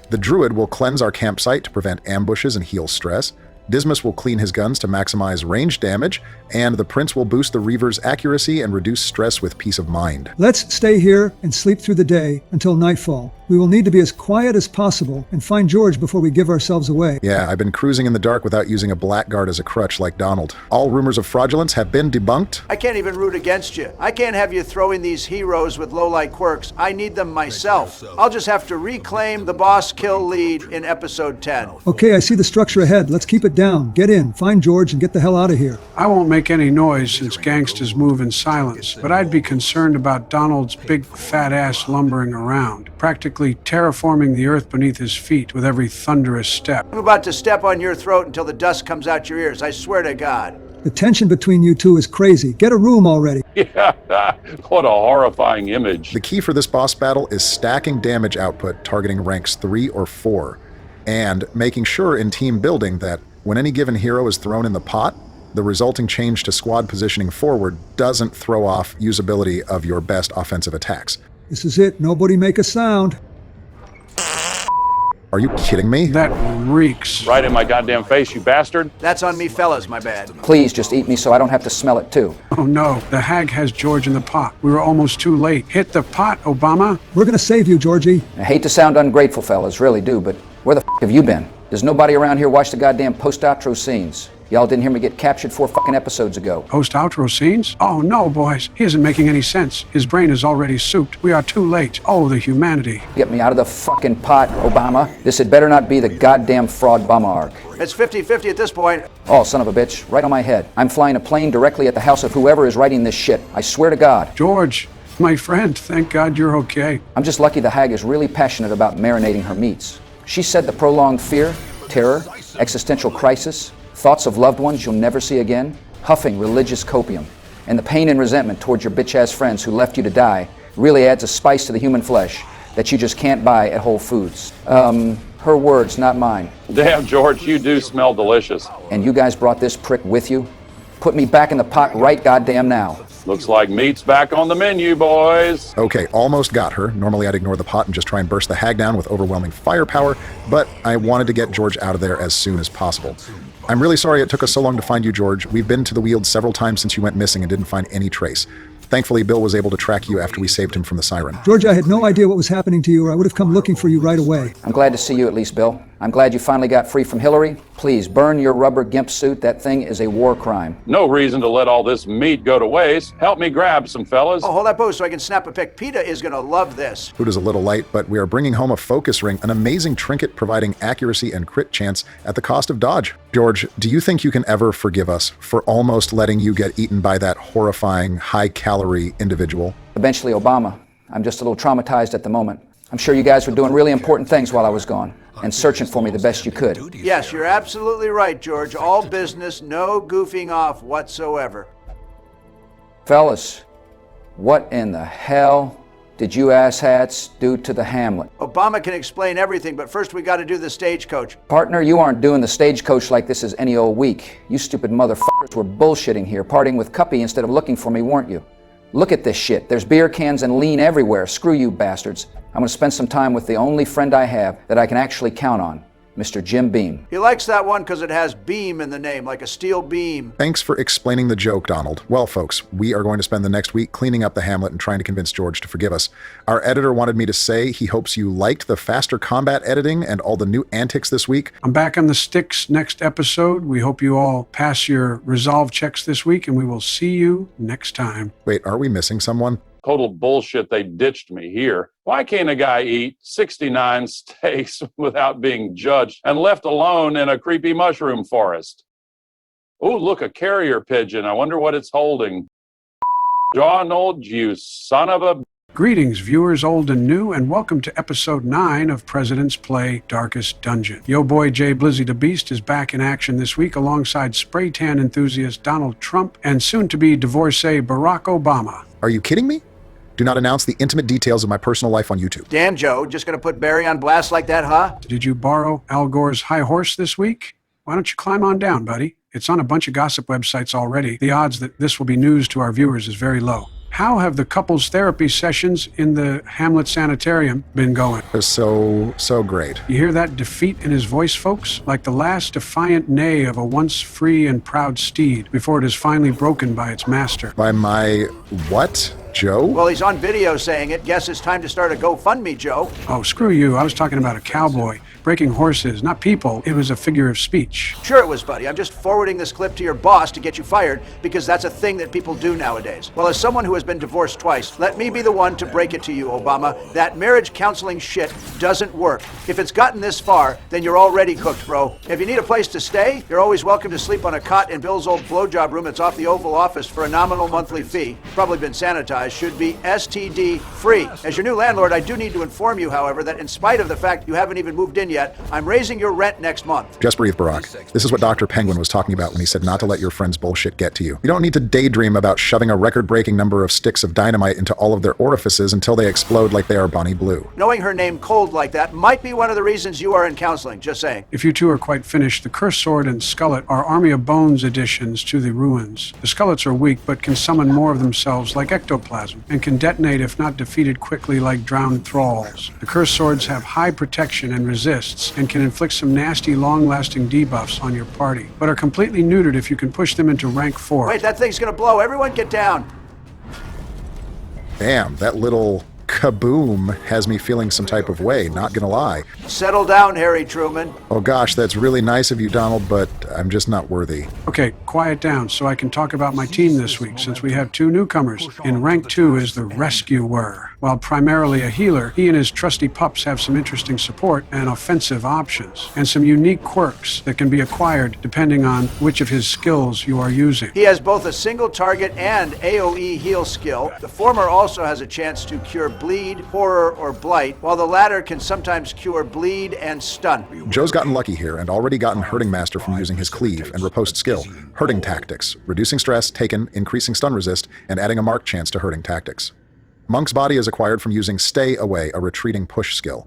The Druid will cleanse our campsite to prevent ambushes and heal stress. Dismas will clean his guns to maximize range damage, and the Prince will boost the Reaver's accuracy and reduce stress with peace of mind. Let's stay here and sleep through the day until nightfall. We will need to be as quiet as possible and find George before we give ourselves away. Yeah, I've been cruising in the dark without using a blackguard as a crutch like Donald. All rumors of fraudulence have been debunked. I can't even root against you. I can't have you throwing these heroes with low-light quirks. I need them myself. I'll just have to reclaim the boss kill lead in episode 10. Okay, I see the structure ahead. Let's keep it down. Get in, find George, and get the hell out of here. I won't make any noise since gangsters move in silence, but I'd be concerned about Donald's big fat ass lumbering around, practically terraforming the earth beneath his feet with every thunderous step. I'm about to step on your throat until the dust comes out your ears, I swear to God. The tension between you two is crazy. Get a room already. Yeah, what a horrifying image. The key for this boss battle is stacking damage output targeting ranks 3 or 4, and making sure in team building that when any given hero is thrown in the pot, the resulting change to squad positioning forward doesn't throw off usability of your best offensive attacks. This is it. Nobody make a sound. Are you kidding me? That reeks. Right in my goddamn face, you bastard. That's on me, fellas, my bad. Please just eat me so I don't have to smell it too. Oh no, the hag has George in the pot. We were almost too late. Hit the pot, Obama. We're gonna save you, Georgie. I hate to sound ungrateful, fellas, really do, but where the f have you been? Does nobody around here watch the goddamn post-outro scenes? Y'all didn't hear me get captured 4 fucking episodes ago. Post-outro scenes? Oh no, boys. He isn't making any sense. His brain is already souped. We are too late. Oh, the humanity. Get me out of the fucking pot, Obama. This had better not be the goddamn fraud bummer arc. It's 50-50 at this point. Oh, son of a bitch, right on my head. I'm flying a plane directly at the house of whoever is writing this shit. I swear to God. George, my friend, thank God you're okay. I'm just lucky the hag is really passionate about marinating her meats. She said the prolonged fear, terror, existential crisis, thoughts of loved ones you'll never see again, huffing religious copium, and the pain and resentment towards your bitch-ass friends who left you to die really adds a spice to the human flesh that you just can't buy at Whole Foods. Her words, not mine. Damn, George, you do smell delicious. And you guys brought this prick with you? Put me back in the pot right goddamn now. Looks like meat's back on the menu, boys. Okay, almost got her. Normally I'd ignore the pot and just try and burst the hag down with overwhelming firepower, but I wanted to get George out of there as soon as possible. I'm really sorry it took us so long to find you, George. We've been to the Weald several times since you went missing and didn't find any trace. Thankfully, Bill was able to track you after we saved him from the siren. George, I had no idea what was happening to you, or I would have come looking for you right away. I'm glad to see you at least, Bill. I'm glad you finally got free from Hillary. Please, burn your rubber gimp suit. That thing is a war crime. No reason to let all this meat go to waste. Help me grab some, fellas. Oh, hold that pose so I can snap a pic. PETA is gonna love this. Food is a little light, but we are bringing home a focus ring, an amazing trinket providing accuracy and crit chance at the cost of dodge. George, do you think you can ever forgive us for almost letting you get eaten by that horrifying, high-calorie individual? Eventually, Obama. I'm just a little traumatized at the moment. I'm sure you guys were doing really important things while I was gone, and searching for me the best you could. Yes, you're absolutely right, George. All business, no goofing off whatsoever. Fellas, What in the hell did you asshats do to the Hamlet? Obama can explain everything, but first we got to do the stagecoach. Partner, you aren't doing the stagecoach like this is any old week. You stupid motherfuckers were bullshitting here, partying with Cuppy instead of looking for me, weren't you? Look at this shit. There's beer cans and lean everywhere. Screw you bastards. I'm gonna spend some time with the only friend I have that I can actually count on, Mr. Jim Beam. He likes that one because it has beam in the name, like a steel beam. Thanks for explaining the joke, Donald. Well, folks, we are going to spend the next week cleaning up the Hamlet and trying to convince George to forgive us. Our editor wanted me to say he hopes you liked the faster combat editing and all the new antics this week. I'm back on the sticks next episode. We hope you all pass your resolve checks this week, and we will see you next time. Wait, are we missing someone? Total bullshit. They ditched me here. Why can't a guy eat 69 steaks without being judged and left alone in a creepy mushroom forest? Oh, look, a carrier pigeon. I wonder what it's holding. Donald, you son of a... Greetings, viewers old and new, and welcome to episode 9 of President's Play Darkest Dungeon. Yo boy Jay Blizzy the Beast is back in action this week alongside spray tan enthusiast Donald Trump and soon-to-be divorcee Barack Obama. Are you kidding me? Do not announce the intimate details of my personal life on YouTube. Damn, Joe, just gonna put Barry on blast like that, huh? Did you borrow Al Gore's high horse this week? Why don't you climb on down, buddy? It's on a bunch of gossip websites already. The odds that this will be news to our viewers is very low. How have the couples therapy sessions in the Hamlet Sanitarium been going? They're so great. You hear that defeat in his voice, folks? Like the last defiant neigh of a once free and proud steed before it is finally broken by its master. By my what? Joe? Well, he's on video saying it. Guess it's time to start a GoFundMe, Joe. Oh, screw you. I was talking about a cowboy breaking horses, not people. It was a figure of speech. Sure it was, buddy. I'm just forwarding this clip to your boss to get you fired because that's a thing that people do nowadays. Well, as someone who has been divorced twice, let me be the one to break it to you, Obama. That marriage counseling shit doesn't work. If it's gotten this far, then you're already cooked, bro. If you need a place to stay, you're always welcome to sleep on a cot in Bill's old blowjob room that's off the Oval Office for a nominal monthly fee. Probably been sanitized, should be STD free. As your new landlord, I do need to inform you, however, that in spite of the fact you haven't even moved in yet, I'm raising your rent next month. Just breathe, Barack. This is what Dr. Penguin was talking about when he said not to let your friend's bullshit get to you. You don't need to daydream about shoving a record-breaking number of sticks of dynamite into all of their orifices until they explode like they are Bonnie Blue. Knowing her name cold like that might be one of the reasons you are in counseling, just saying. If you two are quite finished, the Cursed Sword and Skullet are Army of Bones additions to the ruins. The Skullets are weak, but can summon more of themselves like ectoplasm, and can detonate if not defeated quickly like drowned thralls. The Cursed Swords have high protection and resists, and can inflict some nasty, long-lasting debuffs on your party, but are completely neutered if you can push them into rank 4. Wait, that thing's gonna blow. Everyone get down. Damn, that little kaboom has me feeling some type of way, not gonna lie. Settle down, Harry Truman. Oh gosh, that's really nice of you, Donald, but I'm just not worthy. Okay, quiet down so I can talk about my team this week, since we have 2 newcomers. In rank 2 is the Rescuer. While primarily a healer, he and his trusty pups have some interesting support and offensive options, and some unique quirks that can be acquired depending on which of his skills you are using. He has both a single target and AoE heal skill. The former also has a chance to cure bleed, horror, or blight, while the latter can sometimes cure bleed and stun. Joe's gotten lucky here and already gotten Hurting Master from using his cleave and riposte skill. Hurting Tactics, reducing stress, taken, increasing stun resist, and adding a mark chance to Hurting Tactics. Monk's Body is acquired from using Stay Away, a retreating push skill.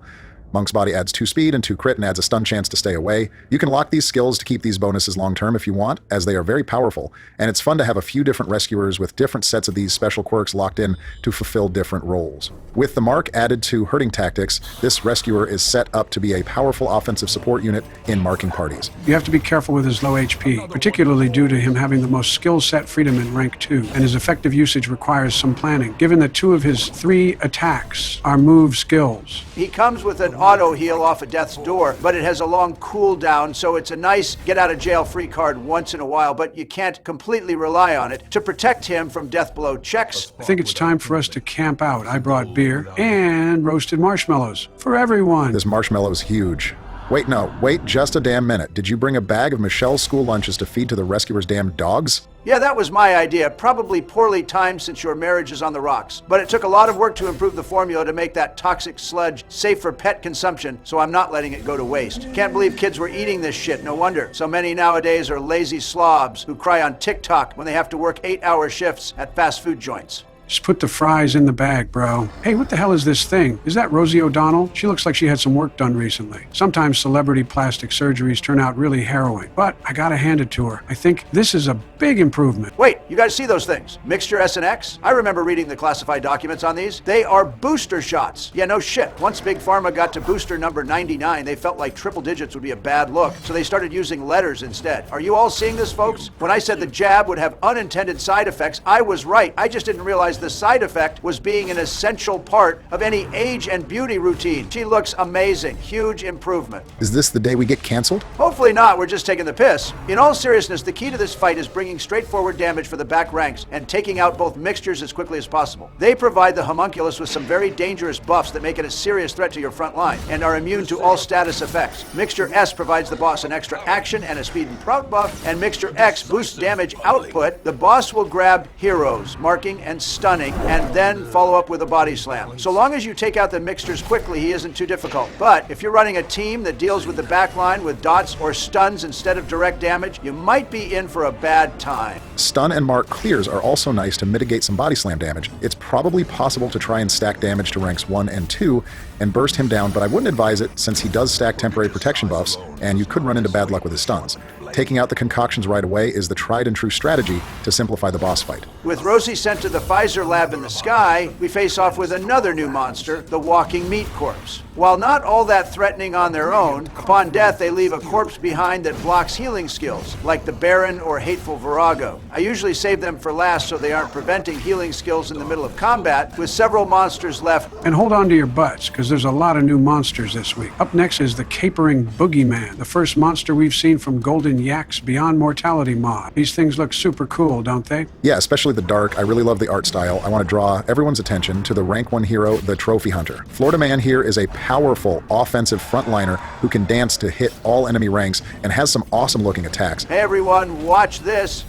Monk's Body adds 2 speed and 2 crit and adds a stun chance to stay away. You can lock these skills to keep these bonuses long-term if you want, as they are very powerful, and it's fun to have a few different rescuers with different sets of these special quirks locked in to fulfill different roles. With the mark added to Hurting Tactics, this rescuer is set up to be a powerful offensive support unit in marking parties. You have to be careful with his low HP, particularly due to him having the most skill set freedom in rank 2, and his effective usage requires some planning, given that 2 of his 3 attacks are move skills. He comes with an auto heal off of Death's Door, but it has a long cooldown, so it's a nice get-out-of-jail-free card once in a while, but you can't completely rely on it to protect him from death blow checks. I think it's time for us to camp out. I brought beer and roasted marshmallows for everyone. This marshmallow is huge. Wait just a damn minute. Did you bring a bag of Michelle's school lunches to feed to the rescuer's damn dogs? Yeah, that was my idea. Probably poorly timed since your marriage is on the rocks. But it took a lot of work to improve the formula to make that toxic sludge safe for pet consumption, so I'm not letting it go to waste. Can't believe kids were eating this shit, no wonder. So many nowadays are lazy slobs who cry on TikTok when they have to work 8-hour shifts at fast food joints. Just put the fries in the bag, bro. Hey, what the hell is this thing? Is that Rosie O'Donnell? She looks like she had some work done recently. Sometimes celebrity plastic surgeries turn out really harrowing, but I gotta hand it to her. I think this is a big improvement. Wait, you guys see those things? Mixture S and X? I remember reading the classified documents on these. They are booster shots. Yeah, no shit. Once Big Pharma got to booster number 99, they felt like triple digits would be a bad look, so they started using letters instead. Are you all seeing this, folks? When I said the jab would have unintended side effects, I was right. I just didn't realize the side effect was being an essential part of any age and beauty routine. She looks amazing. Huge improvement. Is this the day we get canceled? Hopefully not. We're just taking the piss. In all seriousness, the key to this fight is bringing straightforward damage for the back ranks and taking out both mixtures as quickly as possible. They provide the homunculus with some very dangerous buffs that make it a serious threat to your front line and are immune to all status effects. Mixture S provides the boss an extra action and a speed and prout buff, and Mixture X boosts damage output. The boss will grab heroes, marking and stunning, and then follow up with a body slam. So long as you take out the mixtures quickly, he isn't too difficult. But if you're running a team that deals with the back line with dots or stuns instead of direct damage, you might be in for a bad time. Stun and mark clears are also nice to mitigate some body slam damage. It's probably possible to try and stack damage to ranks 1 and 2 and burst him down, but I wouldn't advise it since he does stack temporary protection buffs, and you could run into bad luck with his stuns. Taking out the concoctions right away is the tried and true strategy to simplify the boss fight. With Rosie sent to the Pfizer lab in the sky, we face off with another new monster, the walking meat corpse. While not all that threatening on their own, upon death they leave a corpse behind that blocks healing skills, like the Baron or Hateful Virago. I usually save them for last so they aren't preventing healing skills in the middle of combat, with several monsters left. And hold on to your butts, because there's a lot of new monsters this week. Up next is the Capering Boogeyman, the first monster we've seen from Golden Yak's Beyond Mortality mod. These things look super cool, don't they? Yeah, especially the dark. I really love the art style. I want to draw everyone's attention to the rank 1 hero, the Trophy Hunter. Florida Man here is a powerful offensive frontliner who can dance to hit all enemy ranks and has some awesome looking attacks. Hey everyone, watch this.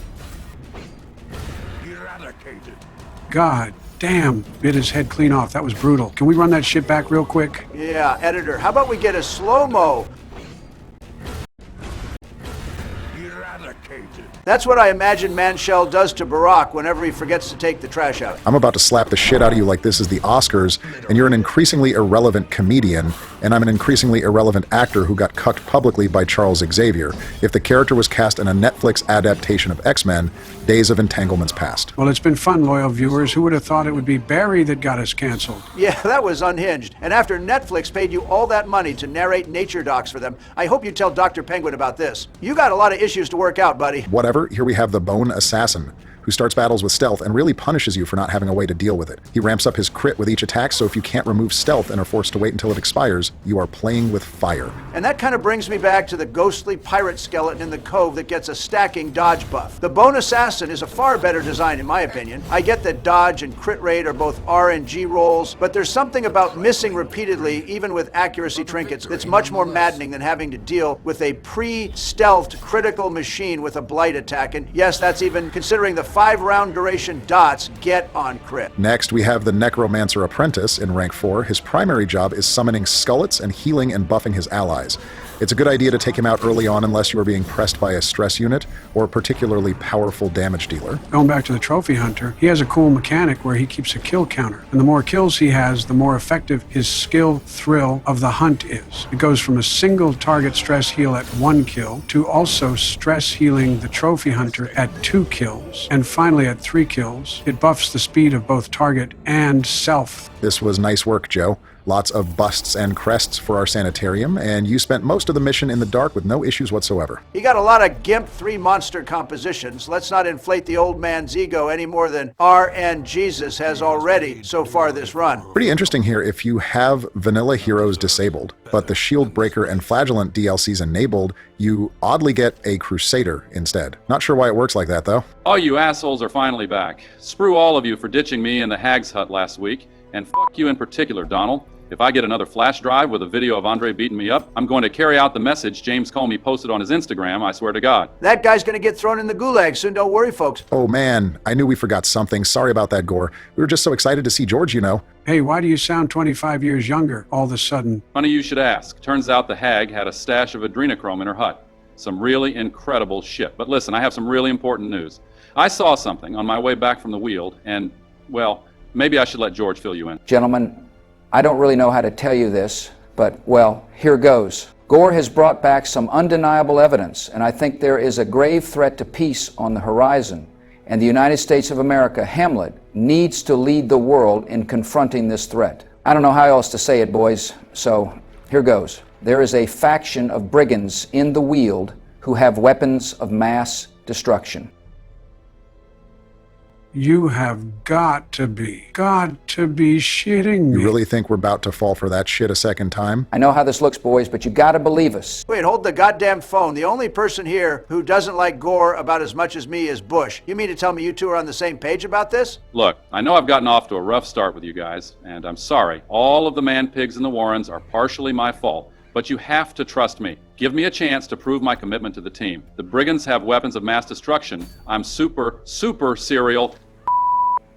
Eradicated. God damn, bit his head clean off. That was brutal. Can we run that shit back real quick? Yeah, editor, how about we get a slow-mo? Eradicated. That's what I imagine Manshell does to Barack whenever he forgets to take the trash out. I'm about to slap the shit out of you like this is the Oscars, and you're an increasingly irrelevant comedian, and I'm an increasingly irrelevant actor who got cucked publicly by Charles Xavier. If the character was cast in a Netflix adaptation of X-Men, days of entanglements past. Well, it's been fun, loyal viewers. Who would have thought it would be Barry that got us canceled? Yeah, that was unhinged. And after Netflix paid you all that money to narrate nature docs for them, I hope you tell Dr. Penguin about this. You got a lot of issues to work out, buddy. Whatever, here we have the Bone Assassin, who starts battles with stealth and really punishes you for not having a way to deal with it. He ramps up his crit with each attack, so if you can't remove stealth and are forced to wait until it expires, you are playing with fire. And that kind of brings me back to the ghostly pirate skeleton in the cove that gets a stacking dodge buff. The Bone Assassin is a far better design in my opinion. I get that dodge and crit rate are both R and G rolls, but there's something about missing repeatedly, even with accuracy trinkets, that's much more maddening than having to deal with a pre-stealthed critical machine with a blight attack. And yes, that's even considering the 5-round duration dots get on crit. Next, we have the Necromancer Apprentice in rank 4. His primary job is summoning skullets and healing and buffing his allies. It's a good idea to take him out early on unless you are being pressed by a stress unit or a particularly powerful damage dealer. Going back to the Trophy Hunter, he has a cool mechanic where he keeps a kill counter. And the more kills he has, the more effective his skill thrill of the hunt is. It goes from a single target stress heal at 1 kill to also stress healing the Trophy Hunter at 2 kills. And finally at 3 kills, it buffs the speed of both target and self. This was nice work, Joe. Lots of busts and crests for our sanitarium, and you spent most of the mission in the dark with no issues whatsoever. He got a lot of GIMP 3 monster compositions. Let's not inflate the old man's ego any more than RN Jesus has already so far this run. Pretty interesting here if you have vanilla heroes disabled, but the Shield Breaker and Flagellant DLCs enabled, you oddly get a Crusader instead. Not sure why it works like that, though. All you assholes are finally back. Screw all of you for ditching me in the Hag's Hut last week, and fuck you in particular, Donald. If I get another flash drive with a video of Andre beating me up, I'm going to carry out the message James Comey posted on his Instagram, I swear to God. That guy's gonna get thrown in the gulag soon, don't worry, folks. Oh man, I knew we forgot something. Sorry about that, Gore. We were just so excited to see George, you know. Hey, why do you sound 25 years younger all of a sudden? Funny you should ask. Turns out the hag had a stash of adrenochrome in her hut. Some really incredible shit. But listen, I have some really important news. I saw something on my way back from the Weald, and, well, Maybe I should let George fill you in. Gentlemen, I don't really know how to tell you this, but, well, here goes. Gore has brought back some undeniable evidence, and I think there is a grave threat to peace on the horizon. And the United States of America, Hamlet, needs to lead the world in confronting this threat. I don't know how else to say it, boys, so here goes. There is a faction of brigands in the Weald who have weapons of mass destruction. You have got to be shitting me. You really think we're about to fall for that shit a second time? I know how this looks, boys, but you gotta believe us. Wait, hold the goddamn phone. The only person here who doesn't like Gore about as much as me is Bush. You mean to tell me you two are on the same page about this? Look, I know I've gotten off to a rough start with you guys, and I'm sorry. All of the man-pigs in the Warrens are partially my fault. But you have to trust me. Give me a chance to prove my commitment to the team. The brigands have weapons of mass destruction. I'm super serial.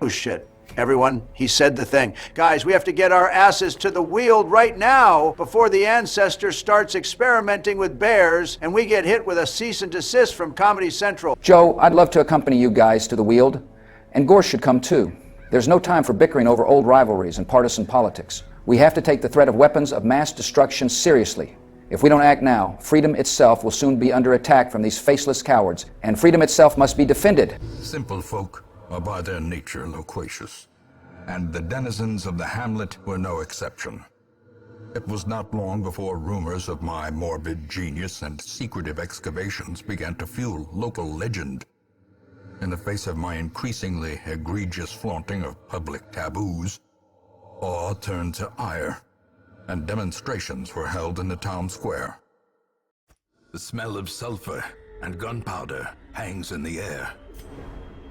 Oh shit. Everyone, he said the thing. Guys, we have to get our asses to the Weald right now before the ancestor starts experimenting with bears and we get hit with a cease and desist from Comedy Central. Joe, I'd love to accompany you guys to the Weald, and Gore should come too. There's no time for bickering over old rivalries and partisan politics. We have to take the threat of weapons of mass destruction seriously. If we don't act now, freedom itself will soon be under attack from these faceless cowards, and freedom itself must be defended. Simple folk are by their nature loquacious, and the denizens of the Hamlet were no exception. It was not long before rumors of my morbid genius and secretive excavations began to fuel local legend. In the face of my increasingly egregious flaunting of public taboos, awe turned to ire, and demonstrations were held in the town square. The smell of sulfur and gunpowder hangs in the air.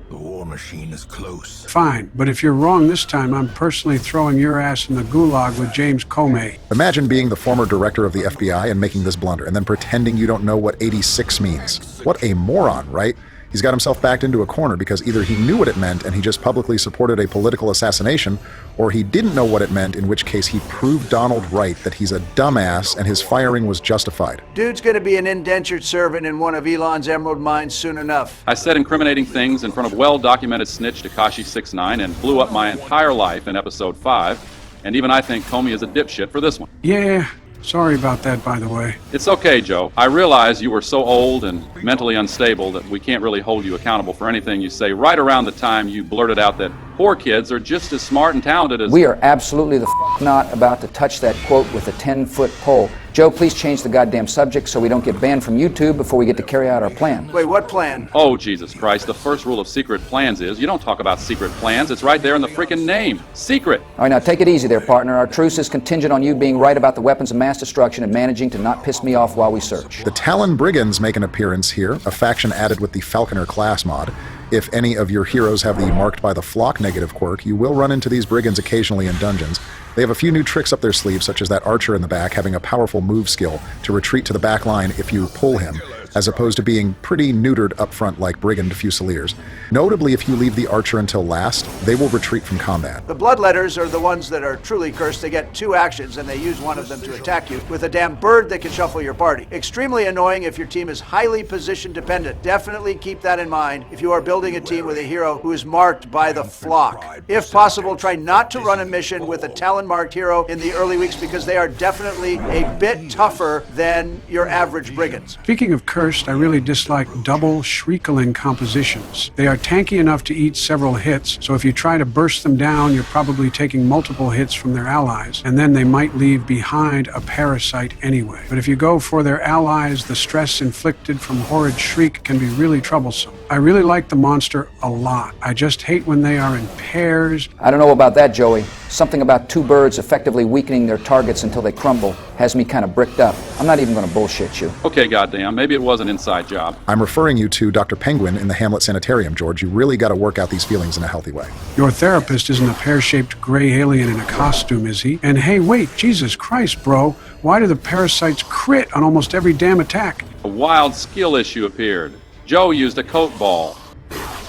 The war machine is close. Fine, but if you're wrong this time, I'm personally throwing your ass in the gulag with James Comey. Imagine being the former director of the FBI and making this blunder, and then pretending you don't know what 86 means. What a moron, right? He's got himself backed into a corner because either he knew what it meant and he just publicly supported a political assassination, or he didn't know what it meant, in which case he proved Donald right that he's a dumbass and his firing was justified. Dude's gonna be an indentured servant in one of Elon's emerald mines soon enough. I said incriminating things in front of well-documented snitch Tekashi 69 and blew up my entire life in episode 5, and even I think Comey is a dipshit for this one. Yeah, sorry about that, by the way. It's okay, Joe. I realize you were so old and mentally unstable that we can't really hold you accountable for anything you say right around the time you blurted out that poor kids are just as smart and talented as... We are absolutely not about to touch that quote with a 10-foot pole. Joe, please change the goddamn subject so we don't get banned from YouTube before we get to carry out our plan. Wait, what plan? Oh, Jesus Christ. The first rule of secret plans is you don't talk about secret plans. It's right there in the freaking name. Secret. All right, now take it easy there, partner. Our truce is contingent on you being right about the weapons of mass destruction and managing to not piss me off while we search. The Talon Brigands make an appearance here, a faction added with the Falconer class mod. If any of your heroes have the Marked by the Flock negative quirk, you will run into these brigands occasionally in dungeons. They have a few new tricks up their sleeves, such as that archer in the back having a powerful move skill to retreat to the back line if you pull him, as opposed to being pretty neutered up front like brigand fusiliers. Notably, if you leave the archer until last, they will retreat from combat. The bloodletters are the ones that are truly cursed. They get 2 actions and they use one of them to attack you with a damn bird that can shuffle your party. Extremely annoying if your team is highly position dependent. Definitely keep that in mind if you are building a team with a hero who is marked by the flock. If possible, try not to run a mission with a Talon marked hero in the early weeks because they are definitely a bit tougher than your average brigands. Speaking of cursed, I really dislike double shriekeling compositions. They are tanky enough to eat several hits, so if you try to burst them down, you're probably taking multiple hits from their allies, and then they might leave behind a parasite anyway. But if you go for their allies, the stress inflicted from horrid shriek can be really troublesome. I really like the monster a lot. I just hate when they are in pairs. I don't know about that, Joey. Something about 2 birds effectively weakening their targets until they crumble has me kind of bricked up. I'm not even going to bullshit you. Okay, goddamn. Maybe it was an inside job. I'm referring you to Dr. Penguin in the Hamlet Sanitarium, George. You really got to work out these feelings in a healthy way. Your therapist isn't a pear-shaped gray alien in a costume, is he? And hey, wait, Jesus Christ, bro. Why do the parasites crit on almost every damn attack? A wild skill issue appeared. Joe used a coat ball.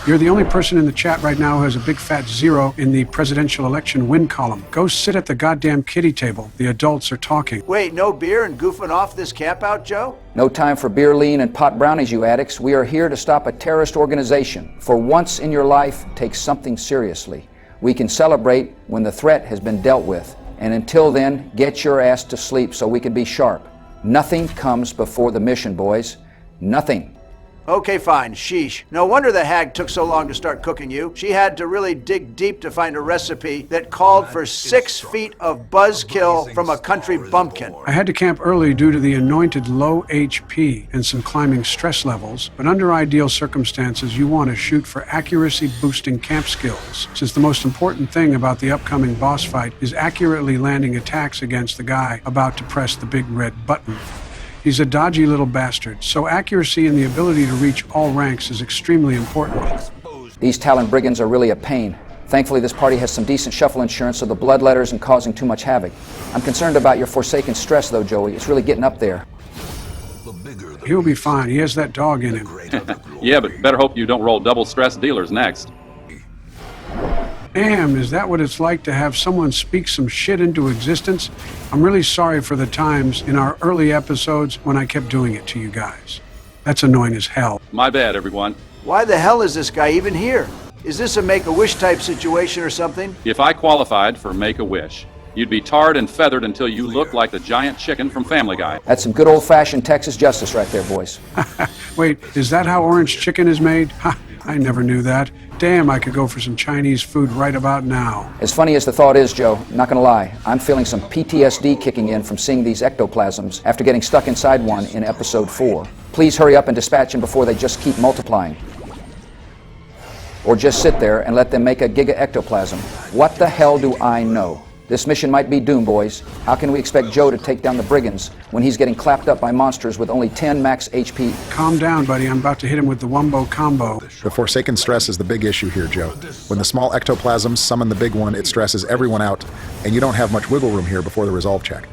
You're the only person in the chat right now who has a big fat 0 in the presidential election win column. Go sit at the goddamn kiddie table. The adults are talking. Wait, no beer and goofing off this camp out, Joe? No time for beer, lean, and pot brownies, you addicts. We are here to stop a terrorist organization. For once in your life, take something seriously. We can celebrate when the threat has been dealt with. And until then, get your ass to sleep so we can be sharp. Nothing comes before the mission, boys. Nothing. Okay, fine. Sheesh. No wonder the hag took so long to start cooking you. She had to really dig deep to find a recipe that called for 6 feet of buzzkill from a country bumpkin. I had to camp early due to the anointed low HP and some climbing stress levels, but under ideal circumstances, you want to shoot for accuracy-boosting camp skills, since the most important thing about the upcoming boss fight is accurately landing attacks against the guy about to press the big red button. He's a dodgy little bastard, so accuracy and the ability to reach all ranks is extremely important. These Talon brigands are really a pain. Thankfully, this party has some decent shuffle insurance, so the bloodletter isn't causing too much havoc. I'm concerned about your Forsaken stress, though, Joey. It's really getting up there. He'll be fine. He has that dog in him. Yeah, but better hope you don't roll double stress dealers next. Damn, is that what it's like to have someone speak some shit into existence? I'm really sorry for the times in our early episodes when I kept doing it to you guys. That's annoying as hell. My bad, everyone. Why the hell is this guy even here? Is this a Make-A-Wish type situation or something? If I qualified for Make-A-Wish, you'd be tarred and feathered until you look like the giant chicken from Family Guy. That's some good old-fashioned Texas justice right there, boys. Wait, is that how orange chicken is made? Ha, I never knew that. Damn, I could go for some Chinese food right about now. As funny as the thought is, Joe, not gonna lie, I'm feeling some PTSD kicking in from seeing these ectoplasms after getting stuck inside one in episode 4. Please hurry up and dispatch them before they just keep multiplying. Or just sit there and let them make a giga ectoplasm. What the hell do I know? This mission might be doomed, boys. How can we expect Joe to take down the brigands when he's getting clapped up by monsters with only 10 max HP? Calm down, buddy. I'm about to hit him with the Wumbo combo. The Forsaken stress is the big issue here, Joe. When the small ectoplasms summon the big one, it stresses everyone out, and you don't have much wiggle room here before the resolve check.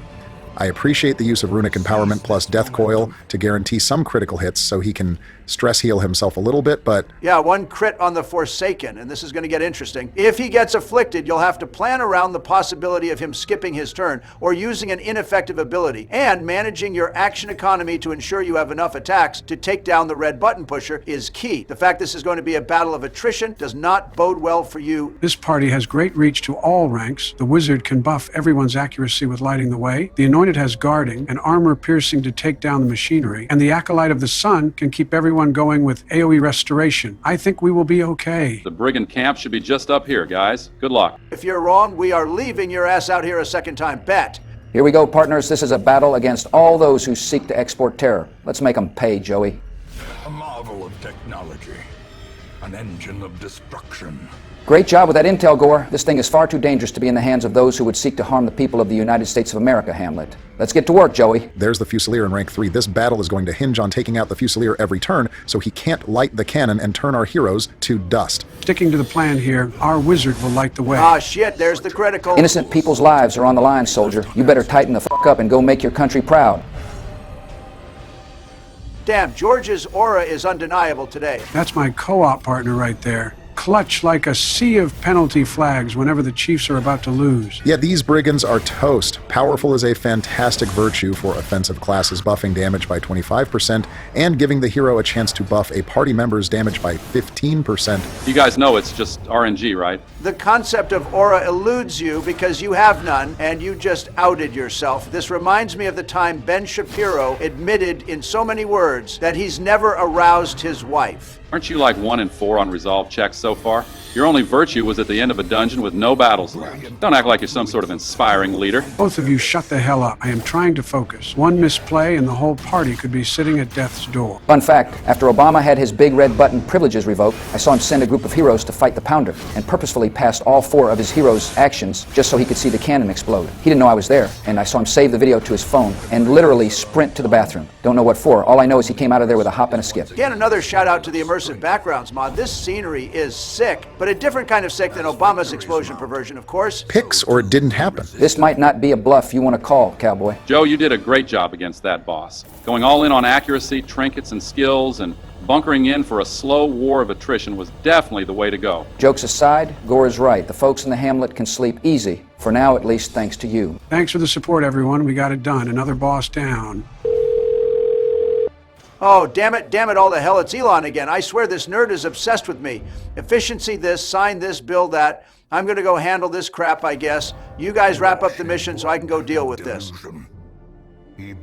I appreciate the use of Runic Empowerment plus Death Coil to guarantee some critical hits so he can stress heal himself a little bit, but... Yeah, 1 crit on the Forsaken, and this is going to get interesting. If he gets afflicted, you'll have to plan around the possibility of him skipping his turn or using an ineffective ability, and managing your action economy to ensure you have enough attacks to take down the red button pusher is key. The fact this is going to be a battle of attrition does not bode well for you. This party has great reach to all ranks. The wizard can buff everyone's accuracy with lighting the way. The anointed has guarding and armor piercing to take down the machinery, and the acolyte of the sun can keep everyone going with AoE restoration. I think we will be okay. The brigand camp should be just up here, guys. Good luck. If you're wrong, we are leaving your ass out here a second time. Bet. Here we go, partners. This is a battle against all those who seek to export terror. Let's make them pay, Joey. A marvel of technology. An engine of destruction. Great job with that intel, Gore. This thing is far too dangerous to be in the hands of those who would seek to harm the people of the United States of America, Hamlet. Let's get to work, Joey. There's the Fusilier in rank 3. This battle is going to hinge on taking out the Fusilier every turn, so he can't light the cannon and turn our heroes to dust. Sticking to the plan here, our wizard will light the way. Ah, shit, there's the critical. Innocent people's lives are on the line, soldier. You better tighten the fuck up and go make your country proud. Damn, George's aura is undeniable today. That's my co-op partner right there. Clutch like a sea of penalty flags whenever the Chiefs are about to lose. Yeah, these brigands are toast. Powerful is a fantastic virtue for offensive classes, buffing damage by 25% and giving the hero a chance to buff a party member's damage by 15%. You guys know it's just RNG, right? The concept of aura eludes you because you have none, and you just outed yourself. This reminds me of the time Ben Shapiro admitted in so many words that he's never aroused his wife. Aren't you like 1 in 4 on resolve checks so far? Your only virtue was at the end of a dungeon with no battles left. Don't act like you're some sort of inspiring leader. Both of you shut the hell up. I am trying to focus. One misplay and the whole party could be sitting at death's door. Fun fact, after Obama had his big red button privileges revoked, I saw him send a group of heroes to fight the Pounder, and purposefully passed all 4 of his heroes' actions just so he could see the cannon explode. He didn't know I was there, and I saw him save the video to his phone and literally sprint to the bathroom. Don't know what for. All I know is he came out of there with a hop and a skip. Again, another shout out to the Immersive Backgrounds mod. This scenery is sick, but a different kind of sick than Obama's explosion perversion, of course. Picks or it didn't happen. This might not be a bluff you want to call, cowboy. Joe, you did a great job against that boss. Going all in on accuracy, trinkets, and skills, and bunkering in for a slow war of attrition was definitely the way to go. Jokes aside, Gore is right. The folks in the Hamlet can sleep easy. For now, at least, thanks to you. Thanks for the support, everyone. We got it done. Another boss down. Oh, damn it, all the hell, it's Elon again. I swear this nerd is obsessed with me. Efficiency this, sign this, bill that. I'm gonna go handle this crap, I guess. You guys wrap up the mission so I can go deal with this.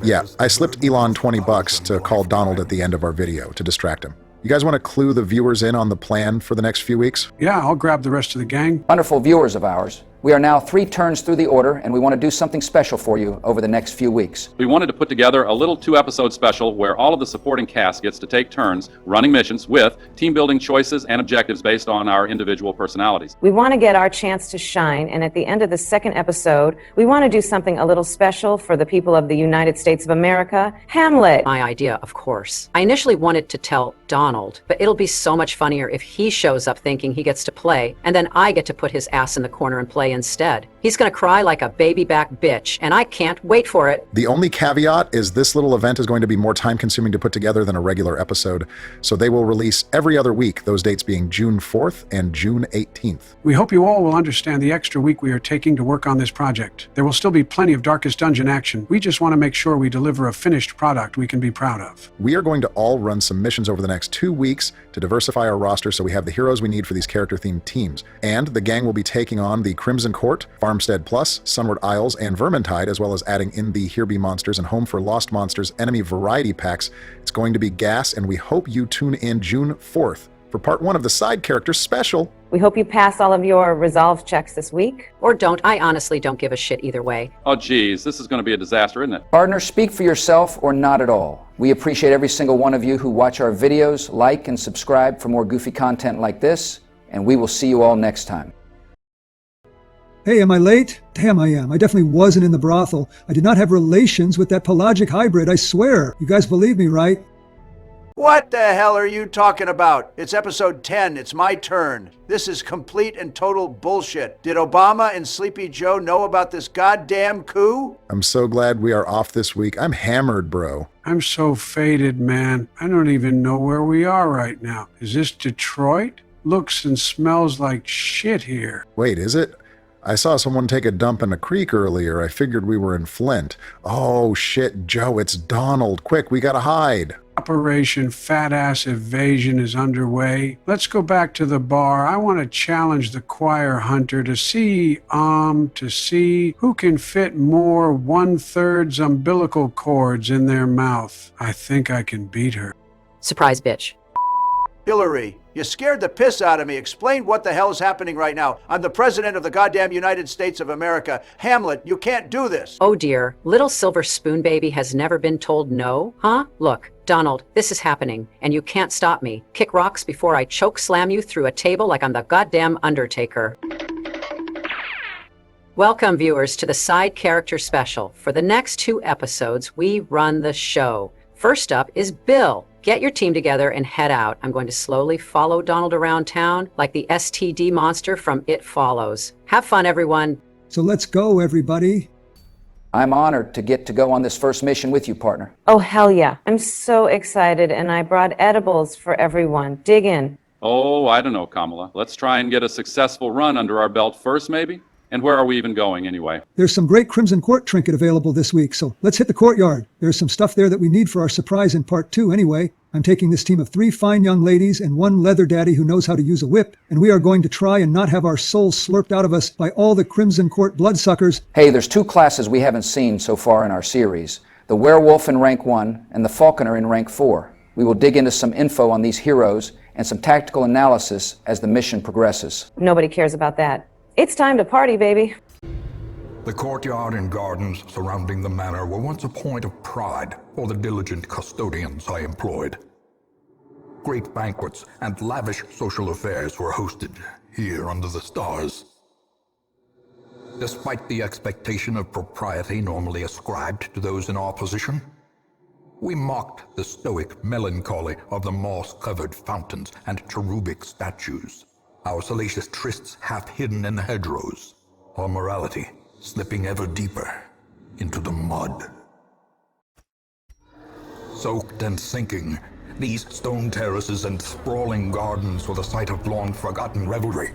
Yeah, I slipped Elon $20 to call Donald at the end of our video to distract him. You guys want to clue the viewers in on the plan for the next few weeks? Yeah, I'll grab the rest of the gang. Wonderful viewers of ours. We are now 3 turns through the order, and we want to do something special for you over the next few weeks. We wanted to put together a little 2-episode special where all of the supporting cast gets to take turns running missions with team-building choices and objectives based on our individual personalities. We want to get our chance to shine, and at the end of the second episode, we want to do something a little special for the people of the United States of America. Hamlet. My idea, of course. I initially wanted to tell Donald, but it'll be so much funnier if he shows up thinking he gets to play, and then I get to put his ass in the corner and play instead. He's gonna cry like a baby back bitch, and I can't wait for it. The only caveat is this little event is going to be more time-consuming to put together than a regular episode, so they will release every other week, those dates being June 4th and June 18th. We hope you all will understand the extra week we are taking to work on this project. There will still be plenty of Darkest Dungeon action. We just want to make sure we deliver a finished product we can be proud of. We are going to all run some missions over the next 2 weeks to diversify our roster so we have the heroes we need for these character-themed teams. And the gang will be taking on the Crimson Court, Farmstead Plus, Sunward Isles, and Vermintide, as well as adding in the Here Be Monsters and Home for Lost Monsters enemy variety packs. It's going to be gas, and we hope you tune in June 4th for part 1 of the side character special. We hope you pass all of your resolve checks this week. Or don't. I honestly don't give a shit either way. Oh, geez, this is going to be a disaster, isn't it? Partner, speak for yourself or not at all. We appreciate every single one of you who watch our videos, like and subscribe for more goofy content like this, and we will see you all next time. Hey, am I late? Damn, I am. I definitely wasn't in the brothel. I did not have relations with that pelagic hybrid, I swear. You guys believe me, right? What the hell are you talking about? It's episode 10. It's my turn. This is complete and total bullshit. Did Obama and Sleepy Joe know about this goddamn coup? I'm so glad we are off this week. I'm hammered, bro. I'm so faded, man. I don't even know where we are right now. Is this Detroit? Looks and smells like shit here. Wait, is it? I saw someone take a dump in a creek earlier. I figured we were in Flint. Oh shit, Joe, it's Donald. Quick, we gotta hide. Operation Fat Ass Evasion is underway. Let's go back to the bar. I want to challenge the choir hunter to see who can fit more 1/3 umbilical cords in their mouth. I think I can beat her. Surprise, bitch. Hillary, you scared the piss out of me. Explain what the hell is happening right now. I'm the president of the goddamn United States of America. Hamlet, you can't do this. Oh dear, little silver spoon baby has never been told no, huh? Look, Donald, this is happening, and you can't stop me. Kick rocks before I choke slam you through a table like I'm the goddamn Undertaker. Welcome, viewers, to the side character special. For the next 2 episodes, we run the show. First up is Bill. Get your team together and head out. I'm going to slowly follow Donald around town like the STD monster from It Follows. Have fun, everyone. So let's go, everybody. I'm honored to get to go on this first mission with you, partner. Oh, hell yeah. I'm so excited, and I brought edibles for everyone. Dig in. Oh, I don't know, Kamala. Let's try and get a successful run under our belt first, maybe? And where are we even going, anyway? There's some great Crimson Court trinket available this week, so let's hit the courtyard. There's some stuff there that we need for our surprise in part 2 anyway. I'm taking this team of 3 fine young ladies and 1 leather daddy who knows how to use a whip, and we are going to try and not have our souls slurped out of us by all the Crimson Court bloodsuckers. Hey, there's 2 classes we haven't seen so far in our series. The Werewolf in rank 1 and the Falconer in rank 4. We will dig into some info on these heroes and some tactical analysis as the mission progresses. Nobody cares about that. It's time to party, baby. The courtyard and gardens surrounding the manor were once a point of pride for the diligent custodians I employed. Great banquets and lavish social affairs were hosted here under the stars. Despite the expectation of propriety normally ascribed to those in our position, we mocked the stoic melancholy of the moss-covered fountains and cherubic statues, our salacious trysts half hidden in the hedgerows, our morality slipping ever deeper into the mud. Soaked and sinking, these stone terraces and sprawling gardens were the site of long-forgotten revelry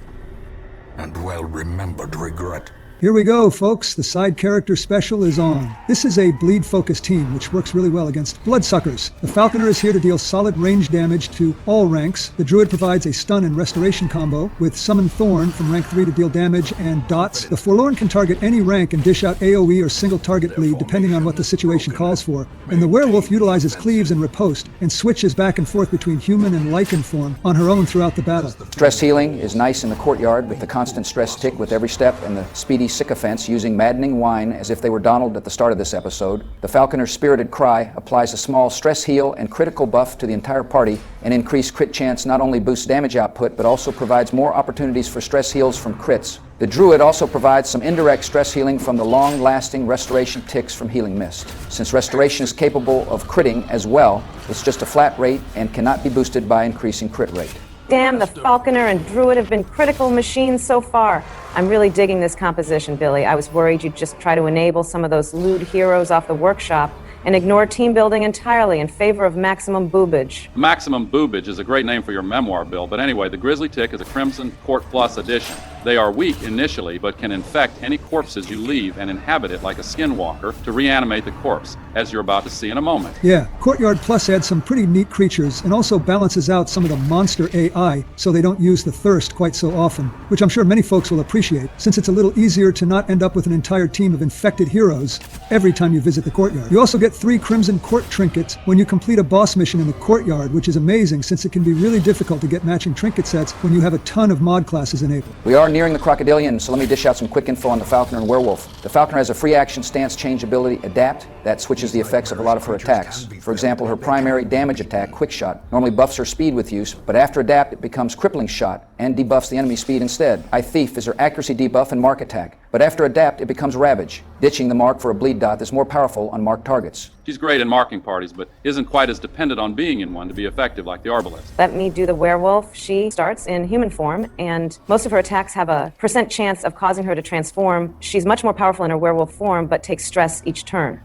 and well-remembered regret. Here we go, folks. The side character special is on. This is a bleed-focused team, which works really well against bloodsuckers. The Falconer is here to deal solid range damage to all ranks. The Druid provides a stun and restoration combo, with Summon Thorn from rank 3 to deal damage and dots. The Forlorn can target any rank and dish out AoE or single target bleed, depending on what the situation calls for. And the Werewolf utilizes cleaves and riposte, and switches back and forth between human and lichen form on her own throughout the battle. Stress healing is nice in the courtyard with the constant stress tick with every step, and the speedy sycophants using maddening whine as if they were Donald at the start of this episode. The Falconer's Spirited Cry applies a small stress heal and critical buff to the entire party. An increased crit chance not only boosts damage output, but also provides more opportunities for stress heals from crits. The Druid also provides some indirect stress healing from the long-lasting restoration ticks from Healing Mist. Since restoration is capable of critting as well, it's just a flat rate and cannot be boosted by increasing crit rate. Damn, the Falconer and Druid have been critical machines so far. I'm really digging this composition, Billy. I was worried you'd just try to enable some of those lewd heroes off the workshop and ignore team building entirely in favor of maximum boobage. Maximum Boobage is a great name for your memoir, Bill, but anyway, the Grizzly Tick is a Crimson Court Plus edition. They are weak initially, but can infect any corpses you leave and inhabit it like a skinwalker to reanimate the corpse, as you're about to see in a moment. Yeah, Courtyard Plus adds some pretty neat creatures and also balances out some of the monster AI so they don't use the thirst quite so often, which I'm sure many folks will appreciate, since it's a little easier to not end up with an entire team of infected heroes every time you visit the Courtyard. You also get 3 Crimson Court trinkets when you complete a boss mission in the Courtyard, which is amazing since it can be really difficult to get matching trinket sets when you have a ton of mod classes enabled. We are nearing the Crocodilian, so let me dish out some quick info on the Falconer and Werewolf. The Falconer has a free action stance change ability, Adapt, that switches the effects of a lot of her attacks. For example, her primary damage attack, Quick Shot, normally buffs her speed with use, but after Adapt it becomes Crippling Shot and debuffs the enemy's speed instead. Eye Thief is her accuracy debuff and mark attack, but after Adapt it becomes Ravage, ditching the mark for a bleed dot that's more powerful on marked targets. She's great in marking parties, but isn't quite as dependent on being in one to be effective like the Arbalest. Let me do the Werewolf. She starts in human form, and most of her attacks have a % chance of causing her to transform. She's much more powerful in her werewolf form, but takes stress each turn.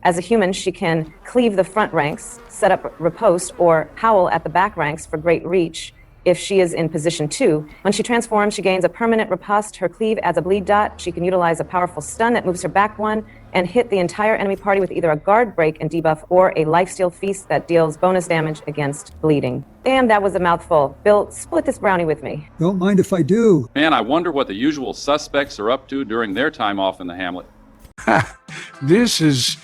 As a human, she can cleave the front ranks, set up riposte, or howl at the back ranks for great reach if she is in position 2. When she transforms, she gains a permanent riposte. Her cleave adds a bleed dot. She can utilize a powerful stun that moves her back 1 and hit the entire enemy party with either a guard break and debuff or a lifesteal feast that deals bonus damage against bleeding. Damn, that was a mouthful. Bill, split this brownie with me. Don't mind if I do. Man, I wonder what the usual suspects are up to during their time off in the Hamlet. This is,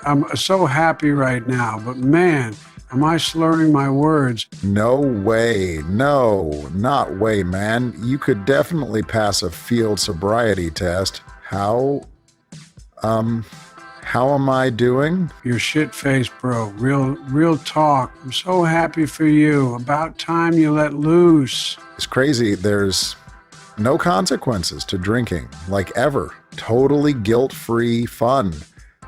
I'm so happy right now, but man, am I slurring my words? No way. No, not way, man. You could definitely pass a field sobriety test. How am I doing? You're shit-faced, bro. Real talk. I'm so happy for you. About time you let loose. It's crazy. There's no consequences to drinking, like ever. Totally guilt-free fun.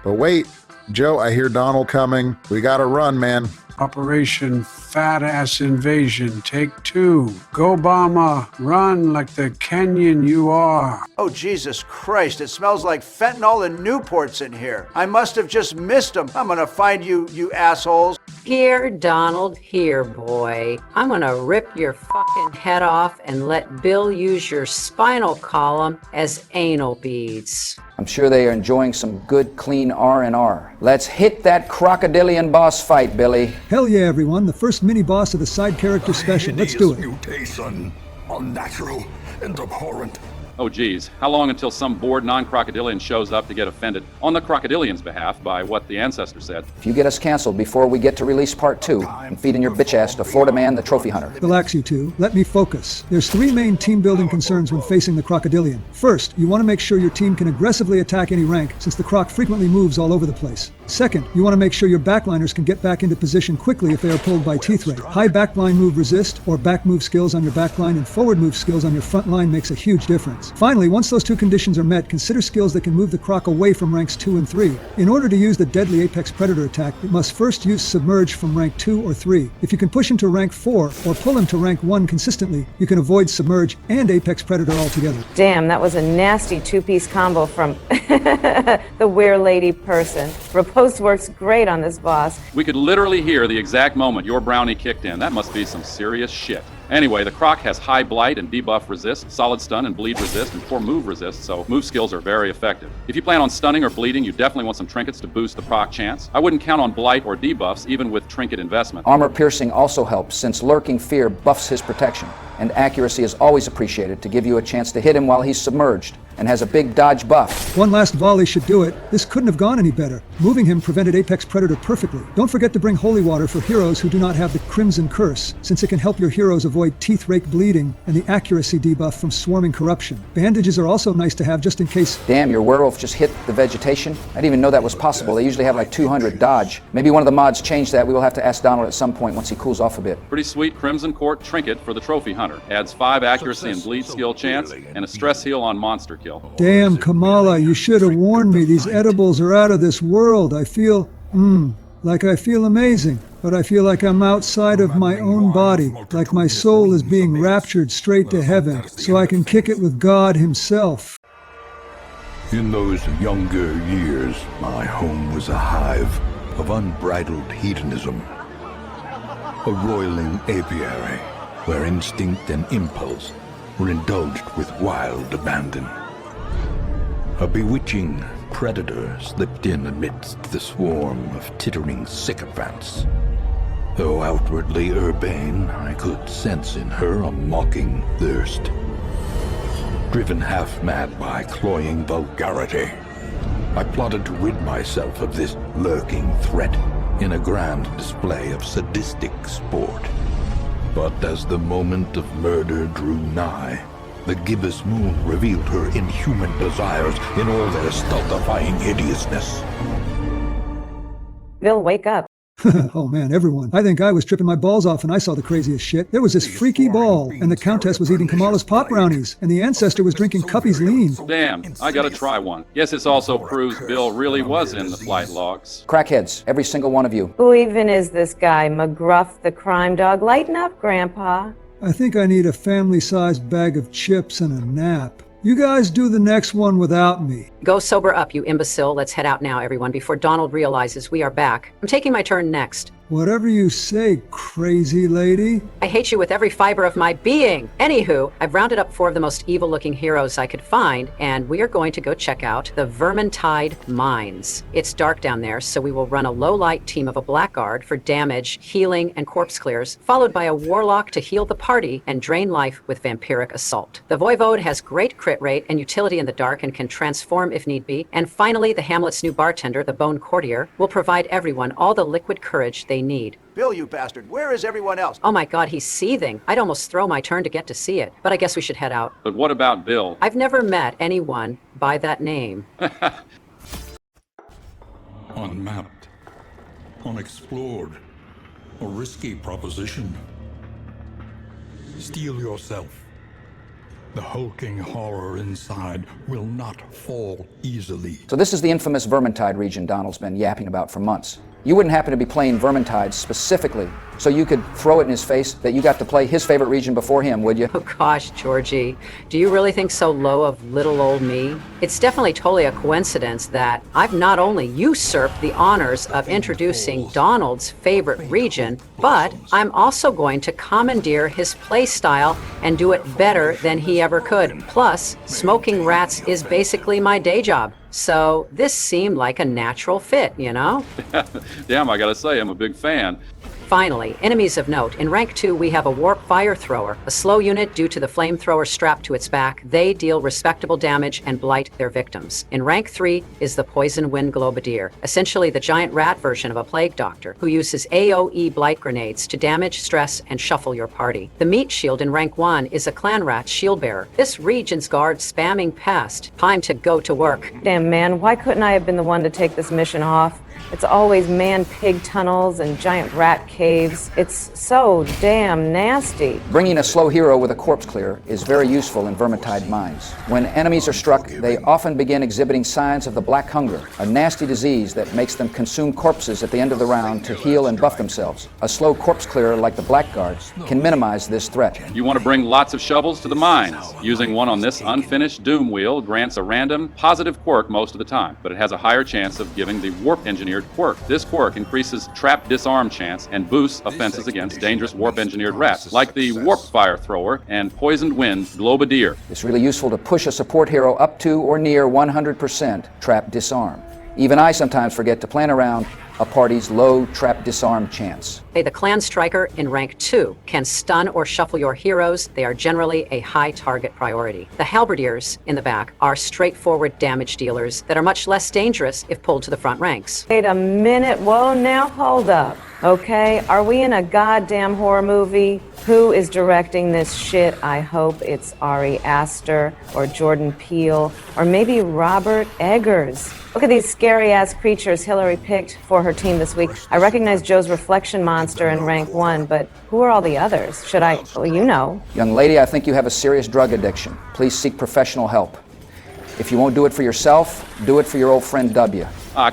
But wait, Joe, I hear Donald coming. We gotta run, man. Operation Fat Ass Invasion, take 2. Go, Obama, run like the Kenyan you are. Oh, Jesus Christ, it smells like fentanyl and Newports in here. I must have just missed them. I'm gonna find you, you assholes. Here, Donald, here, boy. I'm gonna rip your fucking head off and let Bill use your spinal column as anal beads. I'm sure they are enjoying some good, clean R&R. Let's hit that crocodilian boss fight, Billy. Hell yeah, everyone. The first mini-boss of the side character special. Let's do it. Mutation, unnatural and abhorrent. Oh geez, how long until some bored non-crocodilian shows up to get offended on the crocodilian's behalf by what the ancestor said? If you get us canceled before we get to release part 2, I'm feeding your bitch ass to Florida Man the Trophy Hunter. Relax, you two. Let me focus. There's 3 main team-building concerns when facing the crocodilian. First, you want to make sure your team can aggressively attack any rank, since the croc frequently moves all over the place. Second, you want to make sure your backliners can get back into position quickly if they are pulled by teeth ray. High backline move resist, or back move skills on your backline, and forward move skills on your front line makes a huge difference. Finally, once those 2 conditions are met, consider skills that can move the croc away from ranks 2 and 3. In order to use the deadly Apex Predator attack, it must first use Submerge from rank 2 or 3. If you can push him to rank 4 or pull him to rank 1 consistently, you can avoid Submerge and Apex Predator altogether. Damn, that was a nasty 2-piece combo from the Weird Lady person. Riposte works great on this boss. We could literally hear the exact moment your brownie kicked in. That must be some serious shit. Anyway, the Croc has high blight and debuff resist, solid stun and bleed resist, and poor move resist, so move skills are very effective. If you plan on stunning or bleeding, you definitely want some trinkets to boost the proc chance. I wouldn't count on blight or debuffs, even with trinket investment. Armor piercing also helps, since lurking fear buffs his protection, and accuracy is always appreciated to give you a chance to hit him while he's submerged, and has a big dodge buff. One last volley should do it. This couldn't have gone any better. Moving him prevented Apex Predator perfectly. Don't forget to bring holy water for heroes who do not have the Crimson Curse, since it can help your heroes avoid teeth rake bleeding and the accuracy debuff from swarming corruption. Bandages are also nice to have just in case. Damn, your werewolf just hit the vegetation? I didn't even know that was possible. They usually have like 200 dodge. Maybe one of the mods changed that. We will have to ask Donald at some point once he cools off a bit. Pretty sweet Crimson Court trinket for the Trophy Hunter. Adds 5 accuracy and bleed skill chance, and a stress heal on monster kill. Damn, Kamala, you should have warned me. These edibles are out of this world. I feel, like I feel amazing, but I feel like I'm outside of my own body, like my soul is being raptured straight to heaven, so I can kick it with God himself. In those younger years, my home was a hive of unbridled hedonism. A roiling apiary where instinct and impulse were indulged with wild abandon. A bewitching predator slipped in amidst the swarm of tittering sycophants. Though outwardly urbane, I could sense in her a mocking thirst. Driven half-mad by cloying vulgarity, I plotted to rid myself of this lurking threat in a grand display of sadistic sport. But as the moment of murder drew nigh, the gibbous moon revealed her inhuman desires in all their stultifying hideousness. Bill, wake up. Oh man, everyone. I think I was tripping my balls off when I saw the craziest shit. There was this freaky ball, and the Countess was eating Kamala's pop brownies, and the Ancestor was drinking Cuppy's lean. Damn, I gotta try one. Guess this also proves Bill really was in the flight logs. Crackheads, every single one of you. Who even is this guy, McGruff the crime dog? Lighten up, Grandpa. I think I need a family-sized bag of chips and a nap. You guys do the next one without me. Go sober up, you imbecile. Let's head out now, everyone, before Donald realizes we are back. I'm taking my turn next. Whatever you say, crazy lady. I hate you with every fiber of my being. Anywho, I've rounded up 4 of the most evil-looking heroes I could find, and we are going to go check out the Vermintide Mines. It's dark down there, so we will run a low-light team of a blackguard for damage, healing, and corpse clears, followed by a warlock to heal the party and drain life with vampiric assault. The Voivode has great crit rate and utility in the dark and can transform if need be. And finally, the Hamlet's new bartender, the Bone Courtier, will provide everyone all the liquid courage they need. Bill, you bastard, where is everyone else? Oh my God, he's seething. I'd almost throw my turn to get to see it, but I guess we should head out. But what about Bill? I've never met anyone by that name. Unmapped, unexplored, a risky proposition. Steel yourself. The hulking horror inside will not fall easily. So this is the infamous Vermintide region Donald's been yapping about for months. You wouldn't happen to be playing Vermintide specifically, so you could throw it in his face that you got to play his favorite region before him, would you? Oh gosh, Georgie, do you really think so low of little old me? It's definitely totally a coincidence that I've not only usurped the honors of introducing Donald's favorite region, but I'm also going to commandeer his play style and do it better than he ever could. Plus, smoking rats is basically my day job. So this seemed like a natural fit, you know? Damn, I gotta say, I'm a big fan. Finally, enemies of note. In rank 2, we have a warp fire thrower, a slow unit due to the flamethrower strapped to its back. They deal respectable damage and blight their victims. In rank 3 is the poison wind globadier, essentially the giant rat version of a plague doctor, who uses AoE blight grenades to damage, stress, and shuffle your party. The meat shield in rank 1 is a clan rat shield bearer. This region's guard spamming pest. Time to go to work. Damn, man, why couldn't I have been the one to take this mission off? It's always man-pig tunnels and giant rat caves. It's so damn nasty. Bringing a slow hero with a corpse clear is very useful in Vermintide mines. When enemies are struck, they often begin exhibiting signs of the Black Hunger, a nasty disease that makes them consume corpses at the end of the round to heal and buff themselves. A slow corpse clearer like the Blackguard can minimize this threat. You want to bring lots of shovels to the mines. Using one on this unfinished Doom wheel grants a random, positive quirk most of the time, but it has a higher chance of giving the warp engineer engineered quirk. This quirk increases trap disarm chance and boosts offenses against dangerous warp engineered rats, like the warp fire thrower and poisoned wind globadier. It's really useful to push a support hero up to or near 100% trap disarm. Even I sometimes forget to plan around a party's low trap disarm chance. The clan striker in rank 2 can stun or shuffle your heroes. They are generally a high target priority. The halberdiers in the back are straightforward damage dealers that are much less dangerous if pulled to the front ranks. Wait a minute. Whoa, now hold up. Okay, are we in a goddamn horror movie? Who is directing this shit? I hope it's Ari Aster or Jordan Peele or maybe Robert Eggers. Look at these scary-ass creatures Hillary picked for her team this week. I recognize Joe's reflection monster in rank 1, but who are all the others? Should I? Well, you know. Young lady, I think you have a serious drug addiction. Please seek professional help. If you won't do it for yourself, do it for your old friend W.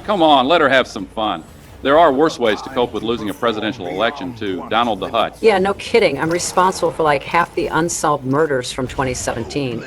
Come on, let her have some fun. There are worse ways to cope with losing a presidential election to Donald the Hutt. Yeah, no kidding. I'm responsible for like half the unsolved murders from 2017.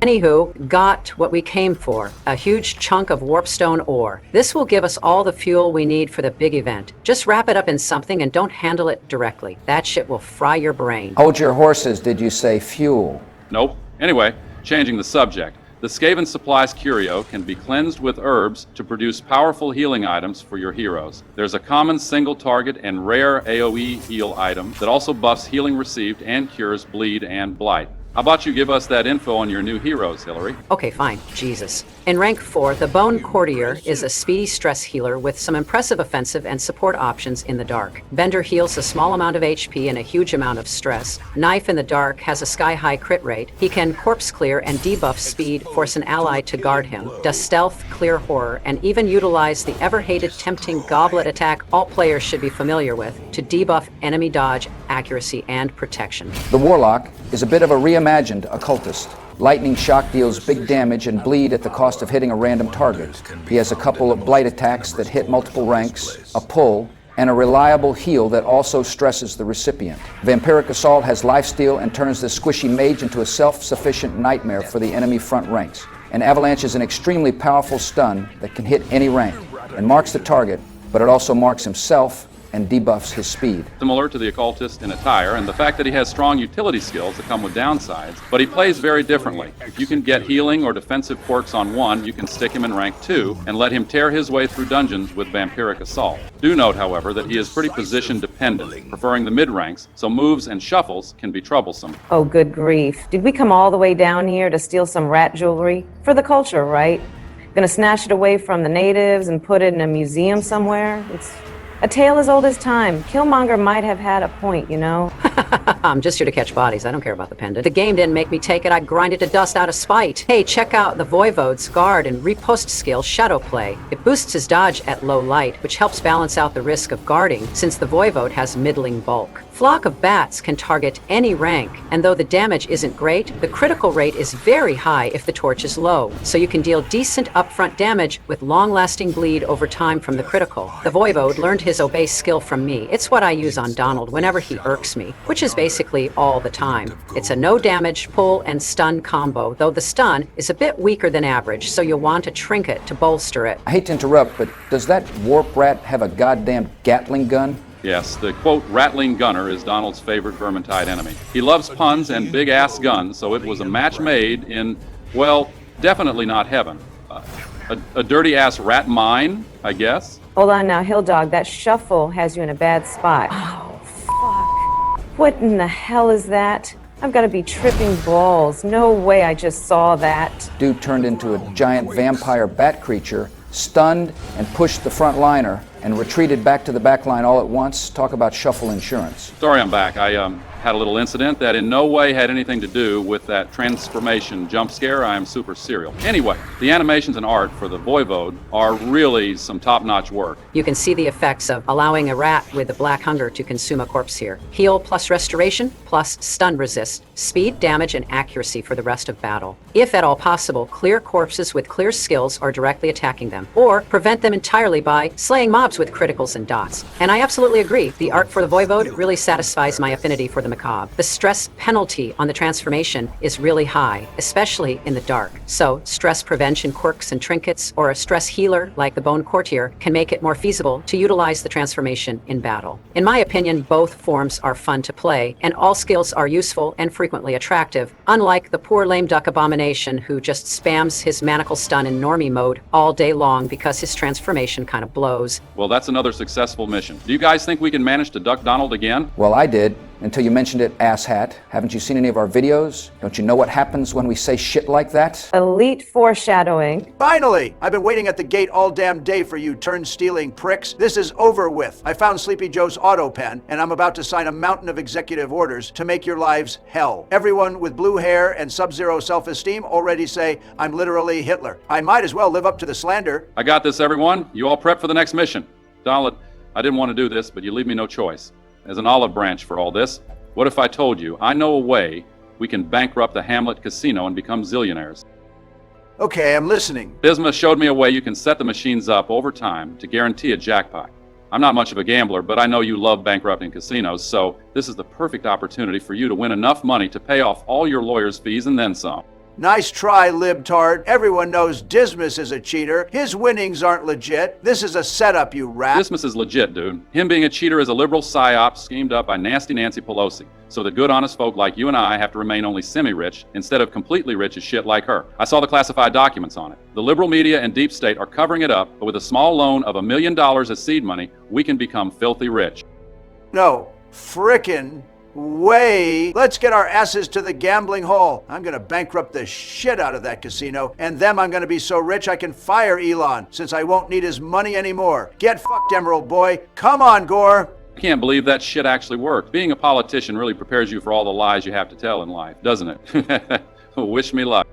Anywho, got what we came for, a huge chunk of warpstone ore. This will give us all the fuel we need for the big event. Just wrap it up in something and don't handle it directly. That shit will fry your brain. Hold your horses, did you say fuel? Nope. Anyway, changing the subject. The Skaven Supplies Curio can be cleansed with herbs to produce powerful healing items for your heroes. There's a common single target and rare AoE heal item that also buffs healing received and cures bleed and blight. How about you give us that info on your new heroes, Hillary? Okay, fine. Jesus. In rank 4, the Bone Courtier is a speedy stress healer with some impressive offensive and support options in the dark. Bender heals a small amount of HP and a huge amount of stress. Knife in the dark has a sky-high crit rate. He can corpse clear and debuff speed, force an ally to guard him, does stealth, clear horror, and even utilize the ever-hated tempting goblet attack all players should be familiar with to debuff enemy dodge, accuracy, and protection. The Warlock is a bit of a reimagined occultist. Lightning shock deals big damage and bleed at the cost of hitting a random target. He has a couple of blight attacks that hit multiple ranks, a pull, and a reliable heal that also stresses the recipient. Vampiric Assault has lifesteal and turns the squishy mage into a self-sufficient nightmare for the enemy front ranks. And Avalanche is an extremely powerful stun that can hit any rank and marks the target, but it also marks himself and debuffs his speed. Similar to the occultist in attire, and the fact that he has strong utility skills that come with downsides, but he plays very differently. If you can get healing or defensive quirks on one, you can stick him in rank 2 and let him tear his way through dungeons with Vampiric Assault. Do note, however, that he is pretty position dependent, preferring the mid ranks, so moves and shuffles can be troublesome. Oh, good grief. Did we come all the way down here to steal some rat jewelry? For the culture, right? Gonna snatch it away from the natives and put it in a museum somewhere? It's a tale as old as time. Killmonger might have had a point, you know? I'm just here to catch bodies. I don't care about the pendant. The game didn't make me take it. I'd grind it to dust out of spite. Hey, check out the Voivode's guard and riposte skill, Shadow Play. It boosts his dodge at low light, which helps balance out the risk of guarding, since the Voivode has middling bulk. Flock of Bats can target any rank, and though the damage isn't great, the critical rate is very high if the torch is low, so you can deal decent upfront damage with long-lasting bleed over time from the critical. The Voivode learned his Obey skill from me. It's what I use on Donald whenever he irks me, which is basically all the time. It's a no-damage, pull, and stun combo, though the stun is a bit weaker than average, so you'll want a trinket to bolster it. I hate to interrupt, but does that warp rat have a goddamn Gatling gun? Yes, the quote, rattling gunner is Donald's favorite Vermintide enemy. He loves puns and big-ass guns, so it was a match made in, well, definitely not heaven. A dirty-ass rat mine, I guess? Hold on now, Hill Dog. That shuffle has you in a bad spot. Oh, fuck. What in the hell is that? I've got to be tripping balls. No way I just saw that. Dude turned into a giant vampire bat creature, stunned and pushed the front liner, and retreated back to the back line all at once. Talk about shuffle insurance. Sorry I'm back. I had a little incident that in no way had anything to do with that transformation jump scare. I am super serial. Anyway, the animations and art for the Voivode are really some top-notch work. You can see the effects of allowing a rat with a black hunger to consume a corpse here. Heal plus restoration plus stun resist, speed, damage, and accuracy for the rest of battle. If at all possible, clear corpses with clear skills or directly attacking them, or prevent them entirely by slaying mobs helps with criticals and dots. And I absolutely agree. The art for the voivode really satisfies my affinity for the macabre. The stress penalty on the transformation is really high, especially in the dark. So stress prevention quirks and trinkets, or a stress healer like the Bone Courtier, can make it more feasible to utilize the transformation in battle. In my opinion, both forms are fun to play, and all skills are useful and frequently attractive, unlike the poor lame duck abomination who just spams his manacle stun in normie mode all day long because his transformation kind of blows. Well, that's another successful mission. Do you guys think we can manage to duck Donald again? Well, I did, until you mentioned it, asshat. Haven't you seen any of our videos? Don't you know what happens when we say shit like that? Elite foreshadowing. Finally! I've been waiting at the gate all damn day for you turn-stealing pricks. This is over with. I found Sleepy Joe's auto pen, and I'm about to sign a mountain of executive orders to make your lives hell. Everyone with blue hair and sub-zero self-esteem already say I'm literally Hitler. I might as well live up to the slander. I got this, everyone. You all prep for the next mission. Donald, I didn't want to do this, but you leave me no choice. As an olive branch for all this, what if I told you I know a way we can bankrupt the Hamlet casino and become zillionaires? Okay, I'm listening. Dismas showed me a way you can set the machines up over time to guarantee a jackpot. I'm not much of a gambler, but I know you love bankrupting casinos, so this is the perfect opportunity for you to win enough money to pay off all your lawyer's fees and then some. Nice try, libtard. Everyone knows Dismas is a cheater. His winnings aren't legit. This is a setup, you rat. Dismas is legit, dude. Him being a cheater is a liberal psyop schemed up by nasty Nancy Pelosi, so that good honest folk like you and I have to remain only semi-rich instead of completely rich as shit like her. I saw the classified documents on it. The liberal media and deep state are covering it up, but with a small loan of $1 million as seed money, we can become filthy rich. No, frickin' way. Let's get our asses to the gambling hall. I'm gonna bankrupt the shit out of that casino, and then I'm gonna be so rich I can fire Elon, since I won't need his money anymore. Get fucked, Emerald Boy. Come on, Gore. I can't believe that shit actually worked. Being a politician really prepares you for all the lies you have to tell in life, doesn't it? Wish me luck.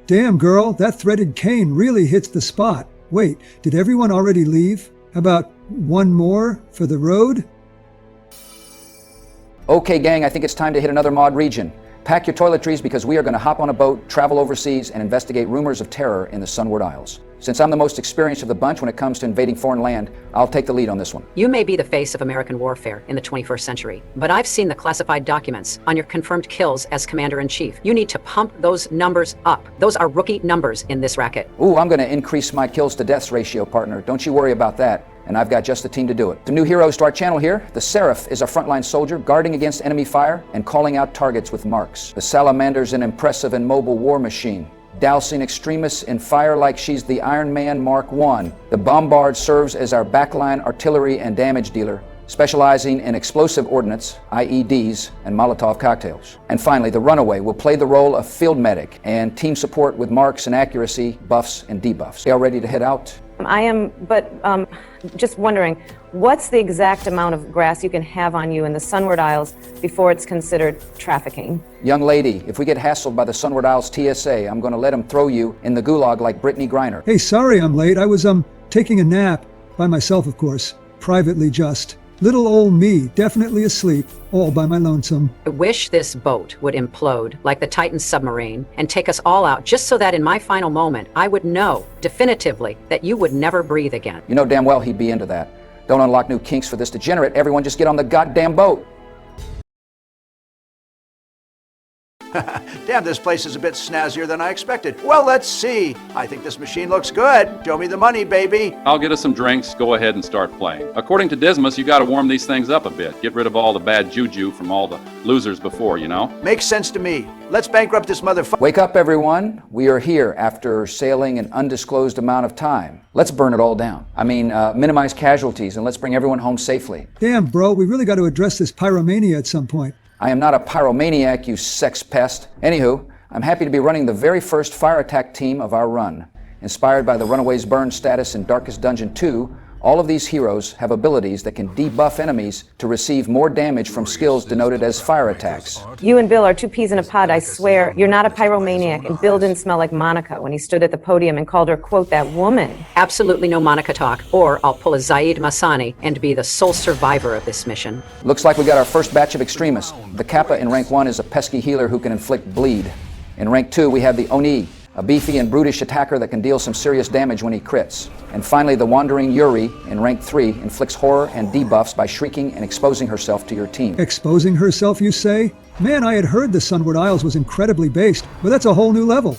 Damn, girl, that threaded cane really hits the spot. Wait, did everyone already leave? How about one more for the road? Okay, gang, I think it's time to hit another mod region. Pack your toiletries because we are going to hop on a boat, travel overseas, and investigate rumors of terror in the Sunward Isles. Since I'm the most experienced of the bunch when it comes to invading foreign land, I'll take the lead on this one. You may be the face of American warfare in the 21st century, but I've seen the classified documents on your confirmed kills as Commander-in-Chief. You need to pump those numbers up. Those are rookie numbers in this racket. Ooh, I'm going to increase my kills to deaths ratio, partner. Don't you worry about that. And I've got just the team to do it. The new heroes to our channel here. The Seraph is a frontline soldier guarding against enemy fire and calling out targets with marks. The Salamander's an impressive and mobile war machine, dousing extremists in fire like she's the Iron Man Mark I. The Bombard serves as our backline artillery and damage dealer, specializing in explosive ordnance, IEDs, and Molotov cocktails. And finally, the Runaway will play the role of field medic and team support with marks and accuracy, buffs and debuffs. They all ready to head out? I am, but just wondering, what's the exact amount of grass you can have on you in the Sunward Isles before it's considered trafficking? Young lady, if we get hassled by the Sunward Isles TSA, I'm going to let them throw you in the gulag like Brittany Griner. Hey, sorry I'm late. I was taking a nap. By myself, of course. Privately just. Little old me, definitely asleep, all by my lonesome. I wish this boat would implode like the Titan submarine and take us all out, just so that in my final moment, I would know definitively that you would never breathe again. You know damn well he'd be into that. Don't unlock new kinks for this degenerate. Everyone just get on the goddamn boat. Damn, this place is a bit snazzier than I expected. Well, let's see. I think this machine looks good. Show me the money, baby. I'll get us some drinks. Go ahead and start playing. According to Dismas, you got to warm these things up a bit. Get rid of all the bad juju from all the losers before, you know? Makes sense to me. Let's bankrupt this motherfucker. Wake up, everyone. We are here after sailing an undisclosed amount of time. Let's burn it all down. I mean, minimize casualties and let's bring everyone home safely. Damn, bro, we really got to address this pyromania at some point. I am not a pyromaniac, you sex pest. Anywho, I'm happy to be running the very first fire attack team of our run. Inspired by the Runaway's burn status in Darkest Dungeon 2, all of these heroes have abilities that can debuff enemies to receive more damage from skills denoted as fire attacks. You and Bill are two peas in a pod, I swear. You're not a pyromaniac, and Bill didn't smell like Monica when he stood at the podium and called her, quote, that woman. Absolutely no Monica talk, or I'll pull a Zaid Masani and be the sole survivor of this mission. Looks like we got our first batch of extremists. The Kappa in rank 1 is a pesky healer who can inflict bleed. In rank 2, we have the Oni, a beefy and brutish attacker that can deal some serious damage when he crits. And finally, the wandering Yuri in rank 3 inflicts horror and debuffs by shrieking and exposing herself to your team. Exposing herself, you say? Man, I had heard the Sunward Isles was incredibly based, but that's a whole new level.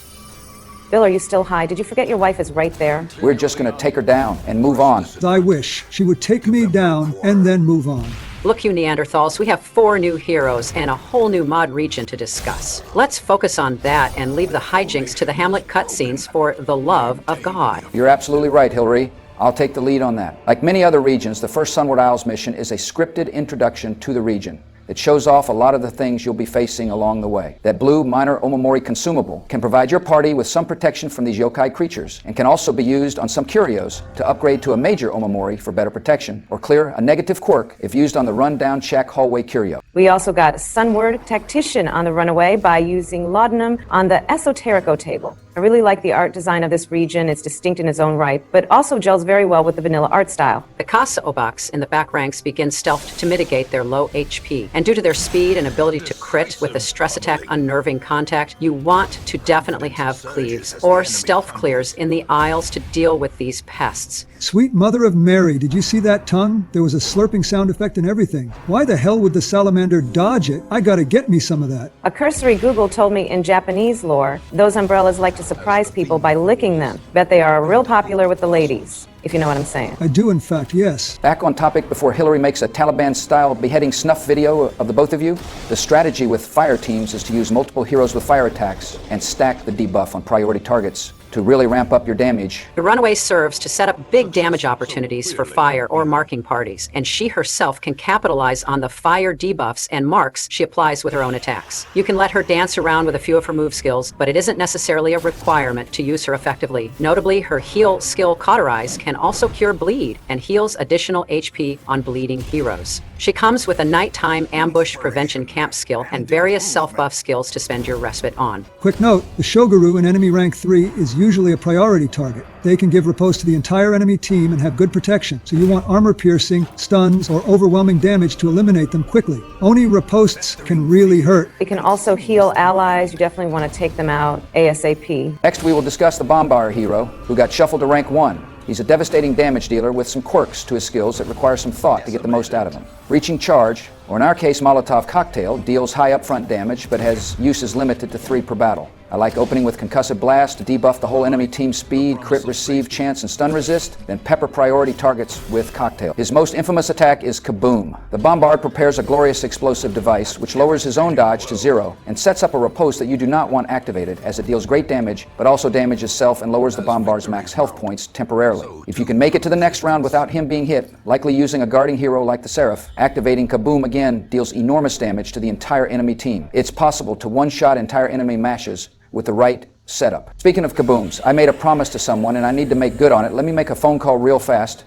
Bill, are you still high? Did you forget your wife is right there? We're just gonna take her down and move on. I wish she would take me down and then move on. Look, you Neanderthals, we have 4 new heroes and a whole new mod region to discuss. Let's focus on that and leave the hijinks to the Hamlet cutscenes for the love of God. You're absolutely right, Hillary. I'll take the lead on that. Like many other regions, the first Sunward Isles mission is a scripted introduction to the region. It shows off a lot of the things you'll be facing along the way. That blue minor Omamori consumable can provide your party with some protection from these yokai creatures, and can also be used on some curios to upgrade to a major Omamori for better protection, or clear a negative quirk if used on the rundown shack hallway curio. We also got Sunward Tactician on the runaway by using laudanum on the Esoterico table. I really like the art design of this region. It's distinct in its own right, but also gels very well with the vanilla art style. The Casa Obaks in the back ranks begin stealthed to mitigate their low HP, and due to their speed and ability to crit with a stress attack unnerving contact, you want to definitely have cleaves or stealth clears in the aisles to deal with these pests. Sweet Mother of Mary, did you see that tongue? There was a slurping sound effect and everything. Why the hell would the salamander dodge it? I gotta get me some of that. A cursory Google told me in Japanese lore, those umbrellas like to surprise people by licking them. Bet they are real popular with the ladies, if you know what I'm saying. I do, in fact, yes. Back on topic before Hillary makes a Taliban-style beheading snuff video of the both of you, the strategy with fire teams is to use multiple heroes with fire attacks and stack the debuff on priority targets to really ramp up your damage. The runaway serves to set up big damage opportunities for fire or marking parties, and she herself can capitalize on the fire debuffs and marks she applies with her own attacks. You can let her dance around with a few of her move skills, but it isn't necessarily a requirement to use her effectively. Notably, her heal skill Cauterize can also cure bleed and heals additional HP on bleeding heroes. She comes with a nighttime ambush prevention camp skill and various self-buff skills to spend your respite on. Quick note, the Shogaru in enemy rank 3 is usually a priority target. They can give riposte to the entire enemy team and have good protection, so you want armor piercing, stuns, or overwhelming damage to eliminate them quickly. Oni ripostes can really hurt. It can also heal allies. You definitely want to take them out ASAP. Next, we will discuss the Bombar hero, who got shuffled to rank 1. He's a devastating damage dealer with some quirks to his skills that require some thought to get the most out of him. Reaching Charge, or in our case Molotov Cocktail, deals high upfront damage but has uses limited to 3 per battle. I like opening with Concussive Blast to debuff the whole enemy team's speed, crit, receive, chance, and stun resist, then pepper priority targets with Cocktail. His most infamous attack is Kaboom. The Bombard prepares a glorious explosive device which lowers his own dodge to 0 and sets up a riposte that you do not want activated, as it deals great damage but also damages self and lowers the Bombard's max health points temporarily. If you can make it to the next round without him being hit, likely using a guarding hero like the Seraph, activating Kaboom again deals enormous damage to the entire enemy team. It's possible to one-shot entire enemy mashes with the right setup. Speaking of kabooms, I made a promise to someone and I need to make good on it. Let me make a phone call real fast.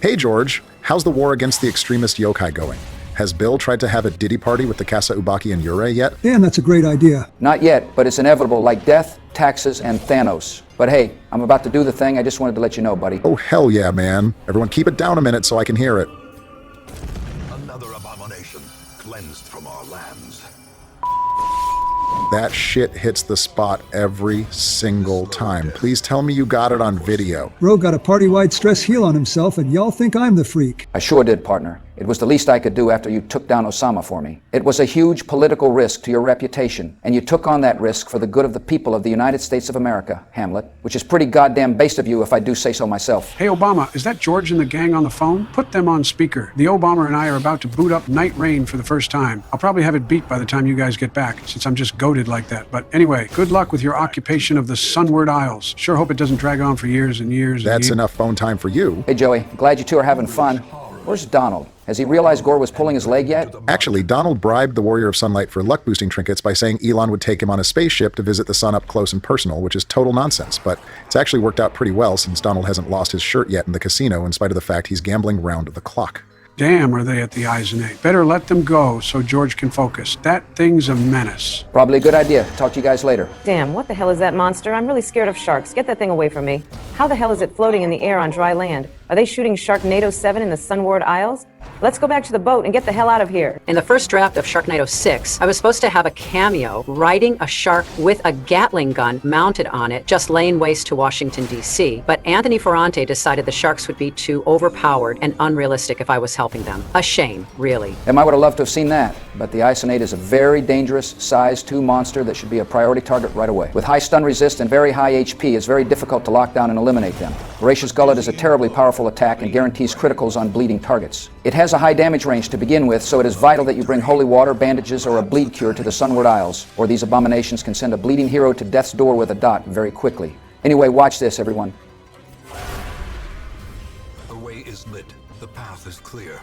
Hey George, how's the war against the extremist yokai going? Has Bill tried to have a Diddy party with the Casa Ubaki and Yurei yet? Dan, that's a great idea. Not yet, but it's inevitable, like death, taxes, and Thanos. But hey, I'm about to do the thing. I just wanted to let you know, buddy. Oh hell yeah, man. Everyone keep it down a minute so I can hear it. Another abomination cleansed from our lands. That shit hits the spot every single time. Please tell me you got it on video. Bro got a party-wide stress heal on himself, and y'all think I'm the freak. I sure did, partner. It was the least I could do after you took down Osama for me. It was a huge political risk to your reputation, and you took on that risk for the good of the people of the United States of America, Hamlet, which is pretty goddamn based of you if I do say so myself. Hey, Obama, is that George and the gang on the phone? Put them on speaker. The Obama and I are about to boot up Night Rain for the first time. I'll probably have it beat by the time you guys get back, since I'm just goated like that. But anyway, good luck with your occupation of the Sunward Isles. Sure hope it doesn't drag on for years and years. That's enough phone time for you. Hey, Joey, glad you two are having fun. Where's Donald? Has he realized Gore was pulling his leg yet? Actually, Donald bribed the Warrior of Sunlight for luck-boosting trinkets by saying Elon would take him on a spaceship to visit the sun up close and personal, which is total nonsense. But it's actually worked out pretty well since Donald hasn't lost his shirt yet in the casino in spite of the fact he's gambling round the clock. Damn, are they at the Eisenate. Better let them go so George can focus. That thing's a menace. Probably a good idea. Talk to you guys later. Damn, what the hell is that monster? I'm really scared of sharks. Get that thing away from me. How the hell is it floating in the air on dry land? Are they shooting Sharknado 7 in the Sunward Isles? Let's go back to the boat and get the hell out of here. In the first draft of Sharknado 6, I was supposed to have a cameo riding a shark with a Gatling gun mounted on it, just laying waste to Washington, D.C. But Anthony Ferrante decided the sharks would be too overpowered and unrealistic if I was helping them. A shame, really. And I would have loved to have seen that, but the Isonate is a very dangerous size 2 monster that should be a priority target right away. With high stun resist and very high HP, it's very difficult to lock down and eliminate them. Voracious Gullet is a terribly powerful attack and guarantees criticals on bleeding targets. It has a high damage range to begin with, so it is vital that you bring holy water, bandages, or a bleed cure to the Sunward Isles, or these abominations can send a bleeding hero to death's door with a dot very quickly. Anyway, watch this, everyone. The way is lit. The path is clear.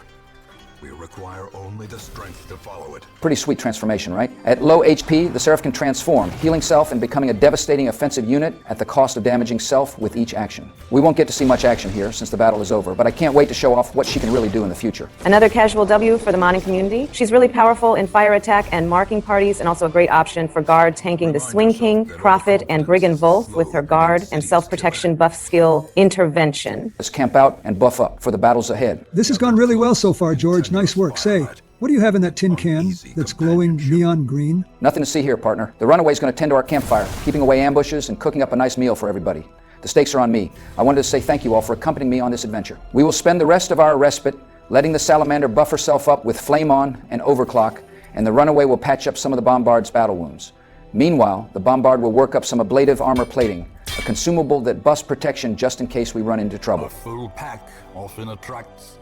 We require only the strength to follow it. Pretty sweet transformation, right? At low HP, the Seraph can transform, healing self and becoming a devastating offensive unit at the cost of damaging self with each action. We won't get to see much action here since the battle is over, but I can't wait to show off what she can really do in the future. Another casual W for the modding community. She's really powerful in fire attack and marking parties, and also a great option for guard tanking the Swing King, Prophet, and Brigand Wolf with her guard and self-protection buff skill Intervention. Let's camp out and buff up for the battles ahead. This has gone really well so far, George. Nice work. Say, what do you have in that tin can that's glowing neon green? Nothing to see here, partner. The runaway's going to tend to our campfire, keeping away ambushes and cooking up a nice meal for everybody. The stakes are on me. I wanted to say thank you all for accompanying me on this adventure. We will spend the rest of our respite letting the salamander buff herself up with Flame On and Overclock, and the runaway will patch up some of the Bombard's battle wounds. Meanwhile, the Bombard will work up some ablative armor plating, a consumable that busts protection just in case we run into trouble. A full pack often attracts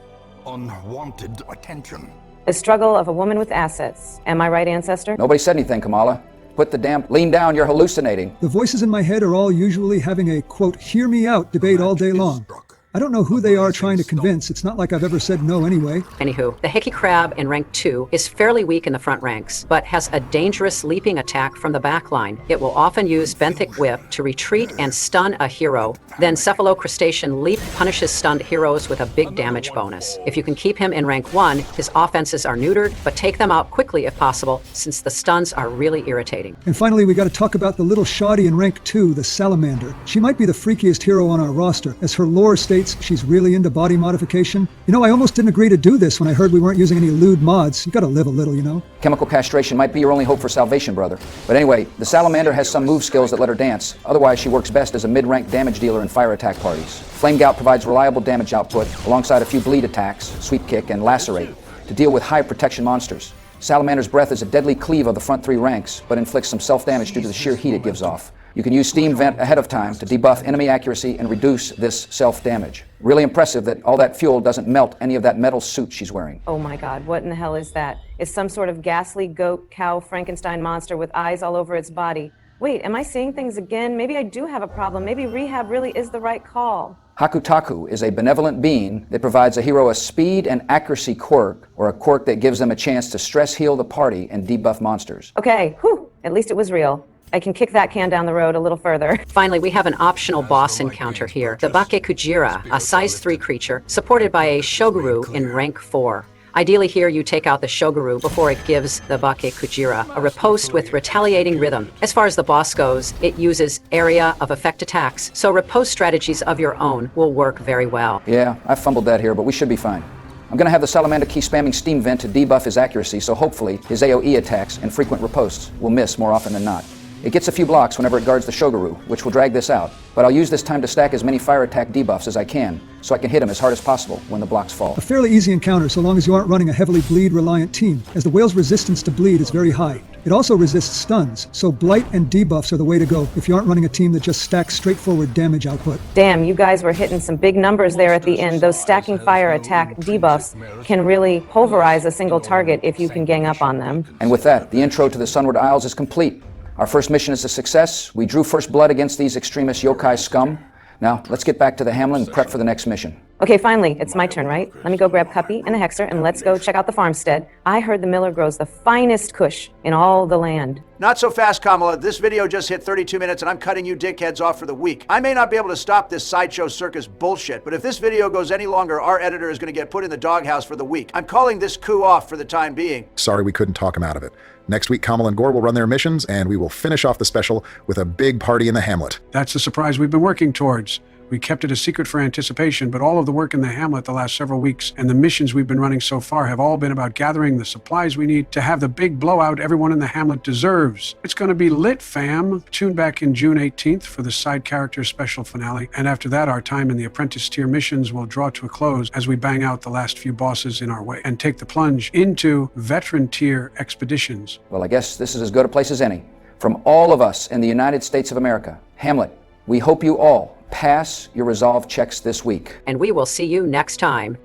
unwanted attention. The struggle of a woman with assets. Am I right, Ancestor? Nobody said anything, Kamala. Put the damn... Lean down, you're hallucinating. The voices in my head are all usually having a, quote, hear me out debate all day long. I don't know who they are trying to convince. It's not like I've ever said no anyway. Anywho, the Hickey Crab in rank 2 is fairly weak in the front ranks, but has a dangerous leaping attack from the back line. It will often use Benthic Whip to retreat and stun a hero. Then Cephalocrustacean Leap punishes stunned heroes with a big damage bonus. If you can keep him in rank 1, his offenses are neutered, but take them out quickly if possible, since the stuns are really irritating. And finally, we got to talk about the little shoddy in rank 2, the Salamander. She might be the freakiest hero on our roster. As her lore states, she's really into body modification. You know, I almost didn't agree to do this when I heard we weren't using any lewd mods. You gotta live a little, you know? Chemical castration might be your only hope for salvation, brother. But anyway, the Salamander has some move skills that let her dance. Otherwise, she works best as a mid-rank damage dealer in fire attack parties. Flame Gout provides reliable damage output, alongside a few bleed attacks, Sweep Kick, and Lacerate, to deal with high protection monsters. Salamander's breath is a deadly cleave of the front 3 ranks, but inflicts some self-damage due to the sheer heat it gives off. You can use Steam Vent ahead of time to debuff enemy accuracy and reduce this self-damage. Really impressive that all that fuel doesn't melt any of that metal suit she's wearing. Oh my god, what in the hell is that? It's some sort of ghastly goat, cow, Frankenstein monster with eyes all over its body. Wait, am I seeing things again? Maybe I do have a problem. Maybe rehab really is the right call. Hakutaku is a benevolent being that provides a hero a speed and accuracy quirk, or a quirk that gives them a chance to stress heal the party and debuff monsters. Okay, whew, at least it was real. I can kick that can down the road a little further. Finally, we have an optional boss encounter here, the Bake Kujira, a size 3 creature, supported by a Shoguru in rank 4. Ideally here, you take out the Shoguru before it gives the Bake Kujira a riposte with retaliating rhythm. As far as the boss goes, it uses area of effect attacks, so riposte strategies of your own will work very well. Yeah, I fumbled that here, but we should be fine. I'm going to have the Salamander keep spamming Steam Vent to debuff his accuracy, so hopefully his AoE attacks and frequent ripostes will miss more often than not. It gets a few blocks whenever it guards the Shoguru, which will drag this out, but I'll use this time to stack as many fire attack debuffs as I can, so I can hit him as hard as possible when the blocks fall. A fairly easy encounter so long as you aren't running a heavily bleed-reliant team, as the whale's resistance to bleed is very high. It also resists stuns, so blight and debuffs are the way to go if you aren't running a team that just stacks straightforward damage output. Damn, you guys were hitting some big numbers there at the end. Those stacking fire attack debuffs can really pulverize a single target if you can gang up on them. And with that, the intro to the Sunward Isles is complete. Our first mission is a success. We drew first blood against these extremist yokai scum. Now, let's get back to the Hamlet and prep for the next mission. Okay, finally, it's my turn, right? Let me go grab Cuppy and the Hexer, and let's go check out the farmstead. I heard the miller grows the finest kush in all the land. Not so fast, Kamala. This video just hit 32 minutes and I'm cutting you dickheads off for the week. I may not be able to stop this sideshow circus bullshit, but if this video goes any longer, our editor is going to get put in the doghouse for the week. I'm calling this coup off for the time being. Sorry we couldn't talk him out of it. Next week, Kamala and Gore will run their missions, and we will finish off the special with a big party in the Hamlet. That's the surprise we've been working towards. We kept it a secret for anticipation, but all of the work in the Hamlet the last several weeks and the missions we've been running so far have all been about gathering the supplies we need to have the big blowout everyone in the Hamlet deserves. It's going to be lit, fam. Tune back in June 18th for the side character special finale, and after that, our time in the apprentice tier missions will draw to a close as we bang out the last few bosses in our way and take the plunge into veteran tier expeditions. Well, I guess this is as good a place as any. From all of us in the United States of America, Hamlet, we hope you all pass your resolve checks this week. And we will see you next time.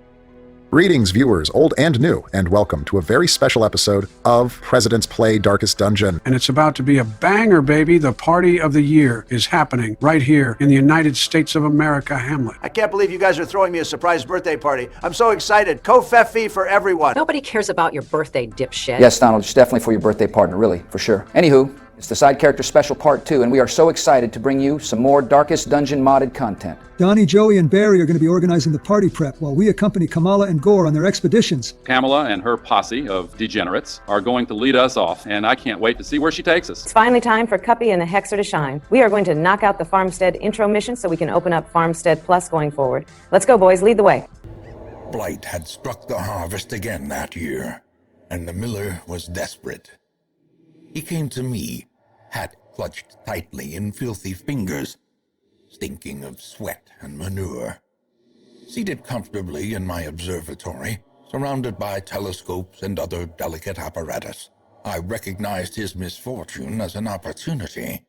Greetings, viewers, old and new, and welcome to a very special episode of President's Play Darkest Dungeon. And it's about to be a banger, baby. The party of the year is happening right here in the United States of America, Hamlet. I can't believe you guys are throwing me a surprise birthday party. I'm so excited. Kofefi for everyone. Nobody cares about your birthday, dipshit. Yes, Donald, it's definitely for your birthday partner, really, for sure. Anywho, it's the side character special part 2, and we are so excited to bring you some more Darkest Dungeon modded content. Donnie, Joey, and Barry are going to be organizing the party prep while we accompany Kamala and Gore on their expeditions. Pamela and her posse of degenerates are going to lead us off, and I can't wait to see where she takes us. It's finally time for Cuppy and the Hexer to shine. We are going to knock out the Farmstead intro mission so we can open up Farmstead Plus going forward. Let's go, boys. Lead the way. Blight had struck the harvest again that year, and the miller was desperate. He came to me, hat clutched tightly in filthy fingers, stinking of sweat and manure. Seated comfortably in my observatory, surrounded by telescopes and other delicate apparatus, I recognized his misfortune as an opportunity,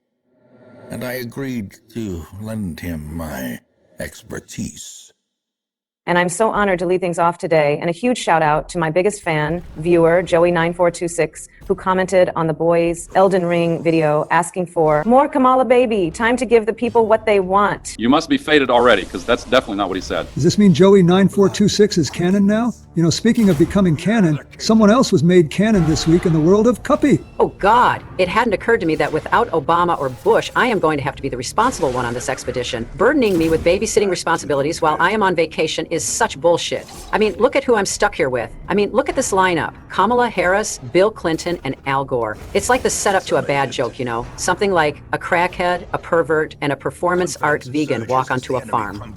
and I agreed to lend him my expertise. And I'm so honored to lead things off today. And a huge shout out to my biggest fan, viewer, Joey9426, who commented on the boys' Elden Ring video asking for more Kamala baby, time to give the people what they want. You must be faded already, because that's definitely not what he said. Does this mean Joey9426 is canon now? You know, speaking of becoming canon, someone else was made canon this week in the world of Cuppy. Oh, God. It hadn't occurred to me that without Obama or Bush, I am going to have to be the responsible one on this expedition. Burdening me with babysitting responsibilities while I am on vacation is such bullshit. I mean, look at who I'm stuck here with. I mean, look at this lineup. Kamala Harris, Bill Clinton, and Al Gore. It's like the setup to a bad joke, you know? Something like a crackhead, a pervert, and a performance art vegan walk onto a farm.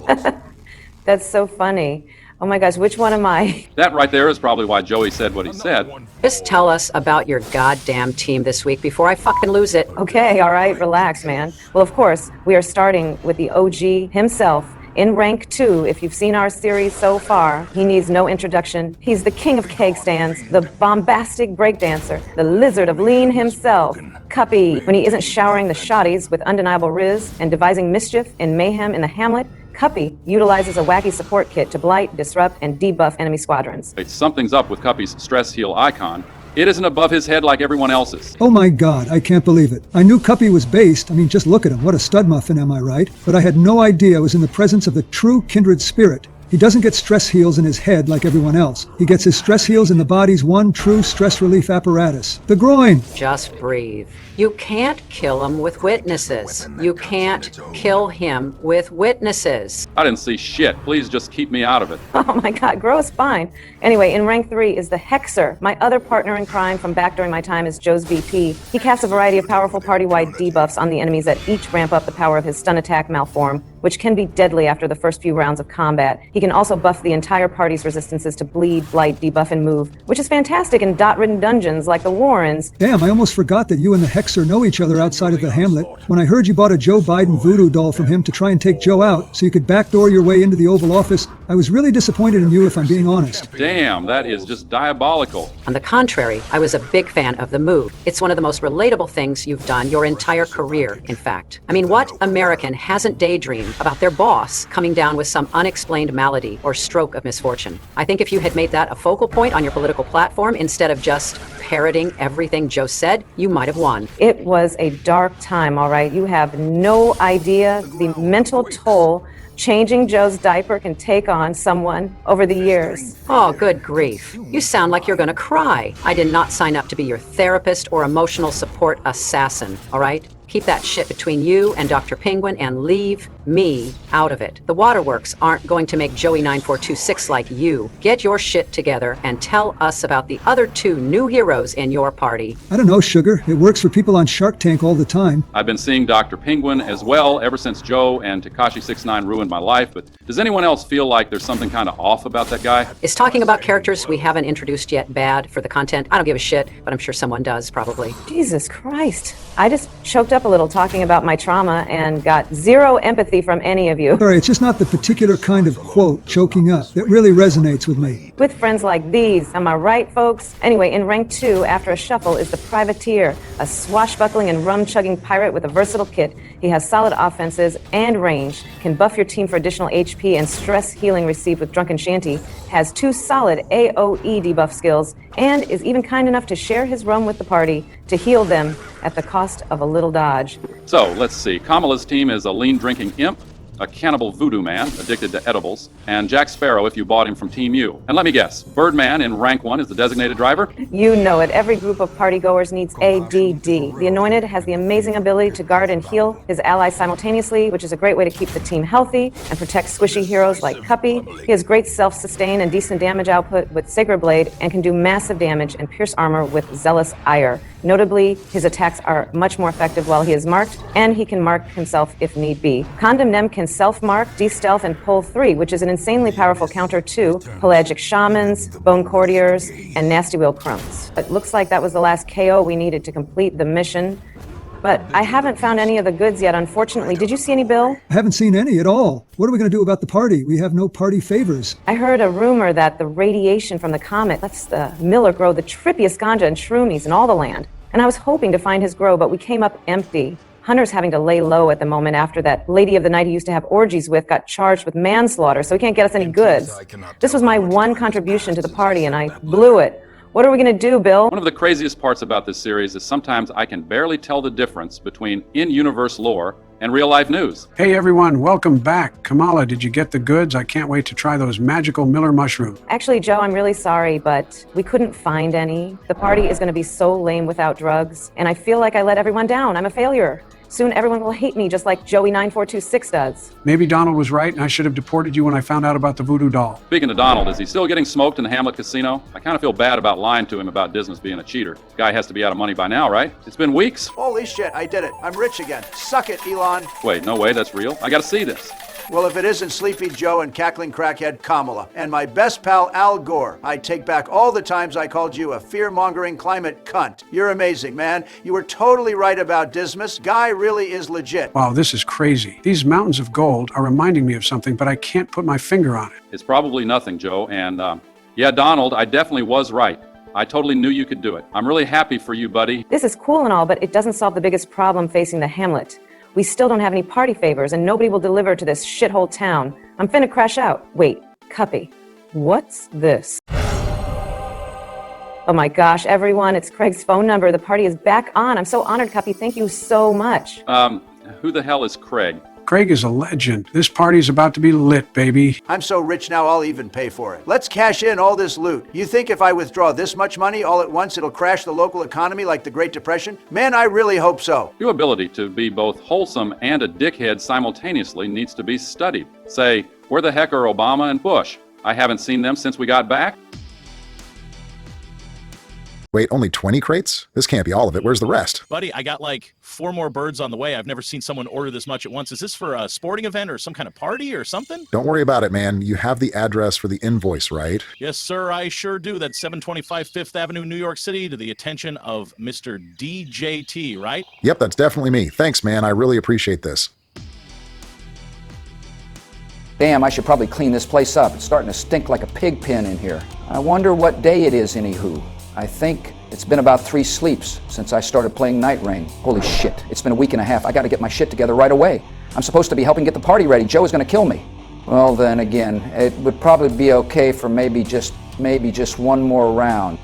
That's so funny. Oh my gosh, which one am I? That right there is probably why Joey said what he said. Just tell us about your goddamn team this week before I fucking lose it. Okay, all right, relax, man. Well, of course, we are starting with the OG himself. In rank 2, if you've seen our series so far, he needs no introduction. He's the king of keg stands, the bombastic breakdancer, the lizard of lean himself, Cuppy. When he isn't showering the shotties with undeniable riz and devising mischief and mayhem in the Hamlet, Cuppy utilizes a wacky support kit to blight, disrupt, and debuff enemy squadrons. Something's up with Cuppy's stress heal icon. It isn't above his head like everyone else's. Oh my God, I can't believe it. I knew Cuppy was based. I mean, just look at him. What a stud muffin, am I right? But I had no idea I was in the presence of the true kindred spirit. He doesn't get stress heals in his head like everyone else. He gets his stress heals in the body's one true stress relief apparatus, the groin. Just breathe. You can't kill him with witnesses. You can't kill him with witnesses. I didn't see shit. Please just keep me out of it. Oh my God, grow a spine. Anyway, in rank 3 is the Hexer. My other partner in crime from back during my time as Joe's VP. He casts a variety of powerful party-wide debuffs on the enemies that each ramp up the power of his stun attack Malform, which can be deadly after the first few rounds of combat. He can also buff the entire party's resistances to bleed, blight, debuff, and move, which is fantastic in dot-ridden dungeons like the Warrens. Damn, I almost forgot that you and the Hexer know each other outside of the Hamlet. When I heard you bought a Joe Biden voodoo doll from him to try and take Joe out so you could backdoor your way into the Oval Office, I was really disappointed in you, if I'm being honest. Damn, that is just diabolical. On the contrary, I was a big fan of the move. It's one of the most relatable things you've done your entire career, in fact. I mean, what American hasn't daydreamed about their boss coming down with some unexplained malady or stroke of misfortune? I think if you had made that a focal point on your political platform instead of just parroting everything Joe said, you might have won. It was a dark time, all right? You have no idea the mental toll changing Joe's diaper can take on someone over the years. Oh, good grief. You sound like you're gonna cry. I did not sign up to be your therapist or emotional support assassin, all right? Keep that shit between you and Dr. Penguin and leave me out of it. The waterworks aren't going to make Joey 9426 like you. Get your shit together and tell us about the other two new heroes in your party. I don't know, Sugar. It works for people on Shark Tank all the time. I've been seeing Dr. Penguin as well ever since Joe and Tekashi69 ruined my life, but does anyone else feel like there's something kind of off about that guy? Is talking about characters we haven't introduced yet bad for the content? I don't give a shit, but I'm sure someone does, probably. Jesus Christ. I just choked up a little talking about my trauma and got zero empathy from any of you. Sorry, it's just not the particular kind of quote, choking up, that really resonates with me. With friends like these, am I right, folks? Anyway, in rank 2, after a shuffle, is the Privateer, a swashbuckling and rum-chugging pirate with a versatile kit. He has solid offenses and range, can buff your team for additional HP and stress healing received with Drunken Shanty, has 2 solid AoE debuff skills, and is even kind enough to share his rum with the party to heal them at the cost of a little dodge. So, let's see. Kamala's team is a lean-drinking imp, a cannibal voodoo man addicted to edibles, and Jack Sparrow if you bought him from Team U. And let me guess, Birdman in rank 1 is the designated driver? You know it. Every group of partygoers needs ADD. The Anointed has the amazing ability to guard and heal his allies simultaneously, which is a great way to keep the team healthy and protect squishy heroes like Cuppy. He has great self-sustain and decent damage output with Sacred Blade and can do massive damage and pierce armor with Zealous Ire. Notably, his attacks are much more effective while he is marked, and he can mark himself if need be. Condemnem can self-mark, de-stealth, and pull 3, which is an insanely powerful counter to Pelagic Shamans, Bone Courtiers, and Nasty Wheel Crumps. It looks like that was the last KO we needed to complete the mission. But I haven't found any of the goods yet, unfortunately. Did you see any, Bill? I haven't seen any at all. What are we going to do about the party? We have no party favors. I heard a rumor that the radiation from the comet lets the Miller grow the trippiest ganja and shroomies in all the land. And I was hoping to find his grow, but we came up empty. Hunter's having to lay low at the moment after that lady of the night he used to have orgies with got charged with manslaughter, so he can't get us any goods. This was my one contribution to the party, and I blew it. What are we going to do, Bill? One of the craziest parts about this series is sometimes I can barely tell the difference between in-universe lore and real-life news. Hey everyone, welcome back. Kamala, did you get the goods? I can't wait to try those magical Miller mushrooms. Actually, Joe, I'm really sorry, but we couldn't find any. The party is going to be so lame without drugs, and I feel like I let everyone down. I'm a failure. Soon everyone will hate me just like Joey 9426 does. Maybe Donald was right and I should have deported you when I found out about the voodoo doll. Speaking of Donald, is he still getting smoked in the Hamlet casino? I kind of feel bad about lying to him about Dismas being a cheater. Guy has to be out of money by now, right? It's been weeks. Holy shit, I did it. I'm rich again. Suck it, Elon. Wait, no way, that's real? I gotta see this. Well, if it isn't Sleepy Joe and cackling crackhead Kamala and my best pal Al Gore, I take back all the times I called you a fear-mongering climate cunt. You're amazing, man. You were totally right about Dismas. Guy really is legit. Wow, this is crazy. These mountains of gold are reminding me of something, but I can't put my finger on it. It's probably nothing, Joe, and yeah, Donald, I definitely was right. I totally knew you could do it. I'm really happy for you, buddy. This is cool and all, but it doesn't solve the biggest problem facing the Hamlet. We still don't have any party favors, and nobody will deliver to this shithole town. I'm finna crash out. Wait, Cuppy, what's this? Oh my gosh, everyone, it's Craig's phone number. The party is back on. I'm so honored, Cuppy. Thank you so much. Who the hell is Craig? Craig is a legend. This party's about to be lit, baby. I'm so rich now I'll even pay for it. Let's cash in all this loot. You think if I withdraw this much money all at once it'll crash the local economy like the Great Depression? Man, I really hope so. Your ability to be both wholesome and a dickhead simultaneously needs to be studied. Say, where the heck are Obama and Bush? I haven't seen them since we got back. Wait, only 20 crates? This can't be all of it. Where's the rest? Buddy, I got like 4 more birds on the way. I've never seen someone order this much at once. Is this for a sporting event or some kind of party or something? Don't worry about it, man. You have the address for the invoice, right? Yes, sir, I sure do. That's 725 Fifth Avenue, New York City, to the attention of Mr. DJT, right? Yep, that's definitely me. Thanks, man. I really appreciate this. Damn, I should probably clean this place up. It's starting to stink like a pig pen in here. I wonder what day it is, anywho. I think it's been about 3 sleeps since I started playing Night Rain. Holy shit, it's been a week and a half. I gotta get my shit together right away. I'm supposed to be helping get the party ready. Joe is gonna kill me. Well, then again, it would probably be okay for maybe just one more round.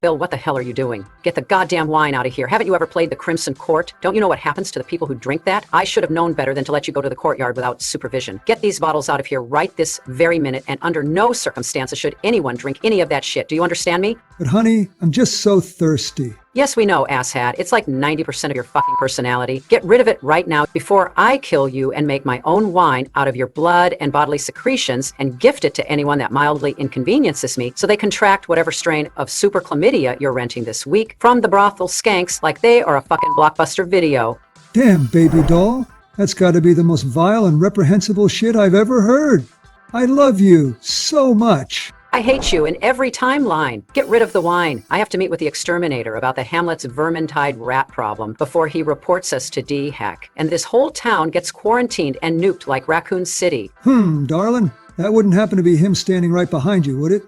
Bill, what the hell are you doing? Get the goddamn wine out of here. Haven't you ever played the Crimson Court? Don't you know what happens to the people who drink that? I should have known better than to let you go to the courtyard without supervision. Get these bottles out of here right this very minute, and under no circumstances should anyone drink any of that shit. Do you understand me? But honey, I'm just so thirsty. Yes, we know, asshat. It's like 90% of your fucking personality. Get rid of it right now before I kill you and make my own wine out of your blood and bodily secretions and gift it to anyone that mildly inconveniences me so they contract whatever strain of super chlamydia you're renting this week from the brothel skanks like they are a fucking blockbuster video. Damn, baby doll. That's gotta be the most vile and reprehensible shit I've ever heard. I love you so much. I hate you in every timeline. Get rid of the wine. I have to meet with the exterminator about the Hamlet's vermintide rat problem before he reports us to D-Hack. And this whole town gets quarantined and nuked like Raccoon City. Darling, that wouldn't happen to be him standing right behind you, would it?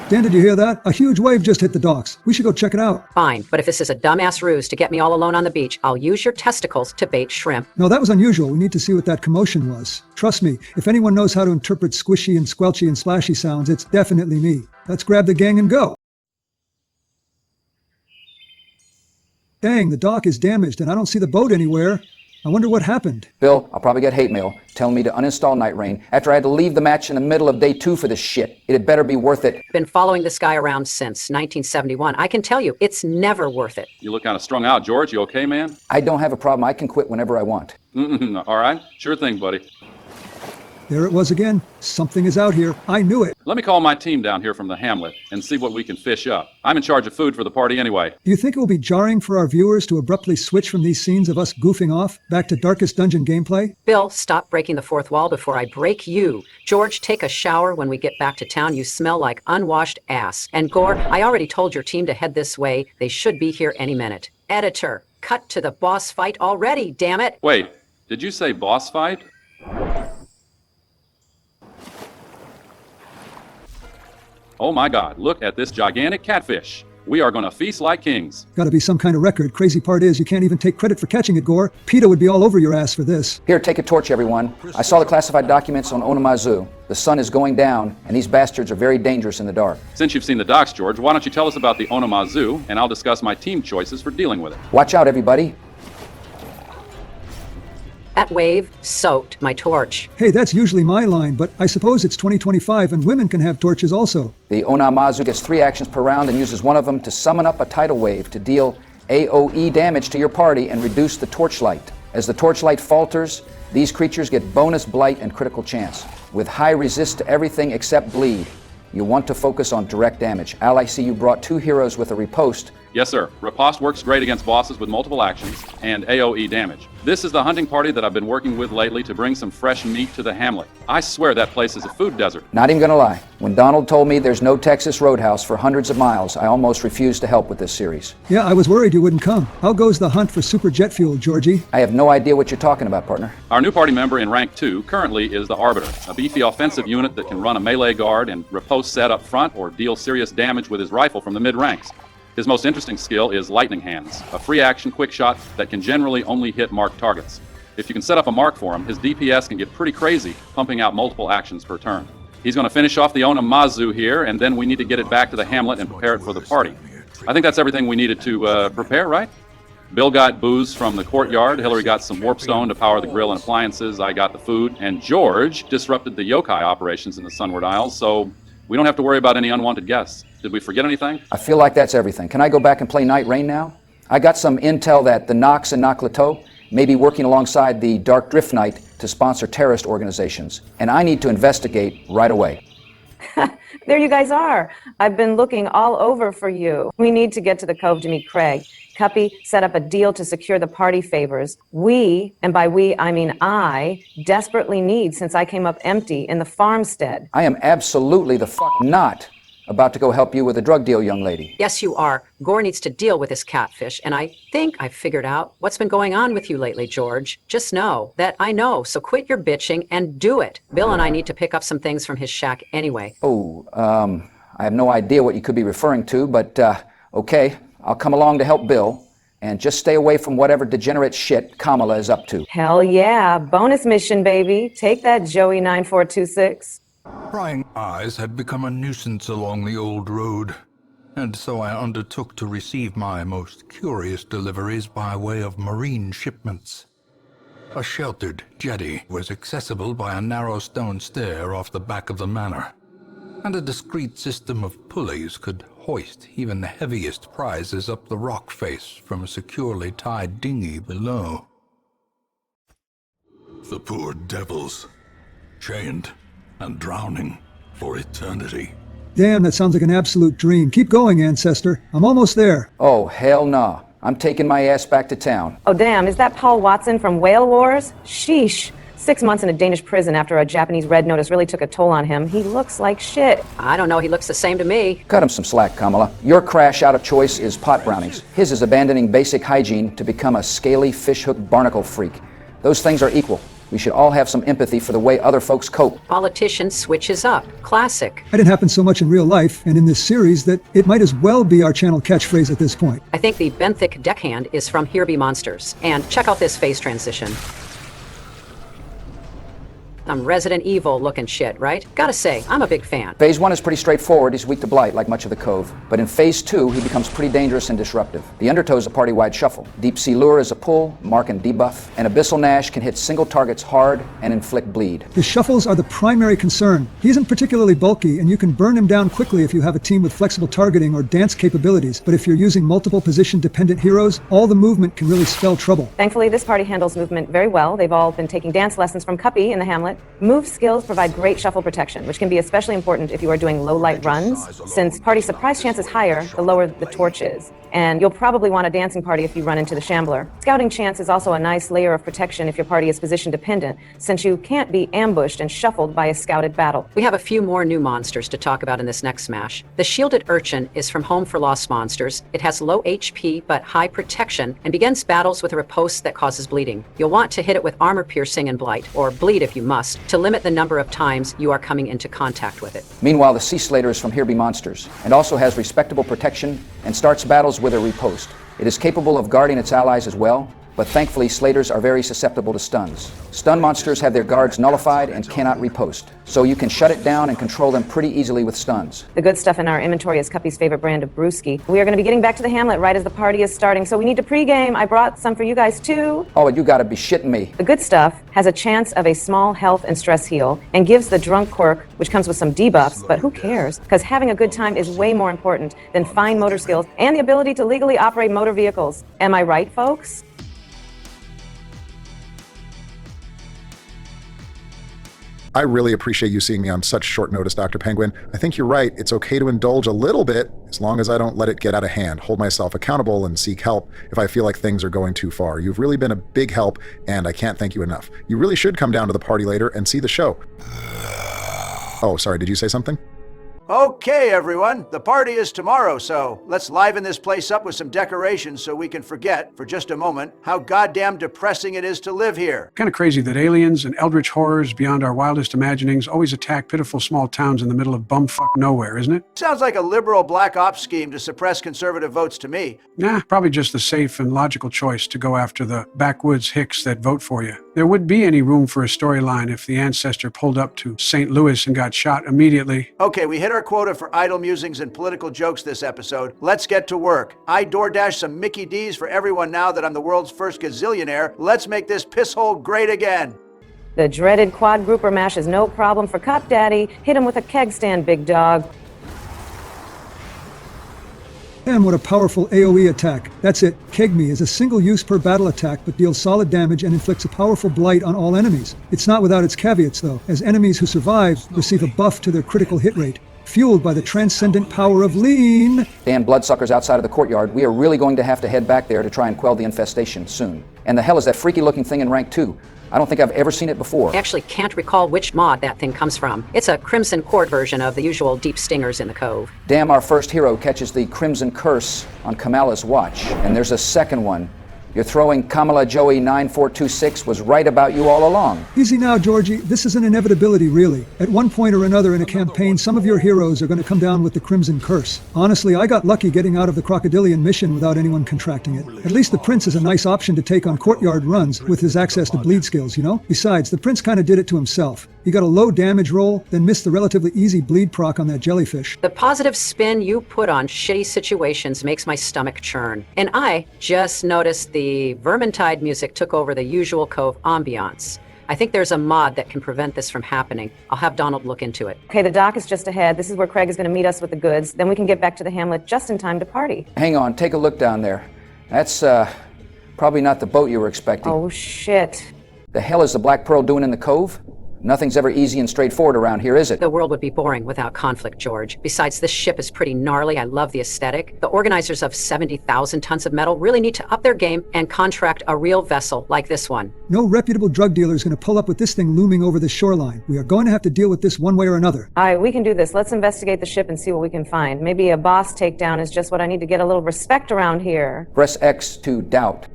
Dan, did you hear that? A huge wave just hit the docks. We should go check it out. Fine, but if this is a dumbass ruse to get me all alone on the beach, I'll use your testicles to bait shrimp. No, that was unusual. We need to see what that commotion was. Trust me, if anyone knows how to interpret squishy and squelchy and splashy sounds, it's definitely me. Let's grab the gang and go. Dang, the dock is damaged and I don't see the boat anywhere. I wonder what happened. Bill, I'll probably get hate mail telling me to uninstall Night Rain after I had to leave the match in the middle of day 2 for this shit. It had better be worth it. Been following this guy around since 1971. I can tell you, it's never worth it. You look kind of strung out, George. You okay, man? I don't have a problem. I can quit whenever I want. All right. Sure thing, buddy. There it was again. Something is out here. I knew it. Let me call my team down here from the Hamlet and see what we can fish up. I'm in charge of food for the party anyway. Do you think it will be jarring for our viewers to abruptly switch from these scenes of us goofing off back to Darkest Dungeon gameplay? Bill, stop breaking the fourth wall before I break you. George, take a shower when we get back to town. You smell like unwashed ass. And Gore, I already told your team to head this way. They should be here any minute. Editor, cut to the boss fight already, damn it. Wait, did you say boss fight? Oh my God, look at this gigantic catfish. We are gonna feast like kings. Gotta be some kind of record. Crazy part is you can't even take credit for catching it, Gore. PETA would be all over your ass for this. Here, take a torch, everyone. I saw the classified documents on Onamazu. The sun is going down, and these bastards are very dangerous in the dark. Since you've seen the docs, George, why don't you tell us about the Onamazu, and I'll discuss my team choices for dealing with it. Watch out, everybody. That wave soaked my torch. Hey, that's usually my line, but I suppose it's 2025 and women can have torches also. The Onamazu gets 3 actions per round and uses one of them to summon up a tidal wave to deal AoE damage to your party and reduce the torchlight. As the torchlight falters, these creatures get bonus blight and critical chance, with high resist to everything except bleed. You want to focus on direct damage. Al, I see you brought 2 heroes with a riposte. Yes, sir. Riposte works great against bosses with multiple actions and AoE damage. This is the hunting party that I've been working with lately to bring some fresh meat to the Hamlet. I swear that place is a food desert. Not even gonna lie. When Donald told me there's no Texas Roadhouse for hundreds of miles, I almost refused to help with this series. Yeah, I was worried you wouldn't come. How goes the hunt for super jet fuel, Georgie? I have no idea what you're talking about, partner. Our new party member in rank 2 currently is the Arbiter, a beefy offensive unit that can run a melee guard and riposte set up front or deal serious damage with his rifle from the mid-ranks. His most interesting skill is Lightning Hands, a free action quick shot that can generally only hit marked targets. If you can set up a mark for him, his DPS can get pretty crazy, pumping out multiple actions per turn. He's going to finish off the Onamazu here, and then we need to get it back to the Hamlet and prepare it for the party. I think that's everything we needed to prepare, right? Bill got booze from the courtyard, Hillary got some warpstone to power the grill and appliances, I got the food, and George disrupted the yokai operations in the Sunward Isles, so we don't have to worry about any unwanted guests. Did we forget anything? I feel like that's everything. Can I go back and play Night Rain now? I got some intel that the Nox and Nakleto may be working alongside the Dark Drift Knight to sponsor terrorist organizations, and I need to investigate right away. There you guys are. I've been looking all over for you. We need to get to the Cove to meet Craig. Cuppy set up a deal to secure the party favors. We, and by we I mean I, desperately need since I came up empty in the farmstead. I am absolutely the fuck not about to go help you with a drug deal, young lady. Yes, you are. Gore needs to deal with his catfish, and I think I've figured out what's been going on with you lately, George. Just know that I know, so quit your bitching and do it. Bill and I need to pick up some things from his shack anyway. I have no idea what you could be referring to, but okay, I'll come along to help Bill, and just stay away from whatever degenerate shit Kamala is up to. Hell yeah, bonus mission, baby. Take that, Joey 9426. Prying eyes had become a nuisance along the old road, and so I undertook to receive my most curious deliveries by way of marine shipments. A sheltered jetty was accessible by a narrow stone stair off the back of the manor, and a discreet system of pulleys could hoist even the heaviest prizes up the rock face from a securely tied dinghy below. The poor devils, chained and drowning for eternity. Damn, that sounds like an absolute dream. Keep going, Ancestor. I'm almost there. Oh, hell nah. I'm taking my ass back to town. Oh, damn, is that Paul Watson from Whale Wars? Sheesh. 6 months in a Danish prison after a Japanese red notice really took a toll on him. He looks like shit. I don't know, he looks the same to me. Cut him some slack, Kamala. Your crash out of choice is pot brownies. His is abandoning basic hygiene to become a scaly fishhook barnacle freak. Those things are equal. We should all have some empathy for the way other folks cope. Politician switches up. Classic. That didn't happen so much in real life and in this series that it might as well be our channel catchphrase at this point. I think the benthic deckhand is from Here Be Monsters. And check out this face transition. Some Resident Evil looking shit, right? Gotta say, I'm a big fan. Phase 1 is pretty straightforward. He's weak to blight, like much of the Cove. But in Phase 2, he becomes pretty dangerous and disruptive. The Undertow is a party-wide shuffle. Deep Sea Lure is a pull, mark and debuff. And Abyssal Nash can hit single targets hard and inflict bleed. His shuffles are the primary concern. He isn't particularly bulky, and you can burn him down quickly if you have a team with flexible targeting or dance capabilities. But if you're using multiple position-dependent heroes, all the movement can really spell trouble. Thankfully, this party handles movement very well. They've all been taking dance lessons from Cuppy in the Hamlet. Move skills provide great shuffle protection, which can be especially important if you are doing low-light runs, since party surprise chance is higher the lower the torch is. And you'll probably want a dancing party if you run into the Shambler. Scouting chance is also a nice layer of protection if your party is position-dependent, since you can't be ambushed and shuffled by a scouted battle. We have a few more new monsters to talk about in this next smash. The Shielded Urchin is from Home for Lost Monsters. It has low HP but high protection and begins battles with a riposte that causes bleeding. You'll want to hit it with armor piercing and blight, or bleed if you must, to limit the number of times you are coming into contact with it. Meanwhile, the Sea Slater is from Here Be Monsters, and also has respectable protection and starts battles with a riposte. It is capable of guarding its allies as well, but thankfully Slaters are very susceptible to stuns. Stun monsters have their guards nullified and cannot riposte, so you can shut it down and control them pretty easily with stuns. The good stuff in our inventory is Cuppy's favorite brand of brewski. We are going to be getting back to the Hamlet right as the party is starting, so we need to pregame. I brought some for you guys too. Oh, you gotta be shitting me. The good stuff has a chance of a small health and stress heal, and gives the drunk quirk, which comes with some debuffs, but who cares? Because having a good time is way more important than fine motor skills and the ability to legally operate motor vehicles. Am I right, folks? I really appreciate you seeing me on such short notice, Dr. Penguin. I think you're right. It's okay to indulge a little bit, as long as I don't let it get out of hand, hold myself accountable, and seek help if I feel like things are going too far. You've really been a big help, and I can't thank you enough. You really should come down to the party later and see the show. Oh, sorry, did you say something? Okay, everyone, the party is tomorrow, so let's liven this place up with some decorations so we can forget, for just a moment, how goddamn depressing it is to live here. Kind of crazy that aliens and eldritch horrors beyond our wildest imaginings always attack pitiful small towns in the middle of bumfuck nowhere, isn't it? Sounds like a liberal black ops scheme to suppress conservative votes to me. Nah, probably just the safe and logical choice to go after the backwoods hicks that vote for you. There wouldn't be any room for a storyline if the ancestor pulled up to St. Louis and got shot immediately. Okay, we hit our quota for idle musings and political jokes this episode. Let's get to work. I DoorDash some Mickey D's for everyone now that I'm the world's first gazillionaire. Let's make this pisshole great again. The dreaded quad grouper mash is no problem for Cop Daddy. Hit him with a keg stand, big dog. And what a powerful AoE attack. That's it. Keg Me is a single use per battle attack, but deals solid damage and inflicts a powerful blight on all enemies. It's not without its caveats, though, as enemies who survive receive a buff to their critical hit rate, fueled by the transcendent power of lean. Dan, bloodsuckers outside of the courtyard. We are really going to have to head back there to try and quell the infestation soon. And the hell is that freaky looking thing in rank 2? I don't think I've ever seen it before. I actually can't recall which mod that thing comes from. It's a Crimson Court version of the usual deep stingers in the Cove. Damn, our first hero catches the Crimson Curse on Kamala's watch. And there's a second one Your throwing Kamala Joey 9426 was right about you all along. Easy now, Georgie. This is an inevitability, really. At one point or another in a campaign, some of your heroes are going to come down with the Crimson Curse. Honestly, I got lucky getting out of the Crocodilian mission without anyone contracting it. At least the Prince is a nice option to take on courtyard runs with his access to bleed skills, you know? Besides, the Prince kind of did it to himself. He got a low damage roll, then missed the relatively easy bleed proc on that jellyfish. The positive spin you put on shitty situations makes my stomach churn. And I just noticed the Vermintide music took over the usual Cove ambiance. I think there's a mod that can prevent this from happening. I'll have Donald look into it. Okay, the dock is just ahead. This is where Craig is going to meet us with the goods. Then we can get back to the Hamlet just in time to party. Hang on, take a look down there. That's, probably not the boat you were expecting. Oh, shit. The hell is the Black Pearl doing in the cove? Nothing's ever easy and straightforward around here, is it? The world would be boring without conflict, George. Besides, this ship is pretty gnarly. I love the aesthetic. The organizers of 70,000 tons of metal really need to up their game and contract a real vessel like this one. No reputable drug dealer is going to pull up with this thing looming over the shoreline. We are going to have to deal with this one way or another. All right, we can do this. Let's investigate the ship and see what we can find. Maybe a boss takedown is just what I need to get a little respect around here. Press X to doubt.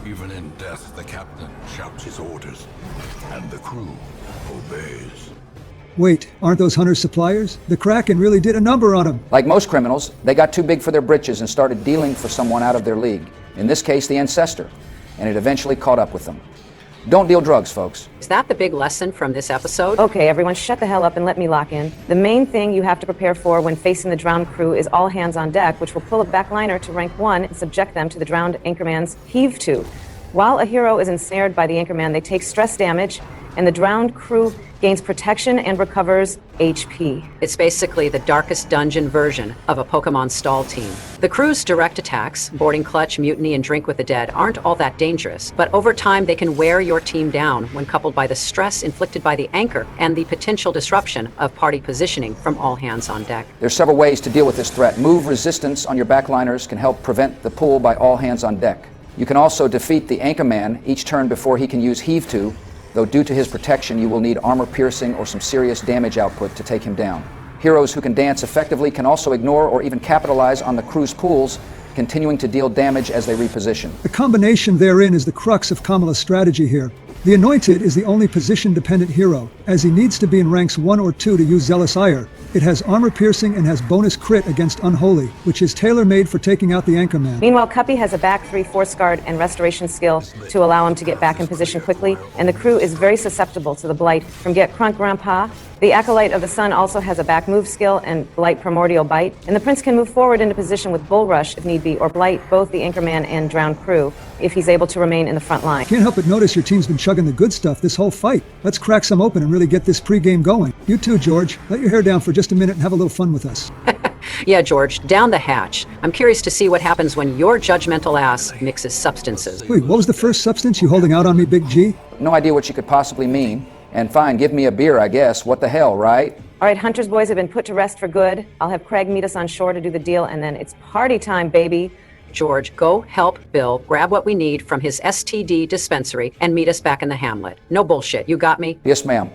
Even in death, the captain shouts his orders, and the crew obeys. Wait, aren't those Hunter's suppliers? The Kraken really did a number on them. Like most criminals, they got too big for their britches and started dealing for someone out of their league. In this case, the ancestor. And it eventually caught up with them. Don't deal drugs, folks. Is that the big lesson from this episode? Okay, everyone, shut the hell up and let me lock in. The main thing you have to prepare for when facing the drowned crew is all hands on deck, which will pull a backliner to rank 1 and subject them to the drowned anchorman's heave-to. While a hero is ensnared by the anchorman, they take stress damage, and the drowned crew gains protection and recovers HP. It's basically the darkest dungeon version of a Pokemon stall team. The crew's direct attacks, boarding clutch, mutiny, and drink with the dead aren't all that dangerous, but over time they can wear your team down when coupled by the stress inflicted by the anchor and the potential disruption of party positioning from all hands on deck. There's several ways to deal with this threat. Move resistance on your backliners can help prevent the pull by all hands on deck. You can also defeat the anchorman each turn before he can use heave-to, though due to his protection you will need armor piercing or some serious damage output to take him down. Heroes who can dance effectively can also ignore or even capitalize on the crew's pools, continuing to deal damage as they reposition. The combination therein is the crux of Kamala's strategy here. The Anointed is the only position-dependent hero, as he needs to be in ranks 1 or 2 to use Zealous Ire. It has armor piercing and has bonus crit against Unholy, which is tailor-made for taking out the Anchorman. Meanwhile, Cuppy has a back 3 force guard and restoration skill to allow him to get back in position quickly, and the crew is very susceptible to the blight from Get Crunk Grandpa. The Acolyte of the Sun also has a back move skill and Blight Primordial Bite, and the Prince can move forward into position with Bull Rush if need be, or blight both the Anchorman and drowned crew if he's able to remain in the front line. Can't help but notice your team's been chugging the good stuff this whole fight. Let's crack some open and really get this pregame going. You too, George. Let your hair down for just a minute and have a little fun with us. Yeah, George, down the hatch. I'm curious to see what happens when your judgmental ass mixes substances. Wait, what was the first substance you holding out on me, Big G? No idea what she could possibly mean. And fine, give me a beer, I guess. What the hell, right? All right, Hunter's boys have been put to rest for good. I'll have Craig meet us on shore to do the deal, and then it's party time, baby. George, go help Bill grab what we need from his STD dispensary and meet us back in the Hamlet. No bullshit, you got me? Yes, ma'am.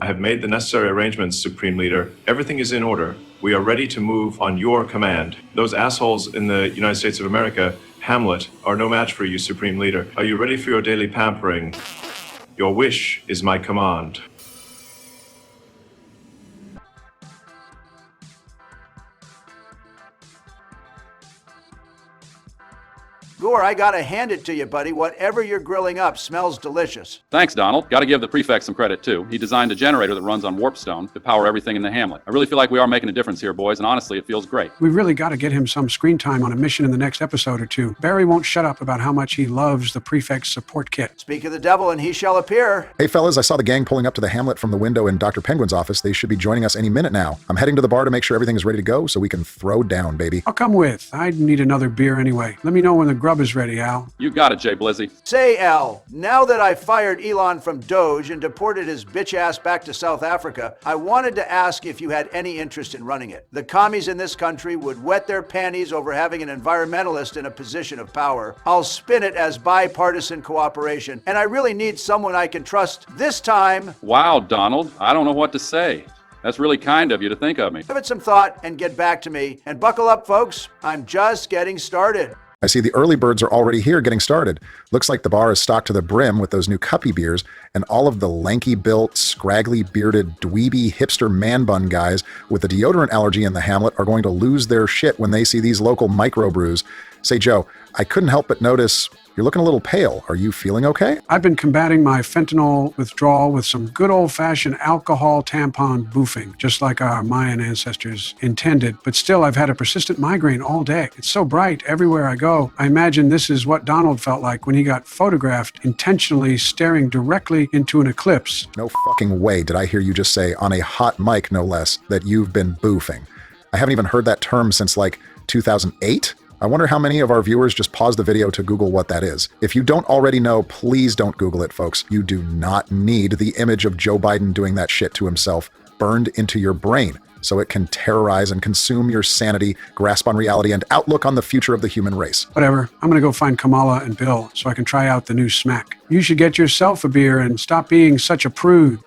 I have made the necessary arrangements, Supreme Leader. Everything is in order. We are ready to move on your command. Those assholes in the United States of America, Hamlet, are no match for you, Supreme Leader. Are you ready for your daily pampering? Your wish is my command. Gore, I gotta hand it to you, buddy. Whatever you're grilling up smells delicious. Thanks, Donald. Got to give the prefect some credit, too. He designed a generator that runs on warpstone to power everything in the Hamlet. I really feel like we are making a difference here, boys, and honestly, it feels great. We really got to get him some screen time on a mission in the next episode or two. Barry won't shut up about how much he loves the prefect's support kit. Speak of the devil and he shall appear. Hey fellas, I saw the gang pulling up to the Hamlet from the window in Dr. Penguin's office. They should be joining us any minute now. I'm heading to the bar to make sure everything is ready to go so we can throw down, baby. I'll come with. I need another beer anyway. Let me know when the grub is ready, Al. You got it, Jay Blizzy. Say, Al, now that I fired Elon from Doge and deported his bitch ass back to South Africa, I wanted to ask if you had any interest in running it. The commies in this country would wet their panties over having an environmentalist in a position of power. I'll spin it as bipartisan cooperation, and I really need someone I can trust this time. Wow, Donald. I don't know what to say. That's really kind of you to think of me. Give it some thought and get back to me. And buckle up, folks. I'm just getting started. I see the early birds are already here getting started. Looks like the bar is stocked to the brim with those new cuppy beers, and all of the lanky-built, scraggly-bearded, dweeby, hipster man-bun guys with a deodorant allergy in the Hamlet are going to lose their shit when they see these local microbrews. Say, Joe, I couldn't help but notice you're looking a little pale. Are you feeling okay? I've been combating my fentanyl withdrawal with some good old-fashioned alcohol tampon boofing, just like our Mayan ancestors intended. But still, I've had a persistent migraine all day. It's so bright everywhere I go. I imagine this is what Donald felt like when he got photographed intentionally staring directly into an eclipse. No fucking way did I hear you just say, on a hot mic no less, that you've been boofing. I haven't even heard that term since like 2008? I wonder how many of our viewers just pause the video to Google what that is. If you don't already know, please don't Google it, folks. You do not need the image of Joe Biden doing that shit to himself burned into your brain so it can terrorize and consume your sanity, grasp on reality, and outlook on the future of the human race. Whatever. I'm gonna go find Kamala and Bill so I can try out the new smack. You should get yourself a beer and stop being such a prude.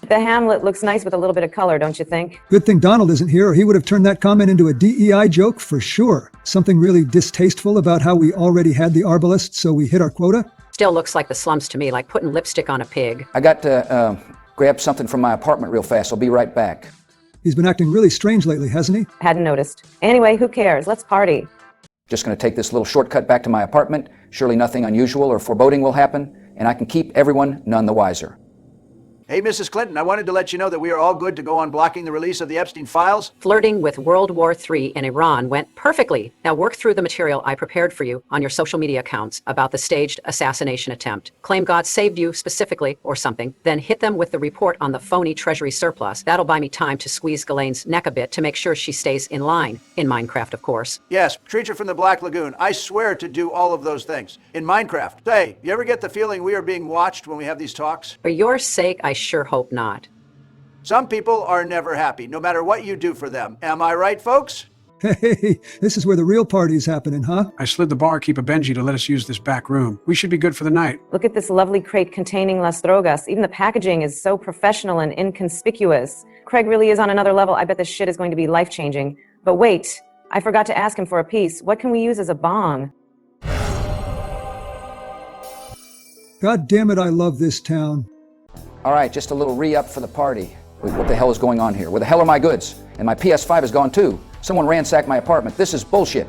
The Hamlet looks nice with a little bit of color, don't you think? Good thing Donald isn't here, or he would have turned that comment into a DEI joke for sure. Something really distasteful about how we already had the arbalists, so we hit our quota. Still looks like the slums to me, like putting lipstick on a pig. I got to grab something from my apartment real fast. I'll be right back. He's been acting really strange lately, hasn't he? Hadn't noticed. Anyway, who cares? Let's party. Just going to take this little shortcut back to my apartment. Surely nothing unusual or foreboding will happen, and I can keep everyone none the wiser. Hey, Mrs. Clinton, I wanted to let you know that we are all good to go on blocking the release of the Epstein files. Flirting with World War III in Iran went perfectly. Now work through the material I prepared for you on your social media accounts about the staged assassination attempt. Claim God saved you specifically or something, then hit them with the report on the phony Treasury surplus. That'll buy me time to squeeze Ghislaine's neck a bit to make sure she stays in line. In Minecraft, of course. Yes, creature from the Black Lagoon. I swear to do all of those things. In Minecraft. Say, you ever get the feeling we are being watched when we have these talks? For your sake, I sure hope not. Some people are never happy, no matter what you do for them. Am I right, folks? Hey, this is where the real party's happening, huh? I slid the barkeep a Benji to let us use this back room. We should be good for the night. Look at this lovely crate containing Las Drogas. Even the packaging is so professional and inconspicuous. Craig really is on another level. I bet this shit is going to be life-changing. But wait, I forgot to ask him for a piece. What can we use as a bong? God damn it, I love this town. All right, just a little re-up for the party. Wait, what the hell is going on here? Where the hell are my goods? And my PS5 is gone too. Someone ransacked my apartment. This is bullshit.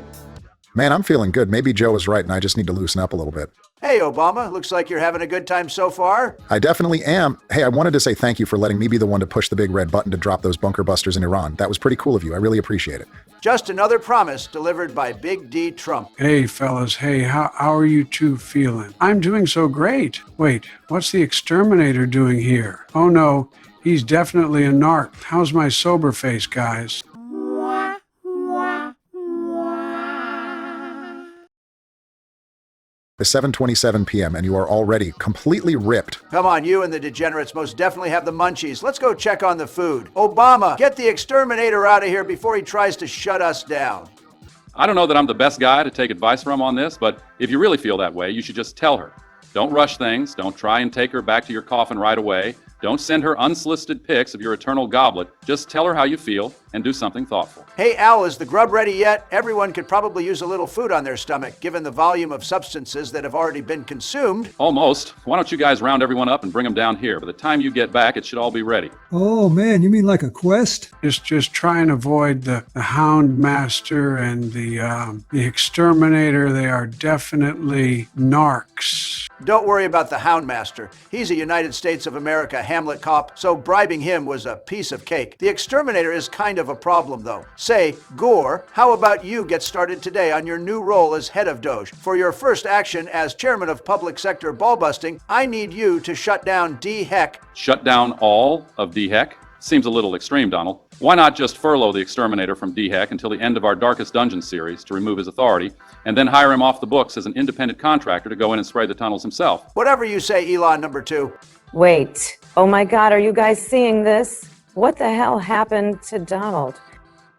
Man, I'm feeling good. Maybe Joe was right and I just need to loosen up a little bit. Hey, Obama. Looks like you're having a good time so far. I definitely am. Hey, I wanted to say thank you for letting me be the one to push the big red button to drop those bunker busters in Iran. That was pretty cool of you. I really appreciate it. Just another promise delivered by Big D Trump. Hey, fellas. Hey, how are you two feeling? I'm doing so great. Wait, what's the exterminator doing here? Oh no, he's definitely a narc. How's my sober face, guys? It's 7:27 p.m. and you are already completely ripped. Come on, you and the degenerates most definitely have the munchies. Let's go check on the food. Obama, get the exterminator out of here before he tries to shut us down. I don't know that I'm the best guy to take advice from on this, but if you really feel that way, you should just tell her. Don't rush things. Don't try and take her back to your coffin right away. Don't send her unsolicited pics of your eternal goblet. Just tell her how you feel and do something thoughtful. Hey, Al, is the grub ready yet? Everyone could probably use a little food on their stomach, given the volume of substances that have already been consumed. Almost. Why don't you guys round everyone up and bring them down here? By the time you get back, it should all be ready. Oh man, you mean like a quest? Just try and avoid the Hound Master and the Exterminator. They are definitely narcs. Don't worry about the Hound Master. He's a United States of America Hamlet cop, so bribing him was a piece of cake. The Exterminator is kind of a problem, though. Say, Gore, how about you get started today on your new role as head of Doge? For your first action as chairman of public sector ball busting, I need you to shut down D-Heck. Shut down all of D-Heck? Seems a little extreme, Donald. Why not just furlough the Exterminator from D-Heck until the end of our Darkest Dungeon series to remove his authority, and then hire him off the books as an independent contractor to go in and spray the tunnels himself? Whatever you say, Elon number 2. Wait. Oh my God, are you guys seeing this? What the hell happened to Donald?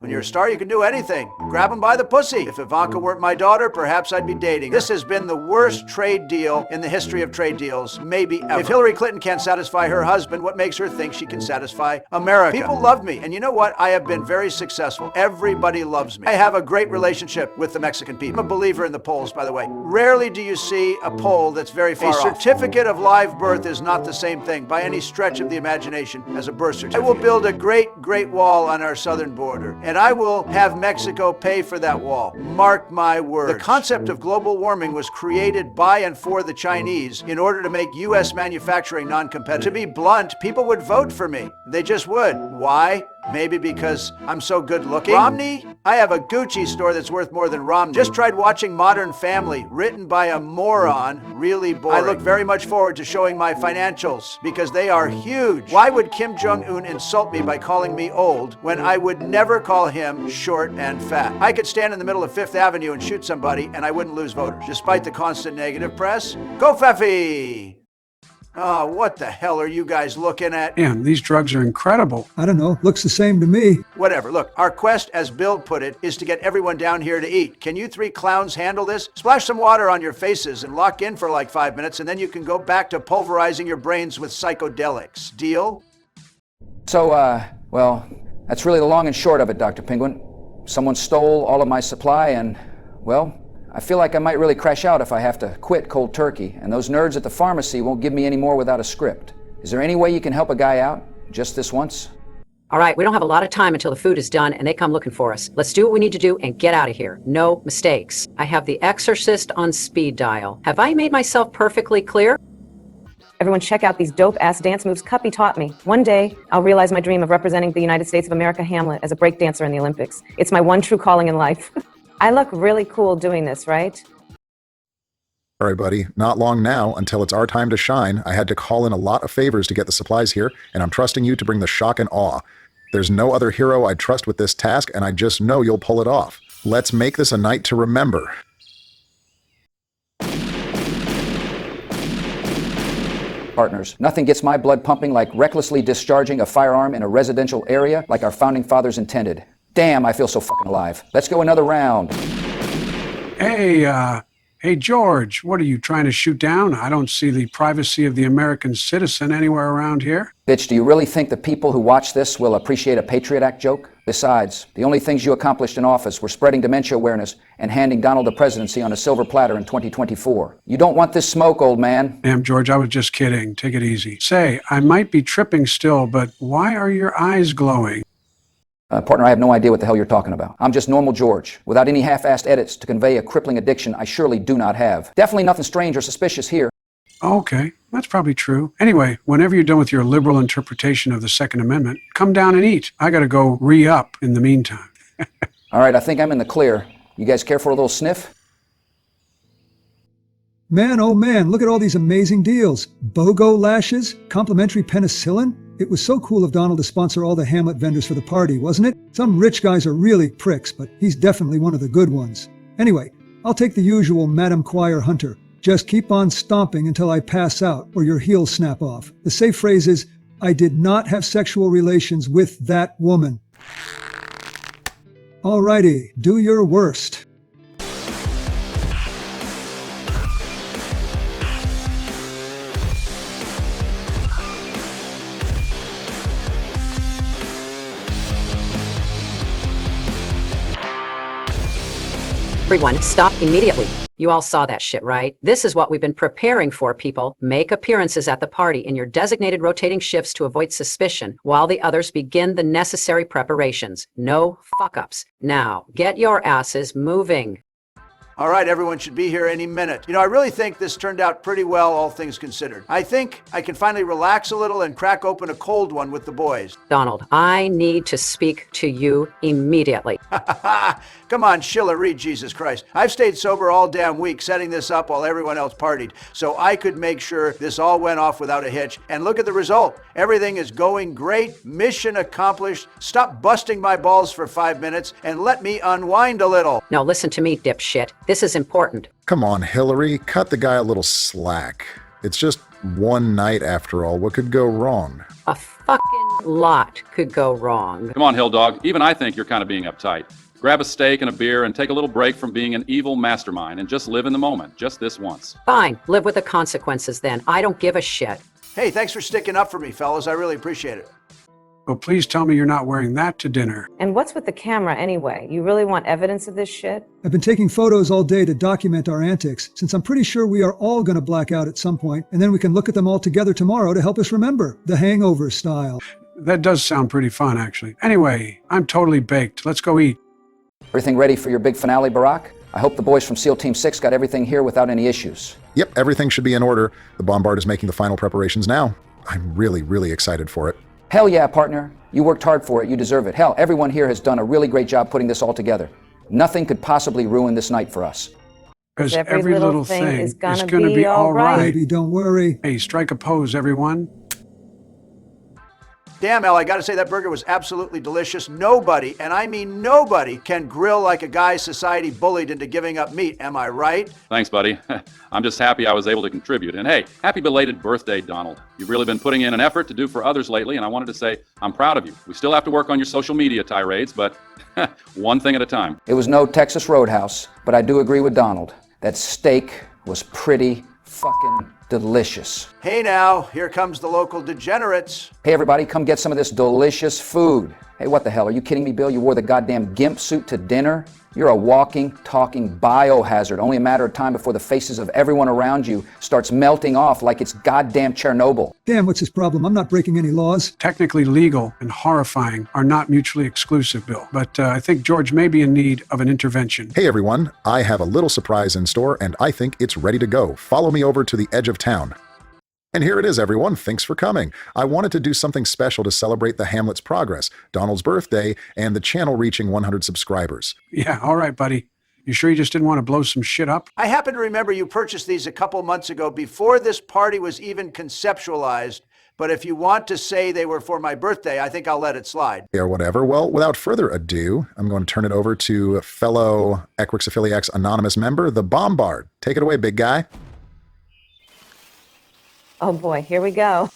When you're a star, you can do anything. Grab them by the pussy. If Ivanka weren't my daughter, perhaps I'd be dating her. This has been the worst trade deal in the history of trade deals, maybe ever. If Hillary Clinton can't satisfy her husband, what makes her think she can satisfy America? People love me, and you know what? I have been very successful. Everybody loves me. I have a great relationship with the Mexican people. I'm a believer in the polls, by the way. Rarely do you see a poll that's very far off. A certificate of live birth is not the same thing by any stretch of the imagination as a birth certificate. I will build a great wall on our southern border, and I will have Mexico pay for that wall. Mark my words. The concept of global warming was created by and for the Chinese in order to make U.S. manufacturing non-competitive. To be blunt, people would vote for me. They just would. Why? Maybe because I'm so good looking. Romney? I have a Gucci store that's worth more than Romney. Just tried watching Modern Family, written by a moron. Really boring. I look very much forward to showing my financials because they are huge. Why would Kim Jong-un insult me by calling me old when I would never call him short and fat? I could stand in the middle of Fifth Avenue and shoot somebody and I wouldn't lose voters, despite the constant negative press. Go Pfeffy! Oh, what the hell are you guys looking at? Damn, these drugs are incredible. I don't know. Looks the same to me. Whatever. Look, our quest, as Bill put it, is to get everyone down here to eat. Can you three clowns handle this? Splash some water on your faces and lock in for like 5 minutes, and then you can go back to pulverizing your brains with psychedelics. Deal? So, well, that's really the long and short of it, Dr. Penguin. Someone stole all of my supply and, well, I feel like I might really crash out if I have to quit cold turkey, and those nerds at the pharmacy won't give me any more without a script. Is there any way you can help a guy out, just this once? All right, we don't have a lot of time until the food is done and they come looking for us. Let's do what we need to do and get out of here. No mistakes. I have the Exorcist on speed dial. Have I made myself perfectly clear? Everyone check out these dope-ass dance moves Cuppy taught me. One day, I'll realize my dream of representing the United States of America Hamlet as a breakdancer in the Olympics. It's my one true calling in life. I look really cool doing this, right? All right, buddy. Not long now until it's our time to shine. I had to call in a lot of favors to get the supplies here, and I'm trusting you to bring the shock and awe. There's no other hero I'd trust with this task, and I just know you'll pull it off. Let's make this a night to remember. Partners, nothing gets my blood pumping like recklessly discharging a firearm in a residential area like our founding fathers intended. Damn, I feel so fucking alive. Let's go another round. Hey, George, what are you trying to shoot down? I don't see the privacy of the American citizen anywhere around here. Bitch, do you really think the people who watch this will appreciate a Patriot Act joke? Besides, the only things you accomplished in office were spreading dementia awareness and handing Donald the presidency on a silver platter in 2024. You don't want this smoke, old man. Damn, George, I was just kidding. Take it easy. Say, I might be tripping still, but why are your eyes glowing? Partner, I have no idea what the hell you're talking about. I'm just normal George, without any half-assed edits to convey a crippling addiction I surely do not have. Definitely nothing strange or suspicious here. Okay, that's probably true. Anyway, whenever you're done with your liberal interpretation of the Second Amendment, come down and eat. I gotta go re-up in the meantime. All right, I think I'm in the clear. You guys care for a little sniff? Man, oh man, look at all these amazing deals. BOGO lashes, complimentary penicillin. It was so cool of Donald to sponsor all the Hamlet vendors for the party, wasn't it? Some rich guys are really pricks, but he's definitely one of the good ones. Anyway, I'll take the usual Madam Choir Hunter. Just keep on stomping until I pass out or your heels snap off. The safe phrase is, I did not have sexual relations with that woman. Alrighty, do your worst. Everyone, stop immediately. You all saw that shit, right? This is what we've been preparing for, people. Make appearances at the party in your designated rotating shifts to avoid suspicion while the others begin the necessary preparations. No fuck-ups. Now, get your asses moving. All right, everyone should be here any minute. You know, I really think this turned out pretty well, all things considered. I think I can finally relax a little and crack open a cold one with the boys. Donald, I need to speak to you immediately. Come on, Schiller, read Jesus Christ. I've stayed sober all damn week setting this up while everyone else partied, so I could make sure this all went off without a hitch. And look at the result. Everything is going great. Mission accomplished. Stop busting my balls for 5 minutes and let me unwind a little. Now listen to me, dipshit. This is important. Come on, Hillary, cut the guy a little slack. It's just one night after all. What could go wrong? A fucking lot could go wrong. Come on, Hill Dog. Even I think you're kind of being uptight. Grab a steak and a beer and take a little break from being an evil mastermind and just live in the moment, just this once. Fine, live with the consequences then. I don't give a shit. Hey, thanks for sticking up for me, fellas. I really appreciate it. But please tell me you're not wearing that to dinner. And what's with the camera anyway? You really want evidence of this shit? I've been taking photos all day to document our antics, since I'm pretty sure we are all going to black out at some point, and then we can look at them all together tomorrow to help us remember, the hangover style. That does sound pretty fun, actually. Anyway, I'm totally baked. Let's go eat. Everything ready for your big finale, Barack? I hope the boys from SEAL Team 6 got everything here without any issues. Yep, everything should be in order. The Bombard is making the final preparations now. I'm really excited for it. Hell yeah, partner. You worked hard for it. You deserve it. Hell, everyone here has done a really great job putting this all together. Nothing could possibly ruin this night for us. Because every little thing is gonna be all right. Baby, don't worry. Hey, strike a pose, everyone. Damn, Al, I gotta say that burger was absolutely delicious. Nobody, and I mean nobody, can grill like a guy society bullied into giving up meat. Am I right? Thanks, buddy. I'm just happy I was able to contribute. And hey, happy belated birthday, Donald. You've really been putting in an effort to do for others lately, and I wanted to say I'm proud of you. We still have to work on your social media tirades, but one thing at a time. It was no Texas Roadhouse, but I do agree with Donald. That steak was pretty fucking delicious. Hey now, here comes the local degenerates. Hey everybody, come get some of this delicious food. Hey, what the hell? Are you kidding me, Bill? You wore the goddamn gimp suit to dinner? You're a walking, talking biohazard. Only a matter of time before the faces of everyone around you starts melting off like it's goddamn Chernobyl. Damn, what's his problem? I'm not breaking any laws. Technically legal and horrifying are not mutually exclusive, Bill. But I think George may be in need of an intervention. Hey everyone, I have a little surprise in store and I think it's ready to go. Follow me over to the edge of town. And here it is, everyone. Thanks for coming. I wanted to do something special to celebrate the Hamlet's progress, Donald's birthday, and the channel reaching 100 subscribers. Yeah, all right, buddy. You sure you just didn't want to blow some shit up? I happen to remember you purchased these a couple months ago before this party was even conceptualized. But if you want to say they were for my birthday, I think I'll let it slide. Or whatever. Well, without further ado, I'm going to turn it over to fellow Equix Affiliates Anonymous member, the Bombard. Take it away, big guy. Oh boy, here we go.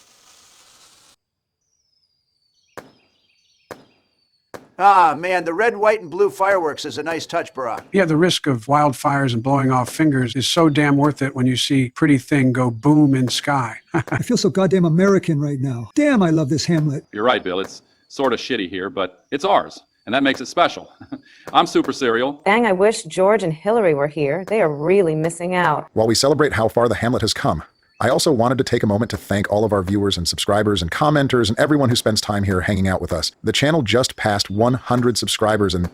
Ah, man, the red, white, and blue fireworks is a nice touch, Barack. Yeah, the risk of wildfires and blowing off fingers is so damn worth it when you see pretty thing go boom in sky. I feel so goddamn American right now. Damn, I love this Hamlet. You're right, Bill. It's sort of shitty here, but it's ours. And that makes it special. I'm Super Serial. Dang, I wish George and Hillary were here. They are really missing out. While we celebrate how far the Hamlet has come, I also wanted to take a moment to thank all of our viewers and subscribers and commenters and everyone who spends time here hanging out with us. The channel just passed 100 subscribers and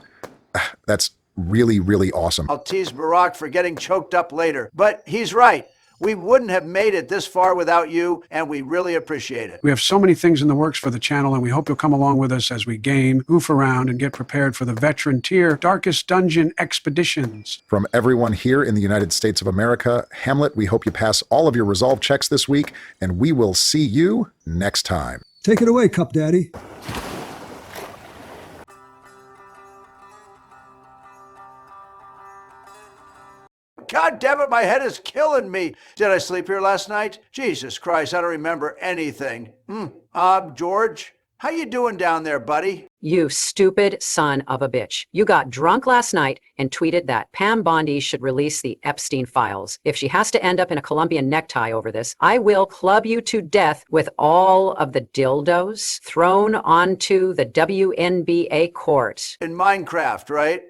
that's really awesome. I'll tease Barack for getting choked up later, but he's right. We wouldn't have made it this far without you, and we really appreciate it. We have so many things in the works for the channel, and we hope you'll come along with us as we game, goof around, and get prepared for the veteran tier Darkest Dungeon expeditions. From everyone here in the United States of America, Hamlet, we hope you pass all of your resolve checks this week, and we will see you next time. Take it away, Cup Daddy. God damn it, my head is killing me. Did I sleep here last night? Jesus Christ, I don't remember anything. George, how you doing down there, buddy? You stupid son of a bitch. You got drunk last night and tweeted that Pam Bondi should release the Epstein files. If she has to end up in a Colombian necktie over this, I will club you to death with all of the dildos thrown onto the WNBA court. In Minecraft, right?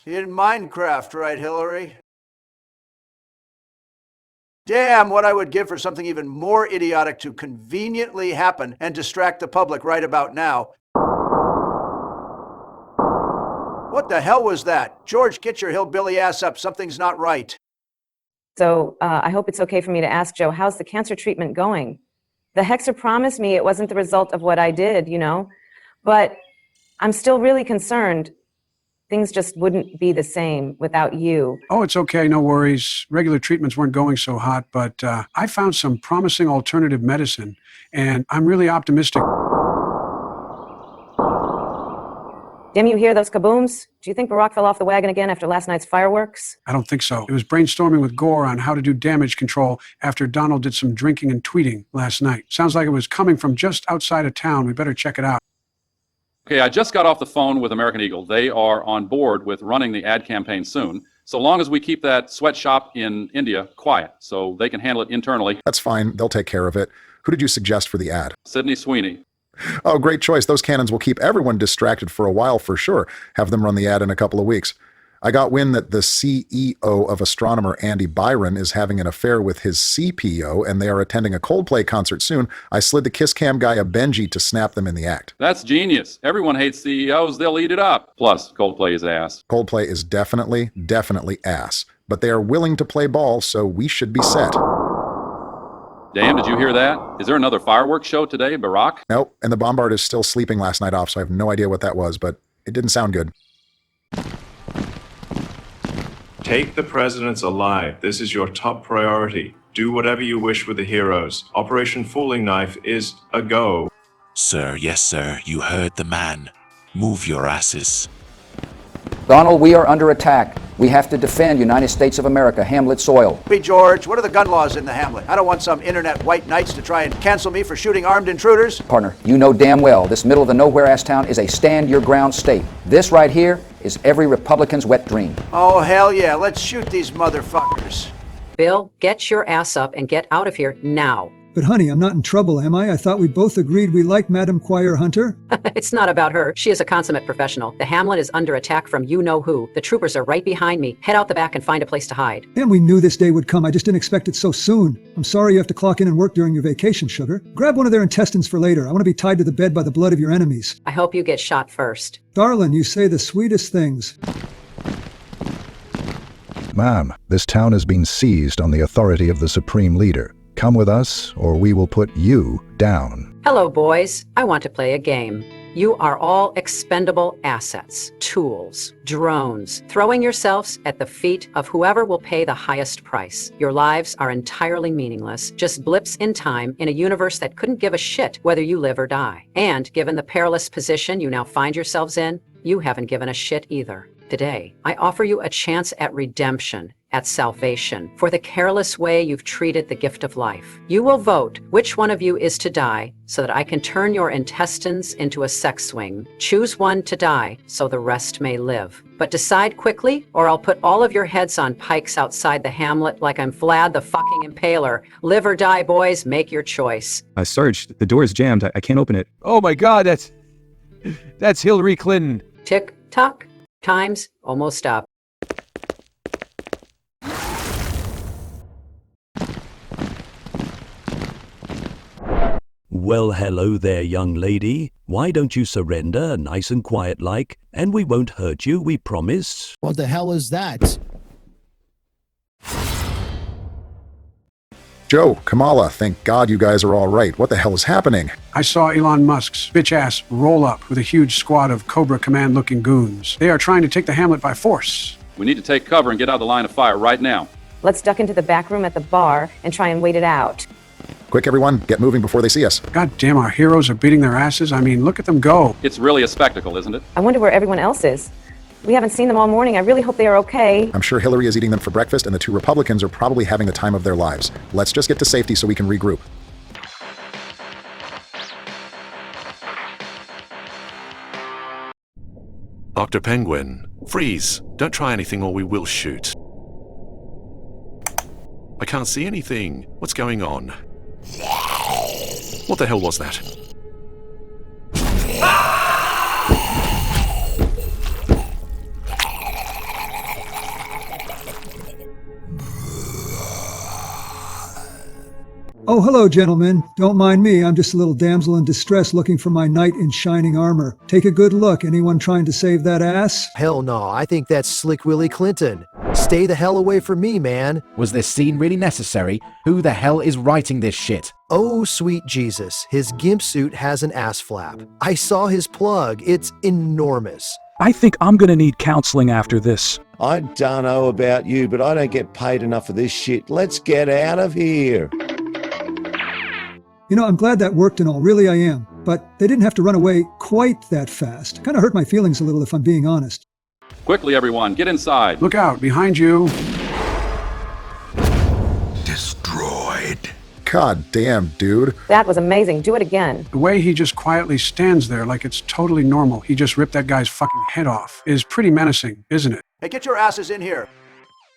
In Minecraft, right, Hillary? Damn, what I would give for something even more idiotic to conveniently happen and distract the public right about now. What the hell was that? George, get your hillbilly ass up. Something's not right. So I hope it's okay for me to ask Joe, how's the cancer treatment going? The hexer promised me it wasn't the result of what I did, you know, but I'm still really concerned. Things just wouldn't be the same without you. Oh, it's okay. No worries. Regular treatments weren't going so hot, but I found some promising alternative medicine, and I'm really optimistic. Damn, you hear those kabooms? Do you think Barack fell off the wagon again after last night's fireworks? I don't think so. It was brainstorming with Gore on how to do damage control after Donald did some drinking and tweeting last night. Sounds like it was coming from just outside of town. We better check it out. Okay, I just got off the phone with American Eagle. They are on board with running the ad campaign soon, so long as we keep that sweatshop in India quiet so they can handle it internally. That's fine. They'll take care of it. Who did you suggest for the ad? Sydney Sweeney. Oh, great choice. Those cannons will keep everyone distracted for a while for sure. Have them run the ad in a couple of weeks. I got wind that the CEO of Astronomer Andy Byron is having an affair with his CPO, and they are attending a Coldplay concert soon. I slid the Kiss Cam guy a Benji to snap them in the act. That's genius. Everyone hates CEOs. They'll eat it up. Plus, Coldplay is ass. Coldplay is definitely ass. But they are willing to play ball, so we should be set. Damn, did you hear that? Is there another fireworks show today, Barack? Nope, and the bombard is still sleeping last night off, so I have no idea what that was, but it didn't sound good. Take the presidents alive. This is your top priority. Do whatever you wish with the heroes. Operation Fooling Knife is a go. Sir, yes, sir. You heard the man. Move your asses. Donald, we are under attack. We have to defend United States of America, Hamlet soil. Hey, George, what are the gun laws in the Hamlet? I don't want some internet white knights to try and cancel me for shooting armed intruders. Partner, you know damn well this middle of the nowhere-ass town is a stand-your-ground state. This right here is every Republican's wet dream. Oh, hell yeah. Let's shoot these motherfuckers. Bill, get your ass up and get out of here now. But honey, I'm not in trouble, am I? I thought we both agreed we like Madam Quire Hunter. It's not about her. She is a consummate professional. The Hamlet is under attack from you-know-who. The troopers are right behind me. Head out the back and find a place to hide. And we knew this day would come. I just didn't expect it so soon. I'm sorry you have to clock in and work during your vacation, sugar. Grab one of their intestines for later. I want to be tied to the bed by the blood of your enemies. I hope you get shot first. Darling, you say the sweetest things. Ma'am, this town has been seized on the authority of the Supreme Leader. Come with us, or we will put you down. Hello, boys. I want to play a game. You are all expendable assets, tools, drones, throwing yourselves at the feet of whoever will pay the highest price. Your lives are entirely meaningless, just blips in time in a universe that couldn't give a shit whether you live or die. And given the perilous position you now find yourselves in, you haven't given a shit either. Today, I offer you a chance at redemption, at salvation, for the careless way you've treated the gift of life. You will vote which one of you is to die so that I can turn your intestines into a sex swing. Choose one to die so the rest may live. But decide quickly or I'll put all of your heads on pikes outside the Hamlet like I'm Vlad the fucking Impaler. Live or die, boys, make your choice. Sarge, the door is jammed. I can't open it. Oh my God, that's Hillary Clinton. Tick tock. Time's almost up. Well, hello there, young lady. Why don't you surrender, nice and quiet like, and we won't hurt you, we promise. What the hell is that? Joe, Kamala, thank God you guys are all right. What the hell is happening? I saw Elon Musk's bitch-ass roll up with a huge squad of Cobra Command-looking goons. They are trying to take the Hamlet by force. We need to take cover and get out of the line of fire right now. Let's duck into the back room at the bar and try and wait it out. Quick, everyone, get moving before they see us. God damn, our heroes are beating their asses. I mean, look at them go. It's really a spectacle, isn't it? I wonder where everyone else is. We haven't seen them all morning. I really hope they are okay. I'm sure Hillary is eating them for breakfast, and the two Republicans are probably having the time of their lives. Let's just get to safety so we can regroup. Dr. Penguin, freeze. Don't try anything or we will shoot. I can't see anything. What's going on? What the hell was that? Oh, hello, gentlemen. Don't mind me. I'm just a little damsel in distress looking for my knight in shining armor. Take a good look. Anyone trying to save that ass? Hell no, I think that's Slick Willie Clinton. Stay the hell away from me, man. Was this scene really necessary? Who the hell is writing this shit? Oh, sweet Jesus. His gimp suit has an ass flap. I saw his plug. It's enormous. I think I'm gonna need counseling after this. I don't know about you, but I don't get paid enough for this shit. Let's get out of here. You know, I'm glad that worked and all, really I am. But they didn't have to run away quite that fast. Kind of hurt my feelings a little if I'm being honest. Quickly, everyone, get inside. Look out, behind you. Destroyed. God damn, dude. That was amazing. Do it again. The way he just quietly stands there like it's totally normal, he just ripped that guy's fucking head off, is pretty menacing, isn't it? Hey, get your asses in here.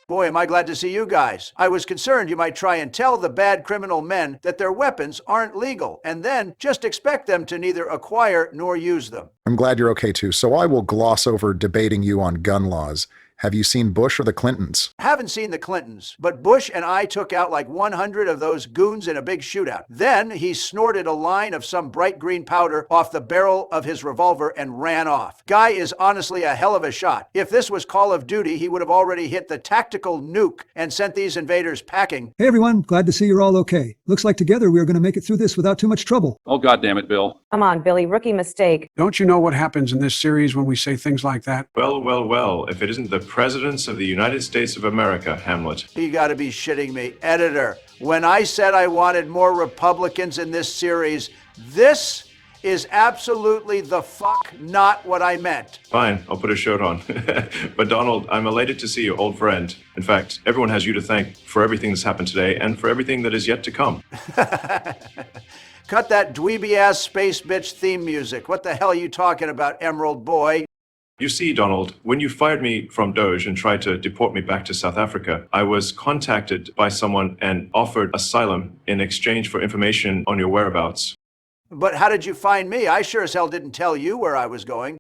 Boy, am I glad to see you guys. I was concerned you might try and tell the bad criminal men that their weapons aren't legal, and then just expect them to neither acquire nor use them. I'm glad you're okay too, so I will gloss over debating you on gun laws. Have you seen Bush or the Clintons? Haven't seen the Clintons, but Bush and I took out like 100 of those goons in a big shootout. Then he snorted a line of some bright green powder off the barrel of his revolver and ran off. Guy is honestly a hell of a shot. If this was Call of Duty, he would have already hit the tactical nuke and sent these invaders packing. Hey everyone, glad to see you're all okay. Looks like together we're going to make it through this without too much trouble. Oh, goddamn it, Bill. Come on, Billy, rookie mistake. Don't you know what happens in this series when we say things like that? Well, well, well, if it isn't the Presidents of the United States of America, Hamlet. You gotta be shitting me. Editor, when I said I wanted more Republicans in this series, this is absolutely the fuck not what I meant. Fine, I'll put a shirt on. But Donald, I'm elated to see you, old friend. In fact, everyone has you to thank for everything that's happened today and for everything that is yet to come. Cut that dweeby-ass space bitch theme music. What the hell are you talking about, Emerald Boy? You see, Donald, when you fired me from Doge and tried to deport me back to South Africa, I was contacted by someone and offered asylum in exchange for information on your whereabouts. But how did you find me? I sure as hell didn't tell you where I was going.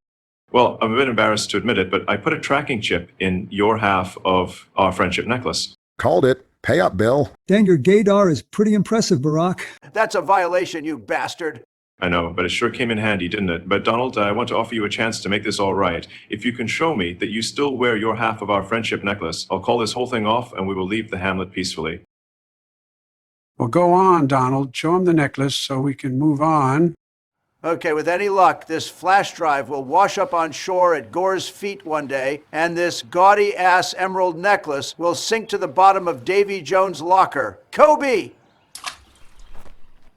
Well, I'm a bit embarrassed to admit it, but I put a tracking chip in your half of our friendship necklace. Called it. Pay up, Bill. Dang, your gaydar is pretty impressive, Barack. That's a violation, you bastard. I know, but it sure came in handy, didn't it? But Donald, I want to offer you a chance to make this all right. If you can show me that you still wear your half of our friendship necklace, I'll call this whole thing off and we will leave the Hamlet peacefully. Well, go on, Donald. Show him the necklace so we can move on. Okay, with any luck, this flash drive will wash up on shore at Gore's feet one day, and this gaudy-ass emerald necklace will sink to the bottom of Davy Jones' locker. Kobe!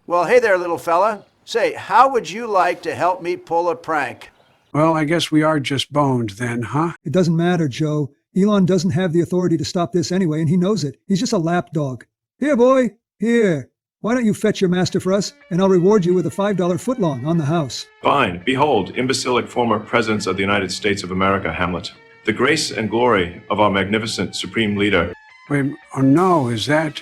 Well, hey there, little fella. Say, how would you like to help me pull a prank? Well, I guess we are just boned then, huh? It doesn't matter, Joe. Elon doesn't have the authority to stop this anyway, and he knows it. He's just a lapdog. Here, boy, here. Why don't you fetch your master for us, and I'll reward you with a $5 footlong on the house. Fine. Behold, imbecilic former presidents of the United States of America, Hamlet. The grace and glory of our magnificent supreme leader. Wait, oh no, is that...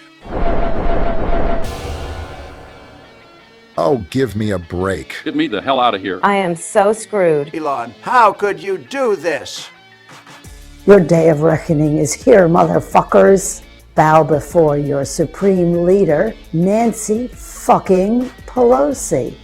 Oh, give me a break. Get me the hell out of here. I am so screwed. Elon, how could you do this? Your day of reckoning is here, motherfuckers. Bow before your supreme leader, Nancy fucking Pelosi.